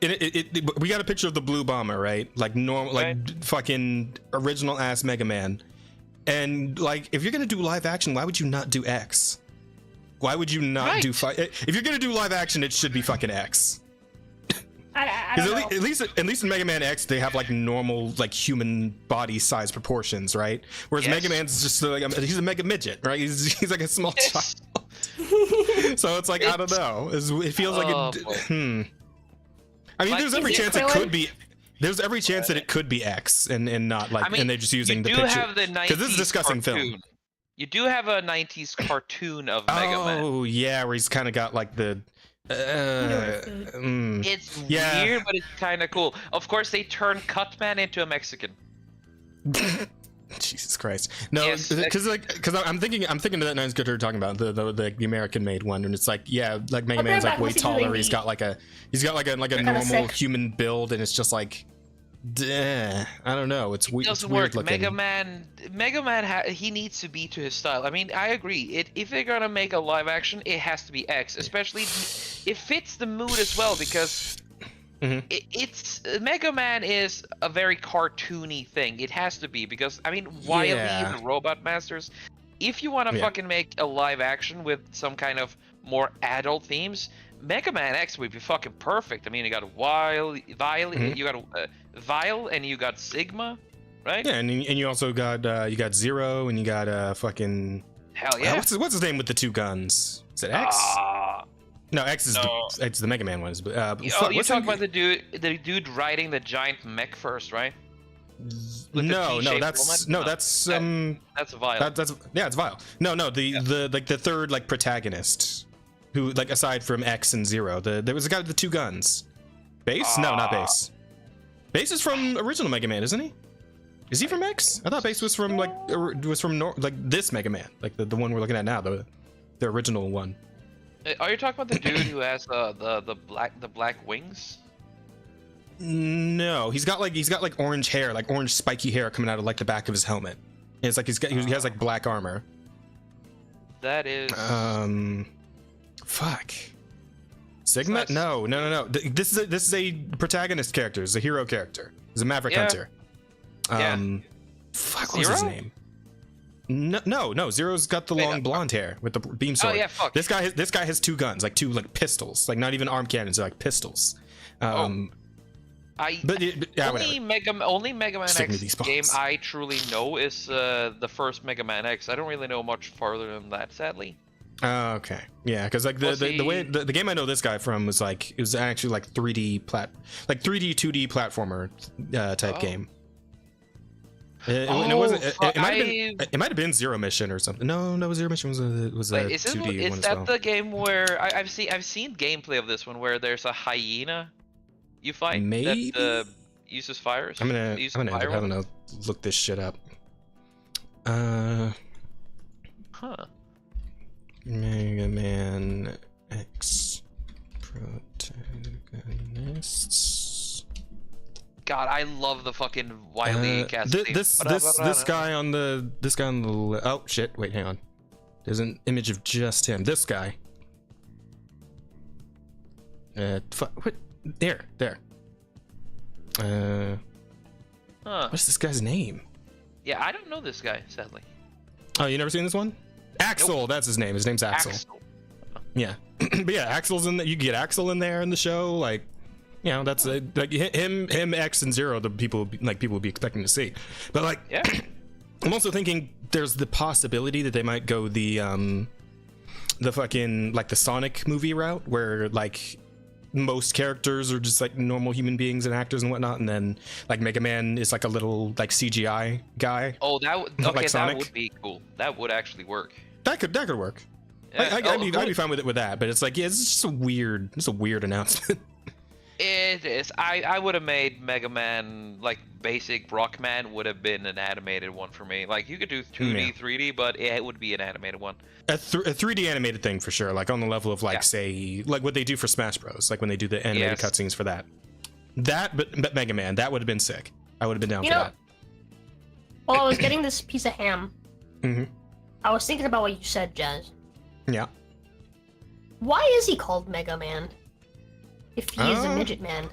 we got a picture of the blue bomber, right? Like normal, Right. like fucking original ass Mega Man. And like, if you're gonna do live action, why would you not do X? Why would you not do if you're gonna do live action, it should be fucking X. I don't know. At least in Mega Man X, they have like normal, like human body size proportions, right? Whereas Yes. Mega Man's just like he's a mega midget, right? He's like a small child. So it's like I don't know. It feels like boy. I mean, Like, there's every is it chance it Krillin? could be. There's every chance that it could be X and not like, I mean, and they're just using the you do picture have the 90s because this is discussing cartoon. film. You do have a 90s cartoon of Mega Man. Oh yeah, where he's kind of got like the. It's Yeah. weird, but it's kind of cool. Of course, they turn Cutman into a Mexican. Jesus Christ! No, Yes, because I'm thinking of that Nines Good talking about the American made one, and it's like like Mega Okay, Man's like back, way what's he taller. doing? He's got like a normal sick. human build, and it's just like, I don't know. It's It weird. doesn't It's weird work. looking. Mega Man, he needs to be to his style. I mean, I agree. If they're gonna make a live action, it has to be X. Especially, it fits the mood as well because it's Mega Man is a very cartoony thing. It has to be because I mean, Wily Yeah. the Robot Masters. If you want to fucking make a live action with some kind of more adult themes, Mega Man X would be fucking perfect. I mean, you got Wily, you got Vile, and you got Sigma, right? Yeah, and you also got you got Zero, and you got fucking. Hell yeah. What's his name with the 2 guns? Is it X? No, X is the Mega Man ones. But you're talking about the dude riding the giant mech first, right? No, that's Vile. That's it's Vile. No, the like the third like protagonist, who like aside from X and Zero, there was a guy with the 2 guns. Base? No, not Base. Base is from original Mega Man, isn't he? Is he from X? I thought Base was from like this Mega Man, like the one we're looking at now, the original one. Are you talking about the dude who has the black wings? No, he's got like orange hair, like orange spiky hair coming out of like the back of his helmet. And it's like he has like black armor. That is. Fuck. Sigma? No. This is a protagonist character. It's a hero character. He's a Maverick Hunter. Fuck, what's his name? No. Zero's got the long blonde hair with the beam sword. Oh yeah, fuck. This guy has 2 guns, like 2 like pistols, like not even arm cannons, they're like pistols. Only Mega Man X game I truly know is the first Mega Man X. I don't really know much farther than that, sadly. Okay, yeah, because like the way the game I know this guy from was like it was actually like 3D 2D platformer type game. It wasn't. It might have been Zero Mission or something. No, Zero Mission was a 2D one as well. Is that the game where I've seen gameplay of this one where there's a hyena you fight that uses fires? I'm gonna look this shit up. Mega Man X protagonists. God, I love the fucking Wily casting. This guy on the oh shit! Wait, hang on. There's an image of just him. This guy. What? There. What's this guy's name? Yeah, I don't know this guy, sadly. Oh, you never seen this one? Axel, nope. That's his name. His name's Axel. Yeah, but yeah, Axel's in. You get Axel in there in the show, like. You know, that's like him, X, and Zero. The people would be expecting to see, but like, I'm also thinking there's the possibility that they might go the fucking like the Sonic movie route, where like most characters are just like normal human beings and actors and whatnot, and then like Mega Man is like a little like CGI guy. Oh, that would that would be cool. That would actually work. That could work. Yeah. I'd be fine with that, but it's like it's just a weird announcement. It is. I would have made Mega Man like basic Rockman would have been an animated one for me. Like you could do 2D, 3D, but it would be an animated one. A 3D animated thing for sure, like on the level of like say like what they do for Smash Bros. Like when they do the animated cutscenes for that. But Mega Man, that would have been sick. I would have been down for that. While I was getting this piece of ham, I was thinking about what you said, Jazz. Yeah. Why is he called Mega Man? If he is a midget man.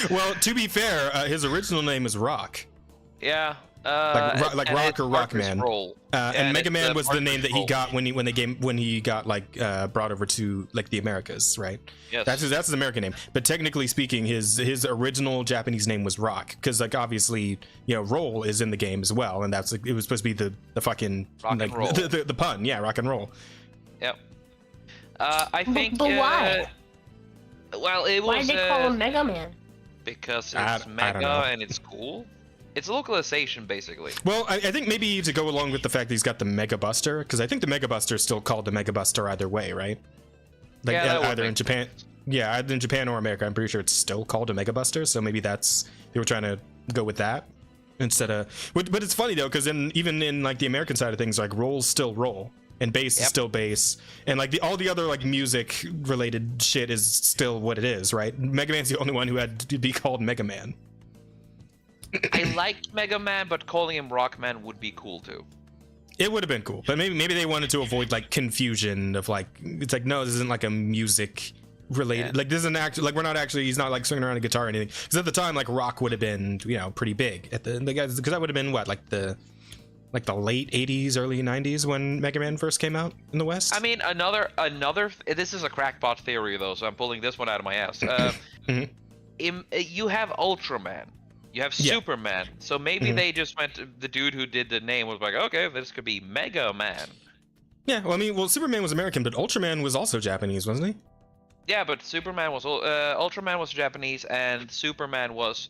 Well, to be fair, his original name is Rock. Yeah. Like Rock or Rockman. And Mega Man was the name that he got when he got like brought over to like the Americas, right? Yes. That's his American name. But technically speaking, his original Japanese name was Rock, because like obviously roll is in the game as well, and that's like, it was supposed to be the fucking rock like, and roll. the pun, rock and roll. Yep. I think. But why? Well, it was. Why did they call him Mega Man? Because it's Mega and it's cool. It's localization, basically. Well, I think maybe to go along with the fact that he's got the Mega Buster, because I think the Mega Buster is still called the Mega Buster either way, right? Like either in Japan, either in Japan or America. I'm pretty sure it's still called a Mega Buster. So maybe they were trying to go with that instead of. But it's funny though, because even in like the American side of things, like roll's still roll. And bass is still bass, and like all the other like music related shit is still what it is, right? Mega Man's the only one who had to be called Mega Man. I liked Mega Man, but calling him Rockman would be cool too. It would have been cool, but maybe they wanted to avoid like confusion of like it's like no, this isn't like a music related. Like this isn't actually like we're not actually he's not like swinging around a guitar or anything. Because at the time like rock would have been pretty big at the guys because that would have been what like the like the late 80s, early 90s when Mega Man first came out in the West. I mean, another. This is a crackpot theory though, so I'm pulling this one out of my ass. You have Ultraman, you have Superman, so maybe they just went. The dude who did the name was like, okay, this could be Mega Man. Yeah, well, I mean, Superman was American, but Ultraman was also Japanese, wasn't he? Yeah, but Ultraman was Japanese, and Superman was.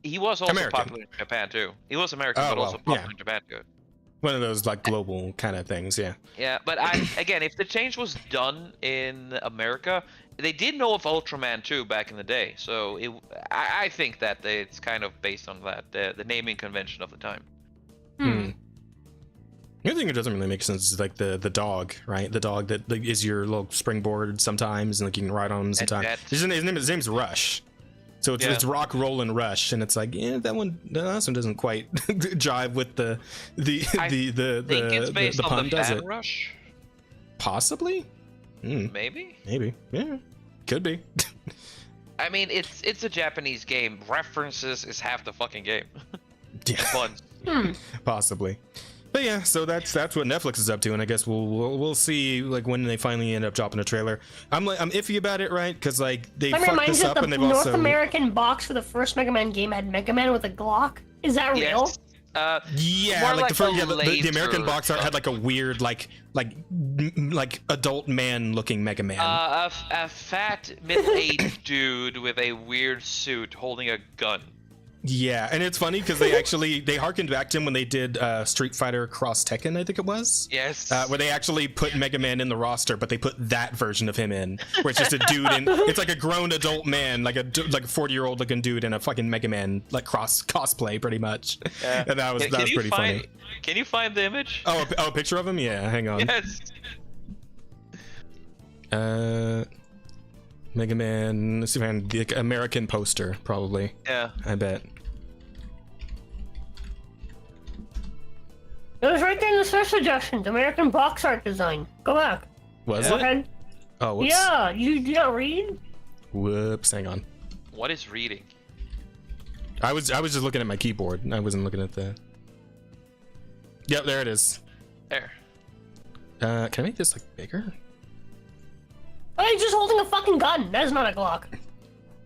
He was also American. popular in Japan too. He was American, but also popular in Japan too. One of those like global kind of things, yeah. Yeah, but again, if the change was done in America, they did know of Ultraman too back in the day. So I think that it's kind of based on that, the naming convention of the time. The other thing that doesn't really make sense is like the dog, right? The dog that like, is your little springboard sometimes, and like you can ride on him sometimes. His name's Rush. So it's Rock, Roll, and Rush, and it's like, yeah, that one doesn't quite jive with the pun, does it? Rush? Possibly. Maybe, yeah, could be. I mean, it's a Japanese game. References is half the fucking game. Yeah, fun. Possibly. But yeah, so that's what Netflix is up to, and I guess we'll see like when they finally end up dropping a trailer. I'm iffy about it, right? Because like they fucked this up, and they've North also American box for the first Mega Man game had Mega Man with a Glock. Is that real? Yeah, like the American box art had like a weird like adult man looking Mega Man. A fat middle-aged dude with a weird suit holding a gun. Yeah, and it's funny because they harkened back to him when they did Street Fighter Cross Tekken, I think it was. Yes. Where they actually put Mega Man in the roster, but they put that version of him in, where it's just a dude in. It's like a grown adult man, like a 40-year-old looking dude in a fucking Mega Man like cosplay, pretty much. Yeah. And that was pretty funny. Can you find the image? Oh, a picture of him? Yeah, hang on. Yes. Mega Man, let's see if I can, the American poster, probably. Yeah. I bet. It was right there in the search suggestions. American box art design. Go back. Was Go it? ahead. Oh, whoops. Yeah, you don't read? Whoops, hang on. What is reading? I was just looking at my keyboard. I wasn't looking at the... Yep, there it is. There. Can I make this like bigger? Oh, he's just holding a fucking gun. That is not a Glock.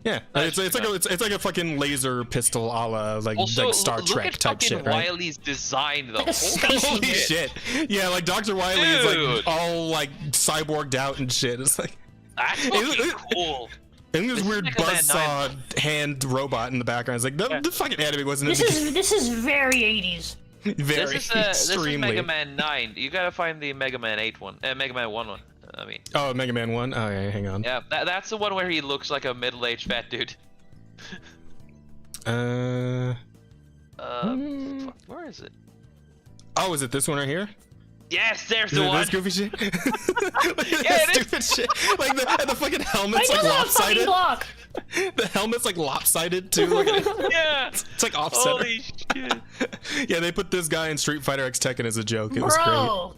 Yeah, it's like a fucking laser pistol a la like Star Trek type shit, right? Wily's design though. Holy shit! Yeah, like Dr. Wily is like all like cyborged out and shit. It's like that's fucking cool. And this weird buzzsaw hand robot in the background. It's like the fucking anime wasn't. This is very 80s. Very this is Mega Man 9. You gotta find the Mega Man 8 one, Mega Man 1 one. I mean. Oh, Mega Man 1? Oh, yeah, hang on. Yeah, that's the one where he looks like a middle-aged fat dude. Where is it? Oh, is it this one right here? Yes, there's the one. This goofy shit? Yeah, stupid shit. Like the fucking helmet's like lopsided. The helmet's like lopsided too. Like, yeah. It's like off center. Holy shit. Yeah, they put this guy in Street Fighter X Tekken as a joke. It was great.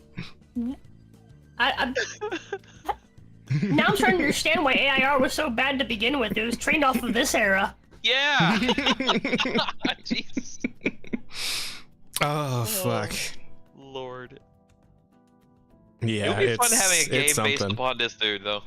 Now I'm trying to understand why AIR was so bad to begin with. It was trained off of this era. Yeah. Jesus. Oh fuck. Lord. Yeah, it would be fun having a game based something. upon this dude, though.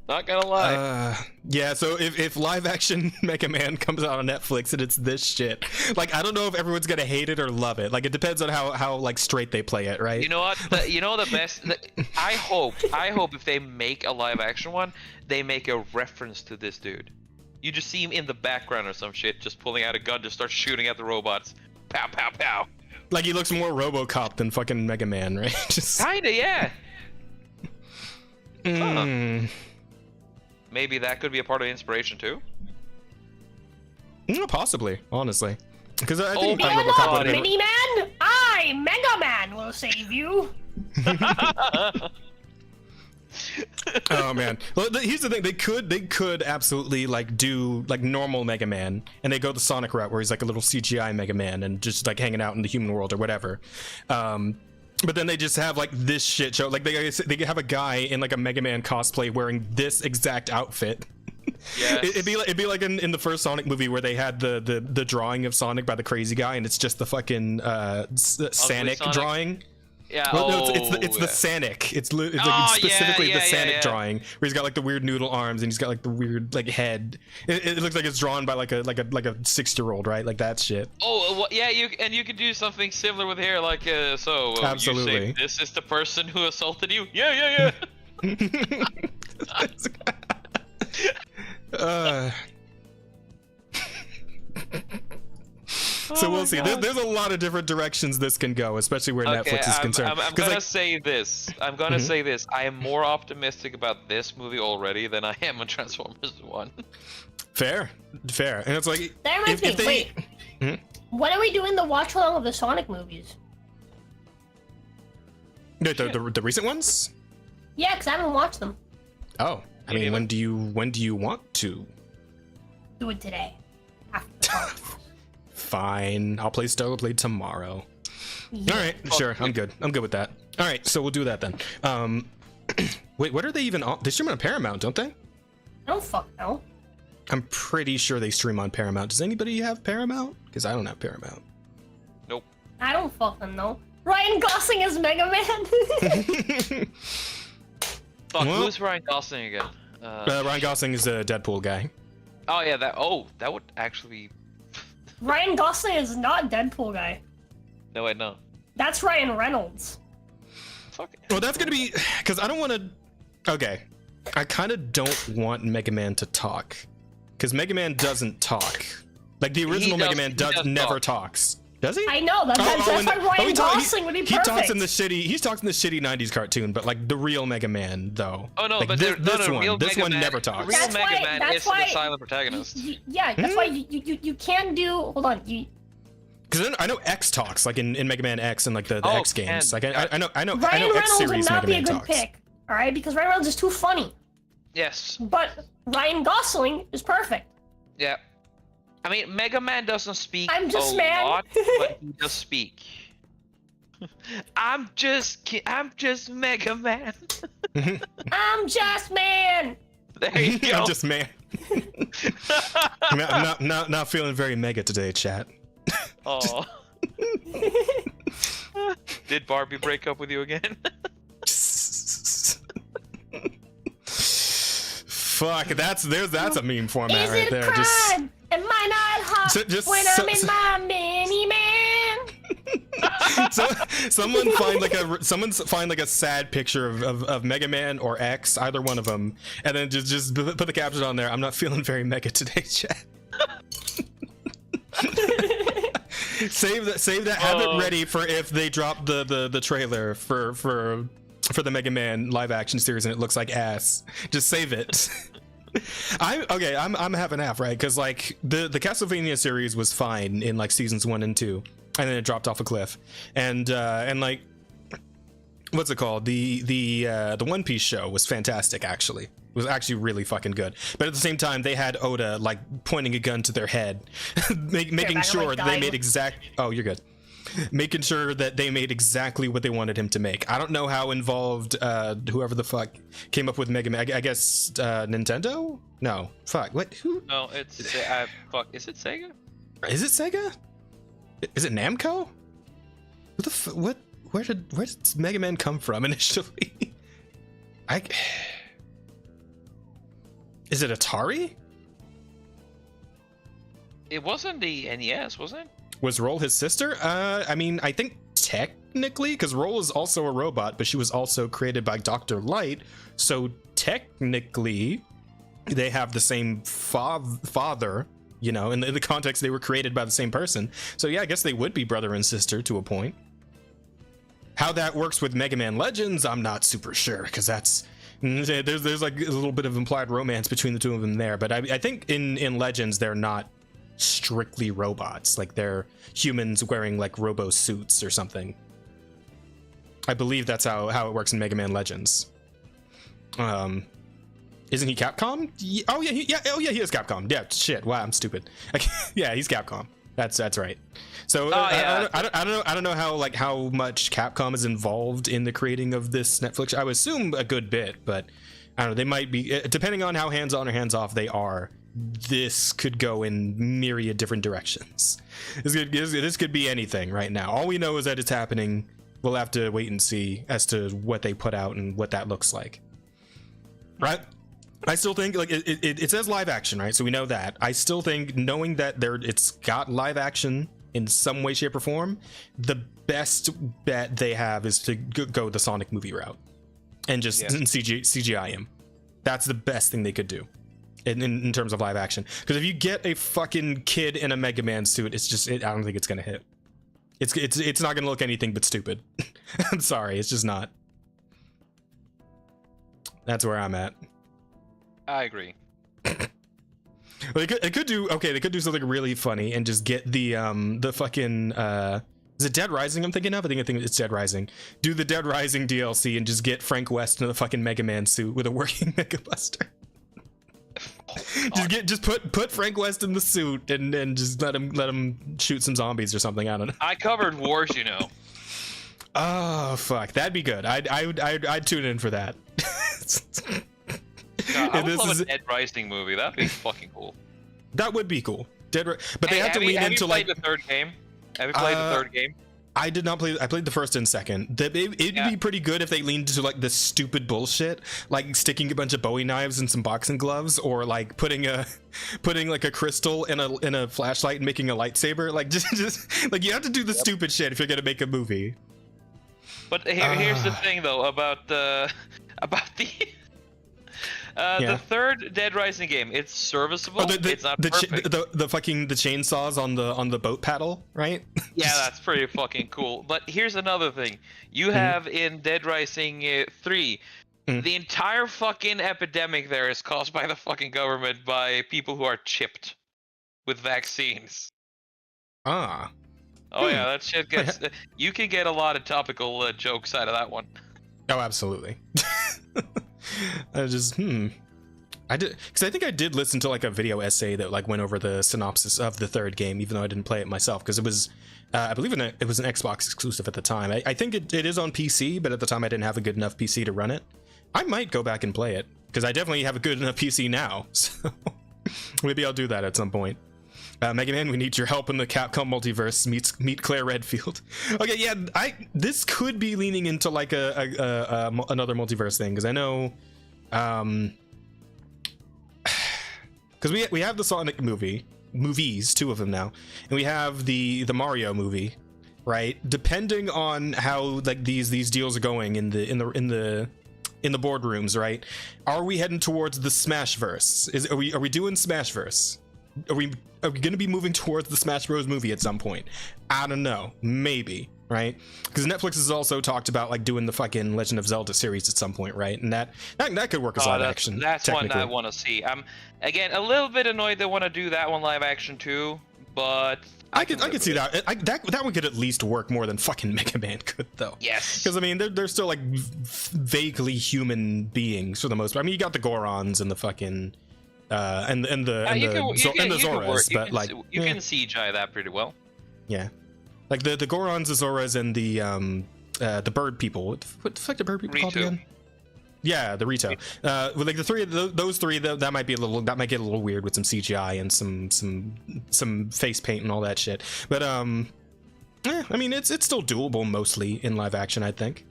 Not gonna lie. Yeah, so if live action Mega Man comes out on Netflix and it's this shit, like I don't know if everyone's gonna hate it or love it. Like it depends on how like straight they play it, right? You know what? The best. I hope if they make a live action one, they make a reference to this dude. You just see him in the background or some shit, just pulling out a gun to start shooting at the robots. Pow pow pow. Like he looks more RoboCop than fucking Mega Man, right? Just kinda, yeah. Huh. Maybe that could be a part of the inspiration too. No, possibly, honestly, because I think Mini-Man, I, Mega Man, will save you. Oh man, well here's the thing: they could absolutely like do like normal Mega Man, and they go the Sonic route where he's like a little CGI Mega Man and just like hanging out in the human world or whatever. But then they just have like this shit show. Like they have a guy in like a Mega Man cosplay wearing this exact outfit Yes. It'd be like in the first Sonic movie where they had the drawing of Sonic by the crazy guy, and it's just the fucking Sonic drawing. Yeah. Well, no, it's the Sonic. It's like specifically the Sonic drawing where he's got like the weird noodle arms and he's got like the weird like head. It looks like it's drawn by like a 6-year-old, right? Like that shit. Oh well, yeah. You can do something similar with hair, like so. Absolutely. You say, this is the person who assaulted you. Yeah. So we'll see. There's a lot of different directions this can go, especially where Netflix is concerned. I'm gonna say this. I'm gonna say this. I am more optimistic about this movie already than I am on Transformers 1. Fair. And it's like That reminds me. Wait. When are we doing the watch along of the Sonic movies? The recent ones? Yeah, because I haven't watched them. Oh, I mean, when do you want to? Do it today. Fine, I'll play Stellar Blade tomorrow. Yeah. All right, sure, I'm good with that. All right, so we'll do that then. Wait, what are they even on? They stream on Paramount, don't they? I don't fuck know. I'm pretty sure they stream on Paramount. Does anybody have Paramount? Because I don't have Paramount. Nope. I don't fucking know. Ryan Gosling is Mega Man. Fuck, who's Ryan Gosling again? Ryan Gosling is a Deadpool guy. Oh yeah, that would actually. Ryan Gosling is not Deadpool guy. No, wait, no. That's Ryan Reynolds. Fuck it. Well, that's gonna be because I don't want to. Okay, I kind of don't want Mega Man to talk because Mega Man doesn't talk. Like the original Mega Man never talks. Does he? I know that's why Ryan Gosling would be perfect. He talks in the shitty 90s cartoon, but like the real Mega Man though. Oh no, like, but this one never talks. The real Mega Man is the silent protagonist. Yeah, that's why you can do. Hold on, because I know X talks like in Mega Man X and like the X games. Like I know Ryan X Reynolds series would not Mega be Man a good talks. pick. All right, because Ryan Reynolds is too funny. Yes. But Ryan Gosling is perfect. Yeah. I mean, Mega Man doesn't speak I'm just a man. lot, but he does speak. I'm just Mega Man. I'm just man. There you go. I'm just man. I'm not feeling very mega today, chat. Oh. Did Barbie break up with you again? Fuck, that's a meme format right there. Pride? Just am I not hot when I'm in my mini man? so someone find like a sad picture of Mega Man or X, either one of them, and then just put the caption on there. I'm not feeling very mega today, chat. Save that. Have it ready for if they drop the trailer for the Mega Man live action series and it looks like ass. Just save it. I'm half and half, right? Because like the Castlevania series was fine in like seasons 1 and 2, and then it dropped off a cliff. And like, what's it called? The One Piece show was fantastic. Actually, it was actually really fucking good. But at the same time, they had Oda like pointing a gun to their head, making sure that they made exact. Oh, you're good. Making sure that they made exactly what they wanted him to make. I don't know how involved whoever the fuck came up with Mega Man. I guess Nintendo? No. Fuck. What? Who? No, it's fuck. Is it Sega? Is it Sega? Is it Namco? Who the what? Where did Mega Man come from initially? Is it Atari? It wasn't the NES, was it? Was Roll his sister? I mean, I think technically, because Roll is also a robot, but she was also created by Dr. Light, so technically, they have the same father, you know, in the context they were created by the same person. So yeah, I guess they would be brother and sister to a point. How that works with Mega Man Legends, I'm not super sure, because there's like a little bit of implied romance between the two of them there, but I think in Legends, they're not strictly robots, like they're humans wearing like robo suits or something. I believe that's how it works in Mega Man Legends. Isn't he Capcom? He is Capcom. Yeah, shit. Wow, I'm stupid. Yeah, he's Capcom. That's right. So I don't know how much Capcom is involved in the creating of this Netflix. I would assume a good bit, but I don't know, they might be, depending on how hands-on or hands-off they are, this could go in myriad different directions. This could be anything right now. All we know is that it's happening. We'll have to wait and see as to what they put out and what that looks like. Right? I still think, like, it says live action, right? So we know that. I still think, knowing that it's got live action in some way, shape, or form, the best bet they have is to go the Sonic movie route and just CGI him. That's the best thing they could do in terms of live action. Because if you get a fucking kid in a Mega Man suit, it's just, I don't think it's gonna hit. It's not gonna look anything but stupid. I'm sorry, it's just not. That's where I'm at. I agree. Well, they could do something really funny and just get the fucking is it Dead Rising I'm thinking of? I think it's Dead Rising. Do the Dead Rising DLC and just get Frank West in the fucking Mega Man suit with a working Mega Buster. Just put Frank West in the suit and just let him shoot some zombies or something. I don't know. I covered Wars, you know. Oh fuck, that'd be good. I'd tune in for that. God, I would love a Dead Rising movie. That'd be fucking cool. That would be cool. But they have to lean into like. Have you played the third game? Have you played the third game? I did not play. I played the first and second. It'd be pretty good if they leaned into like this stupid bullshit, like sticking a bunch of Bowie knives and some boxing gloves, or like putting like a crystal in a flashlight and making a lightsaber. Like just like you have to do the stupid shit if you're gonna make a movie. But here's the thing though about the the third Dead Rising game. It's serviceable. It's not perfect. The chainsaws on the boat paddle, right? Yeah, that's pretty fucking cool. But here's another thing. You have in Dead Rising 3, the entire fucking epidemic there is caused by the fucking government, by people who are chipped with vaccines. Ah. Oh yeah, that shit gets. You can get a lot of topical jokes out of that one. Oh, absolutely. I just I did, because I think I did listen to like a video essay that like went over the synopsis of the third game, even though I didn't play it myself, because it was I believe it was an Xbox exclusive at the time. I think it is on PC, but at the time I didn't have a good enough PC to run it. I might go back and play it because I definitely have a good enough PC now, so maybe I'll do that at some point. Mega Man, we need your help in the Capcom multiverse. Meet Claire Redfield. Okay, yeah, this could be leaning into like another multiverse thing, because I know, because we have the Sonic movies, 2 of them now, and we have the Mario movie, right? Depending on how like these deals are going in the boardrooms, right? Are we heading towards the Smashverse? Are we doing Smashverse? Are we going to be moving towards the Smash Bros movie at some point? I don't know. Maybe, right? Because Netflix has also talked about like doing the fucking Legend of Zelda series at some point, right? And that could work as live action. That's one I want to see. I'm again a little bit annoyed they want to do that one live action too, but I could see that. That one could at least work more than fucking Mega Man could, though. Yes. Because I mean, they're still like vaguely human beings for the most part. I mean, you got the Gorons and the fucking. And the Zoras, but like you can CGI that pretty well. Yeah, like the Gorons, the Zoras, and the bird people. What the fuck the bird people called again? Yeah, the Rito. Like the three of those three, that might get a little weird with some CGI and some face paint and all that shit. But I mean, it's still doable mostly in live action. I think.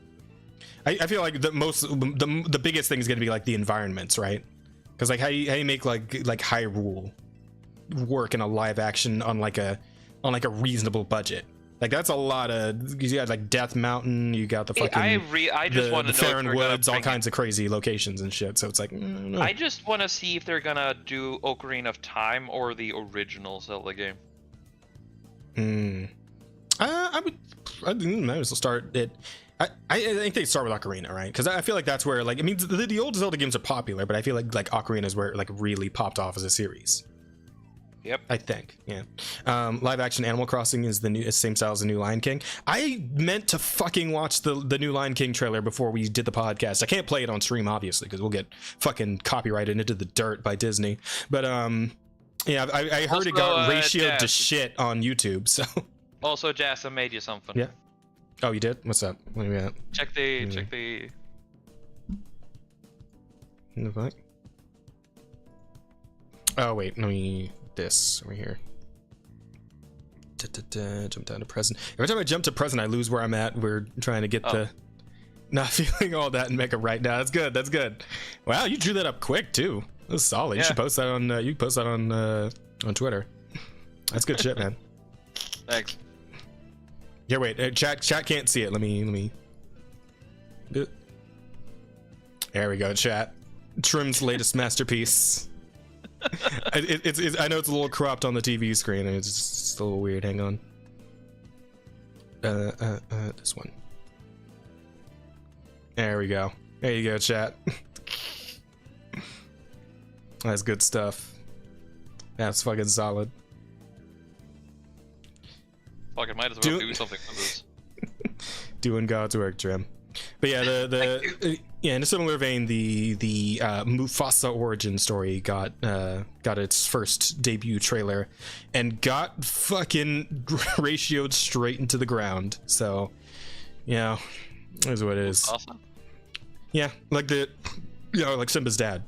I feel like the biggest thing is going to be like the environments, right? Because like how you make like Hyrule work in a live action on like a reasonable budget. Like that's a lot of, you got like Death Mountain, you got the fucking I just want to know Farron Woods, all kinds of crazy locations and shit. So it's like no. I just want to see if they're gonna do Ocarina of Time or the original Zelda game. I might as well start it. I think they start with Ocarina, right? Because I feel like that's where, like, I mean, the old Zelda games are popular, but I feel like Ocarina is where it like really popped off as a series. Yep. I think, yeah. Live action Animal Crossing is the same style as the new Lion King. I meant to fucking watch the new Lion King trailer before we did the podcast. I can't play it on stream, obviously, because we'll get fucking copyrighted into the dirt by Disney. But yeah, I heard it got ratioed to shit on YouTube. So. Also, Jazz, I made you something. Yeah. Oh, you did? What's up? What are we at? Check the. In the fuck? Oh wait, let me this over here. Jump down to present. Every time I jump to present, I lose where I'm at. We're trying to get the not feeling all that and make it right now. That's good. That's good. Wow, you drew that up quick too. That was solid. You should post that on. You can post that on Twitter. That's good shit, man. Thanks. Yeah, wait. Chat can't see it. Let me. There we go. Chat. Trim's latest masterpiece. I know it's a little cropped on the TV screen. It's just a little weird. Hang on. This one. There we go. There you go, chat. That's good stuff. That's fucking solid. Fucking might as well do something with this. Doing God's work, Trim. But yeah, in a similar vein, the Mufasa origin story got its first debut trailer, and got fucking ratioed straight into the ground. So, yeah, is what it is. Awesome. Yeah, like like Simba's dad.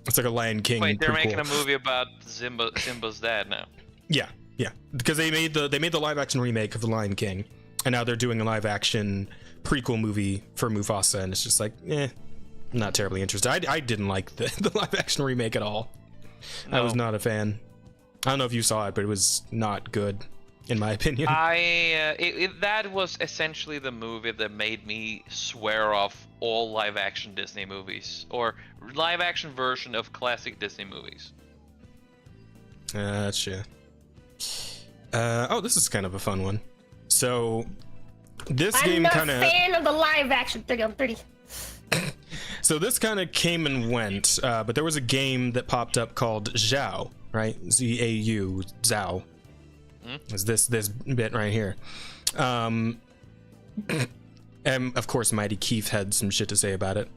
It's like a Lion King. Wait, they're making a movie about Simba's dad now. Yeah, because they made the live action remake of the Lion King, and now they're doing a live action prequel movie for Mufasa, and it's just like, not terribly interested. I didn't like the live action remake at all. No. I was not a fan. I don't know if you saw it, but it was not good, in my opinion. That was essentially the movie that made me swear off all live action Disney movies, or live action version of classic Disney movies. Gotcha. Oh, this is kind of a fun one. So this game kind of. I'm not a fan of the live action 30 on 30. So this kind of came and went, but there was a game that popped up called Zhao, right? Z-A-U, Zhao. Is this bit right here? And of course, Mighty Keith had some shit to say about it.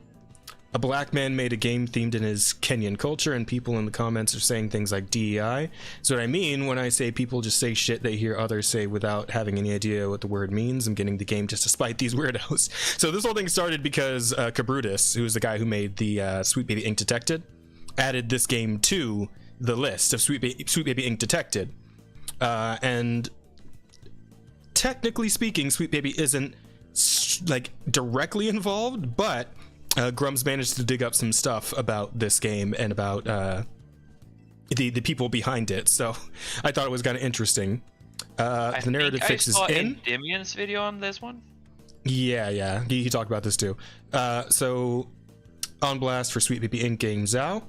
A black man made a game themed in his Kenyan culture, and people in the comments are saying things like DEI. So what I mean when I say people just say shit they hear others say without having any idea what the word means, I'm getting the game just to spite these weirdos. So this whole thing started because Kabrutus, who was the guy who made the Sweet Baby Inc. Detected, added this game to the list of Sweet Baby Inc. Detected. And technically speaking, Sweet Baby isn't like directly involved, but Grum's managed to dig up some stuff about this game and about the people behind it, so I thought it was kind of interesting. The narrative fix is in. Dimian's video on this one. Yeah, he talked about this too. So on blast for Sweet Baby Inc. game Zhao.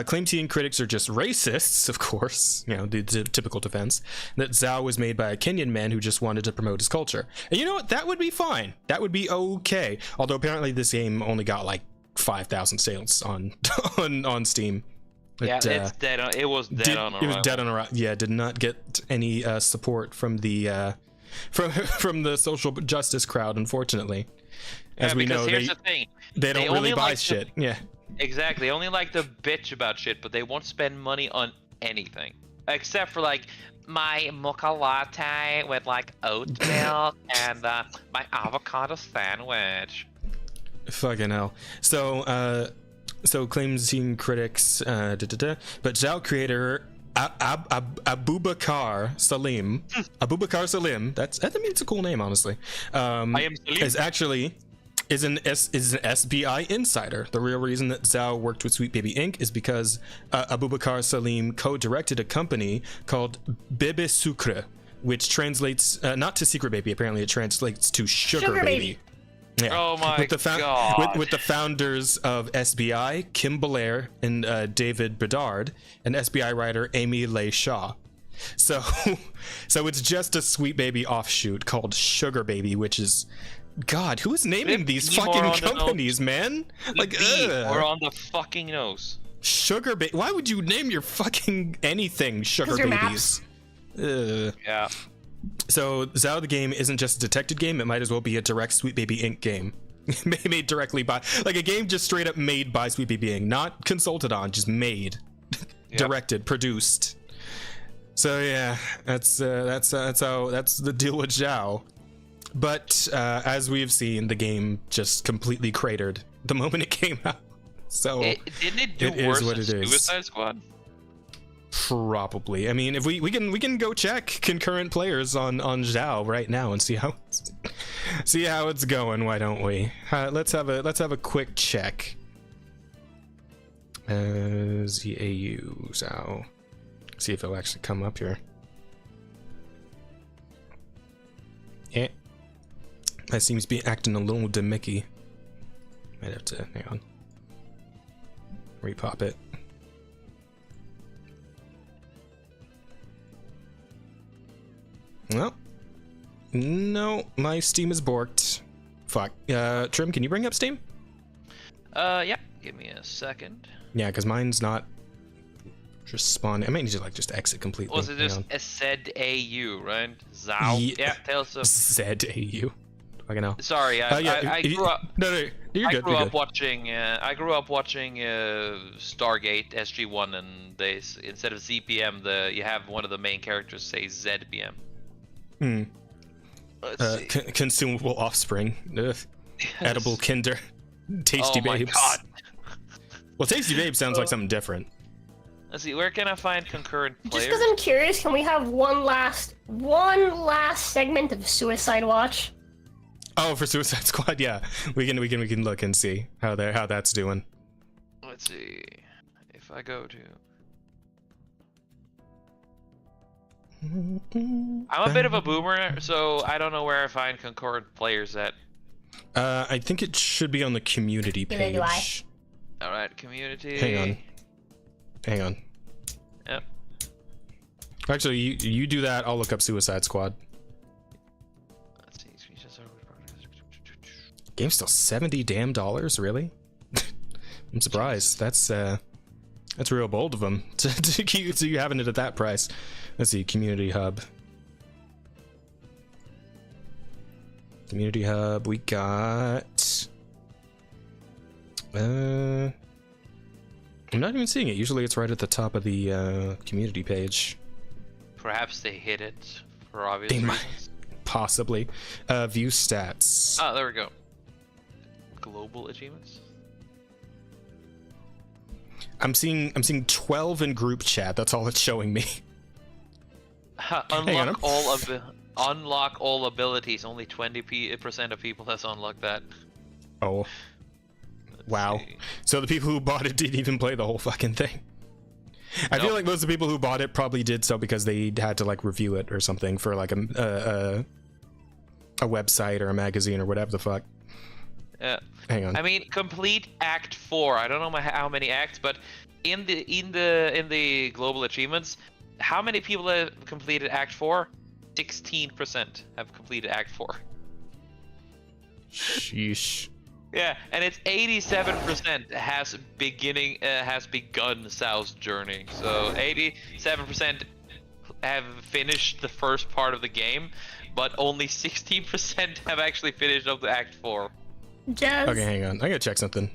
Claim teen critics are just racists, of course, you know, the typical defense, that Zhao was made by a Kenyan man who just wanted to promote his culture. And you know what? That would be fine. That would be okay. Although apparently this game only got like 5,000 sales on Steam. It's dead on. It was dead on arrival. It was dead on arrival. Yeah, did not get any support from the from the social justice crowd, unfortunately. As we know, here's the thing. They don't really buy shit. Yeah. Exactly. They only like to bitch about shit, but they won't spend money on anything. Except for like my mocha latte with like oat milk and my avocado sandwich. Fucking hell. So claims teen critics, but Zhao creator Abubakar Salim, that means a cool name, honestly. I am Salim. Is an SBI insider. The real reason that Zhao worked with Sweet Baby Inc. is because Abubakar Salim co-directed a company called Bebe Sucre, which translates not to Secret Baby. Apparently, it translates to Sugar Baby. Yeah. Oh my god! With the founders of SBI, Kim Belair and David Bedard, and SBI writer Amy Leigh Shaw. So it's just a Sweet Baby offshoot called Sugar Baby, which is. God, who is naming these fucking companies, man? Like, we're on the fucking nose. Sugar Baby. Why would you name your fucking anything Sugar Babies? Yeah. So Zhao the game isn't just a detected game. It might as well be a direct Sweet Baby Inc. game. Made directly by, like a game just straight up made by Sweet Baby Inc. Not consulted on, just made, directed, produced. So yeah, that's the deal with Zhao. But as we've seen, the game just completely cratered the moment it came out. So didn't it do it worse is what than it is. Suicide Squad? Probably. I mean, if we can go check concurrent players on Zhao right now and see how it's going. Why don't we? Let's have a quick check. ZAU Zhao. See if it'll actually come up here. Yeah. That seems to be acting a little demicky. Might have to hang on. Repop it. Well, no, my Steam is borked. Fuck. Trim, can you bring up Steam? Yeah. Give me a second. Yeah, because mine's not just spawn. I might need to like just exit completely. Was it just ZAU, right? Zao. Yeah, Tales of ZAU. Fucking hell. Sorry, I grew up. No, you're good. I grew up watching Stargate SG-1, and they instead of ZPM, you have one of the main characters say ZBM. Hmm. Let's see. Consumable offspring. Ugh. Edible kinder. Tasty babes. Oh my god. Well, Tasty Babe sounds like something different. Let's see, where can I find concurrent players? Just because I'm curious, can we have one last segment of Suicide Watch? Oh, for Suicide Squad, yeah. We can look and see how that's doing. Let's see. If I go to I'm a bit of a boomer, so I don't know where I find concurrent players at. I think it should be on the community page. Neither do I. Alright, community. Hang on. Yep. Actually, you do that. I'll look up Suicide Squad. Let's see. Game's still $70 damn, really? I'm surprised. That's real bold of them to keep you having it at that price. Let's see, community hub. Community hub. We got. I'm not even seeing it. Usually it's right at the top of the community page. Perhaps they hid it for obvious They reasons. might, possibly. View stats. Oh, there we go. Global achievements. I'm seeing 12 in group chat. That's all it's showing me. Unlock all abilities. Only 20% of people has unlocked that. Oh. Wow. See. So the people who bought it didn't even play the whole fucking thing. I feel like most of the people who bought it probably did so because they had to like review it or something for like a website or a magazine or whatever the fuck. Yeah. Hang on. I mean, complete Act 4. I don't know how many acts, but in the global achievements, how many people have completed Act 4? 16% have completed Act 4. Sheesh. Yeah, and it's 87% has begun South's journey. So 87% have finished the first part of the game, but only 16% have actually finished up the Act 4. Jazz. Okay, hang on. I gotta check something.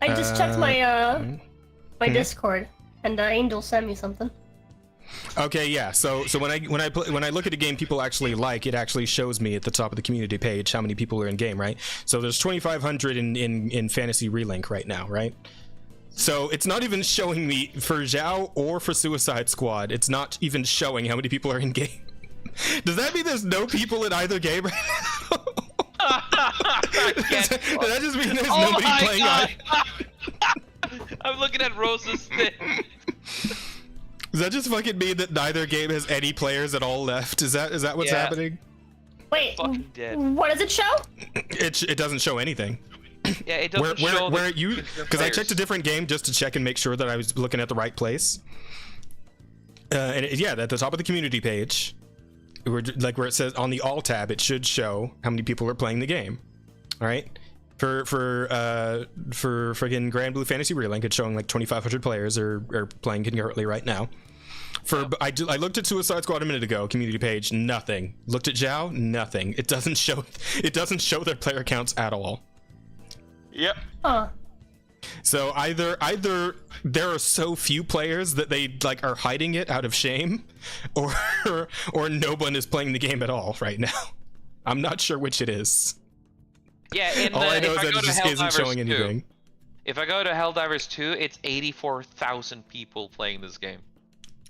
I just checked my Discord, and Angel sent me something. Okay, yeah. So when I look at a game people actually like, it actually shows me at the top of the community page how many people are in game, right? So there's 2,500 in Fantasy Relink right now, right? So it's not even showing me for Zhao or for Suicide Squad. It's not even showing how many people are in game. Does that mean there's no people in either game right now? Does that just mean there's nobody playing either? I'm looking at Rose's thing. Does that just fucking mean that neither game has any players at all left? Is that what's happening? Wait, Fucking dead. what does it show? It doesn't show anything. Yeah, it doesn't show where the you because I players. checked a different game just to check and make sure that I was looking at the right place. And yeah, at the top of the community page, where it says on the all tab, it should show how many people are playing the game. All right. For friggin' Grand Blue Fantasy Relink, it's showing like 2,500 players are playing concurrently right now. I looked at Suicide Squad a minute ago, community page, nothing. Looked at Zhao, nothing. It doesn't show their player counts at all. Yep. Huh. So either there are so few players that they like are hiding it out of shame, or no one is playing the game at all right now. I'm not sure which it is. Yeah, All I know is that it just isn't showing anything. If I go to Helldivers 2, it's 84,000 people playing this game.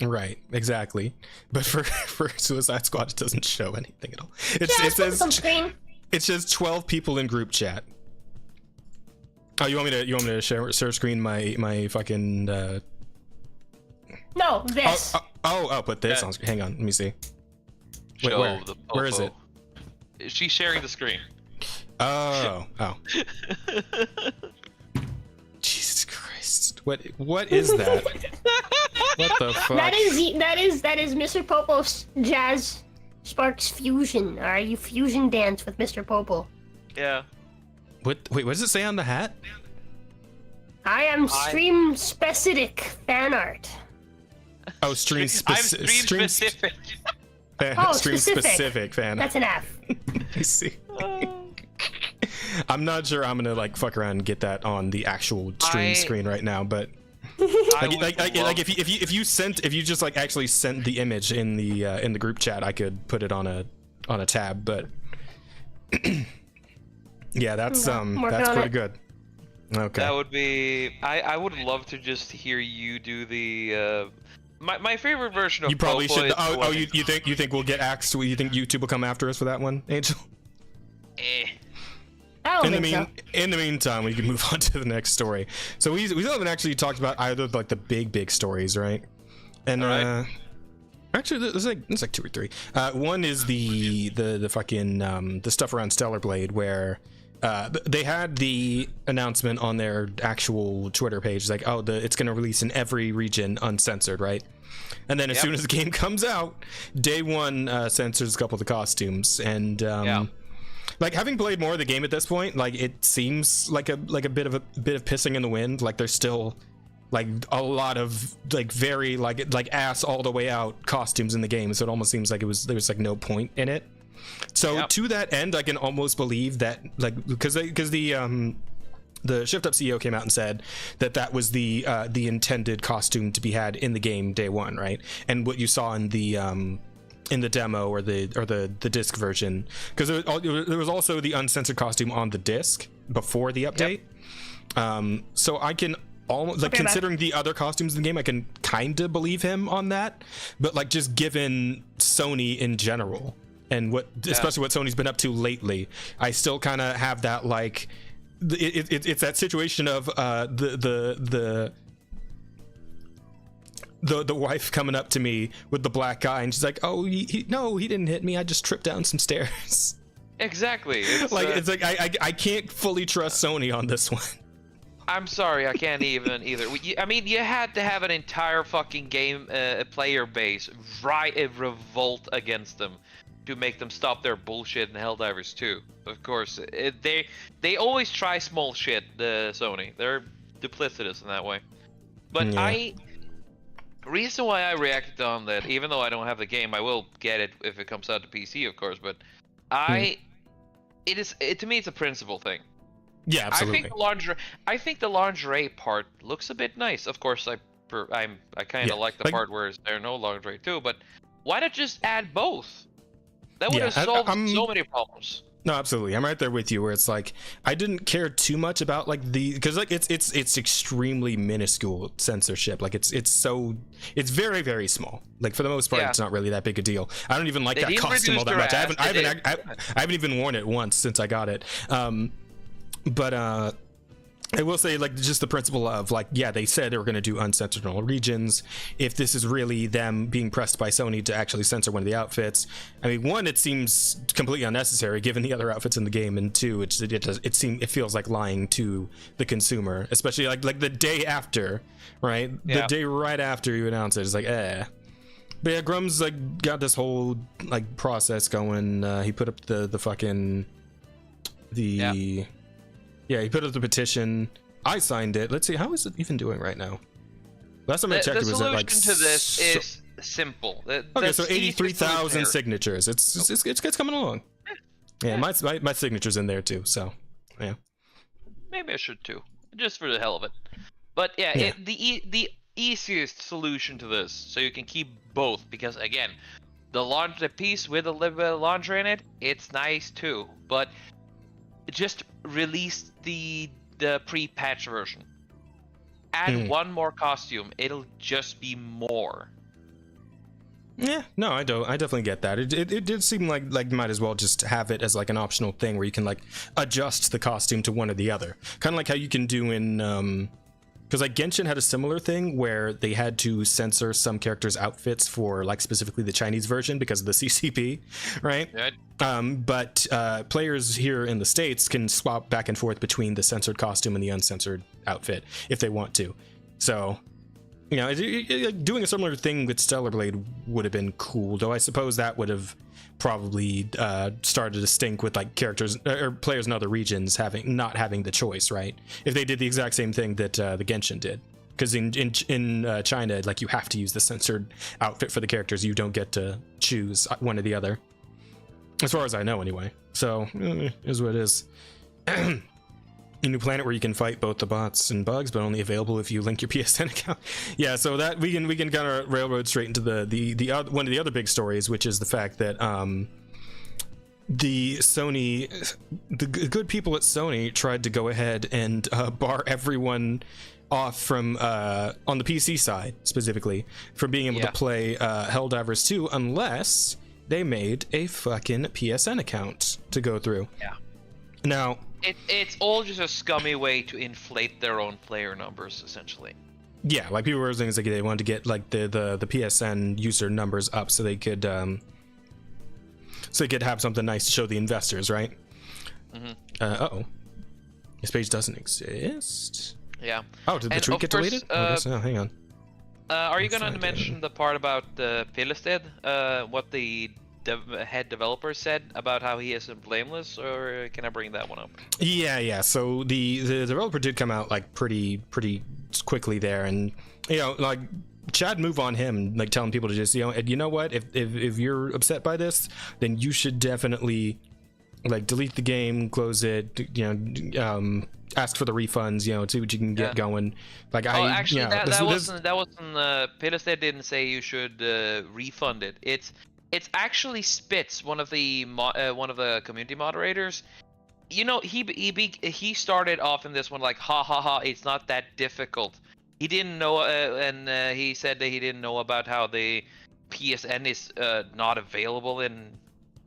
Right, exactly. But for Suicide Squad, it doesn't show anything at all. It says some screen. it says 12 people in group chat. Oh, you want me to share screen my fucking No, this. Put this on screen. Hang on, let me see. Wait, Show where? the Where is it? She's sharing the screen. Oh. Jesus Christ. What is that? What the fuck? That is Mr. Popo's Jazz Sparks fusion. Alright, you fusion dance with Mr. Popo. Yeah. Wait, what does it say on the hat? I am stream specific fan art. Oh, stream I'm specific. stream specific. Stream specific fan. That's an F. I see. I'm not sure I'm gonna like fuck around and get that on the actual stream screen right now, but if you just like actually sent the image in the group chat, I could put it on a tab, but yeah, that's pretty good. Okay. That would be. I would love to just hear you do the. My favorite version of you probably Popo should. You think we'll get axed? You think YouTube will come after us for that one, Angel? In the meantime, we can move on to the next story. So we still haven't actually talked about either of like the big stories, right? And actually, there's like 2 or 3. One is the fucking the stuff around Stellar Blade, where they had the announcement on their actual Twitter page, like, oh, it's going to release in every region uncensored, right? And then as soon as the game comes out, day one censors a couple of the costumes, and like having played more of the game at this point, like it seems like a bit of pissing in the wind. Like there's still like a lot of like very like ass all the way out costumes in the game, so it almost seems like there was like no point in it. So to that end, I can almost believe that, like, because the Shift Up CEO came out and said that was the intended costume to be had in the game day one, right? And what you saw in the demo or the disc version, because there was also the uncensored costume on the disc before the update. So I can almost like, considering the other costumes in the game, I can kind of believe him on that, but like just given Sony in general and especially what Sony's been up to lately, I still kind of have that like it's that situation of the wife coming up to me with the black eye, and she's like, "Oh, he didn't hit me. I just tripped down some stairs." Exactly. It's like I can't fully trust Sony on this one. I'm sorry, I can't even either. I mean, you had to have an entire fucking game player base revolt against them to make them stop their bullshit in Helldivers 2. Of course, they always try small shit. Sony, they're duplicitous in that way. But reason why I reacted on that, even though I don't have the game, I will get it if it comes out to PC, of course. But to me, it's a principle thing. Yeah, absolutely. I think the lingerie part looks a bit nice. Of course, I kind of like the part where there are no lingerie too. But why not just add both? That would have solved so many problems. No, absolutely. I'm right there with you, where it's like I didn't care too much about like because like it's extremely minuscule censorship. Like it's very, very small. Like for the most part, it's not really that big a deal. I don't even like that costume all that much. I haven't even worn it once since I got it. But I will say, like, just the principle of, like, yeah, they said they were going to do uncensored in all regions. If this is really them being pressed by Sony to actually censor one of the outfits, I mean, one, it seems completely unnecessary given the other outfits in the game, and two, it feels like lying to the consumer, especially like the day after, right? The day right after you announce it, it's like, eh. But yeah, Grum's like got this whole like process going. He put up the fucking he put up the petition. I signed it. Let's see, how is it even doing right now? Last time I checked, it was at like. The solution to this is simple. Okay, so 83,000 signatures. It's coming along. Yeah, my signature's in there too. So, yeah. Maybe I should too, just for the hell of it. But yeah. The easiest solution to this, so you can keep both, because again, the piece with a little bit of lingerie in it, it's nice too, but just release the the pre-patch version. Add one more costume, it'll just be more. Yeah, no, I definitely get that. It did seem like you might as well just have it as like an optional thing where you can like adjust the costume to one or the other. Kind of like how you can do in because like Genshin had a similar thing where they had to censor some characters' outfits for like specifically the Chinese version because of the CCP, right? But players here in the States can swap back and forth between the censored costume and the uncensored outfit if they want to. So, you know, doing a similar thing with Stellar Blade would have been cool, though I suppose that would have probably started to stink with like characters or players in other regions not having the choice, right? If they did the exact same thing that the Genshin did, because in China, like you have to use the censored outfit for the characters, you don't get to choose one or the other, as far as I know, anyway. So is what it is. A new planet where you can fight both the bots and bugs, but only available if you link your PSN account. Yeah, so that we can kind of railroad straight into the one of the other big stories, which is the fact that the good people at Sony tried to go ahead and bar everyone off from on the PC side specifically from being able to play Helldivers 2 unless they made a fucking PSN account to go through. Yeah. Now. It's all just a scummy way to inflate their own player numbers, essentially. Yeah, like people were saying like they wanted to get like the PSN user numbers up so they could have something nice to show the investors, right? Uh-oh. This page doesn't exist. Yeah. Oh, did the tweet get deleted? Hang on. Are you gonna mention the part about Pilestead? What the head developer said about how he isn't blameless, or can I bring that one up? Yeah. So the developer did come out like pretty quickly there, and you know, like Chad move on him, like telling people to just you know what, if you're upset by this, then you should definitely like delete the game, close it, you know, ask for the refunds, you know, see what you can get going. Like that wasn't Pilestead didn't say you should refund it. It's actually Spitz, one of the community moderators. You know, he started off in this one like, ha, it's not that difficult. He didn't know, and he said that he didn't know about how the PSN is not available in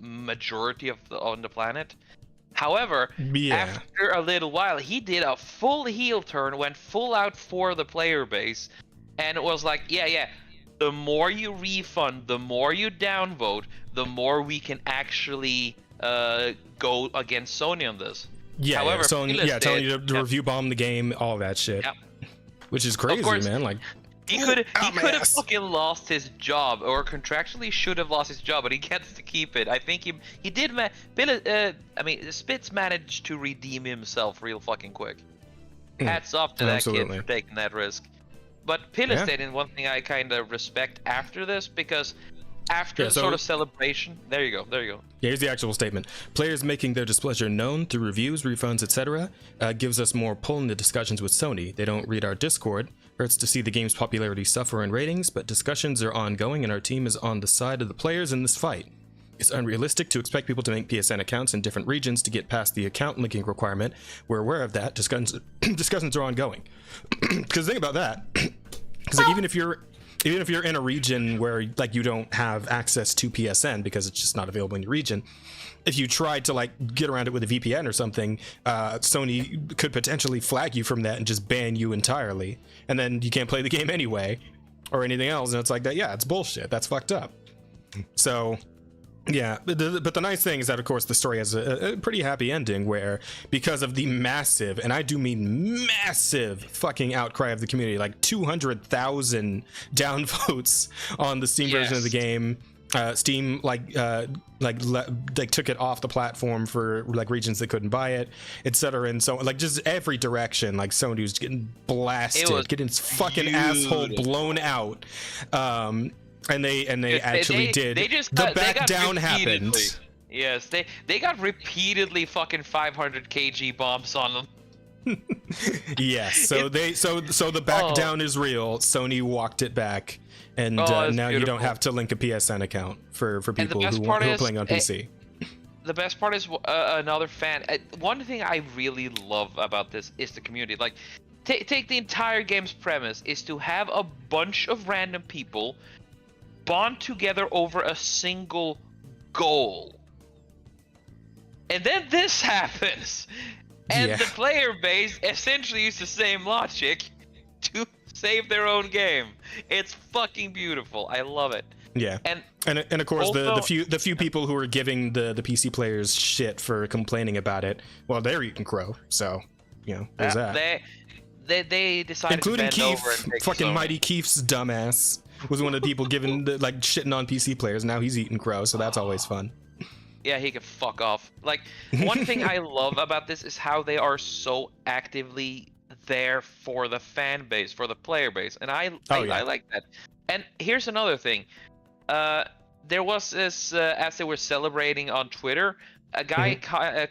majority on the planet. However, after a little while, he did a full heel turn, went full out for the player base, and it was like, yeah. The more you refund, the more you downvote, the more we can actually go against Sony on this. Yeah, however, telling you to review bomb the game, all that shit. Yeah. Which is crazy, man. Like he could have fucking lost his job, or contractually should have lost his job, but he gets to keep it. I think he did. Spitz managed to redeem himself real fucking quick. Hats off to that kid for taking that risk. But Pilestead, and one thing I kind of respect after this, because after the sort of celebration, there you go. Yeah, here's the actual statement. Players making their displeasure known through reviews, refunds, etc. Gives us more pull in the discussions with Sony. They don't read our Discord. Hurts to see the game's popularity suffer in ratings, but discussions are ongoing and our team is on the side of the players in this fight. It's unrealistic to expect people to make PSN accounts in different regions to get past the account linking requirement. We're aware of that. Discussions are ongoing. Because think about that. Because like, even if you're in a region where like you don't have access to PSN because it's just not available in your region, if you tried to like get around it with a VPN or something, Sony could potentially flag you from that and just ban you entirely, and then you can't play the game anyway or anything else. And it's like that. Yeah, it's bullshit. That's fucked up. So. Yeah, but the nice thing is that, of course, the story has a pretty happy ending where, because of the massive, and I do mean massive, fucking outcry of the community, like 200,000 downvotes on the Steam version of the game. Steam took it off the platform for like regions that couldn't buy it, etc. And so like just every direction, like Sony was getting blasted, getting its fucking asshole blown out. And they actually did. The back down happened. Yes, they got repeatedly fucking 500 kg bombs on them. Yes, so the back down is real. Sony walked it back, and now you don't have to link a PSN account for people who are playing on PC. the best part is another fan. One thing I really love about this is the community. Like, take the entire game's premise is to have a bunch of random people bond together over a single goal. And then this happens. And the player base essentially uses the same logic to save their own game. It's fucking beautiful. I love it. Yeah, and of course also, the few people who are giving the PC players shit for complaining about it, well, they're eating crow. So, you know, there's that. They decided including to bend Keith, over and take fucking Mighty Keith's dumbass was one of the people giving like shitting on PC players. Now he's eating crow, so that's always fun. Yeah, he can fuck off. Like, one thing I love about this is how they are so actively there for the fan base, for the player base, and I like that. And here's another thing. There was this, as they were celebrating on Twitter, a guy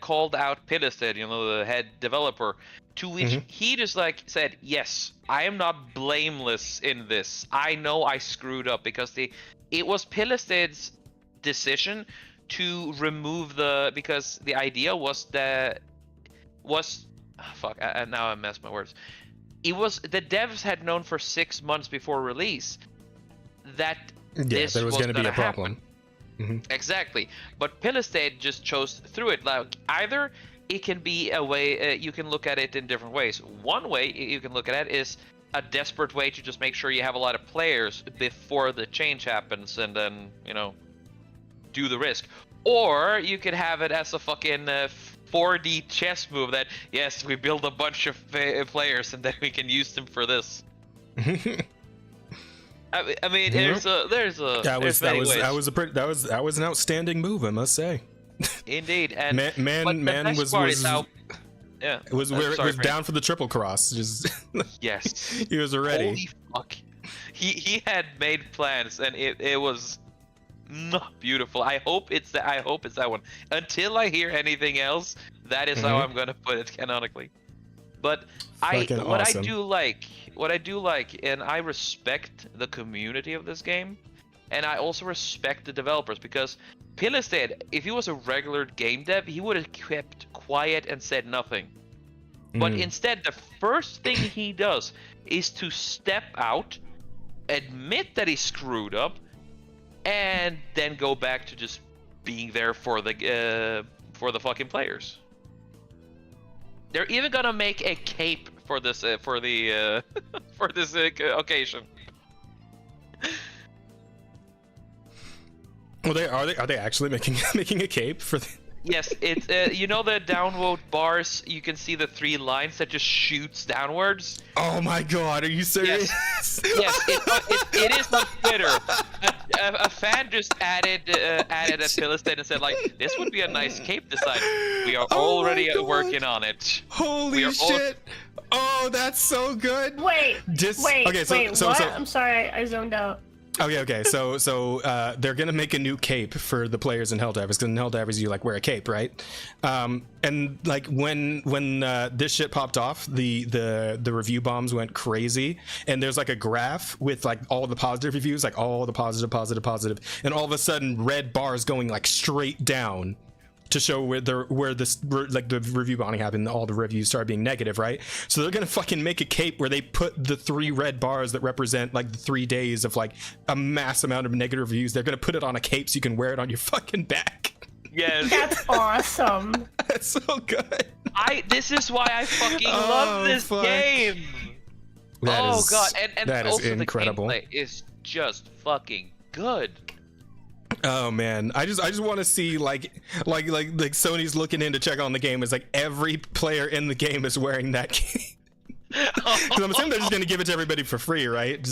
called out Pillisted, you know, the head developer, to which he just like said, yes, I am not blameless in this. I know I screwed up, because it was Pillisted's decision to remove because the idea was now I messed my words. It was the devs had known for 6 months before release that this was going to be a problem. Exactly, but Pillisted just chose through it. Like, either it can be a way you can look at it in different ways. One way you can look at it is a desperate way to just make sure you have a lot of players before the change happens, and then, you know, do the risk. Or you could have it as a fucking 4D chess move that, yes, we build a bunch of players and then we can use them for this. I mean, there's a that was an outstanding move, I must say. Indeed, and man was down for the triple cross. Just yes, he was ready. Holy fuck, he had made plans, and it was beautiful. I hope it's that one. Until I hear anything else, that is how I'm gonna put it canonically. But I do like, and I respect the community of this game, and I also respect the developers, because Pillisted, if he was a regular game dev, he would have kept quiet and said nothing. But instead, the first thing he does is to step out, admit that he screwed up, and then go back to just being there for the fucking players. They're even gonna make a cape for this for this occasion. Well, are they actually making a cape for the... Yes, it's you know the downvote bars, you can see the 3 lines that just shoots downwards. Oh my god, are you serious? Yes, it is on Twitter. A fan just added a Pillisted and said, like, this would be a nice cape design. We are already working on it. Holy shit! Oh, that's so good. Wait, what? I'm sorry, I zoned out. Okay. So they're gonna make a new cape for the players in Helldivers, because in Helldivers you like wear a cape, right? And like when this shit popped off, the review bombs went crazy, and there's like a graph with like all the positive reviews, like all the positive, and all of a sudden red bars going like straight down to show where the review bombing happened. All the reviews started being negative, right? So they're gonna fucking make a cape where they put the 3 red bars that represent like the 3 days of like a mass amount of negative reviews. They're gonna put it on a cape so you can wear it on your fucking back. Yes, that's awesome. That's so good. This is why I fucking love this game. God, and that also is incredible. The gameplay is just fucking good. Oh man, I just want to see like Sony's looking in to check on the game. It's like every player in the game is wearing that cape. Because I'm assuming they're just gonna give it to everybody for free, right?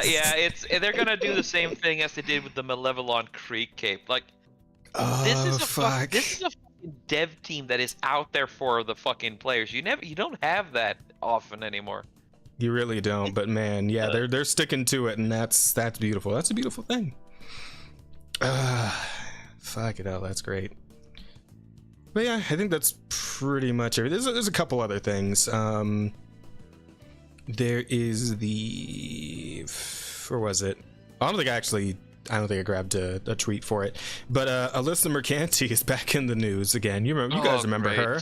Yeah, they're gonna do the same thing as they did with the Malevelon Creek cape. Like, this is a fucking dev team that is out there for the fucking players. You don't have that often anymore. You really don't. But man, yeah, they're sticking to it, and that's beautiful. That's a beautiful thing. Fuck it out, that's great. But yeah, I think that's pretty much everything. There's a couple other things. There is the... Where was it? I don't think I actually think I grabbed a tweet for it. But Alyssa Mercanti is back in the news again. You guys remember her?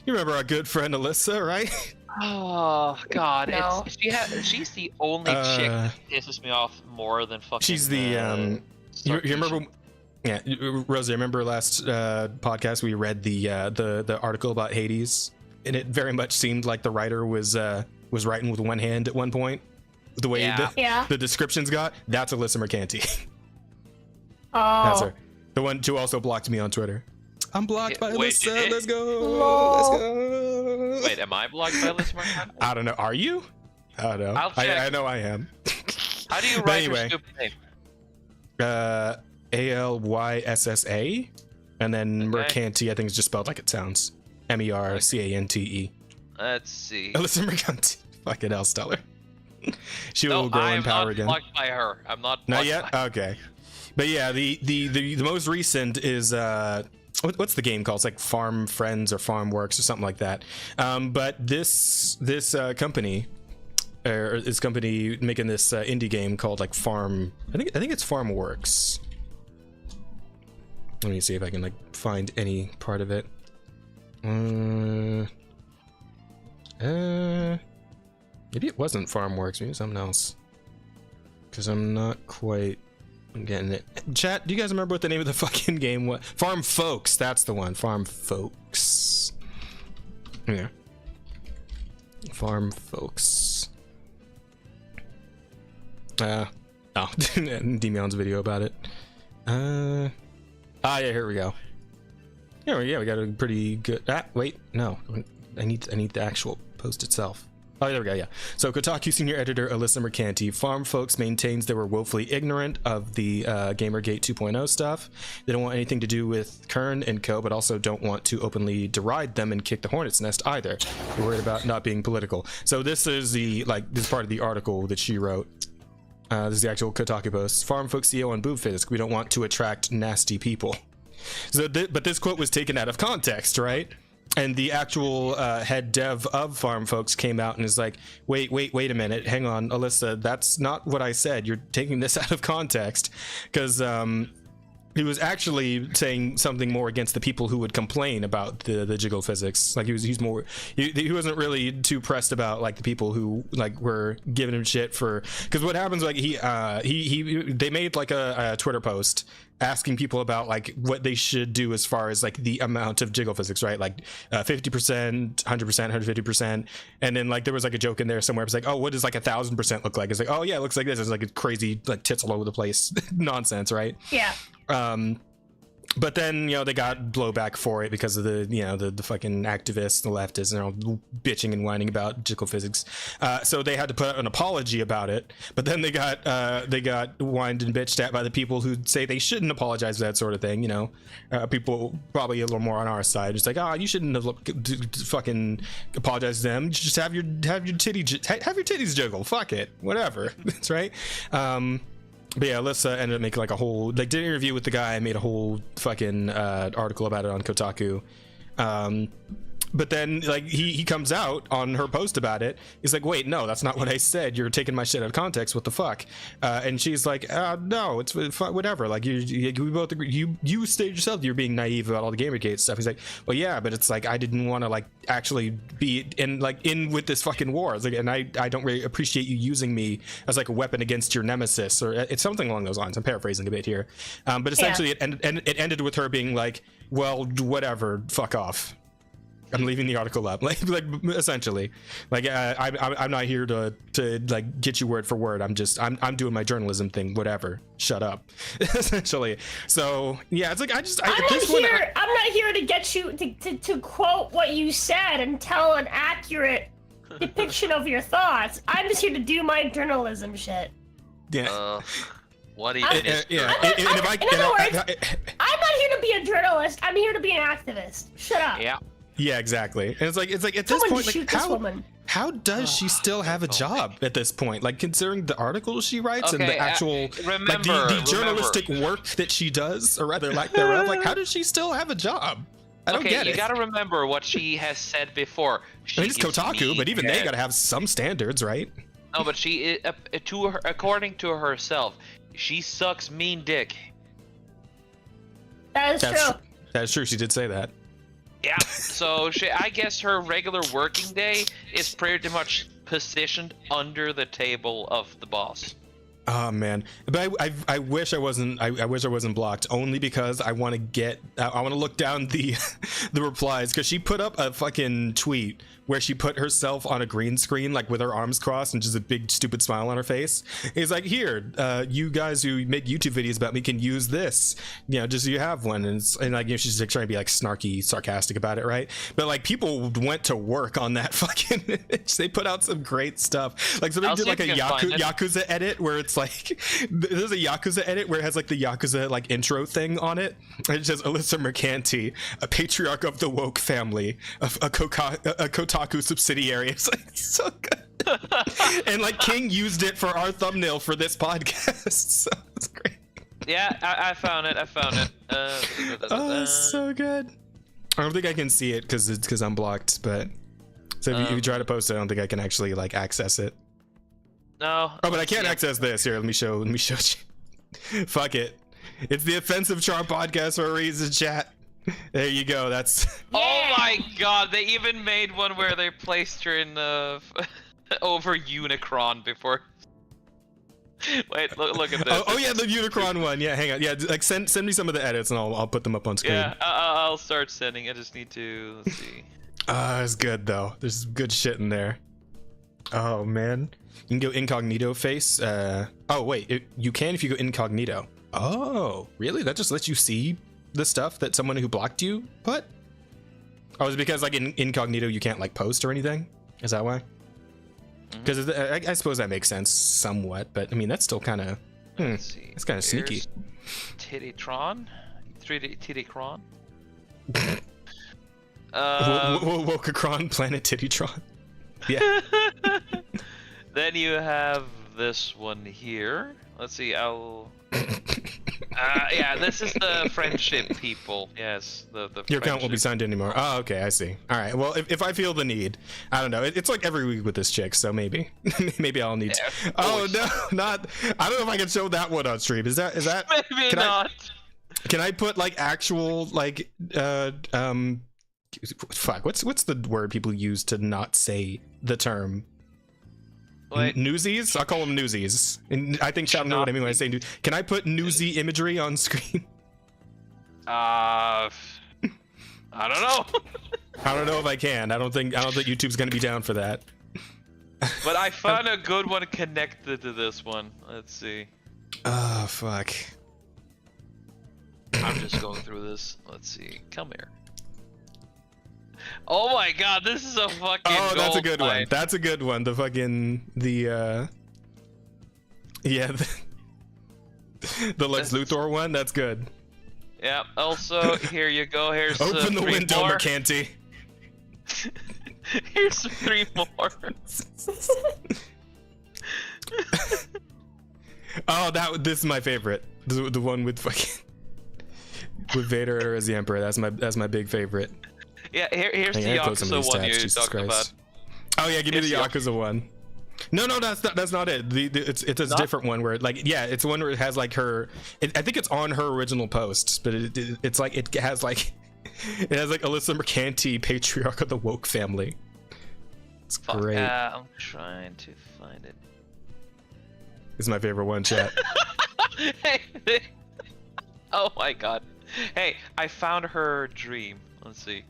You remember our good friend Alyssa, right? Oh God, No. she's the only chick that pisses me off more than fucking. She's the you remember? Yeah, Rosie, I remember last podcast we read the article about Hades, and it very much seemed like the writer was writing with one hand at one point. The way the descriptions got, that's Alyssa Mercanti. Oh. That's her. The one who also blocked me on Twitter. I'm blocked by Alyssa. Let's go. Lol. Let's go. Wait, am I blocked by Alyssa Mercanti? I don't know. Are you? I don't know. I'll check. I know I am. How do you write your stupid name? Alyssa, and then Mercanti. I think it's just spelled like it sounds. Mercante. Let's see. Alyssa Mercanti. Fucking hell, Stellar. She will grow in power again. I'm not blocked by her. I'm not. Not yet. Okay. But yeah, the most recent is what's the game called? It's like Farm Friends or Farm Works or something like that. But this company, or this company making this indie game called like Farm. I think it's Farm Works. Let me see if I can like find any part of it. Maybe it wasn't Farm Works. Maybe something else. Because I'm not quite getting it. Chat, do you guys remember what the name of the fucking game was? Farm Folks. That's the one. Farm Folks. Yeah. Farm Folks. Demion's video about it. Yeah, here we go. Yeah, we got a pretty good. Wait, no, I need the actual post itself. Oh, there we go, yeah. So Kotaku senior editor Alyssa Mercanti, Farm Folks maintains they were woefully ignorant of the Gamergate 2.0 stuff. They don't want anything to do with Kern and co, but also don't want to openly deride them and kick the hornet's nest either. They're worried about not being political. So this is this part of the article that she wrote. This is the actual Kotaku post. Farm Folks CEO on boob physics. We don't want to attract nasty people. So, but this quote was taken out of context, right? And the actual head dev of Farm Folks came out and is like, wait a minute, hang on, Alyssa, that's not what I said. You're taking this out of context, because he was actually saying something more against the people who would complain about the jiggle physics. Like he wasn't really too pressed about like the people who like were giving him shit for, because what happens, like they made like a Twitter post asking people about like what they should do as far as like the amount of jiggle physics, right? Like 50%, 100%, 150%, and then like there was like a joke in there somewhere. It's like, oh, what does like 1,000% look like? It's like, oh yeah, it looks like this. It's like a crazy like tits all over the place nonsense, right? Yeah. But then, they got blowback for it because of the fucking activists, the leftists, and they're all bitching and whining about jiggle physics. So they had to put out an apology about it. But then they got whined and bitched at by the people who say they shouldn't apologize for that sort of thing. People probably a little more on our side, just like, you shouldn't have fucking apologized to them. Just have your titties jiggle. Fuck it, whatever. That's right. But yeah, Alyssa ended up making like a whole, like, did an interview with the guy, made a whole fucking article about it on Kotaku. But then like he comes out on her post about it. He's like, wait, no, that's not what I said. You're taking my shit out of context. What the fuck? And she's like, no, it's whatever. Like we both agree. You stated yourself you're being naive about all the Gamergate stuff. He's like, well, yeah, but it's like I didn't want to like actually be in with this fucking war. It's like, and I don't really appreciate you using me as like a weapon against your nemesis, or it's something along those lines. I'm paraphrasing a bit here, but essentially it ended with her being like, well, whatever, fuck off. I'm leaving the article up, like essentially, like I'm not here to like get you word for word. I'm I'm doing my journalism thing. Whatever, shut up, essentially. So yeah, it's like I'm not here to get you to quote what you said and tell an accurate depiction of your thoughts. I'm just here to do my journalism shit. Yeah. What do you? In other words, I'm not here to be a journalist. I'm here to be an activist. Shut up. Yeah. Yeah, exactly. And it's like at this point, like how does she still have a job at this point? Like considering the articles she writes and the actual like the journalistic work that she does, or rather lack thereof, like how does she still have a job? I don't get it. You gotta remember what she has said before. I mean, it's Kotaku, but even they gotta have some standards, right? No, but she, to her, according to herself, she sucks mean dick. That is true. That's true. She did say that. Yeah. So I guess her regular working day is pretty much positioned under the table of the boss. Oh man, but I wish I wasn't. I wish I wasn't blocked, only because I want to get. I want to look down the the replies, because she put up a fucking tweet where she put herself on a green screen, like with her arms crossed and just a big stupid smile on her face. It's like, here, you guys who make YouTube videos about me can use this, you know, just so you have one. And like, you know, she's like trying to be like snarky, sarcastic about it, right? But like, people went to work on that fucking. They put out some great stuff. Like, so they did like a Yakuza edit where it's like, there's a Yakuza edit where it has like the Yakuza like intro thing on it. And it says Alyssa Mercanti, a patriarch of the woke family, a Kotaku subsidiary. It's like so good. And like King used it for our thumbnail for this podcast. So it's great. Yeah, I found it. Oh, it's so good. I don't think I can see it because I'm blocked, but so if you try to post it, I don't think I can actually like access it. No. Oh, but I can't access this. Here, let me show you. Fuck it. It's the Offensive Charm podcast for a reason, chat. There you go. That's. Yeah. Oh my god! They even made one where they placed her in the over Unicron before. Wait, look at this. Oh yeah, the Unicron one. Yeah, hang on. Yeah, like send me some of the edits and I'll put them up on screen. Yeah, I'll start sending. I just need to. Let's see. It's good though. There's some good shit in there. Oh man, you can go incognito face. Oh wait, you can if you go incognito. Oh, really? That just lets you see the stuff that someone who blocked you put? Oh, is it because like in incognito you can't like post or anything? Is that why? Because I suppose that makes sense somewhat, but I mean that's still kind of it's kind of sneaky. Tittytron, Tittycron. Wokacron, Planet Tittytron. Yeah. Then you have this one here. Let's see. Yeah, this is the friendship people. Yes, the your account won't be signed anymore. Oh, okay, I see. All right. Well, if I feel the need, I don't know. It's like every week with this chick, so maybe I'll need to. Oh no, not. I don't know if I can show that one on stream. Is that? Maybe not. Can I put like actual like fuck? What's the word people use to not say the term? Newsies? I'll call them newsies. And I think Chad know what I mean when I say news. Can I put newsy imagery on screen? I don't know. I don't know if I can. I don't think YouTube's gonna be down for that. But I found a good one connected to this one. Let's see. Oh fuck. I'm just going through this. Let's see. Come here. Oh my god, this is a fucking that's a good fight. one. That's a good one. The fucking the Lex Luthor one. That's good. Yeah. Also, here you go. Here's open the window, more. Mercanti. Here's 3 more. Oh, this is my favorite. The one with fucking with Vader as the Emperor. That's my big favorite. Yeah, here's the Yakuza one you talked about. Oh yeah, give me the Yakuza one. No, that's not it. It's a different one where like it's one where it has like her. I think it's on her original post, but it's like it has like Alyssa Mercanti, patriarch of the woke family. It's great. I'm trying to find it. This is my favorite one, chat. Hey, oh my god. Hey, I found her dream. Let's see.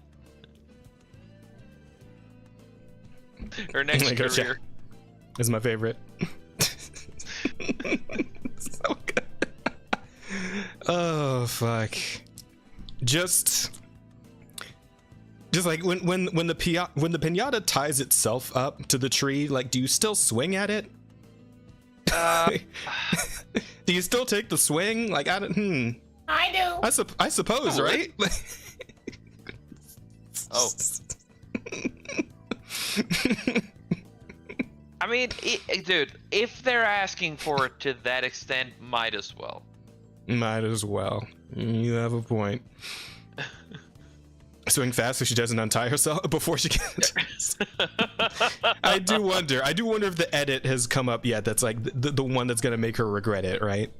Her next career. This is my favorite. So good. Oh fuck. Just like when the piñata ties itself up to the tree, like do you still swing at it? Do you still take the swing? Like I do. I suppose, right? Oh. I mean, dude, if they're asking for it to that extent, might as well. Might as well. You have a point. swing fast so she doesn't untie herself before she gets. I do wonder if the edit has come up yet. That's like the one that's gonna make her regret it, right?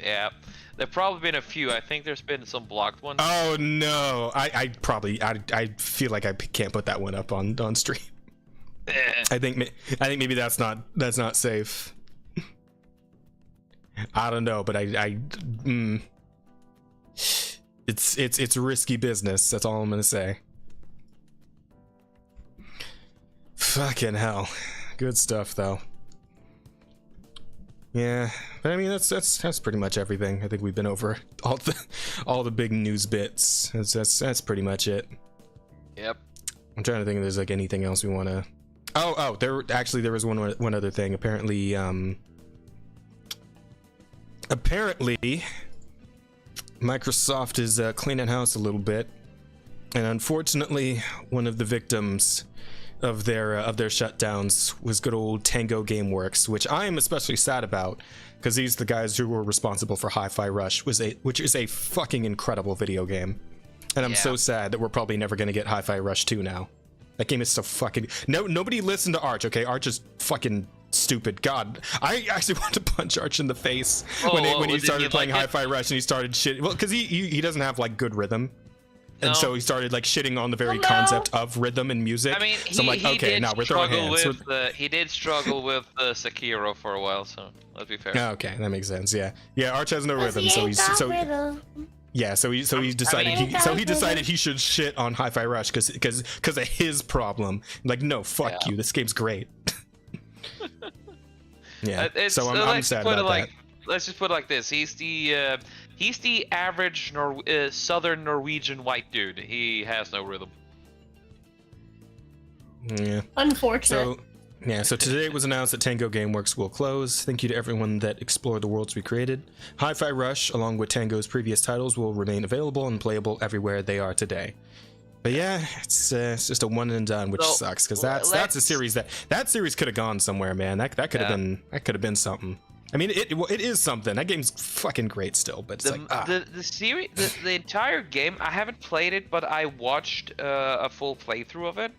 Yeah, there've probably been a few. I think there's been some blocked ones. Oh no, I feel like I can't put that one up on stream. I think maybe that's not safe. I don't know, but it's risky business. That's all I'm gonna say. Fucking hell, good stuff though. Yeah, but I mean that's pretty much everything. I think we've been over all the big news bits. That's pretty much it. Yep. I'm trying to think if there's like anything else we want to. Oh, there was one other thing. Apparently Microsoft is cleaning house a little bit, and unfortunately, one of the victims of their shutdowns was good old Tango Gameworks, which I am especially sad about because these are the guys who were responsible for Hi-Fi Rush, which is a fucking incredible video game, and I'm so sad that we're probably never gonna get Hi-Fi Rush 2 now. That game is so fucking nobody listened to Arch, okay? Arch is fucking stupid. God, I actually want to punch Arch in the face when he started playing Hi-Fi Rush and he started shit. Well, because he doesn't have like good rhythm. And so he started like shitting on the very concept of rhythm and music. I mean, so I'm like, okay, now we're throwing hands. He did struggle with Sekiro for a while, so let's be fair. Okay, that makes sense. Yeah, Arch has no rhythm, so he decided he should shit on Hi-Fi Rush because of his problem. Like, no, fuck you. This game's great. Yeah. So I'm sad about that. Let's just put it like this: he's the average Southern Norwegian white dude. He has no rhythm. Yeah. Unfortunate. So today it was announced that Tango Gameworks will close. Thank you to everyone that explored the worlds we created. Hi-Fi Rush, along with Tango's previous titles, will remain available and playable everywhere they are today. But yeah, it's just a one and done, which sucks because that's a series that series could have gone somewhere, man. That could have been something. I mean, it is something. That game's fucking great still, but it's the series, the entire game. I haven't played it, but I watched a full playthrough of it,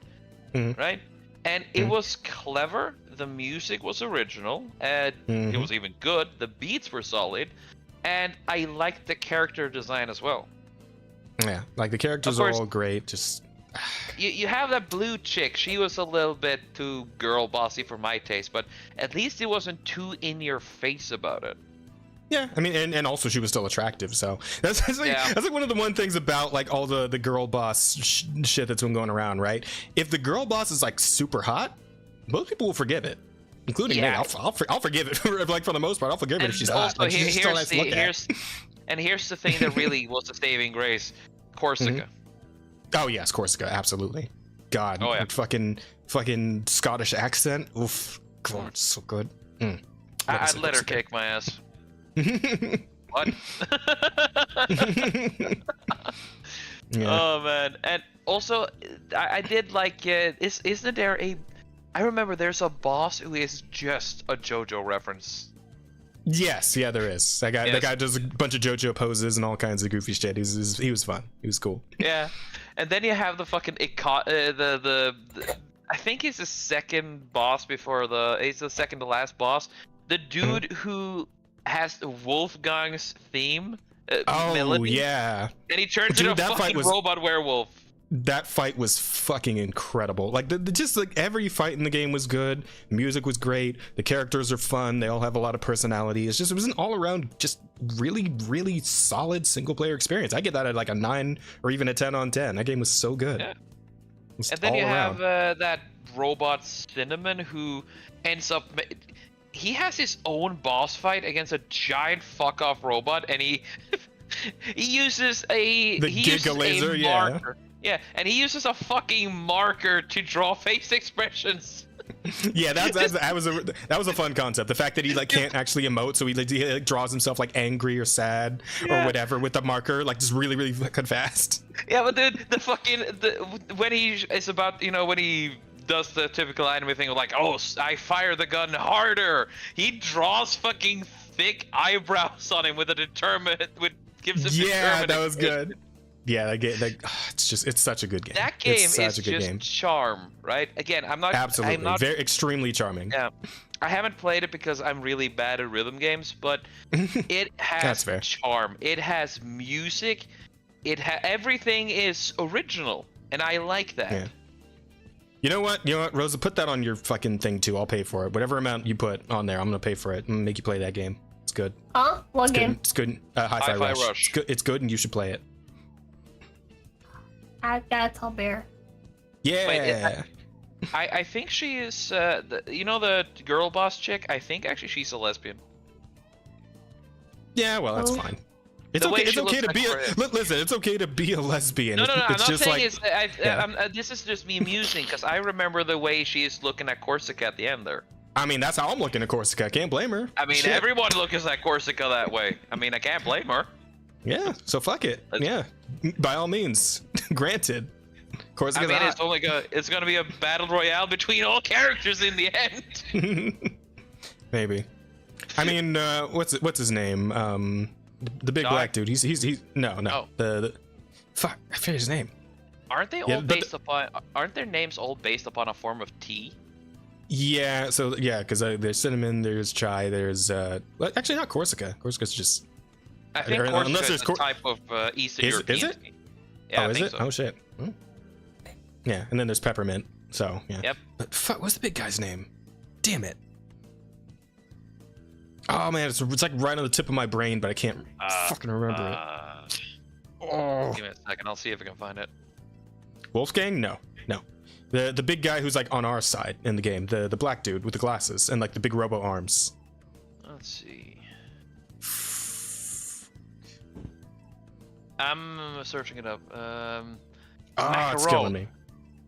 right? And it was clever. The music was original, and it was even good. The beats were solid, and I liked the character design as well. Yeah, like the characters are all great. Just you have that blue chick. She was a little bit too girl bossy for my taste, but at least it wasn't too in your face about it. Yeah, I mean, and also she was still attractive, so that's like one of the one things about like all the girl boss shit that's been going around, right? If the girl boss is like super hot, most people will forgive it, including me. I'll forgive it. Like for the most part, I'll forgive it if she's hot. Like, she's still nice to look at. And here's the thing that really was the saving grace: Corsica. Oh yes, Corsica, absolutely. God, like fucking Scottish accent. Oof, God, so good. I'd let her kick my ass. What? Oh man, and also I did like isn't there I remember there's a boss who is just a JoJo reference. Yes, yeah, there is. That guy does a bunch of JoJo poses and all kinds of goofy shit. He was fun. He was cool. Yeah, and then you have the fucking the I think he's the second boss he's the second to last boss. The dude who has the Wolfgang's theme melody. Yeah. And he turns into a fucking robot werewolf. That fight was fucking incredible. Like just like every fight in the game was good. Music was great. The characters are fun. They all have a lot of personality. It was an all around just really, really solid single player experience. I get that at like a 9 or even a 10 on 10. That game was so good. Yeah. And then you have that robot Cinnamon who ends up. He has his own boss fight against a giant fuck off robot, and he uses a Giga Laser, marker. Yeah, and he uses a fucking marker to draw face expressions. Yeah, that was a fun concept. The fact that he like can't actually emote, so he like draws himself like angry or sad or whatever with the marker, like just really, really fucking fast. Yeah, but when he is about, when he does the typical anime thing of like, oh, I fire the gun harder. He draws fucking thick eyebrows on him with gives him that was good. yeah, it's such a good game. That game it's such is a good just game. charm, right? Again, I'm not Absolutely, I'm not, very extremely charming. Yeah, I haven't played it because I'm really bad at rhythm games, but it has charm. It has music. Everything is original, and I like that. Yeah. You know what, Rosa, put that on your fucking thing too. I'll pay for it. Whatever amount you put on there, I'm gonna pay for it. I'm gonna make you play that game. It's good. Huh? What game? It's good. Hi-Fi Rush. It's good, and you should play it. I gotta tell Bear. Yeah. Wait, I think she is. The girl boss chick. I think actually she's a lesbian. Yeah, well, that's fine. It's okay. It's okay to be listen. It's okay to be a lesbian. No. I'm it's not just saying like, this is just me musing because I remember the way she's looking at Corsica at the end there. I mean, that's how I'm looking at Corsica. I can't blame her. I mean, Shit. everyone looks at Corsica that way. I mean, I can't blame her. Yeah. So fuck it. Yeah. By all means. Granted. Corsica's it's gonna be a battle royale between all characters in the end. Maybe. I mean, what's his name? The big black dude. He's no. Oh. The fuck. I forget his name. Aren't they all based upon? Aren't their names all based upon a form of tea? Yeah. So yeah, because there's cinnamon, there's chai, there's well, actually not Corsica. Corsica's just. I think Corsica is a type of Eastern European. Is it? Tea. Yeah, oh, I think is it? so. Oh shit. Hmm. Yeah, and then there's peppermint. So yeah. Yep. But fuck, what's the big guy's name? Damn it. Oh man, it's like right on the tip of my brain, but I can't fucking remember it. Oh. Give me a second, I'll see if I can find it. Wolfgang? No. The big guy who's like on our side in the game, the black dude with the glasses and like the big robo arms. Let's see. I'm searching it up. It's killing me.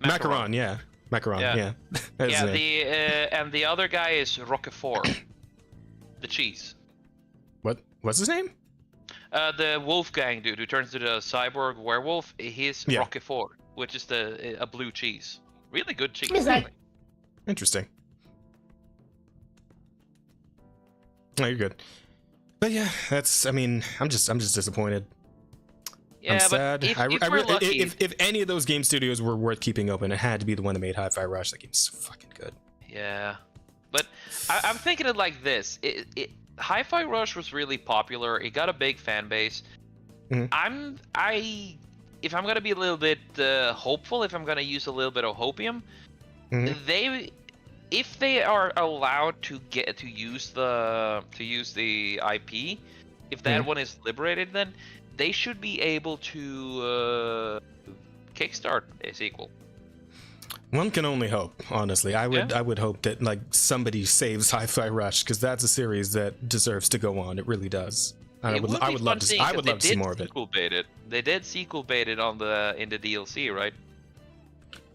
Macaron, yeah. Macaron, yeah. Yeah, and the other guy is Roquefort. The cheese. What's his name? The Wolfgang dude who turns into a cyborg werewolf. He's Roquefort, which is a blue cheese. Really good cheese. Interesting. Oh, you're good. But yeah, I'm just disappointed. Yeah, I'm sad. But if any of those game studios were worth keeping open, it had to be the one that made Hi-Fi Rush. That game's so fucking good. Yeah, but I'm thinking it like this. Hi-Fi Rush was really popular. It got a big fan base. Mm-hmm. If I'm gonna be a little bit hopeful, if I'm gonna use a little bit of hopium, if they are allowed to use the IP, if that one is liberated, then they should be able to kickstart a sequel. One can only hope, honestly. I would hope that like somebody saves Hi-Fi Rush, because that's a series that deserves to go on. It really does. I would love to see more of it. They did sequel bait it in the DLC, right?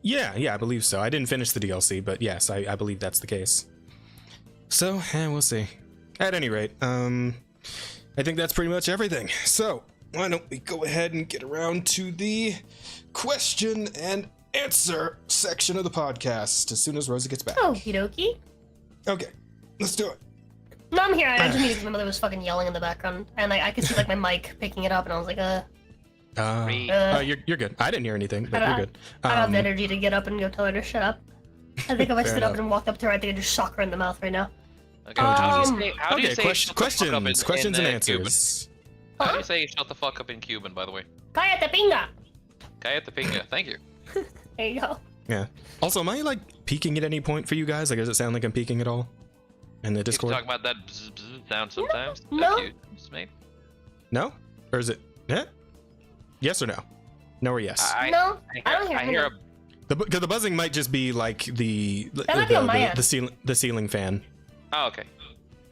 Yeah, I believe so. I didn't finish the DLC, but yes, I believe that's the case. So, we'll see. At any rate, I think that's pretty much everything. So, why don't we go ahead and get around to the question and answer section of the podcast as soon as Rosa gets back. Okie dokie. Okay, let's do it. No, I'm here. I just needed my mother was fucking yelling in the background, and I could see like my mic picking it up, and I was like, you're good. I didn't hear anything, but you're good. I don't have the energy to get up and go tell her to shut up. I think if I stood up and walked up to her, I think I'd just shock her in the mouth right now. Okay, how do you say questions and answers. Cuban? How do you say shut the fuck up in Cuban, by the way? Cállate pinga! Cállate pinga, thank you. There you go. Yeah. Also, am I like peaking at any point for you guys? Like, does it sound like I'm peaking at all? In the Discord? You talk about that bzz, bzz sound sometimes? No. No? Or is it? Yeah? Yes or no? No or yes? No, I don't hear. I hear because the buzzing might just be like the ceiling fan. Oh, okay.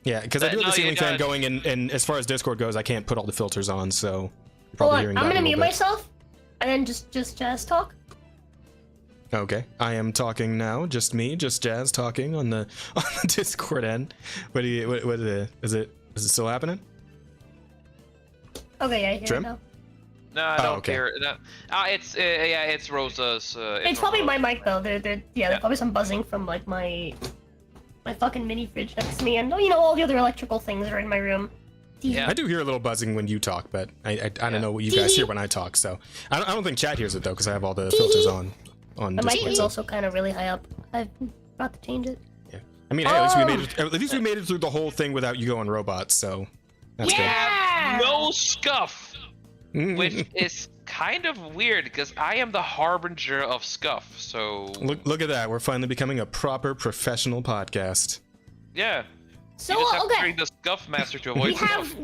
Yeah, because I do have the ceiling fan going, and as far as Discord goes, I can't put all the filters on, so probably hearing that. I'm gonna mute myself, and then just Jazz talk. Okay, I am talking now. Just me, just Jazz talking on the Discord end. What is it still happening? Okay, yeah, I hear it now. No, I don't care. No. It's Rosa's. It's probably my mic though. There's probably some buzzing from like my fucking mini fridge next to me, and all the other electrical things are in my room. Yeah. I do hear a little buzzing when you talk, but I don't know what you guys hear when I talk. So I don't think chat hears it though, because I have all the filters on My Discord. mic is So. also kind of really high up. I forgot to change it. Yeah. I mean, hey, at least we made it through the whole thing without you going robots. So that's Yeah! No scuff, good. which is kind of weird because I am the harbinger of scuff. So Look at that. We're finally becoming a proper professional podcast. yeah. So You just have to okay, bring the scuff master to avoid scuff.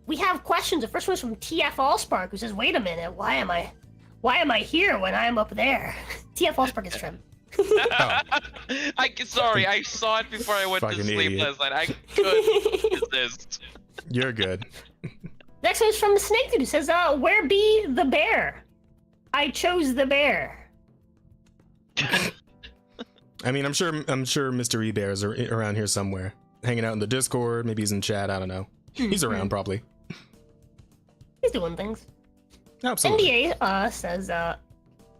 we have questions. The first one's from TF Allspark, who says, "Wait a minute, why am I here when I'm up there?" TF Allspark is trim. Sorry, I saw it before I went to Fucking sleep idiot. last night. I couldn't resist. You're good. Next one is from Snake Dude, who says, "Where be the bear? I chose the bear." I mean, I'm sure Mr. E-Bear is around here somewhere, hanging out in the Discord. Maybe he's in chat. I don't know. He's around probably. He's doing things. Absolutely. NDA says,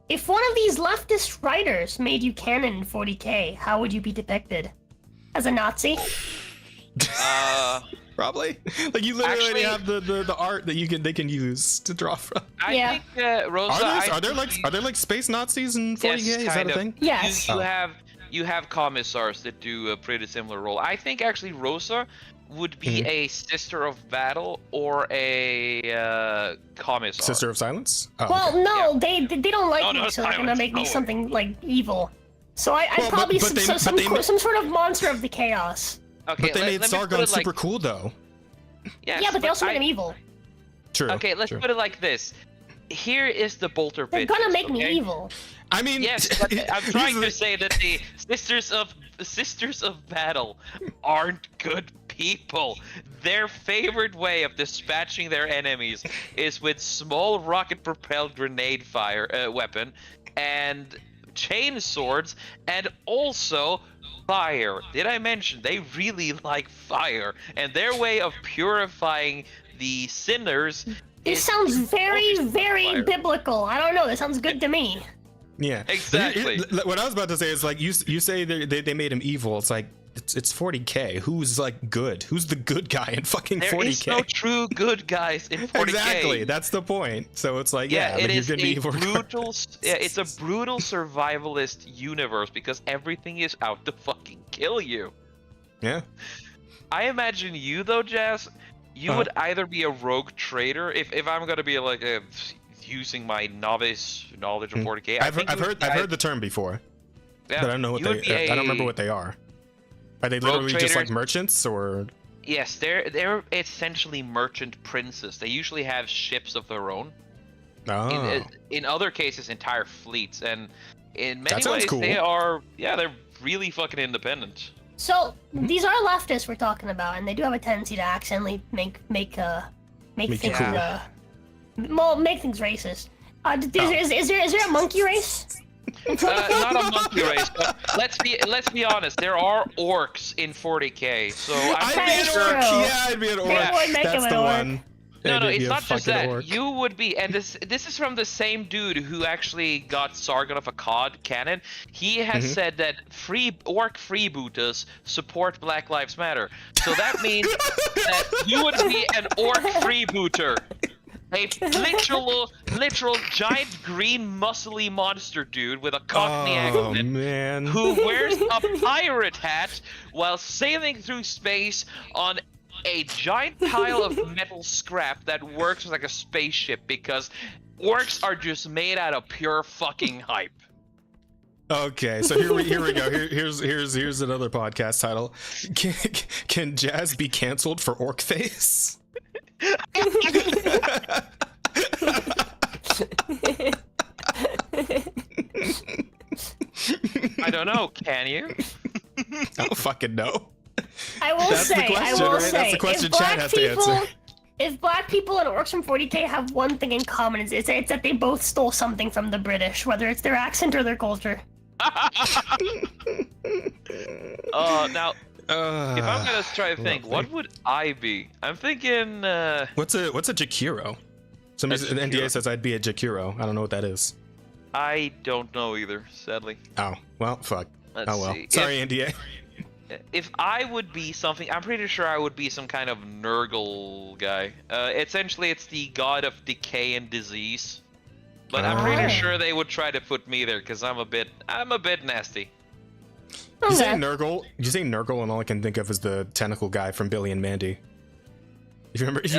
if one of these leftist writers made you canon in 40k, how would you be depicted? As a Nazi? Probably. Like you literally Actually- have the art that they can use to draw from. I think Rosa. Are there like space Nazis in 40k? Yes, Is that kind a of. thing? Yes. You have commissars that do a pretty similar role. I think actually Rosa would be a sister of battle or a commissar. Sister of Silence? Oh, Well, okay. no, they don't like No, me, so they're gonna silence, make me no. something like evil. So I'd Well, probably but they- some sort of monster of the chaos. Okay, But they made let me put Sargon it like, super cool though. Yes, Yeah, but they also made I- him evil. True. Okay, let's true. put it like this. Here is the bolter They're pitch. gonna make me okay? evil. I mean, Yes, but I'm trying to here's say that the sisters of battle aren't good people. Their favorite way of dispatching their enemies is with small rocket-propelled grenade fire weapon and chain swords, and also fire. Did I mention they really like fire? And their way of purifying the sinners. This is sounds very, focused on very fire. biblical. I don't know. This sounds good to me. Yeah. Exactly. What I was about to say is like you say they made him evil. It's like it's 40k. Who's like good? Who's the good guy in fucking There 40k? is no true good guys in 40k. Exactly. That's the point. So it's like Yeah, it you're is gonna be a evil brutal. Yeah, it's a brutal survivalist universe because everything is out to fucking kill you. Yeah. I imagine you though, Jazz. You would either be a rogue trader if I'm gonna be like using my novice knowledge of 40k. I've heard the term before, yeah, but I don't know what you would be I don't remember what they are. Are they literally just like traders. merchants or? Yes, they're essentially merchant princes. They usually have ships of their own. Oh. In other cases, entire fleets, and in many That sounds ways cool. they're really fucking independent. So these are leftists we're talking about, and they do have a tendency to accidentally make Make you things cool. make things racist. Is there a monkey race? Not a monkey race, but let's be honest. There are orcs in 40k, so I'm I'd be an true. orc. Yeah, I'd be an orc. They would make That's him the an orc. one. No, It'd it's be a not just fucking that. orc. You would be, and this is from the same dude who actually got Sargon of Akkad canon. He has said that orc freebooters support Black Lives Matter. So that means that you would be an orc freebooter. A literal giant green muscly monster dude with a Cockney Oh accent man. who wears a pirate hat while sailing through space on a giant pile of metal scrap that works like a spaceship because orcs are just made out of pure fucking hype. Okay, so here we go. Here's another podcast title. Can Jazz be canceled for orc face? I don't know, can you? I don't fucking know. I will That's the say, question, right? That's the question Chad has to answer. If black people and orcs from 40k have one thing in common, it's that they both stole something from the British, whether it's their accent or their culture. Now, if I'm gonna try to think, what would I be? I'm thinking. What's a Jakiro? Somebody in NDA says I'd be a Jakiro. I don't know what that is. I don't know either, sadly. Oh well, fuck. Let's Oh well. see. Sorry, NDA. if I would be something, I'm pretty sure I would be some kind of Nurgle guy. Essentially, it's the god of decay and disease. But I'm pretty sure they would try to put me there because I'm a bit nasty. You say Nurgle? You say Nurgle, and all I can think of is the tentacle guy from Billy and Mandy. If you remember, is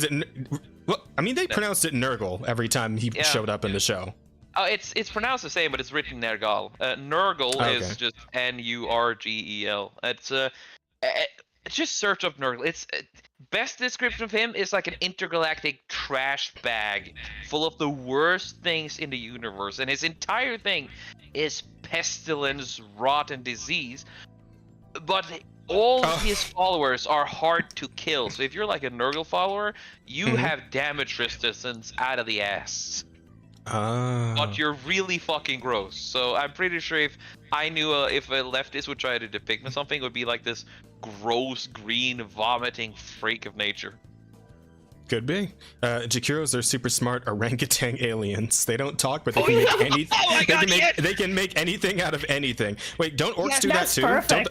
it? Well, I mean, they pronounced it Nurgle every time he showed up in the show. Oh, it's pronounced the same, but it's written Nergal. Nurgle is just Nurgel. It's just search up Nurgle. It's best description of him is like an intergalactic trash bag full of the worst things in the universe, and his entire thing is pestilence, rot, and disease. But all of his followers are hard to kill. So if you're like a Nurgle follower, you have damage resistance out of the ass. But you're really fucking gross. So I'm pretty sure if I knew if a leftist would try to depict me something, it would be like this gross green vomiting freak of nature. Could be. Jakiros are super smart orangutan aliens. They don't talk, but they can make anything. They can make anything out of anything. Wait, don't orcs do that too?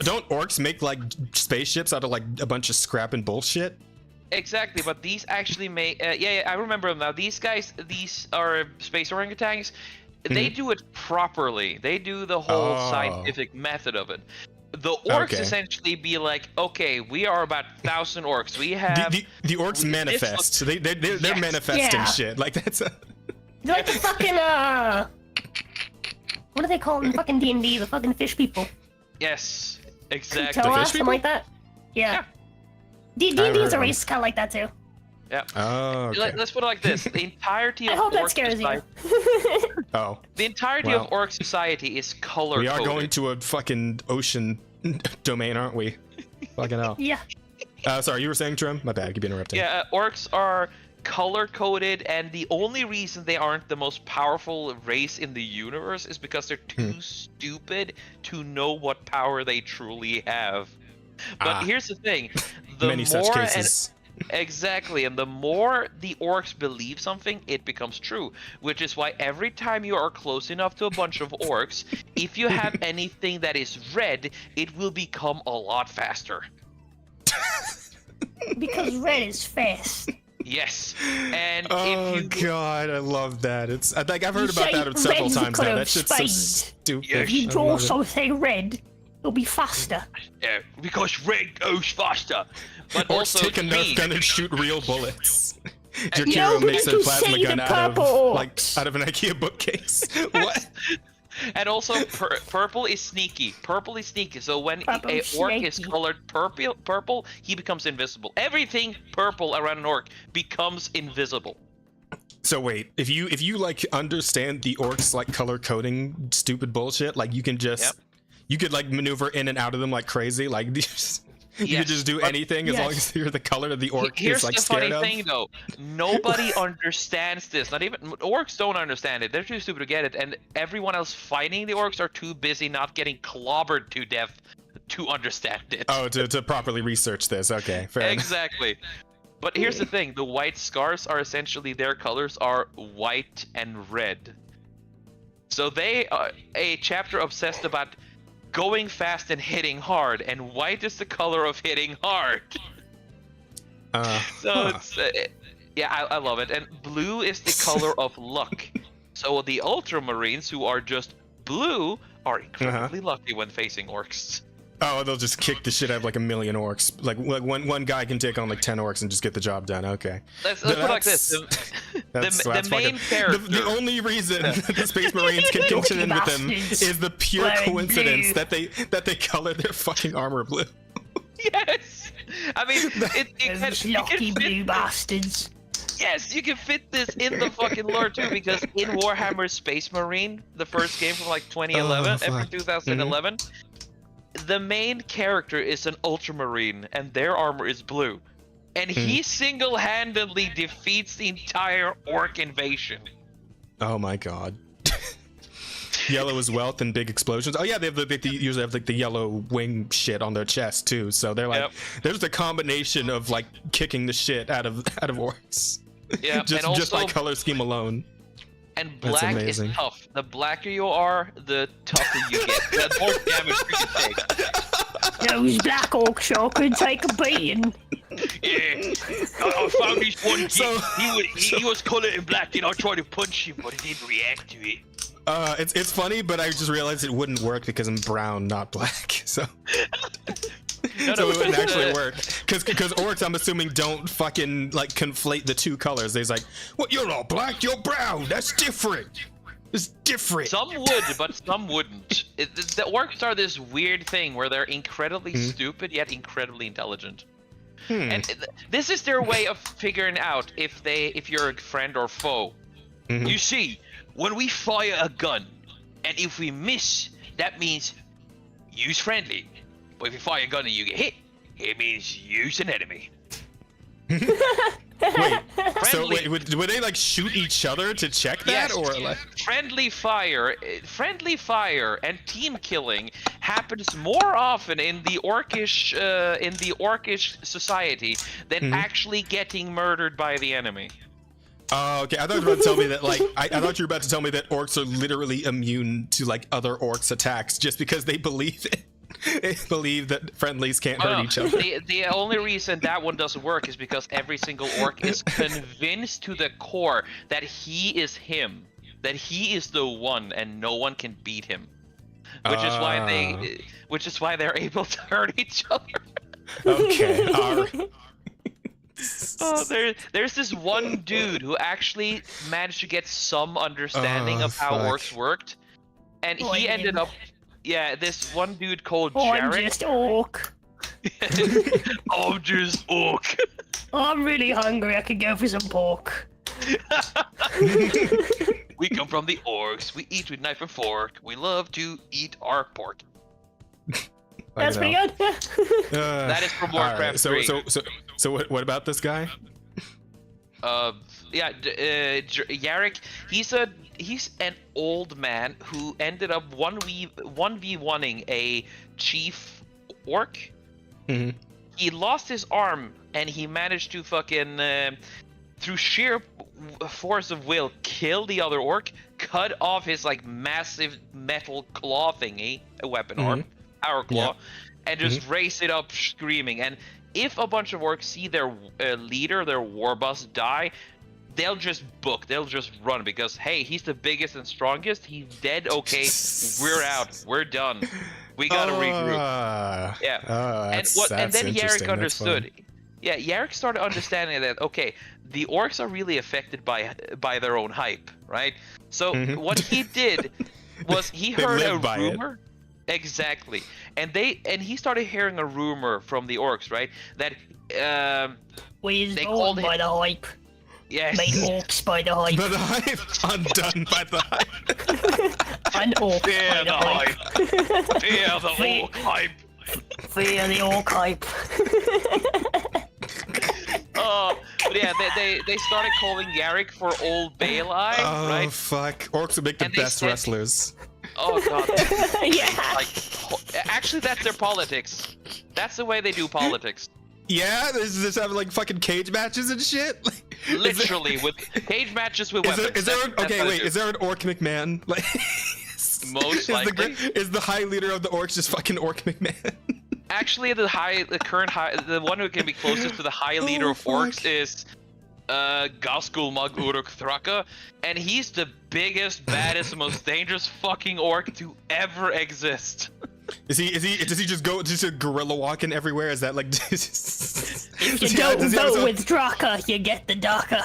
Don't orcs make like spaceships out of like a bunch of scrap and bullshit? Exactly, but these actually make. Yeah, I remember them now. These guys, these are space orangutans. They do it properly. They do the whole scientific method of it. The orcs essentially be like, okay, we are about 1,000 orcs. We have the orcs manifest. So they're manifesting shit. Like that's they're like the fucking what do they call them? Fucking D&D, the fucking fish people. Yes, exactly. Something like that. Yeah. D&D is a race kind of like that too. Yeah. Oh. Okay. Let's put it like this: the entirety of I hope that scares you. The entirety of orc society is color. We are going to a fucking ocean domain, aren't we? Fucking hell. Yeah. Sorry, you were saying, Trim? My bad. Keep interrupting. Yeah, orcs are color coded, and the only reason they aren't the most powerful race in the universe is because they're too stupid to know what power they truly have. But here's the thing: the many such cases. Exactly, and the more the orcs believe something, it becomes true, which is why every time you are close enough to a bunch of orcs, if you have anything that is red, it will become a lot faster. Because red is fast. Yes, and God, I love that. It's like I've heard about that several times now. That shit's so stupid. If you draw something red, it'll be faster. Yeah, because red goes faster. But orcs also take a Nerf gun and shoot real bullets. Jakiro No, but makes you a plasma gun out of an IKEA bookcase. What? And also, purple is sneaky. Purple is sneaky. So when a orc is colored purple, he becomes invisible. Everything purple around an orc becomes invisible. So wait, if you like understand the orcs like color coding stupid bullshit, like you can just you could like maneuver in and out of them like crazy, like you could just do anything as long as you're the color of the orc is like scared of. Here's the funny thing though, nobody understands this. Not even orcs don't understand it. They're too stupid to get it, and everyone else fighting the orcs are too busy not getting clobbered to death to understand it. Oh, to properly research this. Okay, fair enough. Exactly. But here's the thing: the white scars are essentially their colors are white and red. So they are a chapter obsessed about going fast and hitting hard, and white is the color of hitting hard. So it's I love it. And blue is the color of luck. So the ultramarines, who are just blue, are incredibly lucky when facing orcs. Oh, they'll just kick the shit out of like a million orcs. Like one guy can take on like 10 orcs and just get the job done. Okay. Let's put it like this. The main character. The only reason the Space Marines can contend with them is the pure coincidence that they color their fucking armor blue. Yes. I mean, Those lucky blue bastards. Yes, you can fit this in the fucking lore too, because in Warhammer Space Marine, the first game from like 2011, from 2011. The main character is an ultramarine, and their armor is blue. And he single-handedly defeats the entire orc invasion. Oh my god. Yellow is wealth and big explosions. Oh yeah, they usually have like the yellow wing shit on their chest too. So they're like, there's a combination of like kicking the shit out of orcs. Yeah, just like color scheme alone. And That's black is amazing. tough. The blacker you are, the tougher you get. The more damage you take. Those black orcs sure could take a beating. Yeah, I found this one kid. So- he was colored in black, and I tried to punch him, but he didn't react to it. It's funny, but I just realized it wouldn't work because I'm brown, not black. So so it wouldn't actually work. Because orcs, I'm assuming, don't fucking like conflate the two colors. They're like, "What? You're not black. You're brown. That's different. It's different." Some would, but some wouldn't. The orcs are this weird thing where they're incredibly stupid yet incredibly intelligent. And this is their way of figuring out if you're a friend or foe. You see, when we fire a gun, and if we miss, that means use friendly. But if you fire a gun and you get hit, it means use an enemy. So wait, would they like shoot each other to check that, Yes, or like? friendly fire and team killing happens more often in the orcish society than actually getting murdered by the enemy. Oh, okay. I thought you were about to tell me that like I thought you were about to tell me that orcs are literally immune to like other orcs' attacks just because they believe it. They believe that friendlies can't hurt each other. The only reason that one doesn't work is because every single orc is convinced to the core that he is him, that he is the one, and no one can beat him. Which is why they're able to hurt each other. Okay. All right. Oh, there's this one dude who actually managed to get some understanding of how orcs worked, and he ended up. Yeah, this one dude called Jarek. I'm just orc. I'm just orc. I'm really hungry. I could go for some pork. We come from the orcs. We eat with knife and fork. We love to eat our pork. That's pretty good. That is from Warcraft 3. So what about this guy? Jarek. He's an old man who ended up 1v1ing a chief orc. He lost his arm, and he managed to fucking through sheer force of will kill the other orc, cut off his like massive metal claw thingy, a weapon arm, power claw, and just raise it up screaming. And if a bunch of orcs see their leader, their war boss, die, they'll just run because, hey, he's the biggest and strongest. He's dead. Okay, we're out. We're done. We gotta regroup. Yeah. And then Yarrick understood. Yeah, Yarrick started understanding that, okay, the orcs are really affected by their own hype, right? So what he did was he heard a rumor. Exactly. And he started hearing a rumor from the orcs, right? That they called by the hype. Yes. Made orcs by the hype. By the hype. Undone by the hype. Unorc by the hype. Fear the orc hype. Fear the orc hype. But yeah, they started calling Yarrick for Old Baelai, right? Oh fuck! Orcs would make the best wrestlers. Oh god. Yeah. Like, actually, that's their politics. That's the way they do politics. Yeah, this is having like fucking cage matches and shit. Literally, with cage matches with weapons. Is there an Orc McMahon? Like, most likely. Is the high leader of the orcs just fucking Orc McMahon? Actually, the one who can be closest to the high leader of orcs is Gaskul Mag Uruk Thraka, and he's the biggest, baddest, most dangerous fucking orc to ever exist. Does he just go just a gorilla walking everywhere? Is that like if you don't vote with Draka, you get the Daka.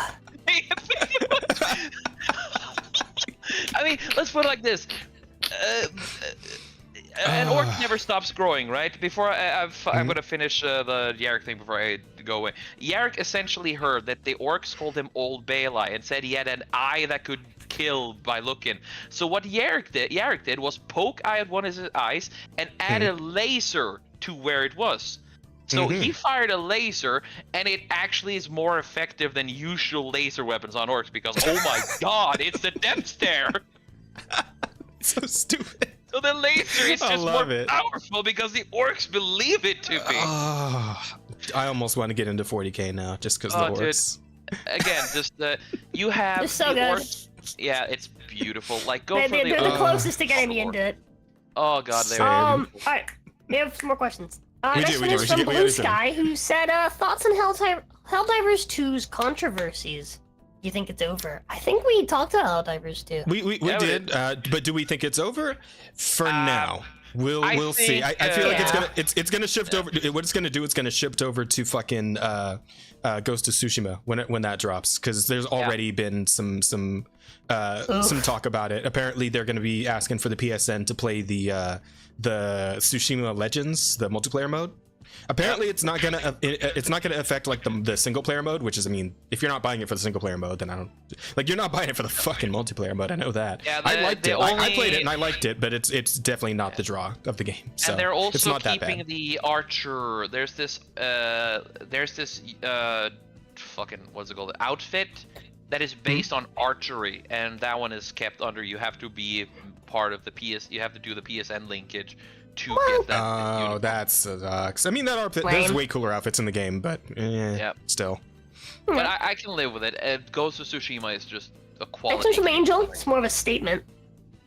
I mean, let's put it like this. An orc never stops growing, right? Before I'm gonna finish the Yarrick thing before I go away. Yarrick essentially heard that the orcs called him Old Baelai and said he had an eye that could kill by looking. So what Yarrick did was poke eye at one of his eyes and add a laser to where it was. So he fired a laser, and it actually is more effective than usual laser weapons on orcs because, oh my god, it's the depth stare! So stupid. So the laser is just more powerful because the orcs believe it to be. I almost want to get into 40k now, just because the orcs. Dude. Again, just you have so the good. orcs. Yeah, it's beautiful. Like, go They're for the closest to getting me into it. Oh god, they Same. are. Alright, we have some more questions. We Next do, one we is do. from We Blue gotta send. Sky, who said, thoughts on Helldivers 2's controversies. Do you think it's over? I think we talked about Helldivers 2. We did, but do we think it's over? For now. We'll see. I feel like it's gonna shift over. What it's gonna do, it's gonna shift over to fucking Ghost of Tsushima when that drops, because there's already been some talk about it. Apparently, they're gonna be asking for the PSN to play the Tsushima Legends, the multiplayer mode. Apparently, it's not gonna affect like the single player mode, which is, I mean, if you're not buying it for the single player mode, then I don't like, you're not buying it for the fucking multiplayer mode. I know that. Yeah, I liked it. I played it and I liked it, but it's definitely not the draw of the game. So and they're also it's not keeping the archer. There's this fucking what's it called? Outfit that is based on archery, and that one is kept under. You have to be part of the You have to do the PSN linkage to get that. Oh, that sucks. I mean, that outfit, there's way cooler outfits in the game, but still. But I can live with it. Ghost of Tsushima is just a quality. Next one's from Angel. It's more of a statement.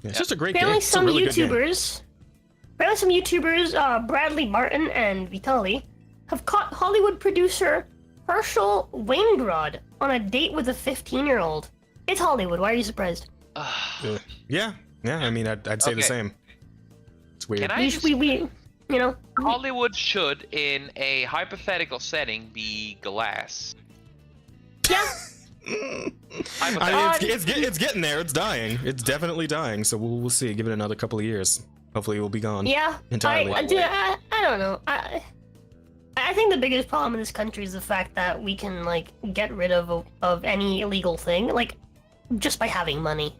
Yeah, it's just a great Apparently game. some YouTubers, Bradley Martin and Vitali, have caught Hollywood producer Herschel Waingrod on a date with a 15-year-old. It's Hollywood. Why are you surprised? Yeah. I mean, I'd say the same. It's weird. Can I we Hollywood should, in a hypothetical setting, be glass. Yeah. I mean, it's getting there. It's dying. It's definitely dying. So we'll see. Give it another couple of years. Hopefully, it will be gone. Yeah. Entirely. I don't know. I think the biggest problem in this country is the fact that we can like get rid of any illegal thing like just by having money.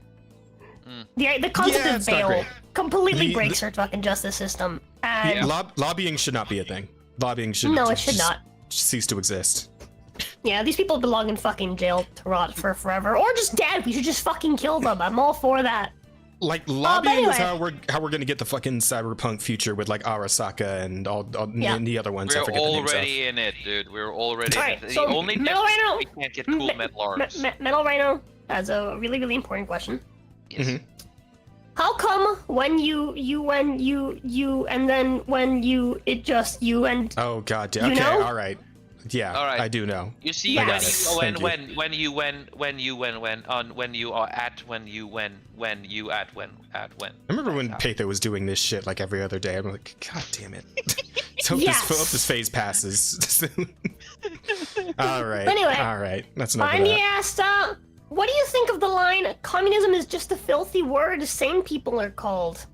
The concept of bail completely breaks our fucking justice system. And lobbying should not be a thing. Lobbying should it should not cease to exist. Yeah, these people belong in fucking jail to rot for forever, or just dead. We should just fucking kill them. I'm all for that. Like lobbying is how we're gonna get the fucking cyberpunk future with like Arasaka and all and the other ones. We're already in it, dude. We're already in it. The only Metal Rhino, we can't get cool metal arms. Metal Rhino has a really, really important question. Yes. Mm-hmm. How come when you and then when it just you and oh god, yeah. Okay, know? all right. Yeah, all right. I do know. You see, when you at when. I remember when Patho was doing this shit like every other day. I'm like, god damn it. Hope this phase passes. All right. Anyway, all right. That's enough. Andy asked, what do you think of the line, communism is just a filthy word sane people are called?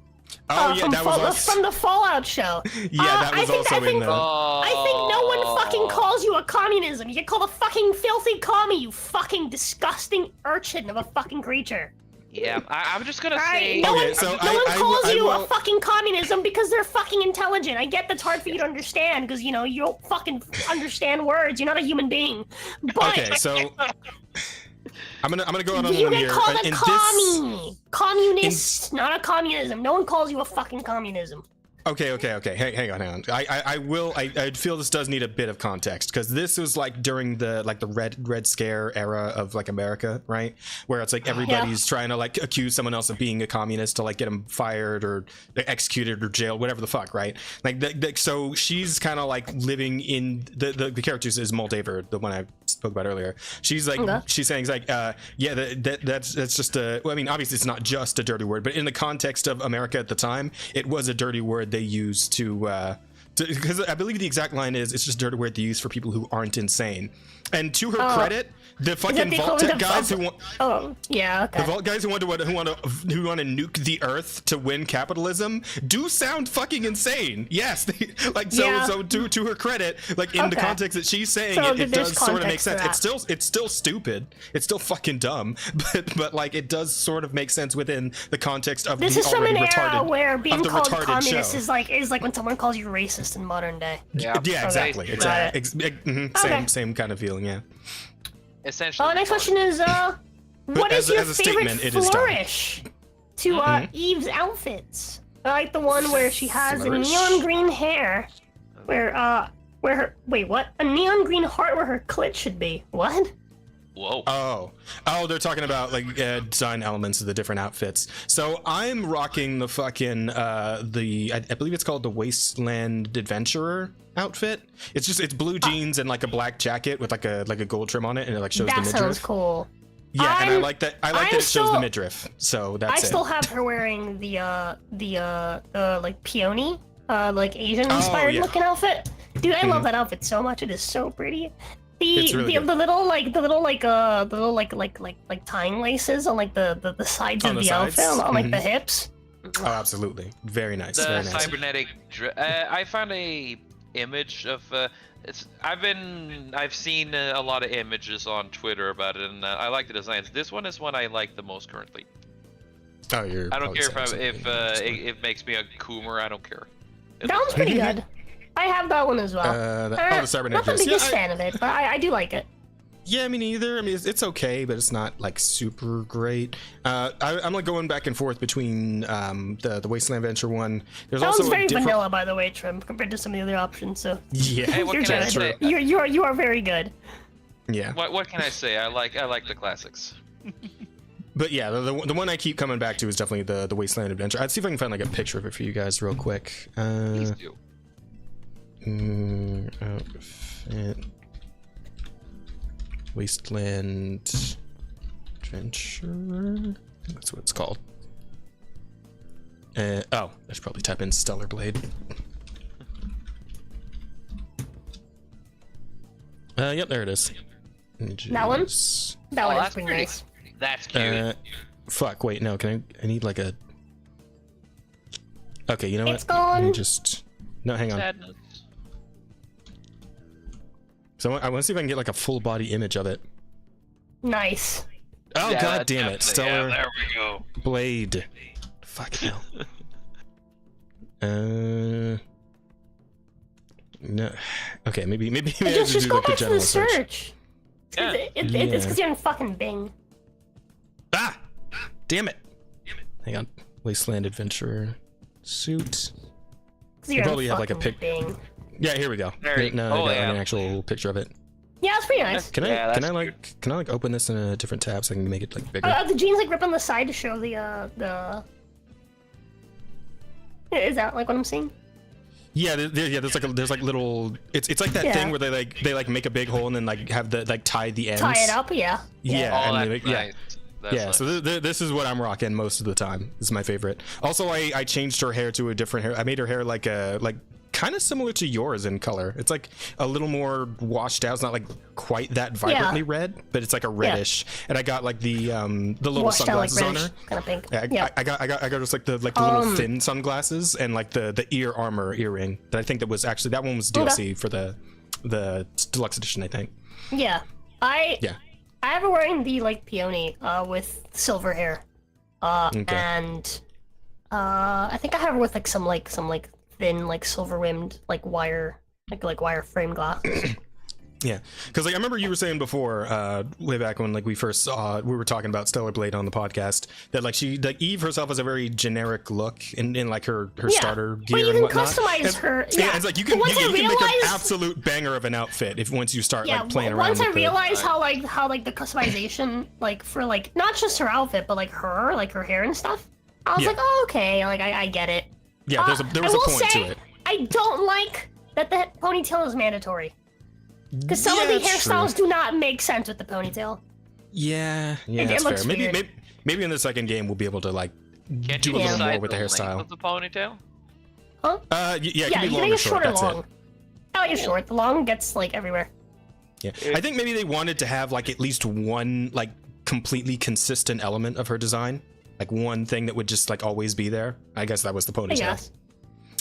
Oh, yeah, that was from the Fallout show. Yeah, that was also in there. I think no one fucking calls you a communism. You get called a fucking filthy commie, you fucking disgusting urchin of a fucking creature. Yeah, I'm just gonna say... No one calls you a fucking communism because they're fucking intelligent. I get that's hard for you to understand because, you know, you don't fucking understand words. You're not a human being. But... Okay, so... I'm gonna go out on you one get here. called a commie. Communist, not a communism. No one calls you a fucking communism. Okay. Hang on. I feel this does need a bit of context because this was like during the Red Scare era of like America, right? Where it's like everybody's trying to like accuse someone else of being a communist to like get them fired or executed or jailed, whatever the fuck, right? Like so she's kind of like living in the characters is Moldaver, the one I spoke about earlier. She's like she's saying like that's just a well, I mean obviously it's not just a dirty word, but in the context of America at the time, it was a dirty word they used to because I believe the exact line is it's just a dirty word they use for people who aren't insane. And to her credit, the fucking Vault Tech guys who want the Vault guys who want to nuke the Earth to win capitalism do sound fucking insane. Yes, so to her credit, like in the context that she's saying it does sort of make sense. It's still stupid. It's still fucking dumb, but like it does sort of make sense within the context of this the is from already an retarded era where being called communist show. is like when someone calls you racist in modern day. Yeah, exactly. Same kind of feeling. Yeah. Essentially. Next question is, what is your favorite flourish to Eve's outfits? I like the one where she has a neon green hair, where her a neon green heart where her clit should be. What? Whoa. Oh, they're talking about like design elements of the different outfits. So I'm rocking the fucking I believe it's called the Wasteland Adventurer outfit. It's blue jeans and like a black jacket with like a gold trim on it, and it like shows the midriff. That sounds cool. Yeah, and I like that. I like that it shows the midriff. So that's I still have her wearing the like peony, like Asian inspired looking outfit. Dude, I love that outfit so much. It is so pretty. The little tying laces on like the sides of the outfit on like the hips. Oh, absolutely, very nice. The very nice. cybernetic. I found a image of. I've seen a lot of images on Twitter about it, and I like the designs. This one is one I like the most currently. Oh, you're. I don't care if it makes me a Coomer. I don't care. That one's pretty good. I have that one as well. The cybernetic. Not the biggest fan of it, but I do like it. Yeah, me neither. I mean, it's okay, but it's not like super great. I'm like going back and forth between the Wasteland Adventure one. There's that also one's very vanilla, by the way, Trim, compared to some of the other options. So yeah, hey, what can I say? You are very good. Yeah. What can I say? I like the classics. But yeah, the one I keep coming back to is definitely the Wasteland Adventure. I'd see if I can find like a picture of it for you guys real quick. Please do. Outfit. Wasteland Adventure. That's what it's called. I should probably type in Stellar Blade. Yep, there it is. That one? That one is pretty nice. That's cute. Fuck, wait, no, I need like a... Okay, you know what? It's gone. Let me just... No, hang on. Sadness. So I want to see if I can get like a full body image of it. Nice. Oh, Yeah, god damn it. Stellar there we go. Blade. Fuck hell. No. Okay, maybe I Just should do go like a back to general the search. Yeah. It's because you're in fucking Bing. Ah! Damn it. Hang on. Wasteland Adventurer suit. You'll probably have like a pic. Bing. Yeah, here we go. There you No, go. I got an actual picture of it. Yeah, it's pretty nice. Can Yeah, I like open this in a different tab so I can make it like bigger? The jeans like rip on the side to show the. Is that like what I'm seeing? Yeah, there's like little. It's like that thing where they make a big hole and then like have the like tie the ends. Tie it up, yeah. Yeah, Oh, and that's they, nice. That's yeah. nice. So this is what I'm rocking most of the time. This is my favorite. Also, I changed her hair to a different hair. I made her hair like kind of similar to yours in color. It's like a little more washed out. It's not like quite that vibrantly red, but it's like a reddish. And I got like the little Washed sunglasses out, like on her. reddish, kind of pink. Yeah, I got just like the little thin sunglasses and like the ear armor earring. That I think that was actually that one was DLC for the deluxe edition, I think. Yeah, I have her wearing the like peony with silver hair, and I think I have her with like some thin like silver rimmed like wire frame glasses. Yeah, because like I remember you were saying before, way back when like we first saw, we were talking about Stellar Blade on the podcast, that like Eve herself has a very generic look in like her starter gear but you and can whatnot. customize her. Yeah, it's like you can make an absolute banger of an outfit if once you start like playing around. Once I realized how the customization like for like not just her outfit but like her hair and stuff, I was like, oh okay, like I get it. Yeah, there was a point to it. I don't like that the ponytail is mandatory. Because some of the hairstyles do not make sense with the ponytail. Yeah, that's fair. Maybe in the second game we'll be able to like do a little more with the hairstyle. Of the ponytail? Huh? Yeah, it can be long or short. That's it. I like it short. The long gets like everywhere. Yeah, I think maybe they wanted to have like at least one like completely consistent element of her design, like one thing that would just like always be there. I guess that was the ponytail. Yes.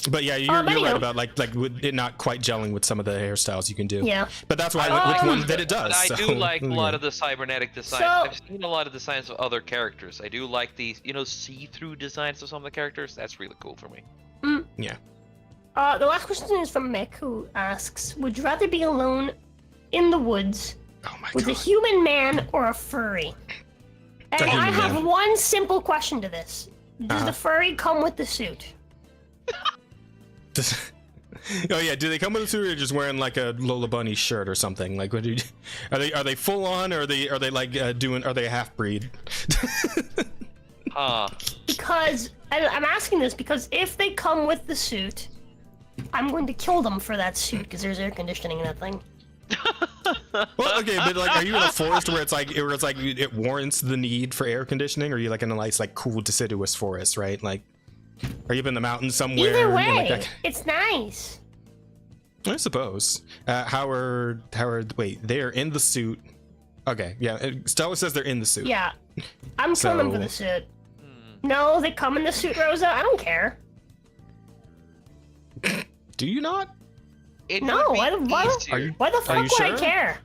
But yeah, you're right about like with it not quite gelling with some of the hairstyles you can do. Yeah. But that's why with one that it does. But I do like a lot of the cybernetic designs. I've seen a lot of designs of other characters. I do like these, see-through designs of some of the characters. That's really cool for me. Yeah. The last question is from Mick, who asks, would you rather be alone in the woods with a human man or a furry? And I have one simple question to this. Does the furry come with the suit? Oh yeah, do they come with a suit, or just wearing like a Lola Bunny shirt or something? Like, what do you, are they full on, or are they like are they a half breed? Because I'm asking this because if they come with the suit, I'm going to kill them for that suit because there's air conditioning in that thing. Well, okay, but like, are you in a forest where it's like it warrants the need for air conditioning, or are you like in a nice like cool deciduous forest, right? Like, are you up in the mountains somewhere? Either way, like that? It's nice. I suppose. Howard, wait, they're in the suit. Okay, yeah. Stella says they're in the suit. Yeah, I'm killing them for the suit. No, they come in the suit, Rosa. I don't care. Do you not? No, why the fuck would I care?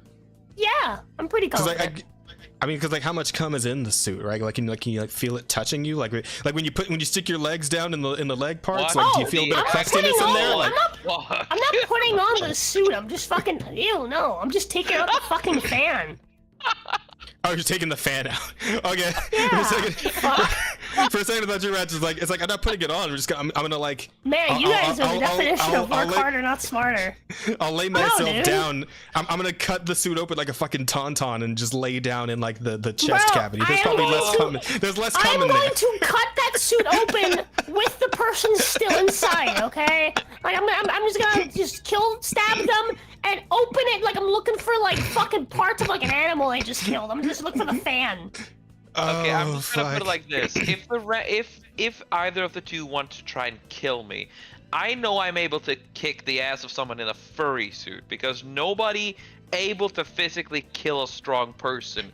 Yeah, I'm pretty confident. I mean, because like, how much cum is in the suit, right? Like, can you like feel it touching you? Like when you stick your legs down in the leg parts, like, do you feel a bit of crustiness in there? Like, I'm not putting on the suit. I'm just fucking. Ew, no. I'm just taking out the fucking fan. Oh, you're taking the fan out. Okay. Yeah. For a second, I thought you were just like, it's like, I'm not putting it on. I'm gonna like. Man, you guys are the definition of work harder, not smarter. I'll lay myself down. I'm gonna cut the suit open like a fucking tauntaun and just lay down in like the chest cavity. There's probably less cum. There's less cum in there. I'm going to cut that suit open with the person still inside. Okay. Like I'm just gonna stab them. And open it like I'm looking for like fucking parts of like an animal I just killed. I'm just looking for the fan. Okay, I'm just gonna put it like this: if either of the two want to try and kill me, I know I'm able to kick the ass of someone in a furry suit because nobody able to physically kill a strong person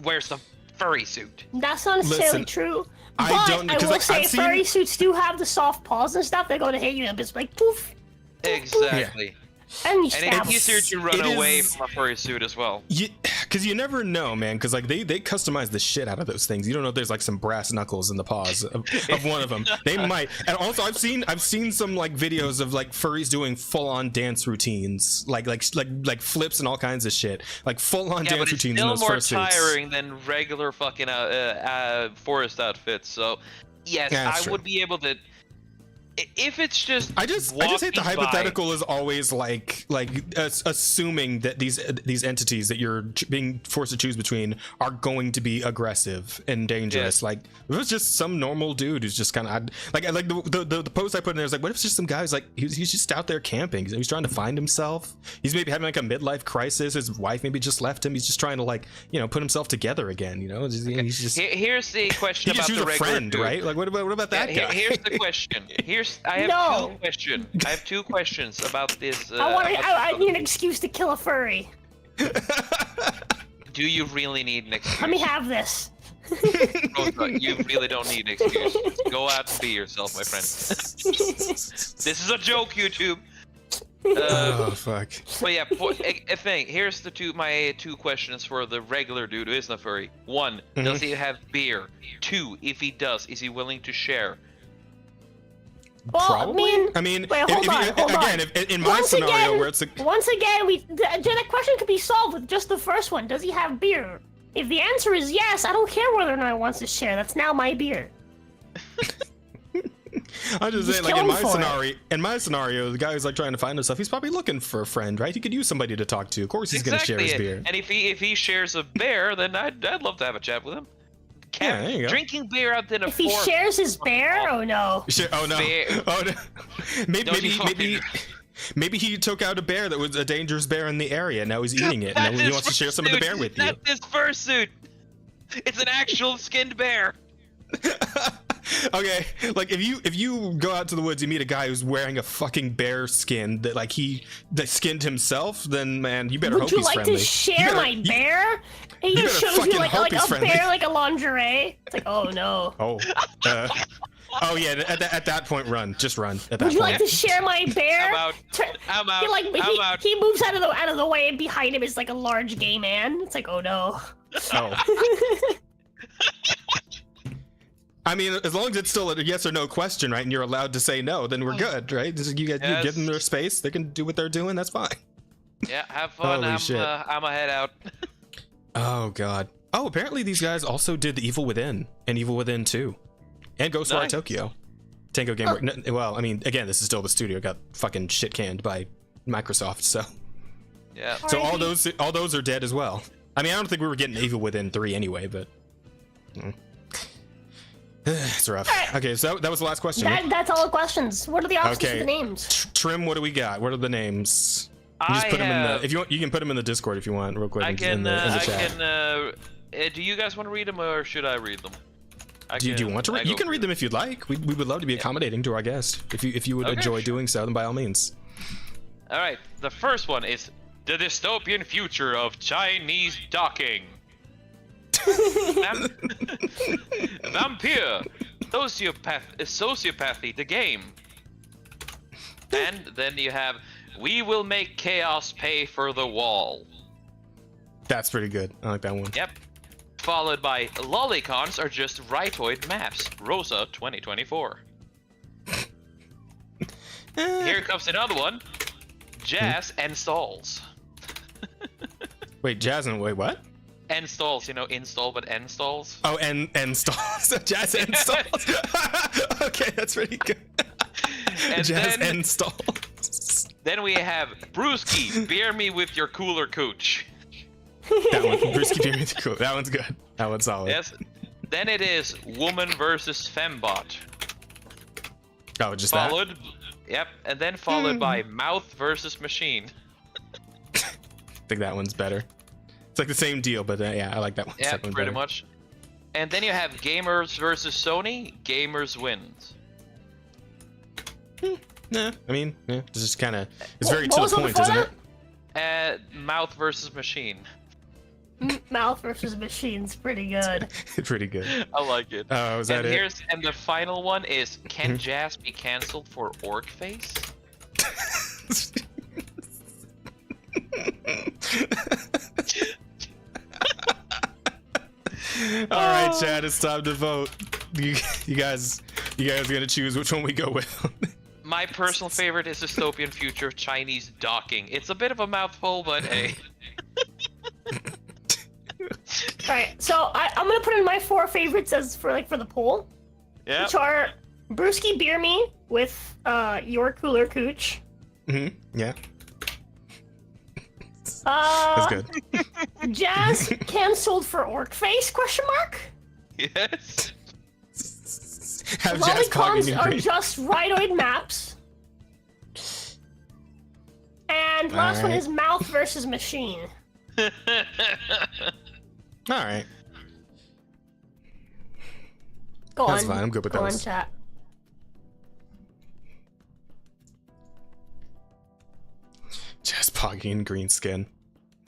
wears a furry suit. That's not necessarily true. But I will say furry suits do have the soft paws and stuff. They're going to hit you and it's like poof. Exactly. Yeah. And it's easier to run away from a furry suit as well. Because you never know, man. Because like they customize the shit out of those things. You don't know if there's like some brass knuckles in the paws of one of them. They might. And also, I've seen some like videos of like furries doing full on dance routines, like flips and all kinds of shit, like full on dance routines in those fursuits. It's still more tiring than regular fucking forest outfits. So yes, I would be able to. If it's just I just hate the hypothetical is always like assuming that these entities that you're being forced to choose between are going to be aggressive and dangerous. Like if it's just some normal dude who's just kind of like the post I put in there is like, what if it's just some guy who's like he's just out there camping, he's trying to find himself, he's maybe having like a midlife crisis, his wife maybe just left him, he's just trying to like put himself together again, he's just here's the question about the regular friend, dude. Right? Like what about that guy? Here's the question. I have two questions about this. I need an excuse to kill a furry. Do you really need an excuse? Let me have this. Rosa, you really don't need an excuse. Go out and be yourself, my friend. This is a joke, YouTube. Oh fuck. But yeah, here's my two questions for the regular dude who isn't a furry. One, does he have beer? Two, if he does, is he willing to share? Well, probably. Wait, hold on. In my scenario, where it's once again, that question could be solved with just the first one. Does he have beer? If the answer is yes, I don't care whether or not he wants to share. That's now my beer. I'm just saying, like in my scenario, the guy who's like trying to find himself, he's probably looking for a friend, right? He could use somebody to talk to. Of course, he's gonna share his beer. And if he shares a bear, then I'd love to have a chat with him. Yeah, there you go. Drinking beer out in a forest. If he shares his bear, oh no. Oh no. Oh no. Maybe he took out a bear that was a dangerous bear in the area. Now he's eating it. And he wants to share some of the bear with you. That's his fursuit. It's an actual skinned bear. Okay, like if you go out to the woods, you meet a guy who's wearing a fucking bear skin that skinned himself, then man, you better hope he's friendly. Would you like to share my bear? He just shows you like a bear like a lingerie. It's like, oh no. Oh. Oh yeah, at that point, run. Just run. At that point. Would you like to share my bear? I'm out. He moves out of the way, and behind him is like a large gay man. It's like, oh no. Oh. I mean, as long as it's still a yes or no question, right, and you're allowed to say no, then we're good, right? You give them their space, they can do what they're doing, that's fine. Yeah, have fun. I'm a head out. Oh god. Oh, apparently these guys also did The Evil Within and Evil Within 2 and Ghostwire Tokyo. Tango Gameworks. Well, I mean, again, this is still the studio. Got fucking shit canned by Microsoft. So Yeah. so all those are dead as well. I mean, I don't think we were getting Evil Within 3 anyway, but it's rough. Right. Okay, so that was the last question. Right? That's all the questions. What are the options Okay. for the names? Trim, what do we got? What are the names? You just put them in the, if you want, you can put them in the Discord if you want, real quick. I can. in the chat. Do you guys want to read them or should I read them? Do you want to read? You can read them if you'd like. We would love to be accommodating to our guest. If you would enjoy doing so, then by all means. All right. The first one is the dystopian future of Chinese docking. Vampire, sociopathy, the game. And then you have, we will make chaos pay for the wall. That's pretty good. I like that one. Yep. Followed by lolicons are just rightoid maps. Rosa 2024. Here comes another one. Jazz and stalls. Wait, Jazz and wait, what? And stalls, you know, install but end stalls. Oh, and stalls. Jazz and stalls. Okay, that's pretty good. And Jazz then, and stalls. Then we have Brewski, beer me with your cooler cooch. That one, Brewski, beer me with cool. That one's good. That one's solid. Yes. Then it is woman versus fembot. Oh, just followed, that? Yep, and then followed by mouth versus machine. I think that one's better. It's like the same deal, but yeah, I like that one. Yeah, pretty much. And then you have gamers versus Sony. Gamers wins. Nah, I mean, yeah, it's just kind of, it's very to the point, isn't it? Mouth versus machine. Mouth versus machine's pretty good. Pretty good. I like it. Oh, is that it? And the final one is, can Jazz be cancelled for orc face? All right, Chad, it's time to vote. You guys are gonna choose which one we go with. My personal favorite is dystopian future Chinese docking. It's a bit of a mouthful, but hey. Alright, so I'm gonna put in my 4 favorites as for the poll. Yeah. Which are Brewski Beer Me with your cooler cooch. Yeah. That's good. Jazz cancelled for orc face? Question mark. Yes. Have Jazz Lolicons are just rightoid maps. And last one is mouth versus machine. All right. Go That's on. fine. I'm good with Go those. on, chat. Jazz Poggy in green skin.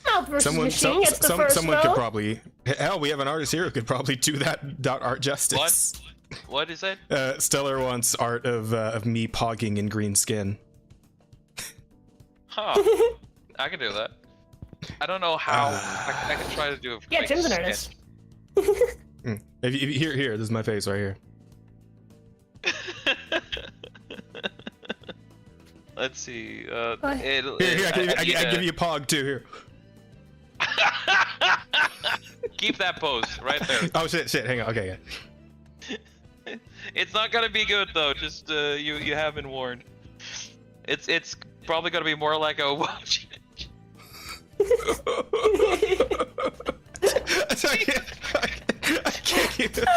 Mouth versus machine gets the first someone vote. could probably. Hell, we have an artist here who could probably do that art justice. What is it? Stellar wants art of me pogging in green skin. Huh. I can do that. I don't know how. I can try to do it. Yeah, Tim's an artist. If you, here, this is my face right here. Let's see. Here, I give you a pog too. Here. Keep that pose right there. Oh shit! Hang on. Okay, yeah. It's not gonna be good though. Just you have been warned. It's probably gonna be more like a watch. I can't keep it.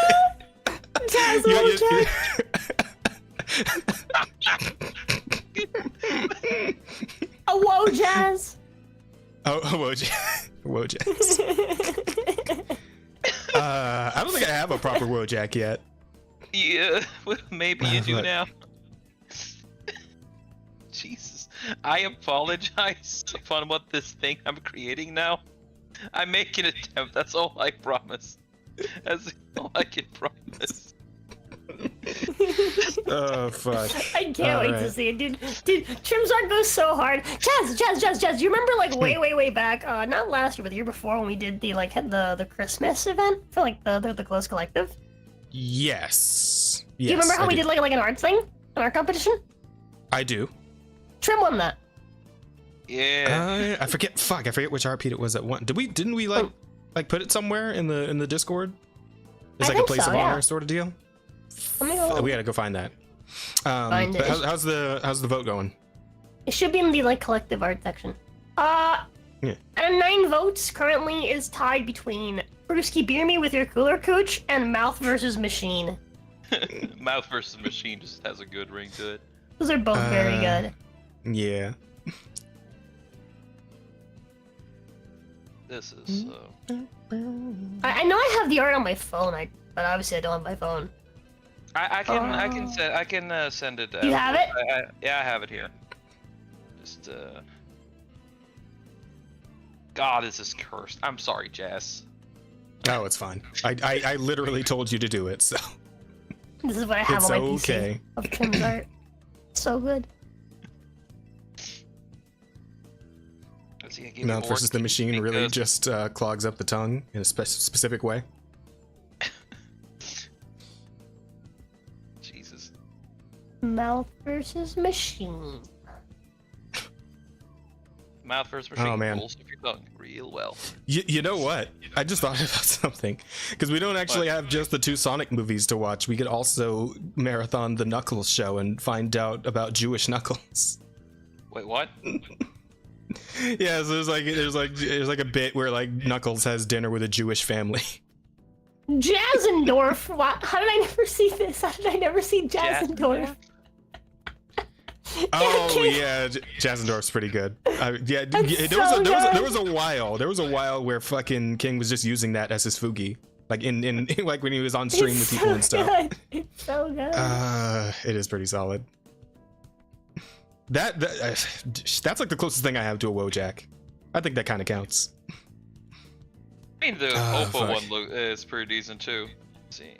A Wojazz. Oh, Wojazz. I don't think I have a proper Wojak yet. Yeah, well, maybe you do now. Jesus, I apologize upon what this thing I'm creating now. I make an attempt. That's all I promise. That's all I can promise. Oh fuck! I can't wait to see it, dude. Trim's art goes so hard. Jazz. You remember like way back? Not last year, but the year before when we did the Christmas event for like the Close Collective. Yes. Do you remember how we did like an art thing, an art competition? I do. Trim won that. Yeah. I forget. Fuck! I forget which art it was that one. Didn't we like put it somewhere in the Discord? It's like a place of honor sort of deal. Let me go. We gotta go find that. Find But it. how's the vote going? It should be in the like collective art section. Yeah. Out of 9 votes, currently is tied between Brewski Beer Me with your cooler cooch and Mouth versus Machine. Mouth versus Machine just has a good ring to it. Those are both very good. Yeah. This is I know I have the art on my phone, but obviously I don't have my phone. I can send it. You have it? Yeah, I have it here. Just God, this is cursed. I'm sorry, Jazz. Oh, it's fine. I literally told you to do it, so This is what I have it's on my okay. PC of Trim's art. So good. Let's see, I give you Mouth more versus the Machine really because- just clogs up the tongue in a specific way. Jesus. Mouth versus Machine. Mouth versus Machine. Oh, man. Rolls up your tongue real well. You know what? I just thought about something. Because we don't actually have just the 2 Sonic movies to watch. We could also marathon the Knuckles show and find out about Jewish Knuckles. Wait, what? Yeah, so there's like a bit where like Knuckles has dinner with a Jewish family. Jazzendorf. How did I never see this? How did I never see Jazzendorf? Oh yeah, Jazzendorf's pretty good. Yeah, That's there was so there was a while where fucking King was just using that as his Fugi, like in like when he was on stream with people and stuff. Good. It's so good. It is pretty solid. That's like the closest thing I have to a Wojak. I think that kind of counts. I mean, the Oppo one is pretty decent too. Let's see,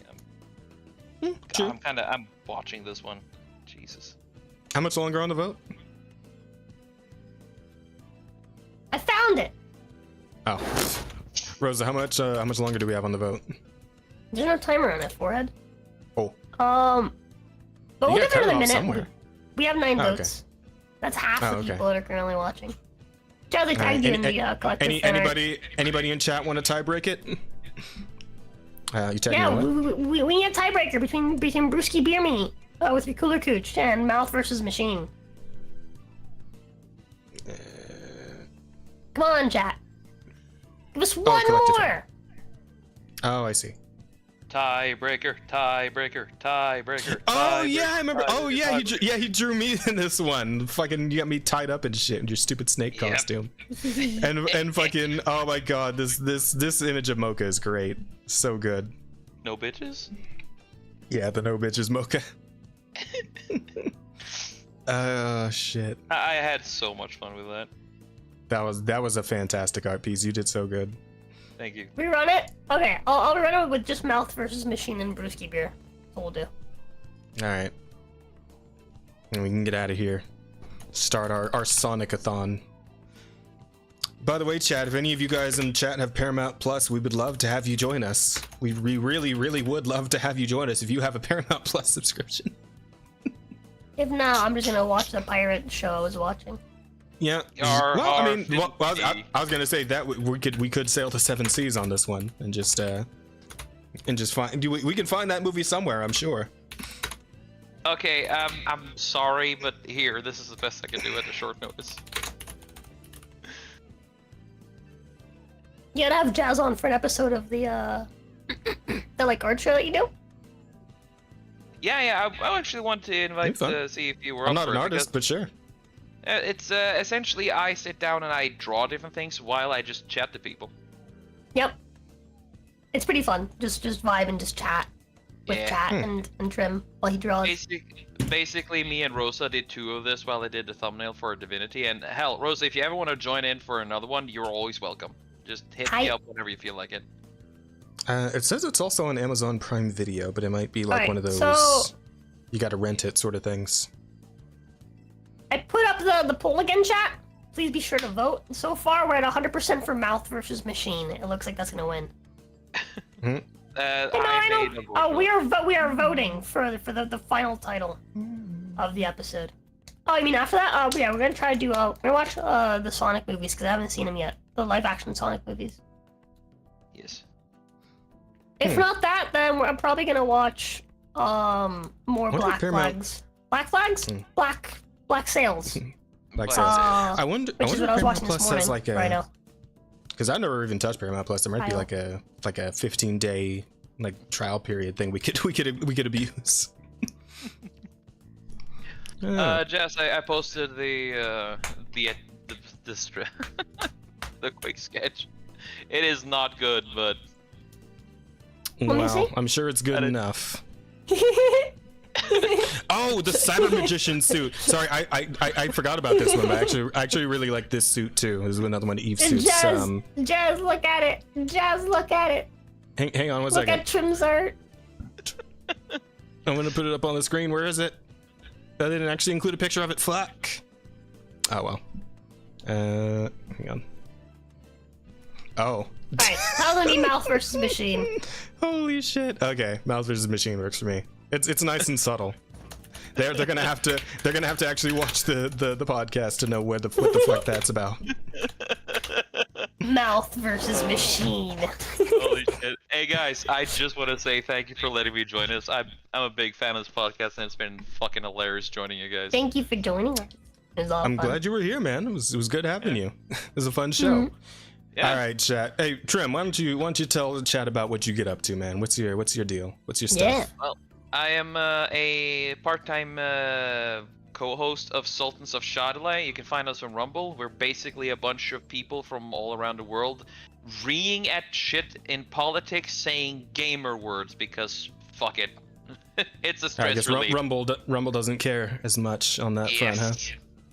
I'm watching this one. Jesus. How much longer on the vote? I found it. Oh, Rosa, how much longer do we have on the vote? There's no timer on it, forehead. Oh. But we'll You give gotta it cut a off minute. somewhere. We have 9 Oh, okay. votes. That's half Oh, the okay. people that are currently watching. Jazz, I All right. tagged you in the collective fan art. Anybody in chat want to tie break it? You tagged Yeah, me on what? we need a tiebreaker between Brewski Beer Me with your cooler cooch and Mouth versus Machine. Come on, chat. Give us one collective more. Oh, I see. Tiebreaker, tiebreaker, tiebreaker. Oh yeah, I remember. Oh yeah, tiebreaker. he drew me in this one. Fucking, you got me tied up and shit in your stupid snake Yep. costume. and fucking, oh my god, this image of Mocha is great. So good. No bitches? Yeah, the no bitches Mocha. Shit. I had so much fun with that. That was a fantastic art piece. You did so good. Thank you. We run it? Okay, I'll run it with just Mouth versus Machine and Brewski Beer. That's what we'll do. All right. And we can get out of here. Start our Sonic-a-thon. By the way, chat, if any of you guys in chat have Paramount Plus, we would love to have you join us. We really, really would love to have you join us if you have a Paramount Plus subscription. If not, I'm just gonna watch the pirate show I was watching. Yeah. Yar, Well, I mean, har, I was gonna say that we could sail the 7 seas on this one and just find we can find that movie somewhere, I'm sure. Okay, I'm sorry, but here, this is the best I can do at a short notice. You gotta have Jazz on for an episode of the the like art show that you do. Yeah, I actually want to invite fun. see if you were I'm up not for an it, artist, but sure. it's essentially I sit down and I draw different things while I just chat to people. Yep. It's pretty fun. Just vibe and just chat with Yeah. chat and Trim while he draws. Basically, me and Rosa did 2 of this while I did the thumbnail for Divinity. And hell, Rosa, if you ever want to join in for another one, you're always welcome. Just hit me up whenever you feel like it. It says it's also on Amazon Prime Video, but it might be like Alright, one of those so- you gotta rent it sort of things. I put up the poll again, chat. Please be sure to vote. So far, we're at 100% for Mouth versus Machine. It looks like that's gonna win. Hmm? I know. Oh, we are voting for the final title of the episode. Oh, I mean after that? Yeah, we're gonna try to do. We're gonna watch the Sonic movies because I haven't seen them yet. The live-action Sonic movies. Yes. If not that, then I'm probably gonna watch more black flags. Black flags? Black sails. Like sails. I wonder if Paramount Plus has like a... right now. Because I never even touched Paramount Plus. There might be like a 15-day like trial period thing we could abuse. Jess, I posted the the quick sketch. It is not good, but well, I'm sure it's good enough. Oh, the cyber magician suit. Sorry, I forgot about this one. I actually really like this suit too. This is another one of Eve's suits. Jazz, look at it. Jazz, look at it. Hang on one second. Look at Trim's art. I'm gonna put it up on the screen. Where is it? That didn't actually include a picture of it. Fuck. Oh well. Hang on. Oh. Alright, tell me Mouth versus Machine. Holy shit. Okay, Mouth versus Machine works for me. It's nice and subtle. They're gonna have to actually watch the podcast to know what the fuck that's about. Mouth versus Machine. Holy shit. Hey guys, I just want to say thank you for letting me join us. I'm a big fan of this podcast and it's been fucking hilarious joining you guys. Thank you for joining us. It was all I'm fun. glad you were here, man. It was good having you. It was a fun show. Yeah. All right, chat. Hey, Trim, why don't you tell the chat about what you get up to, man? What's your deal? What's your stuff? Yeah. Well, I am a part-time co-host of Sultans of Shadowlight. You can find us on Rumble. We're basically a bunch of people from all around the world reeing at shit in politics, saying gamer words because fuck it. It's a stress relief. Rumble doesn't care as much on that front, huh?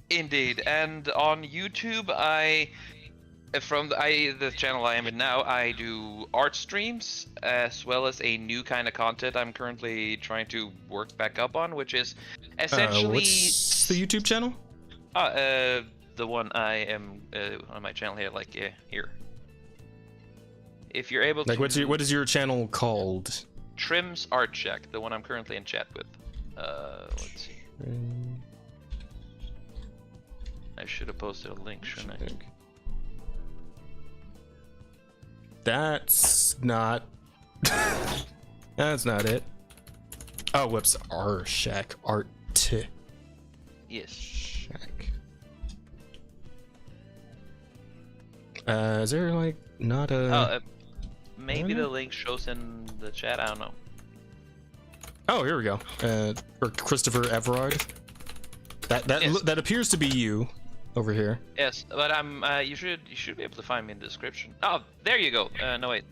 Indeed. And on YouTube, the channel I am in now, I do art streams as well as a new kind of content I'm currently trying to work back up on, which is essentially what's the YouTube channel? The one I am on my channel here, like here. If you're able to, what is your channel called? Trim's Art Check, the one I'm currently in chat with. Let's see. I should have posted a link, shouldn't I? That's not. That's not it. Oh, whoops. Art Shack. Art. Yes. Shack. Is there like not a? Maybe the link shows in the chat. I don't know. Oh, here we go. Or Christopher Everard. That appears to be you. Over here. Yes, but I'm. You should be able to find me in the description. Oh, there you go. No wait.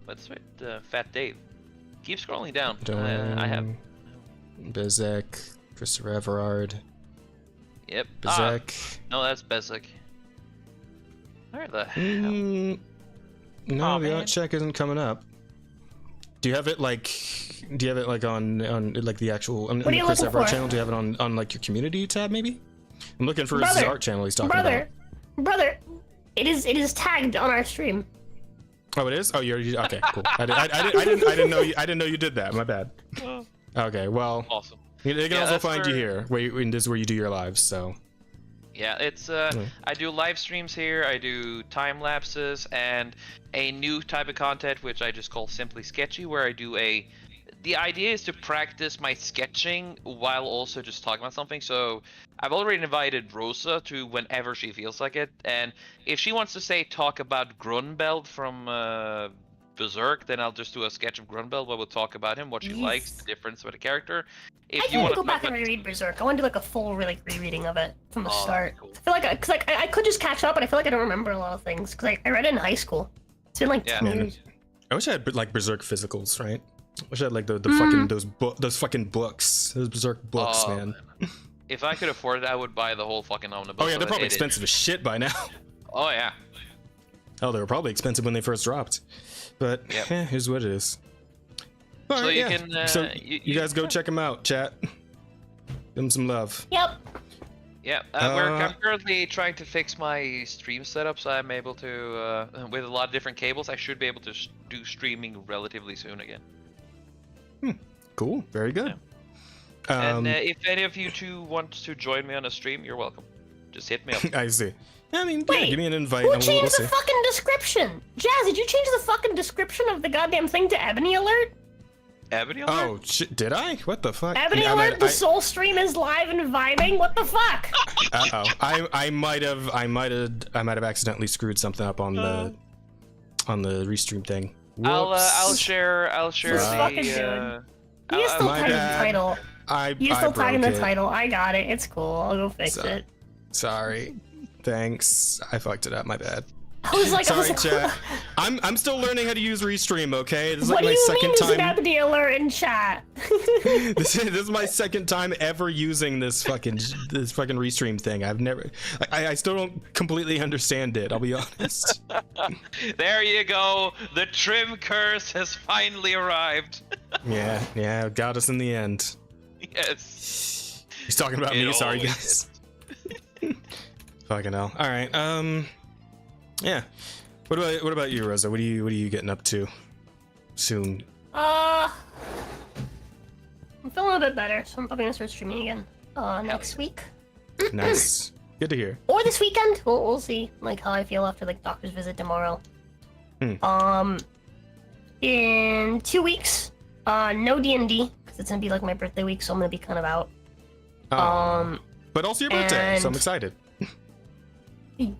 Let's wait. Fat Dave. Keep scrolling down. I have. Bezek, Christopher Everard. Yep. Bezek. No, that's Bezek. Where the hell? No, the art check isn't coming up. Do you have it like? Do you have it like on like the actual on the Chris Everard channel? Do you have it on like your community tab maybe? I'm looking for his art channel he's talking about. Brother, it is tagged on our stream. Oh, it is? Oh, you're okay. Cool. I didn't know you did that. My bad. Okay, well. Awesome. They can also find you here. This is where you do your lives. So. Yeah, it's I do live streams here. I do time lapses and a new type of content which I just call Simply Sketchy, where I do the idea is to practice my sketching while also just talking about something. So I've already invited Rosa to whenever she feels like it, and if she wants to say talk about Grunbeld from Berserk, then I'll just do a sketch of Grunbeld where we'll talk about him, what she likes, the difference with the character. If I want to go back and reread Berserk. I want to do like a full rereading of it from the start. Cool. I feel like I could just catch up, but I feel like I don't remember a lot of things because I read it in high school. It's been like 10 years. I wish I had like Berserk physicals, right? I wish I had like the fucking those fucking books, those Berserk books, man. If I could afford it, I would buy the whole fucking omnibus. Oh yeah, they're probably expensive as shit by now. Oh yeah. Oh, they were probably expensive when they first dropped, but here's what it is. All so right, you can. So you guys go check them out, chat. Give them some love. Yep. Yeah, I'm currently trying to fix my stream setup, so I'm able to, with a lot of different cables, I should be able to do streaming relatively soon again. Cool. Very good. Yeah. And if any of you two want to join me on a stream, you're welcome. Just hit me up. I see. I mean, yeah, give me an invite. Who changed the fucking description? Jazz, did you change the fucking description of the goddamn thing to Ebony Alert? Ebony alert? Oh shit! Did I? What the fuck? Ebony alert! The soul stream is live and vibing. What the fuck? I might have accidentally screwed something up on the restream thing. I'll share the. You still tagging the title. You still tagging the title. I got it. It's cool. I'll go fix it. Sorry. Thanks. I fucked it up. My bad. Sorry, chat. I'm still learning how to use Restream. Okay, this is what like my second time. What do you mean Ebony alert in chat? this is my second time ever using this fucking Restream thing. I've never. I still don't completely understand it. I'll be honest. There you go. The trim curse has finally arrived. Yeah, got us in the end. Yes. He's talking about me. Sorry, guys. Fucking hell. All right. Yeah. What about you, Rosa? What are you getting up to soon? I'm feeling a bit better, so I'm probably gonna start streaming again next week. Nice. Good to hear. Or this weekend. We'll see like how I feel after like doctor's visit tomorrow. In 2 weeks, no D&D because it's gonna be like my birthday week, so I'm gonna be kind of out. But also your birthday, so I'm excited.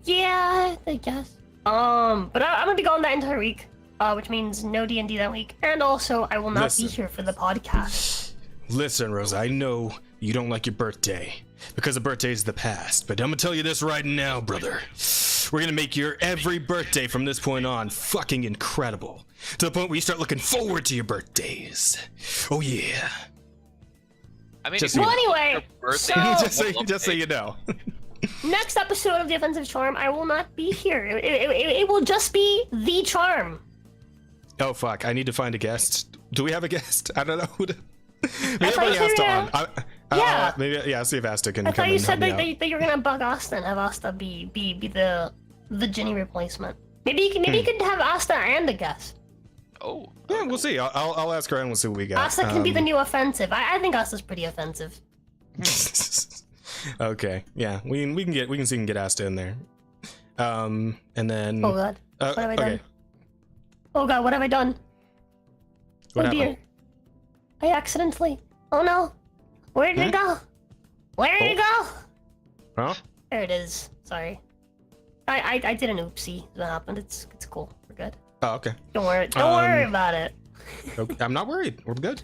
Yeah, I guess. But I'm gonna be gone that entire week, which means no D&D that week, and also I will not be here for the podcast. Listen, Rosa, I know you don't like your birthday because the birthday is the past, but I'm gonna tell you this right now, brother. We're gonna make your every birthday from this point on fucking incredible, to the point where you start looking forward to your birthdays. Oh yeah. I mean, anyway, just so you know. Next episode of The Offensive Charm, I will not be here. It will just be the charm. Oh fuck! I need to find a guest. Do we have a guest? I don't know who to. Maybe I'll bring Asta on. Yeah. Maybe see if Asta can. I thought come you said that you were gonna bug Asta and have Asta be the Ginny replacement. Maybe you could have Asta and a guest. Oh. Yeah, we'll see. I'll ask her and we'll see what we got. Asta can be the new offensive. I think Asta's pretty offensive. Okay, yeah, we can see if we can get Asta in there. And then. Oh god. What have I done? Oh god, what have I done? What dear. I accidentally. Oh no. Where did it go? Where did it go? Huh? There it is. Sorry. I did an oopsie. That happened. It's cool. We're good. Oh, okay. Don't worry about it. Okay, I'm not worried. We're good.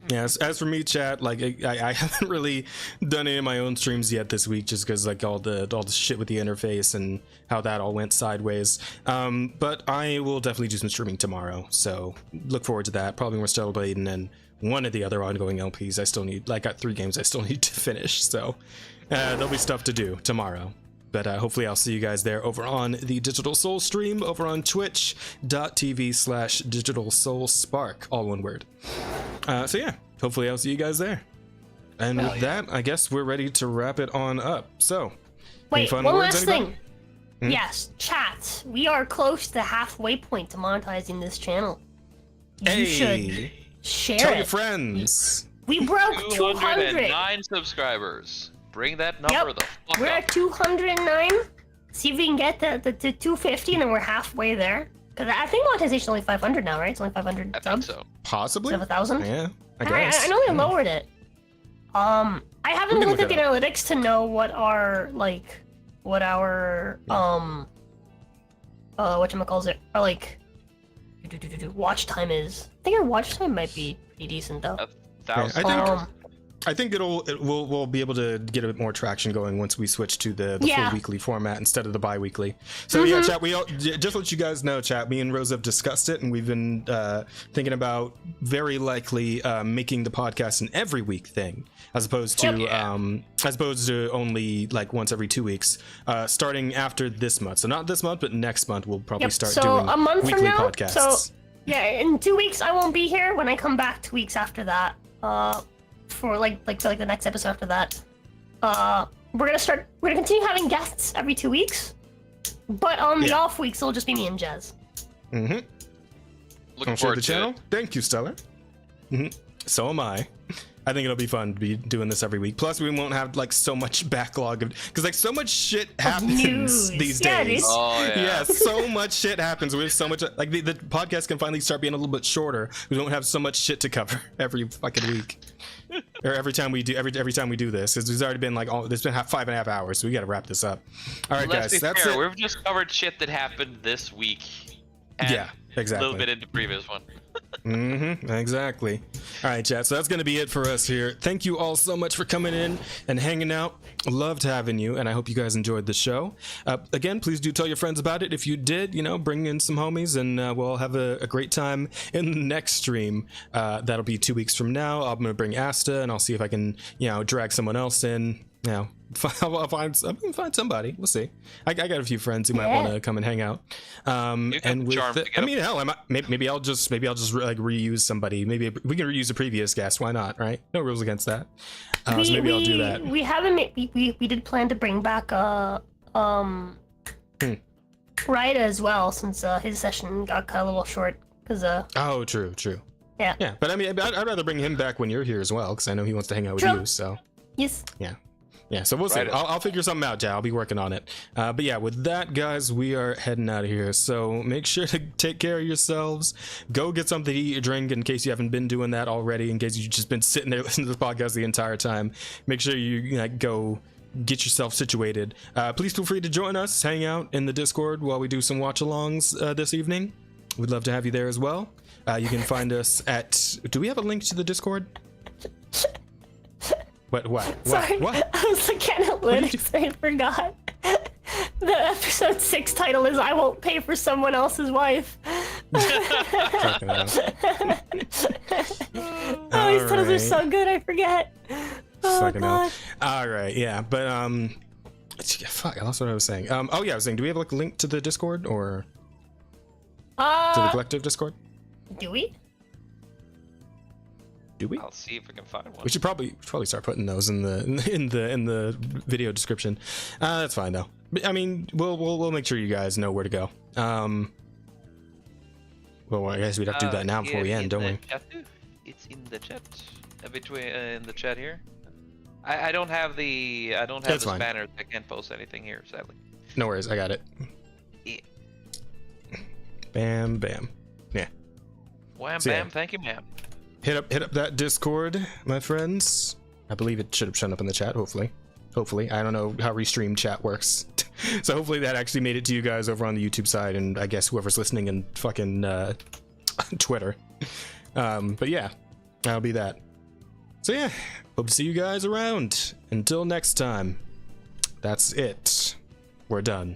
Yeah, as for me, chat, like I haven't really done any of my own streams yet this week, just because like all the shit with the interface and how that all went sideways. But I will definitely do some streaming tomorrow, so look forward to that. Probably more Stellar Blade and one of the other ongoing LPs. I still need, like, got 3 games I still need to finish, so there'll be stuff to do tomorrow. But hopefully I'll see you guys there over on the Digital Soul stream over on twitch.tv/digitalsoulspark, all one word. So yeah, hopefully I'll see you guys there. And with that, I guess we're ready to wrap it on up. So, wait, one last thing. Yes, chat. We are close to the halfway point to monetizing this channel. You should share it. Tell your friends. We broke 209 subscribers. Bring that number the fuck We're up. at 209. See if we can get to 250, and then we're halfway there. Because I think monetization is only 500 now, right? It's only 500 subs. So. Possibly. 7,000. Yeah, I guess. I know they lowered it. I haven't looked at the analytics to know what our whatchamacallit, our watch time is. I think our watch time might be decent though. 1,000. I think we'll be able to get a bit more traction going once we switch to the full weekly format instead of the bi-weekly. So yeah, chat, just let you guys know, chat, me and Rose have discussed it, and we've been thinking about very likely making the podcast an every week thing, as opposed to only like once every 2 weeks, starting after this month. So not this month, but next month we'll probably start doing a month weekly from now, podcasts. So yeah, in 2 weeks I won't be here. When I come back 2 weeks after that, for like the next episode after that, we're gonna continue having guests every 2 weeks, but on the off weeks it'll just be me and Jez. Looking forward to the channel. Thank you, Stellar. So am I. I think it'll be fun to be doing this every week. Plus, we won't have like so much backlog of because like so much shit happens these days. Oh Yeah, so much shit happens. We have so much like the podcast can finally start being a little bit shorter. We don't have so much shit to cover every fucking week, or every time we do this. It's already been like it's been 5.5 hours, so we got to wrap this up. All right, Let's guys, that's fair. it. We've just covered shit that happened this week. And Yeah, exactly. A little bit into the previous one. Exactly. All right, chat. So that's going to be it for us here. Thank you all so much for coming in and hanging out. Loved having you, and I hope you guys enjoyed the show. Again, please do tell your friends about it. If you did, bring in some homies, and we'll have a great time in the next stream. That'll be 2 weeks from now. I'm going to bring Asta, and I'll see if I can, drag someone else in. I'll find somebody. We'll see. I got a few friends who might want to come and hang out. And with hell, maybe I'll just like reuse somebody. Maybe we can reuse a previous guest. Why not? Right? No rules against that. So maybe I'll do that. We haven't. We did plan to bring back Ryder as well, since his session got cut a little short. Oh, true. Yeah. Yeah, but I mean, I'd rather bring him back when you're here as well, because I know he wants to hang out with you. So. Yes. Yeah, so we'll see. I'll figure something out, Jay. I'll be working on it. But yeah, with that, guys, we are heading out of here. So make sure to take care of yourselves. Go get something to eat or drink in case you haven't been doing that already, in case you've just been sitting there listening to the podcast the entire time. Make sure you go get yourself situated. Please feel free to join us, hang out in the Discord while we do some watch-alongs this evening. We'd love to have you there as well. You can find us at... Do we have a link to the Discord? What? Sorry, what? I was looking at analytics and I forgot. The episode 6 title is "I Won't Pay for Someone Else's Wife." These titles are so good, I forget. Oh God. All right, yeah, but fuck, I lost what I was saying. Oh yeah, I was saying, do we have like a link to the Discord or to the collective Discord? Do we? I'll see if I can find one. We should probably start putting those in the video description. That's fine though. I mean, we'll make sure you guys know where to go. Well, I guess we'd have to do that now before we end, don't we? It's in the chat. Between in the chat here. I don't have the banner. I can't post anything here, sadly. No worries, I got it. Yeah. Bam, bam. Yeah. Wham, bam. Thank you, ma'am. Hit up that Discord, my friends. I believe it should have shown up in the chat, hopefully. I don't know how restream chat works. So hopefully that actually made it to you guys over on the YouTube side, and I guess whoever's listening in fucking Twitter. But yeah, that'll be that. So yeah, hope to see you guys around. Until next time, that's it. We're done.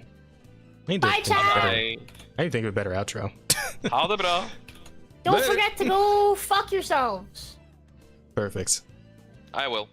Bye, chat! I need to think of a better outro. Ha det bra! Don't forget to go fuck yourselves. Perfect. I will.